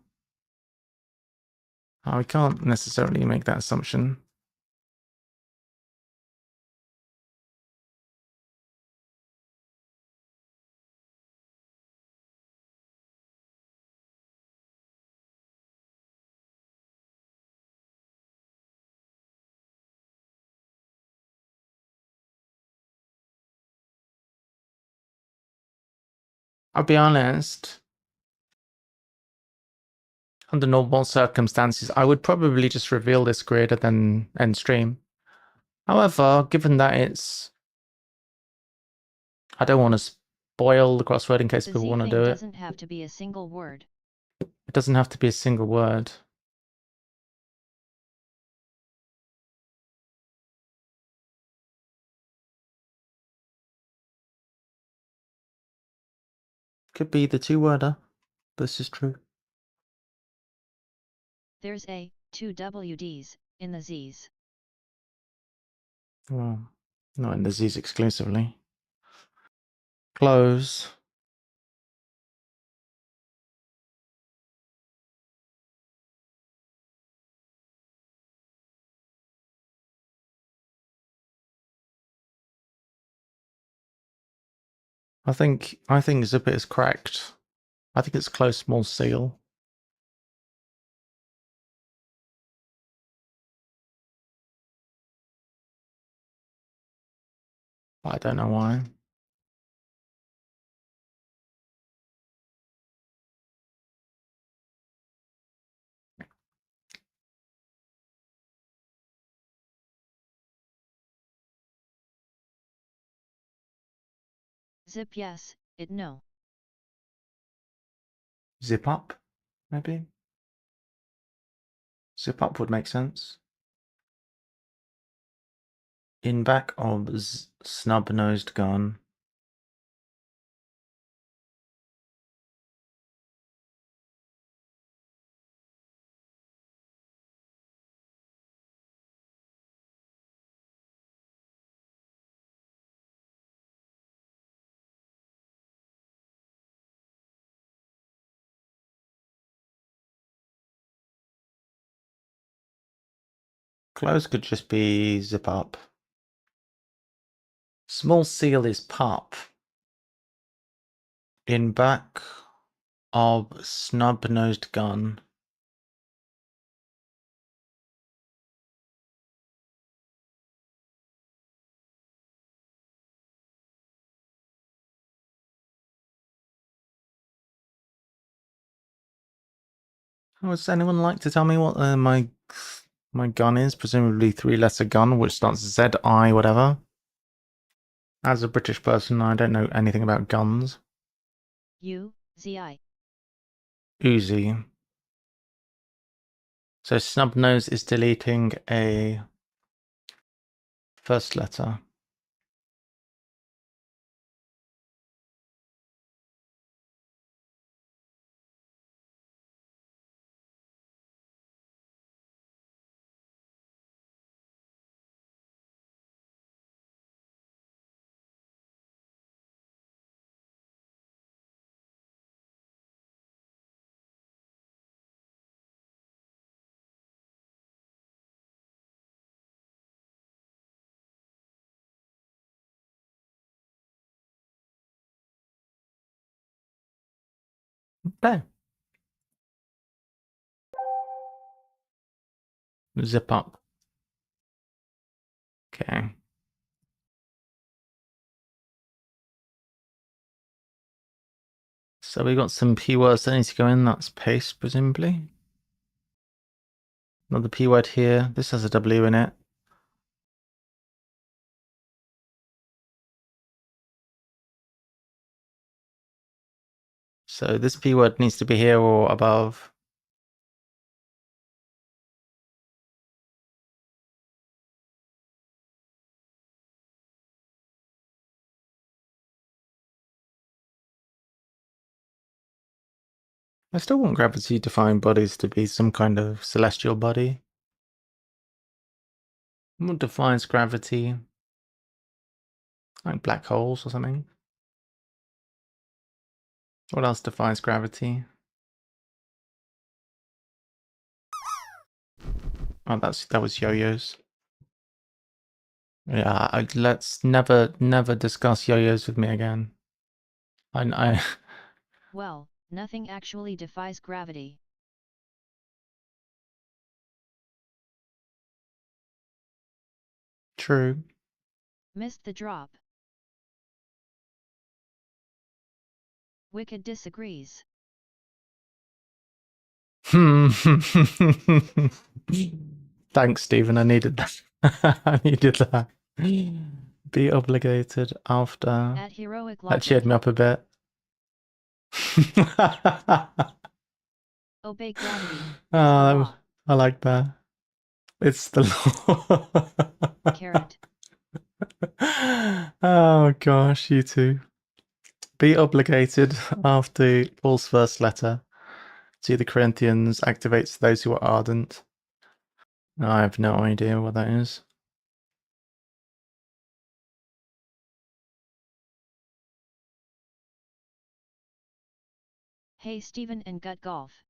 Oh, we can't necessarily make that assumption. I'll be honest. Under normal circumstances, I would probably just reveal this greater than end stream. However, given that it's... I don't want to spoil the crossword in case The people Z want to thing do it. doesn't have to be a single word. It doesn't have to be a single word. Could be the two-worder. This is true. There's two WDs in the Z's. Well, not in the Z's exclusively. Close. I think zip it is correct. I think it's close small seal. I don't know why. Zip yes, it no. Zip up, maybe? Zip up would make sense. In back of snub-nosed gun. Close could just be zip up. Small seal is pup. In back of snub-nosed gun. Would anyone like to tell me what my gun is? Presumably three-letter gun, which starts ZI whatever. As a British person, I don't know anything about guns. 𝘤𝘳𝘰. Uzi. So snub-nose is deleting a first letter. Okay. Zip up. Okay. So we got some P words that need to go in. That's paste, presumably. Another P word here. This has a W in it. So this P word needs to be here or above. I still want gravity-defying bodies to be some kind of celestial body. What defines gravity? Like black holes or something? What else defines gravity? Oh, that was yo-yos. Yeah, let's never discuss yo-yos with me again. I Well, nothing actually defies gravity. True. Missed the drop. Wicked disagrees. Thanks, Stephen. I needed that. I needed that. Be obligated after. At heroic That cheered logic. me up a bit. Obey gravity. It's the I law. like that. It's the law. Carrot. Oh gosh, you two. Be obligated after Paul's first letter to the Corinthians activates those who are ardent. I have no idea what that is. Hey Stephen and Gut Golf.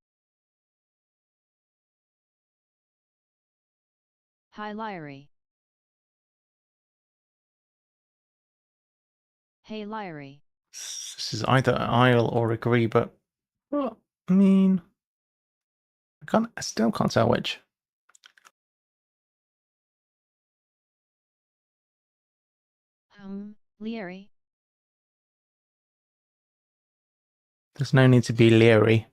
Hi Lyrie. Hey Lyrie. This is either I'll or agree, but well, I mean, I still can't tell which. Lyrie. There's no need to be leery.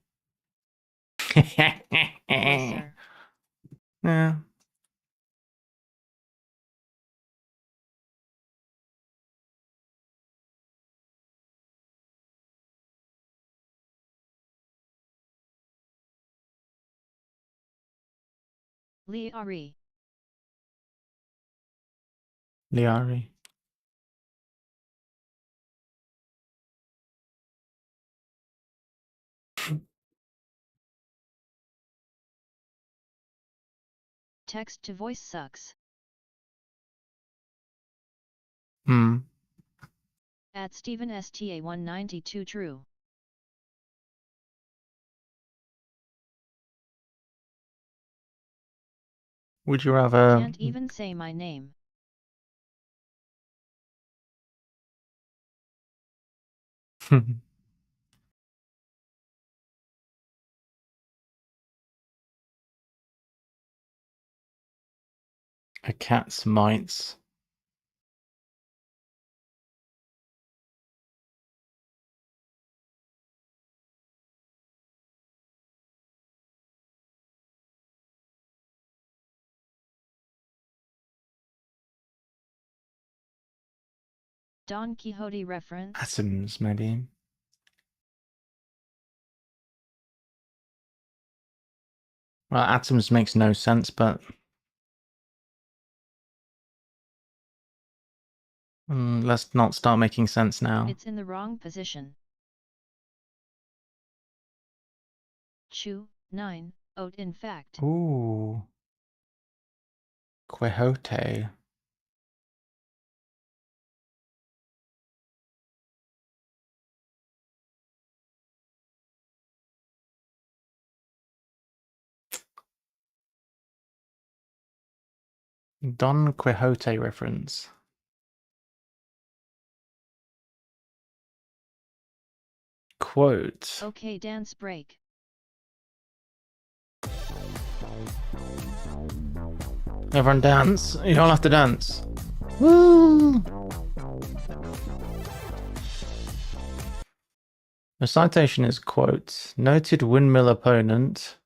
Closer. Yeah. Lyrie. Liari. Text to voice sucks. Hmm. At Stephen STA 192 true. Would you rather? Can't even say my name. A cat's mites. Don Quixote reference. Atoms, maybe. Well, atoms makes no sense, but let's not start making sense now. It's in the wrong position. Chew, 9, oat in fact. Ooh. Quixote. Don Quixote reference. Quote. Okay, dance break. Everyone dance. You all have to dance. Woo! The citation is, quote, noted windmill opponent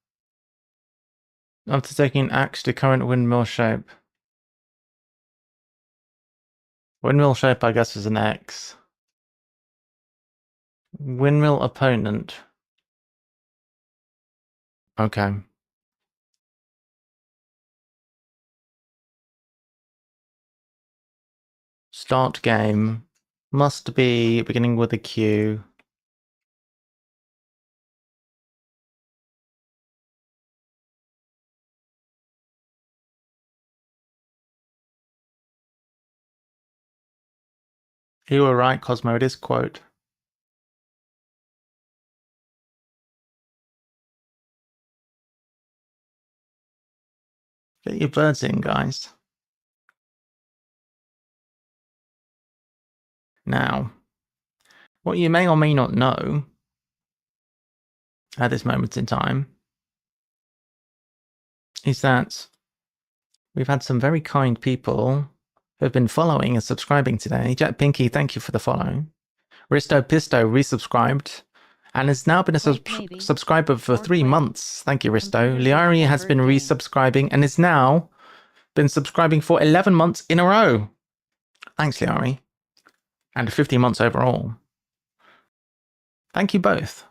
after taking axe to current windmill shape. Windmill shape, I guess, is an X. Windmill opponent. Okay. Start game. Must be beginning with a Q. You were right, Cosmo. It is quote. Get your birds in, guys. Now, what you may or may not know at this moment in time is that we've had some very kind people who have been following and subscribing today. Jack Pinky, thank you for the follow. Risto Pisto resubscribed and has now been a subscriber for 3 months. Thank you, Risto. Liari has been resubscribing and has now been subscribing for 11 months in a row. Thanks, Liari. And 15 months overall. Thank you both.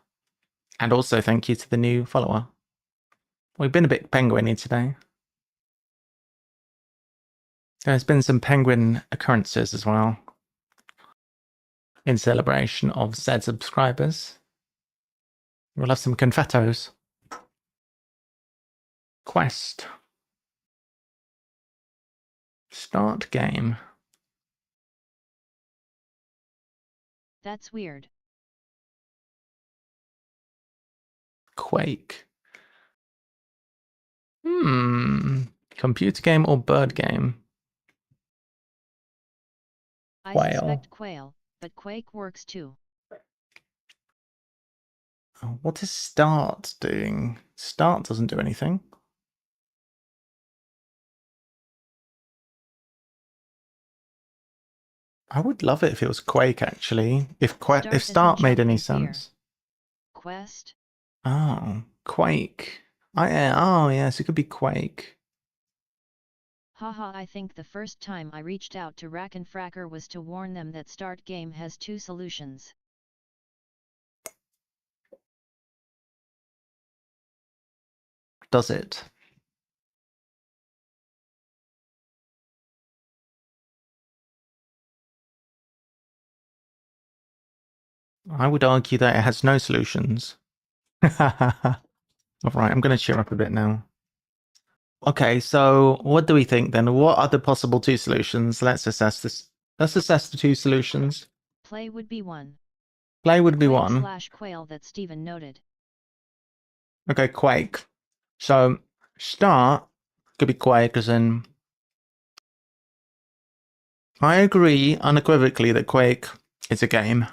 And also thank you to the new follower. We've been a bit penguin-y today. There's been some penguin occurrences as well. In celebration of said subscribers. We'll have some confettos. Quest. Start game. That's weird. Quake. Computer game or bird game? I Quail. suspect quail, but quake works too. What is start doing? Start doesn't do anything. I would love it if it was Quake, actually. If start made any sense. Quest? Oh, Quake. Oh, yes, it could be Quake. Haha, I think the first time I reached out to Rack and Fracker was to warn them that start game has 2 solutions. Does it? I would argue that it has no solutions. Alright, I'm going to cheer up a bit now. Okay, so what do we think then? What are the possible 2 solutions? Let's assess this. Let's assess the 2 solutions. Play would be one. Play would be one. /quail that Steven noted. Okay, Quake. So, start could be Quake as in... I agree unequivocally that Quake is a game.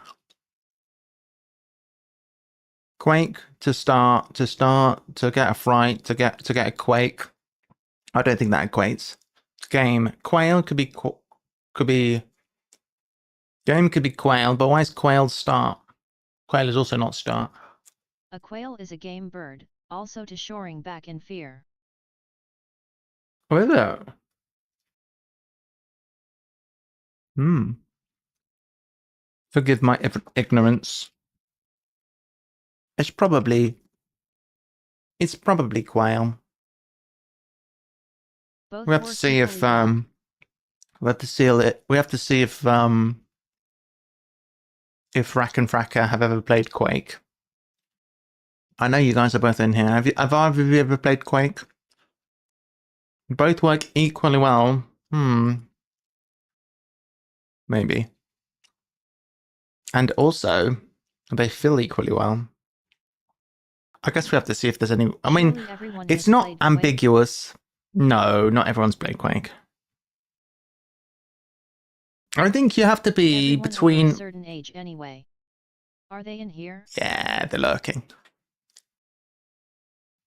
Quake to start, to get a fright, to get a quake. I don't think that equates. Game. Quail could be game could be quail, but why is quail start? Quail is also not start. A quail is a game bird, also to shoring back in fear. Oh, is it? Forgive my ignorance. It's probably quail. Both we have to see if we have to seal it. We have to see if Rack and Fracker have ever played Quake. I know you guys are both in here. Have either of you ever played Quake? Both work equally well. Maybe. And also, they feel equally well. I guess we have to see if there's any... I mean, it's not ambiguous. No, not everyone's played Quake. I think you have to be between... Over a certain age anyway. Are they in here? Yeah, they're lurking.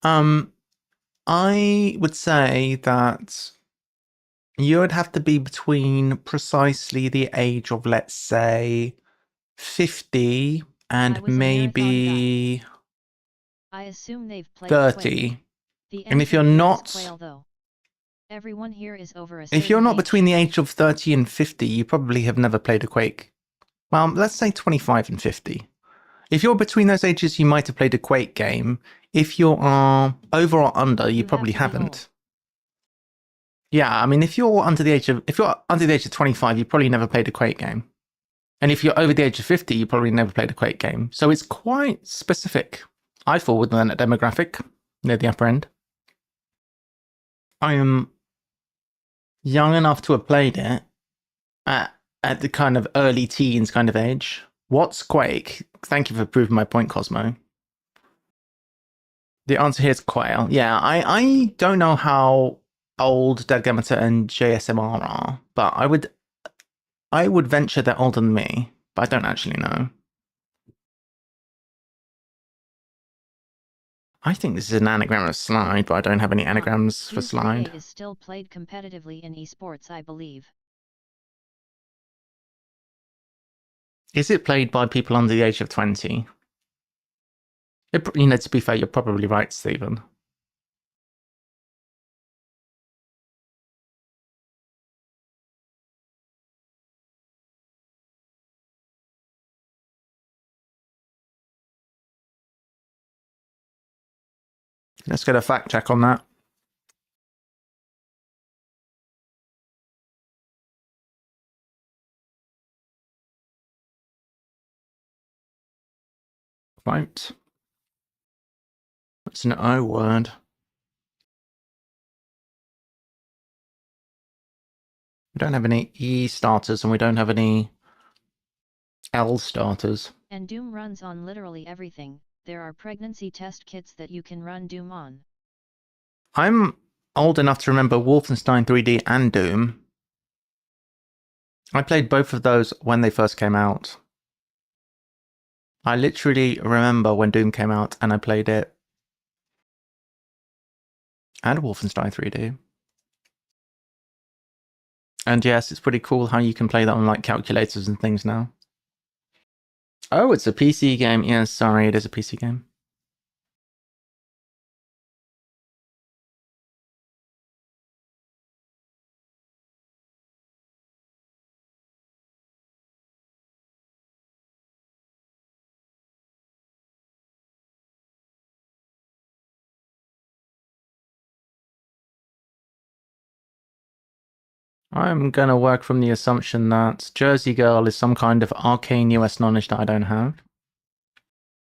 I would say that you would have to be between precisely the age of, let's say, 50 and maybe I assume they've played 30. And if you're not... Quail, though. Everyone here is over a if you're not age. between the age of 30 and 50, you probably have never played a Quake. Well, let's say 25 and 50. If you're between those ages, you might have played a Quake game. If you are over or under, you probably haven't. Yeah, I mean, if you're under the age of 25, you probably never played a Quake game. And if you're over the age of 50, you probably never played a Quake game. So it's quite specific. I fall within that demographic near the upper end. I am young enough to have played it at at the kind of early teens kind of age. What's Quake? Thank you for proving my point, Cosmo. The answer here is Quail. Yeah, I don't know how old 𝘤𝘬𝘳𝘰 and JSMR are, but I would venture they're older than me, but I don't actually know. I think this is an anagram of slide, but I don't have any anagrams for slide. Fursday is still played competitively in esports, I believe. Is it played by people under the age of 20? You know, to be fair, you're probably right, Stephen. Let's get a fact check on that. Right. It's an O word. We don't have any E starters and we don't have any L starters. And Doom runs on literally everything. There are pregnancy test kits that you can run Doom on. I'm old enough to remember Wolfenstein 3D and Doom. I played both of those when they first came out. I literally remember when Doom came out and I played it. And Wolfenstein 3D. And yes, it's pretty cool how you can play that on like calculators and things now. Oh, it's a PC game. Yeah, sorry, it is a PC game. I'm gonna work from the assumption that Jersey Girl is some kind of arcane US knowledge that I don't have.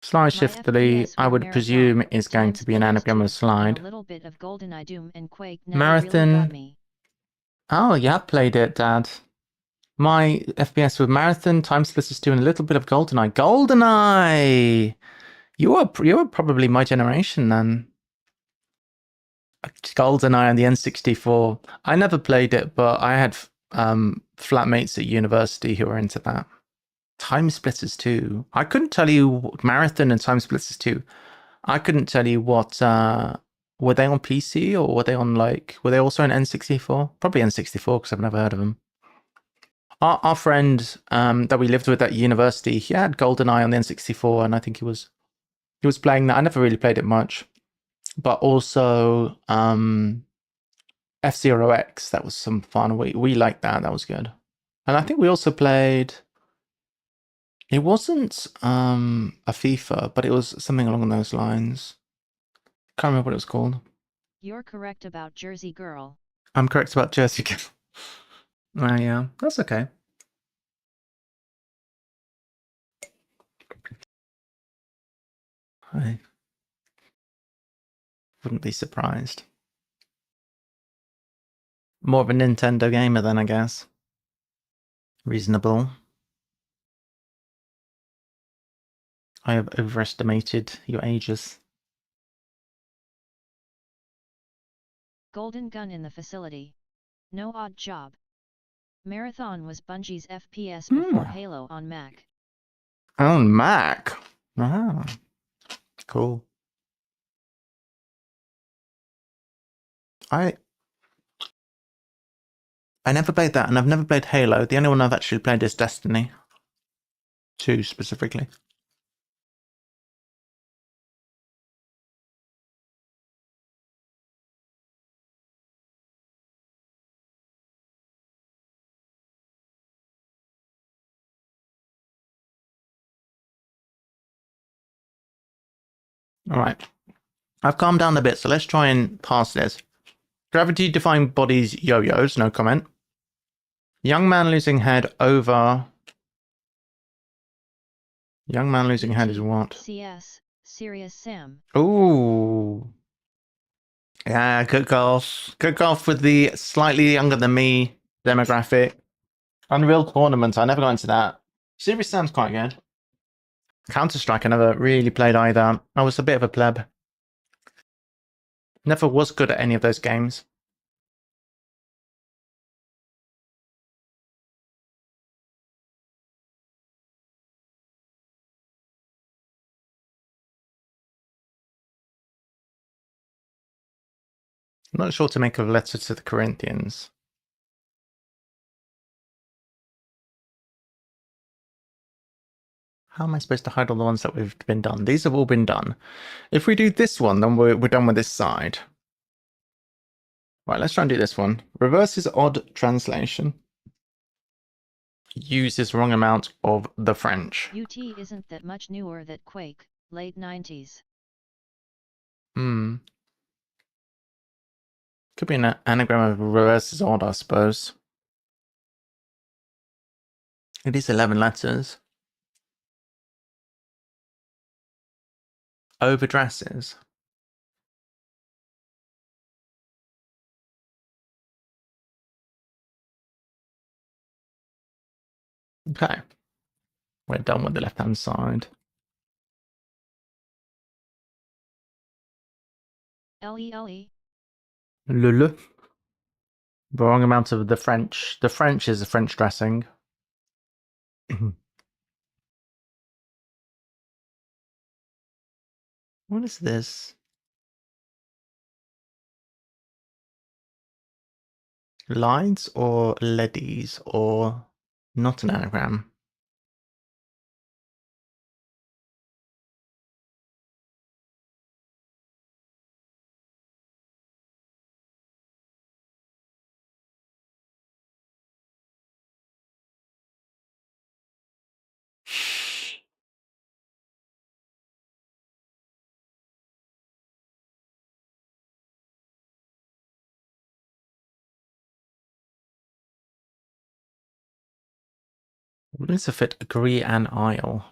Slide shiftly, I would presume, is going to be an anagram of slide. A little bit of GoldenEye, Doom, and Quake Marathon. really got me. Oh, you have played it, Dad. My FPS with Marathon, Time Splitters 2, and a little bit of GoldenEye. GoldenEye! You were probably my generation then. GoldenEye on the N64. I never played it, but I had flatmates at university who were into that. Time Splitters 2. I couldn't tell you Marathon and Time Splitters 2. I couldn't tell you what were they on PC or were they on were they also on N64? Probably N64 because I've never heard of them. Our friend that we lived with at university, he had GoldenEye on the N64 and I think he was playing that. I never really played it much. But also F-Zero X, that was some fun. We liked that. That was good. And I think we also played. It wasn't a FIFA, but it was something along those lines. Can't remember what it was called. You're correct about Jersey Girl. I'm correct about Jersey Girl. Yeah, that's okay. I wouldn't be surprised. More of a Nintendo gamer then, I guess. Reasonable. I have overestimated your ages. Golden Gun in the facility. No odd job. Marathon was Bungie's FPS before Halo on Mac. On Mac? Ah, cool. I never played that, and I've never played Halo. The only one I've actually played is Destiny 2 specifically. All right. I've calmed down a bit, so let's try and pass this. Gravity-defying bodies yo-yos, no comment. Young man losing head over... Young man losing head is what? CS, Serious Sam. Ooh. Yeah, good golf. Good golf with the slightly younger than me demographic. Unreal Tournament. I never got into that. Serious Sam's quite good. Counter-Strike I never really played either. I was a bit of a pleb. Never was good at any of those games. I'm not sure to make a letter to the Corinthians. How am I supposed to hide all the ones that we've been done? These have all been done. If we do this one, then we're done with this side. Right, let's try and do this one. Reverses odd translation. Uses wrong amount of the French. UT isn't that much newer than Quake, late 90s. Could be an anagram of reverses odd, I suppose. It is 11 letters. Overdresses. Okay. We're done with the left-hand side. LELE. Le. The wrong amount of the French. The French is a French dressing. What is this? Lides or leddies or not an anagram? What is to fit agree and aisle?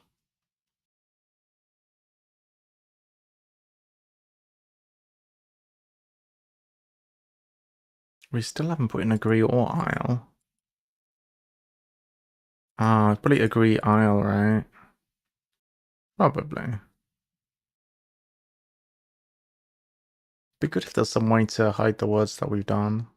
We still haven't put in agree or aisle. Ah, probably agree aisle, right? Probably. Be good if there's some way to hide the words that we've done.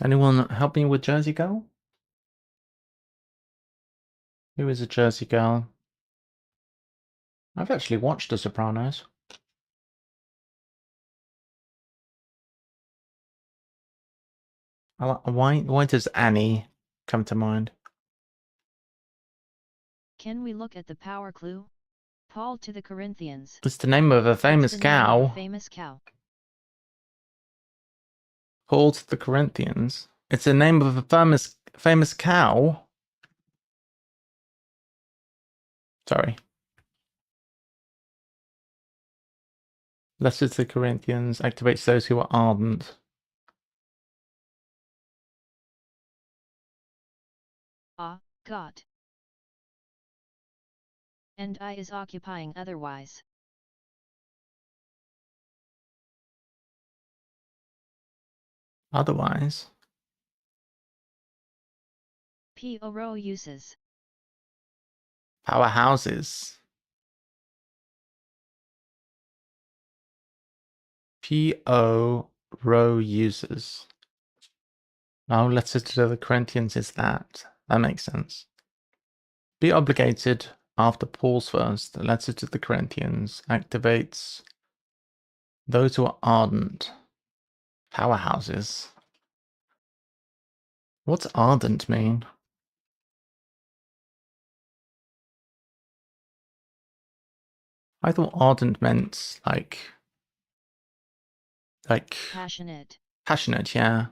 Anyone help me with Jersey Girl? Who is a Jersey Girl? I've actually watched The Sopranos. Why does Annie come to mind? Can we look at the power clue? Paul to the Corinthians. It's the name of a famous What's the name of cow. a famous cow? Paul to the Corinthians. It's the name of a famous cow. Sorry. Letter to the Corinthians activates those who are ardent. Got. And I is occupying otherwise. Otherwise. PO uses. Powerhouses. PO uses. Oh, letter to the Corinthians is that. That makes sense. Be obligated after Paul's first. The letter to the Corinthians activates those who are ardent. Powerhouses. What's ardent mean? I thought ardent meant like Passionate. passionate, yeah.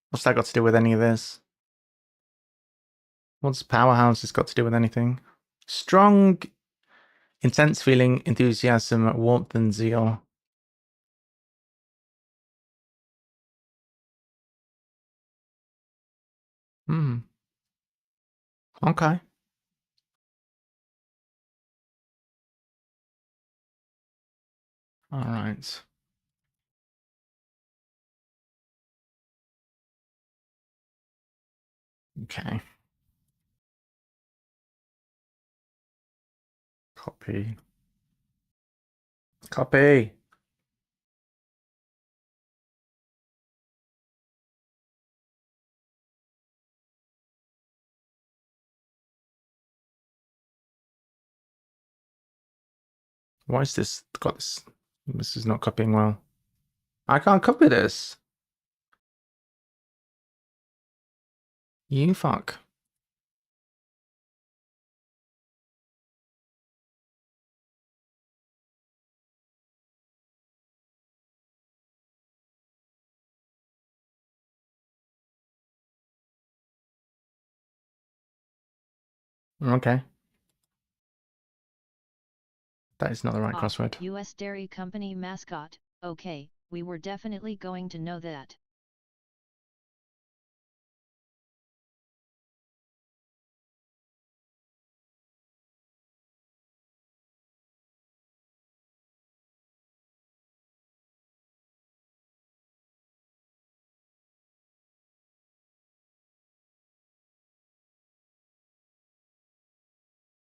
What's that got to do with any of this? What's powerhouses got to do with anything? Strong, intense feeling, enthusiasm, warmth, and zeal. Okay. All right. Okay. Copy. Copy. Why is this got this? This is not copying well. I can't copy this. You fuck. Okay. That is not the right crossword. U.S. Dairy Company mascot. Okay, we were definitely going to know that.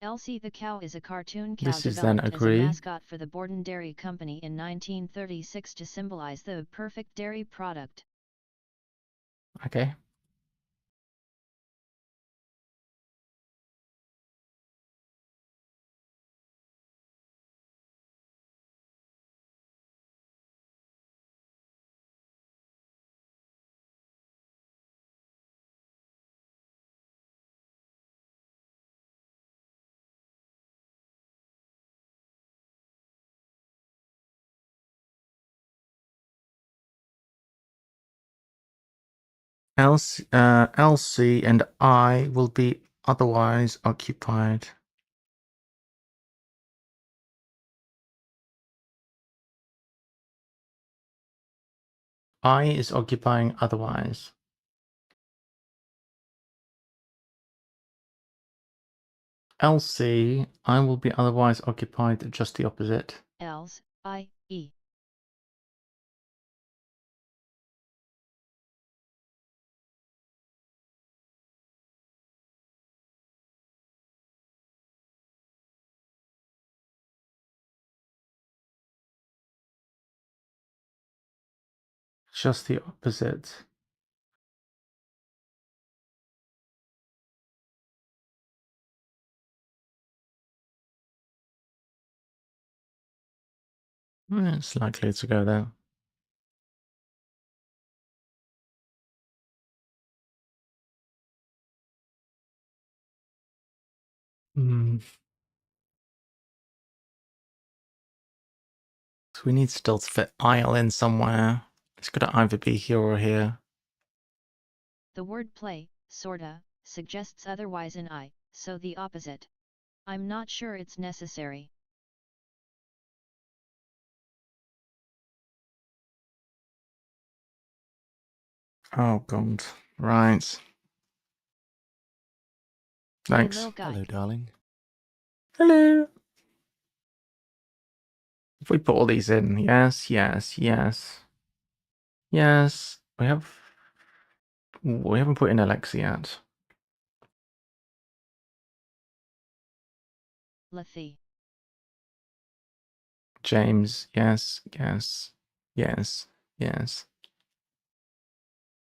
Elsie the cow is a cartoon cow This is then developed as a agree. mascot for the Borden Dairy Company in 1936 to symbolize the perfect dairy product. Okay. Elsie and I will be otherwise occupied. I is occupying otherwise. Elsie, I will be otherwise occupied, just the opposite. Els, I, E. Just the opposite. It's likely to go there. So we need still to fit Isle in somewhere. It's got to either be here or here. The word play, sorta, suggests otherwise in I, so the opposite. I'm not sure it's necessary. Oh god. Right. Thanks. Hey, guy. Hello, darling. Hello. If we put all these in, yes, yes, yes. Yes. We haven't put in Alexa yet. Lethe. James, yes, yes, yes, yes.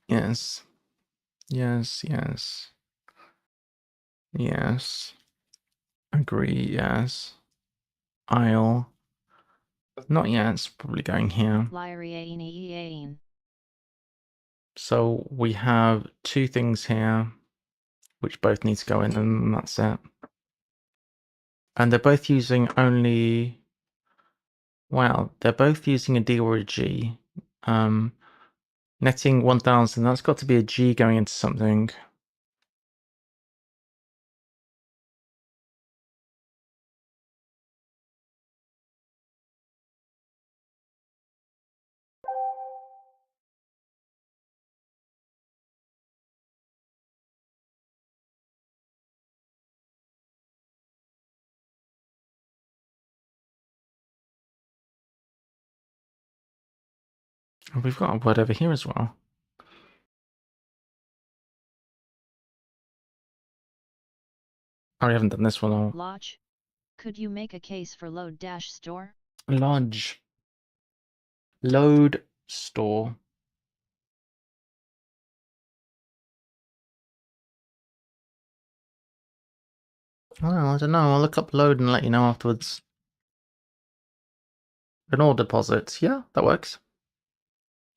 Yes. Yes, yes. Yes. Agree, yes. Isle. Not yet, it's probably going here. Lyriaine. So we have two things here, which both need to go in, and that's it. And they're both using only... Wow, they're both using a D or a G. Netting 1000, that's got to be a G going into something. And we've got a word over here as well. Oh, we haven't done this one all. Lodge. Could you make a case for load-store? Lodge. Load store. Oh, I don't know. I'll look up load and let you know afterwards. An ore deposit. Yeah, that works.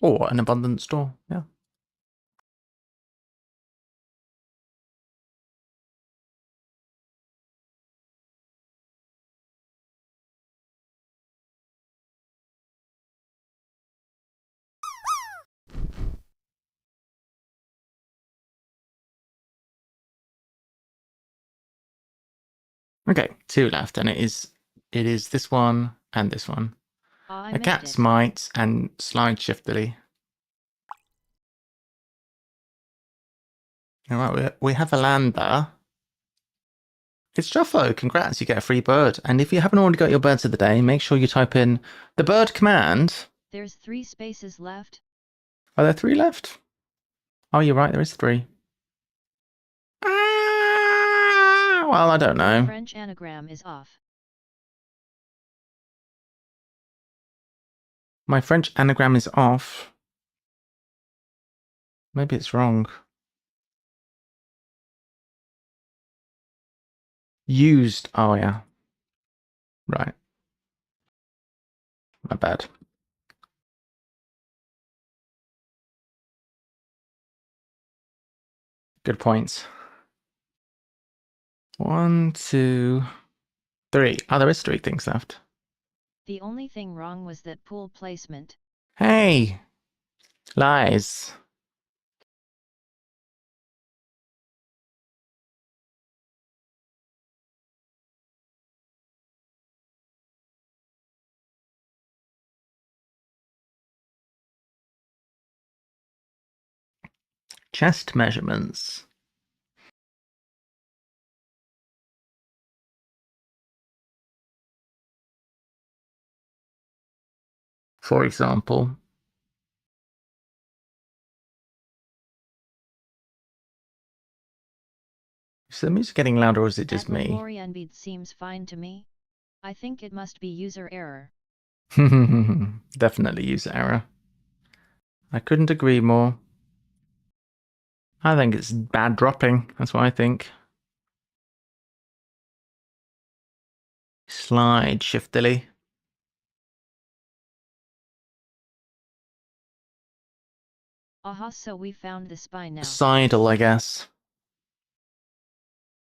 Or an abundant store. Yeah. Okay, 2 left, and it is this one and this one. I A made cat's it. might and slide shiftily. Alright, we have a lander. It's Juffo. Congrats, you get a free bird. And if you haven't already got your birds of the day, make sure you type in the bird command. There's 3 spaces left. Are there 3 left? Oh, you're right, there is 3. Well, I don't know. French anagram is off. My French anagram is off. Maybe it's wrong. Used. Oh, yeah. Right. My bad. Good points. 1, 2, 3. Oh, there is 3 things left. The only thing wrong was that pool placement. Hey! Lies. Chest measurements. For example. Is the music getting louder or is it just me? 𝘤𝘳𝘺𝘰𝘴𝘴𝘸𝘰 seems fine to me. I think it must be user error. Definitely user error. I couldn't agree more. I think it's bad dropping. That's what I think. Slide shiftily. Aha, so we found the spy now. Sidle, I guess.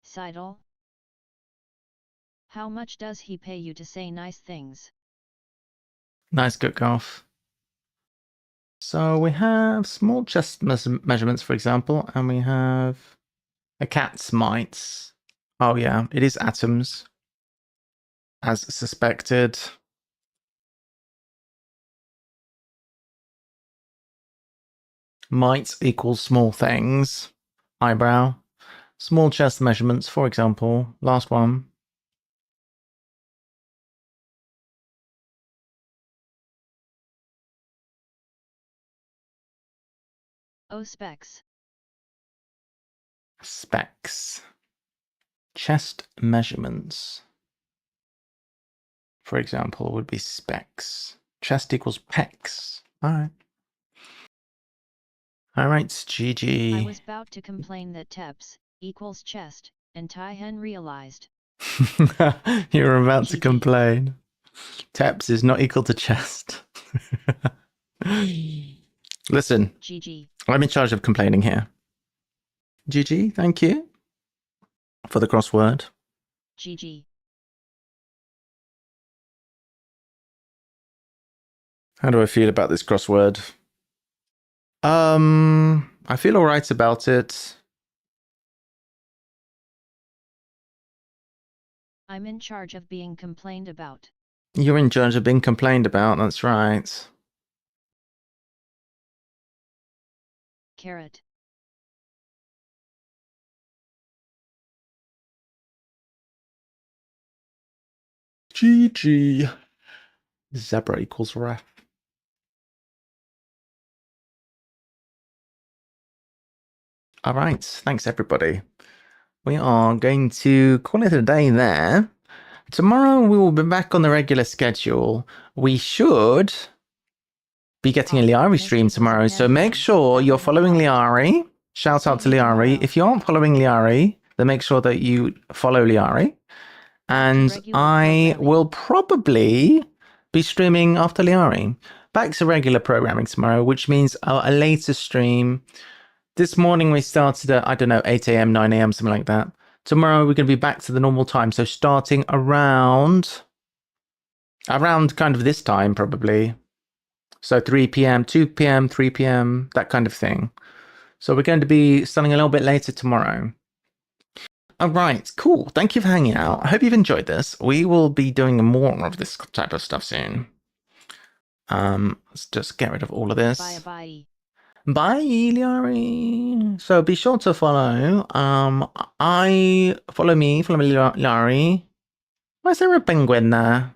Sidle? How much does he pay you to say nice things? Nice good golf. So we have small chest measurements, for example, and we have a cat's mites. Oh yeah, it is atoms, as suspected. Might equals small things. Eyebrow. Small chest measurements, for example. Last one. Oh, specs. Specs. Chest measurements, for example, would be specs. Chest equals pecs. Alright. Alright, GG. I was about to complain that TEPS equals chest, and 𝘤𝘺 realized. You were about to GG. complain. Teps is not equal to chest. Listen, GG. I'm in charge of complaining here. GG, thank you for the crossword. GG. How do I feel about this crossword? I feel alright about it. I'm in charge of being complained about. You're in charge of being complained about, that's right. Carrot. GG. Zebra equals ref. All right. Thanks, everybody. We are going to call it a day there. Tomorrow we will be back on the regular schedule. We should be getting a Liari stream tomorrow, so make sure you're following Liari. Shout out to Liari. If you aren't following Liari, then make sure that you follow Liari. And I will probably be streaming after Liari. Back to regular programming tomorrow, which means a later stream. This morning we started at, I don't know, 8 a.m., 9 a.m., something like that. Tomorrow we're going to be back to the normal time, so starting around kind of this time, probably. So 3 p.m., 2 p.m., 3 p.m., that kind of thing. So we're going to be starting a little bit later tomorrow. All right, cool. Thank you for hanging out. I hope you've enjoyed this. We will be doing more of this type of stuff soon. Let's just get rid of all of this. Bye. Bye, Liari. So be sure to follow. Follow me, Liari. Why is there a penguin there?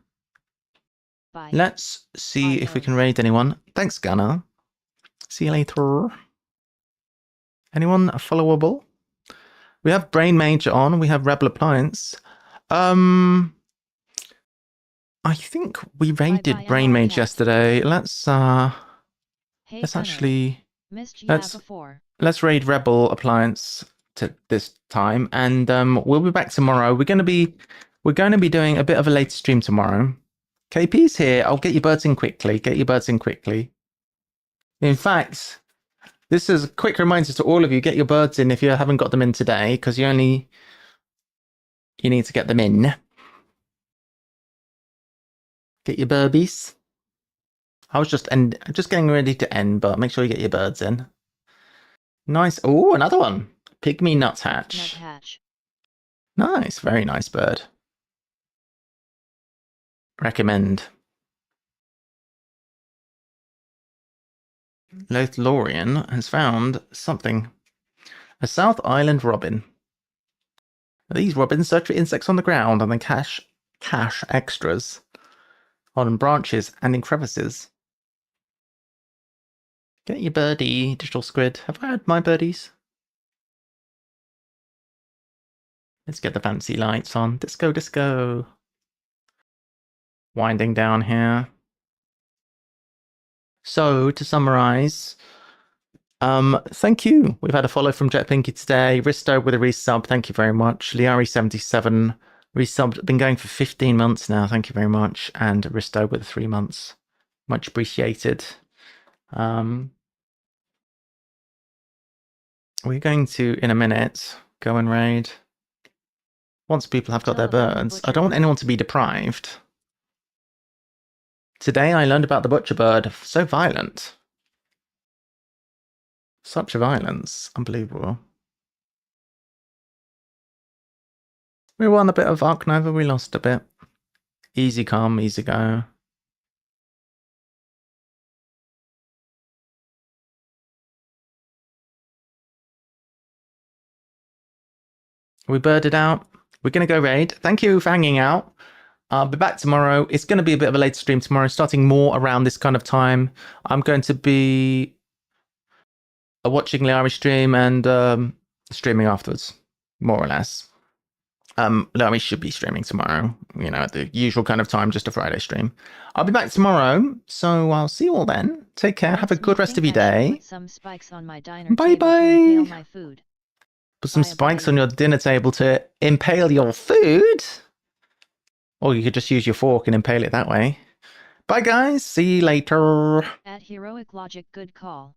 Bye. Let's see if we can raid anyone. Thanks, Gunnar. See you later. Anyone followable? We have Brain Mage on. We have Rebel Appliance. I think we raided Brain Mage yesterday. Let's actually let's raid Rebel Appliance to this time, and we'll be back tomorrow. We're going to be doing a bit of a later stream tomorrow. KP's here. I'll get your birds in quickly. In fact, this is a quick reminder to all of you, get your birds in if you haven't got them in today, because you need to get them in. Get your burbies. I was just getting ready to end, but make sure you get your birds in. Nice. Oh, another one. Pygmy nuthatch. Nice, very nice bird. Recommend. 𝘤𝘳𝘺𝘬𝘬𝘀 has found something. A South Island robin. These robins search for insects on the ground and then cache extras on branches and in crevices. Get your birdie, digital squid. Have I had my birdies? Let's get the fancy lights on. Disco, disco. Winding down here. So, to summarize, thank you. We've had a follow from Jet Pinky today. Risto with a resub, thank you very much. Liari77 resubbed, been going for 15 months now, thank you very much. And Risto with 3 months, much appreciated. We're going to, in a minute, go and raid. Once people have got their birds, I don't want anyone to be deprived. Today I learned about the butcher bird. So violent. Such a violence. Unbelievable. We won a bit of Ark Nova, we lost a bit. Easy come, easy go. We birded out. We're going to go raid. Thank you for hanging out. I'll be back tomorrow. It's going to be a bit of a later stream tomorrow, starting more around this kind of time. I'm going to be watching Liari stream and streaming afterwards, more or less. Liari should be streaming tomorrow, you know, at the usual kind of time, just a Friday stream. I'll be back tomorrow, so I'll see you all then. Take care. Have a good rest of your day. Bye-bye. Put some spikes on your dinner table to impale your food. Or you could just use your fork and impale it that way. Bye, guys. See you later. At Heroic Logic, good call.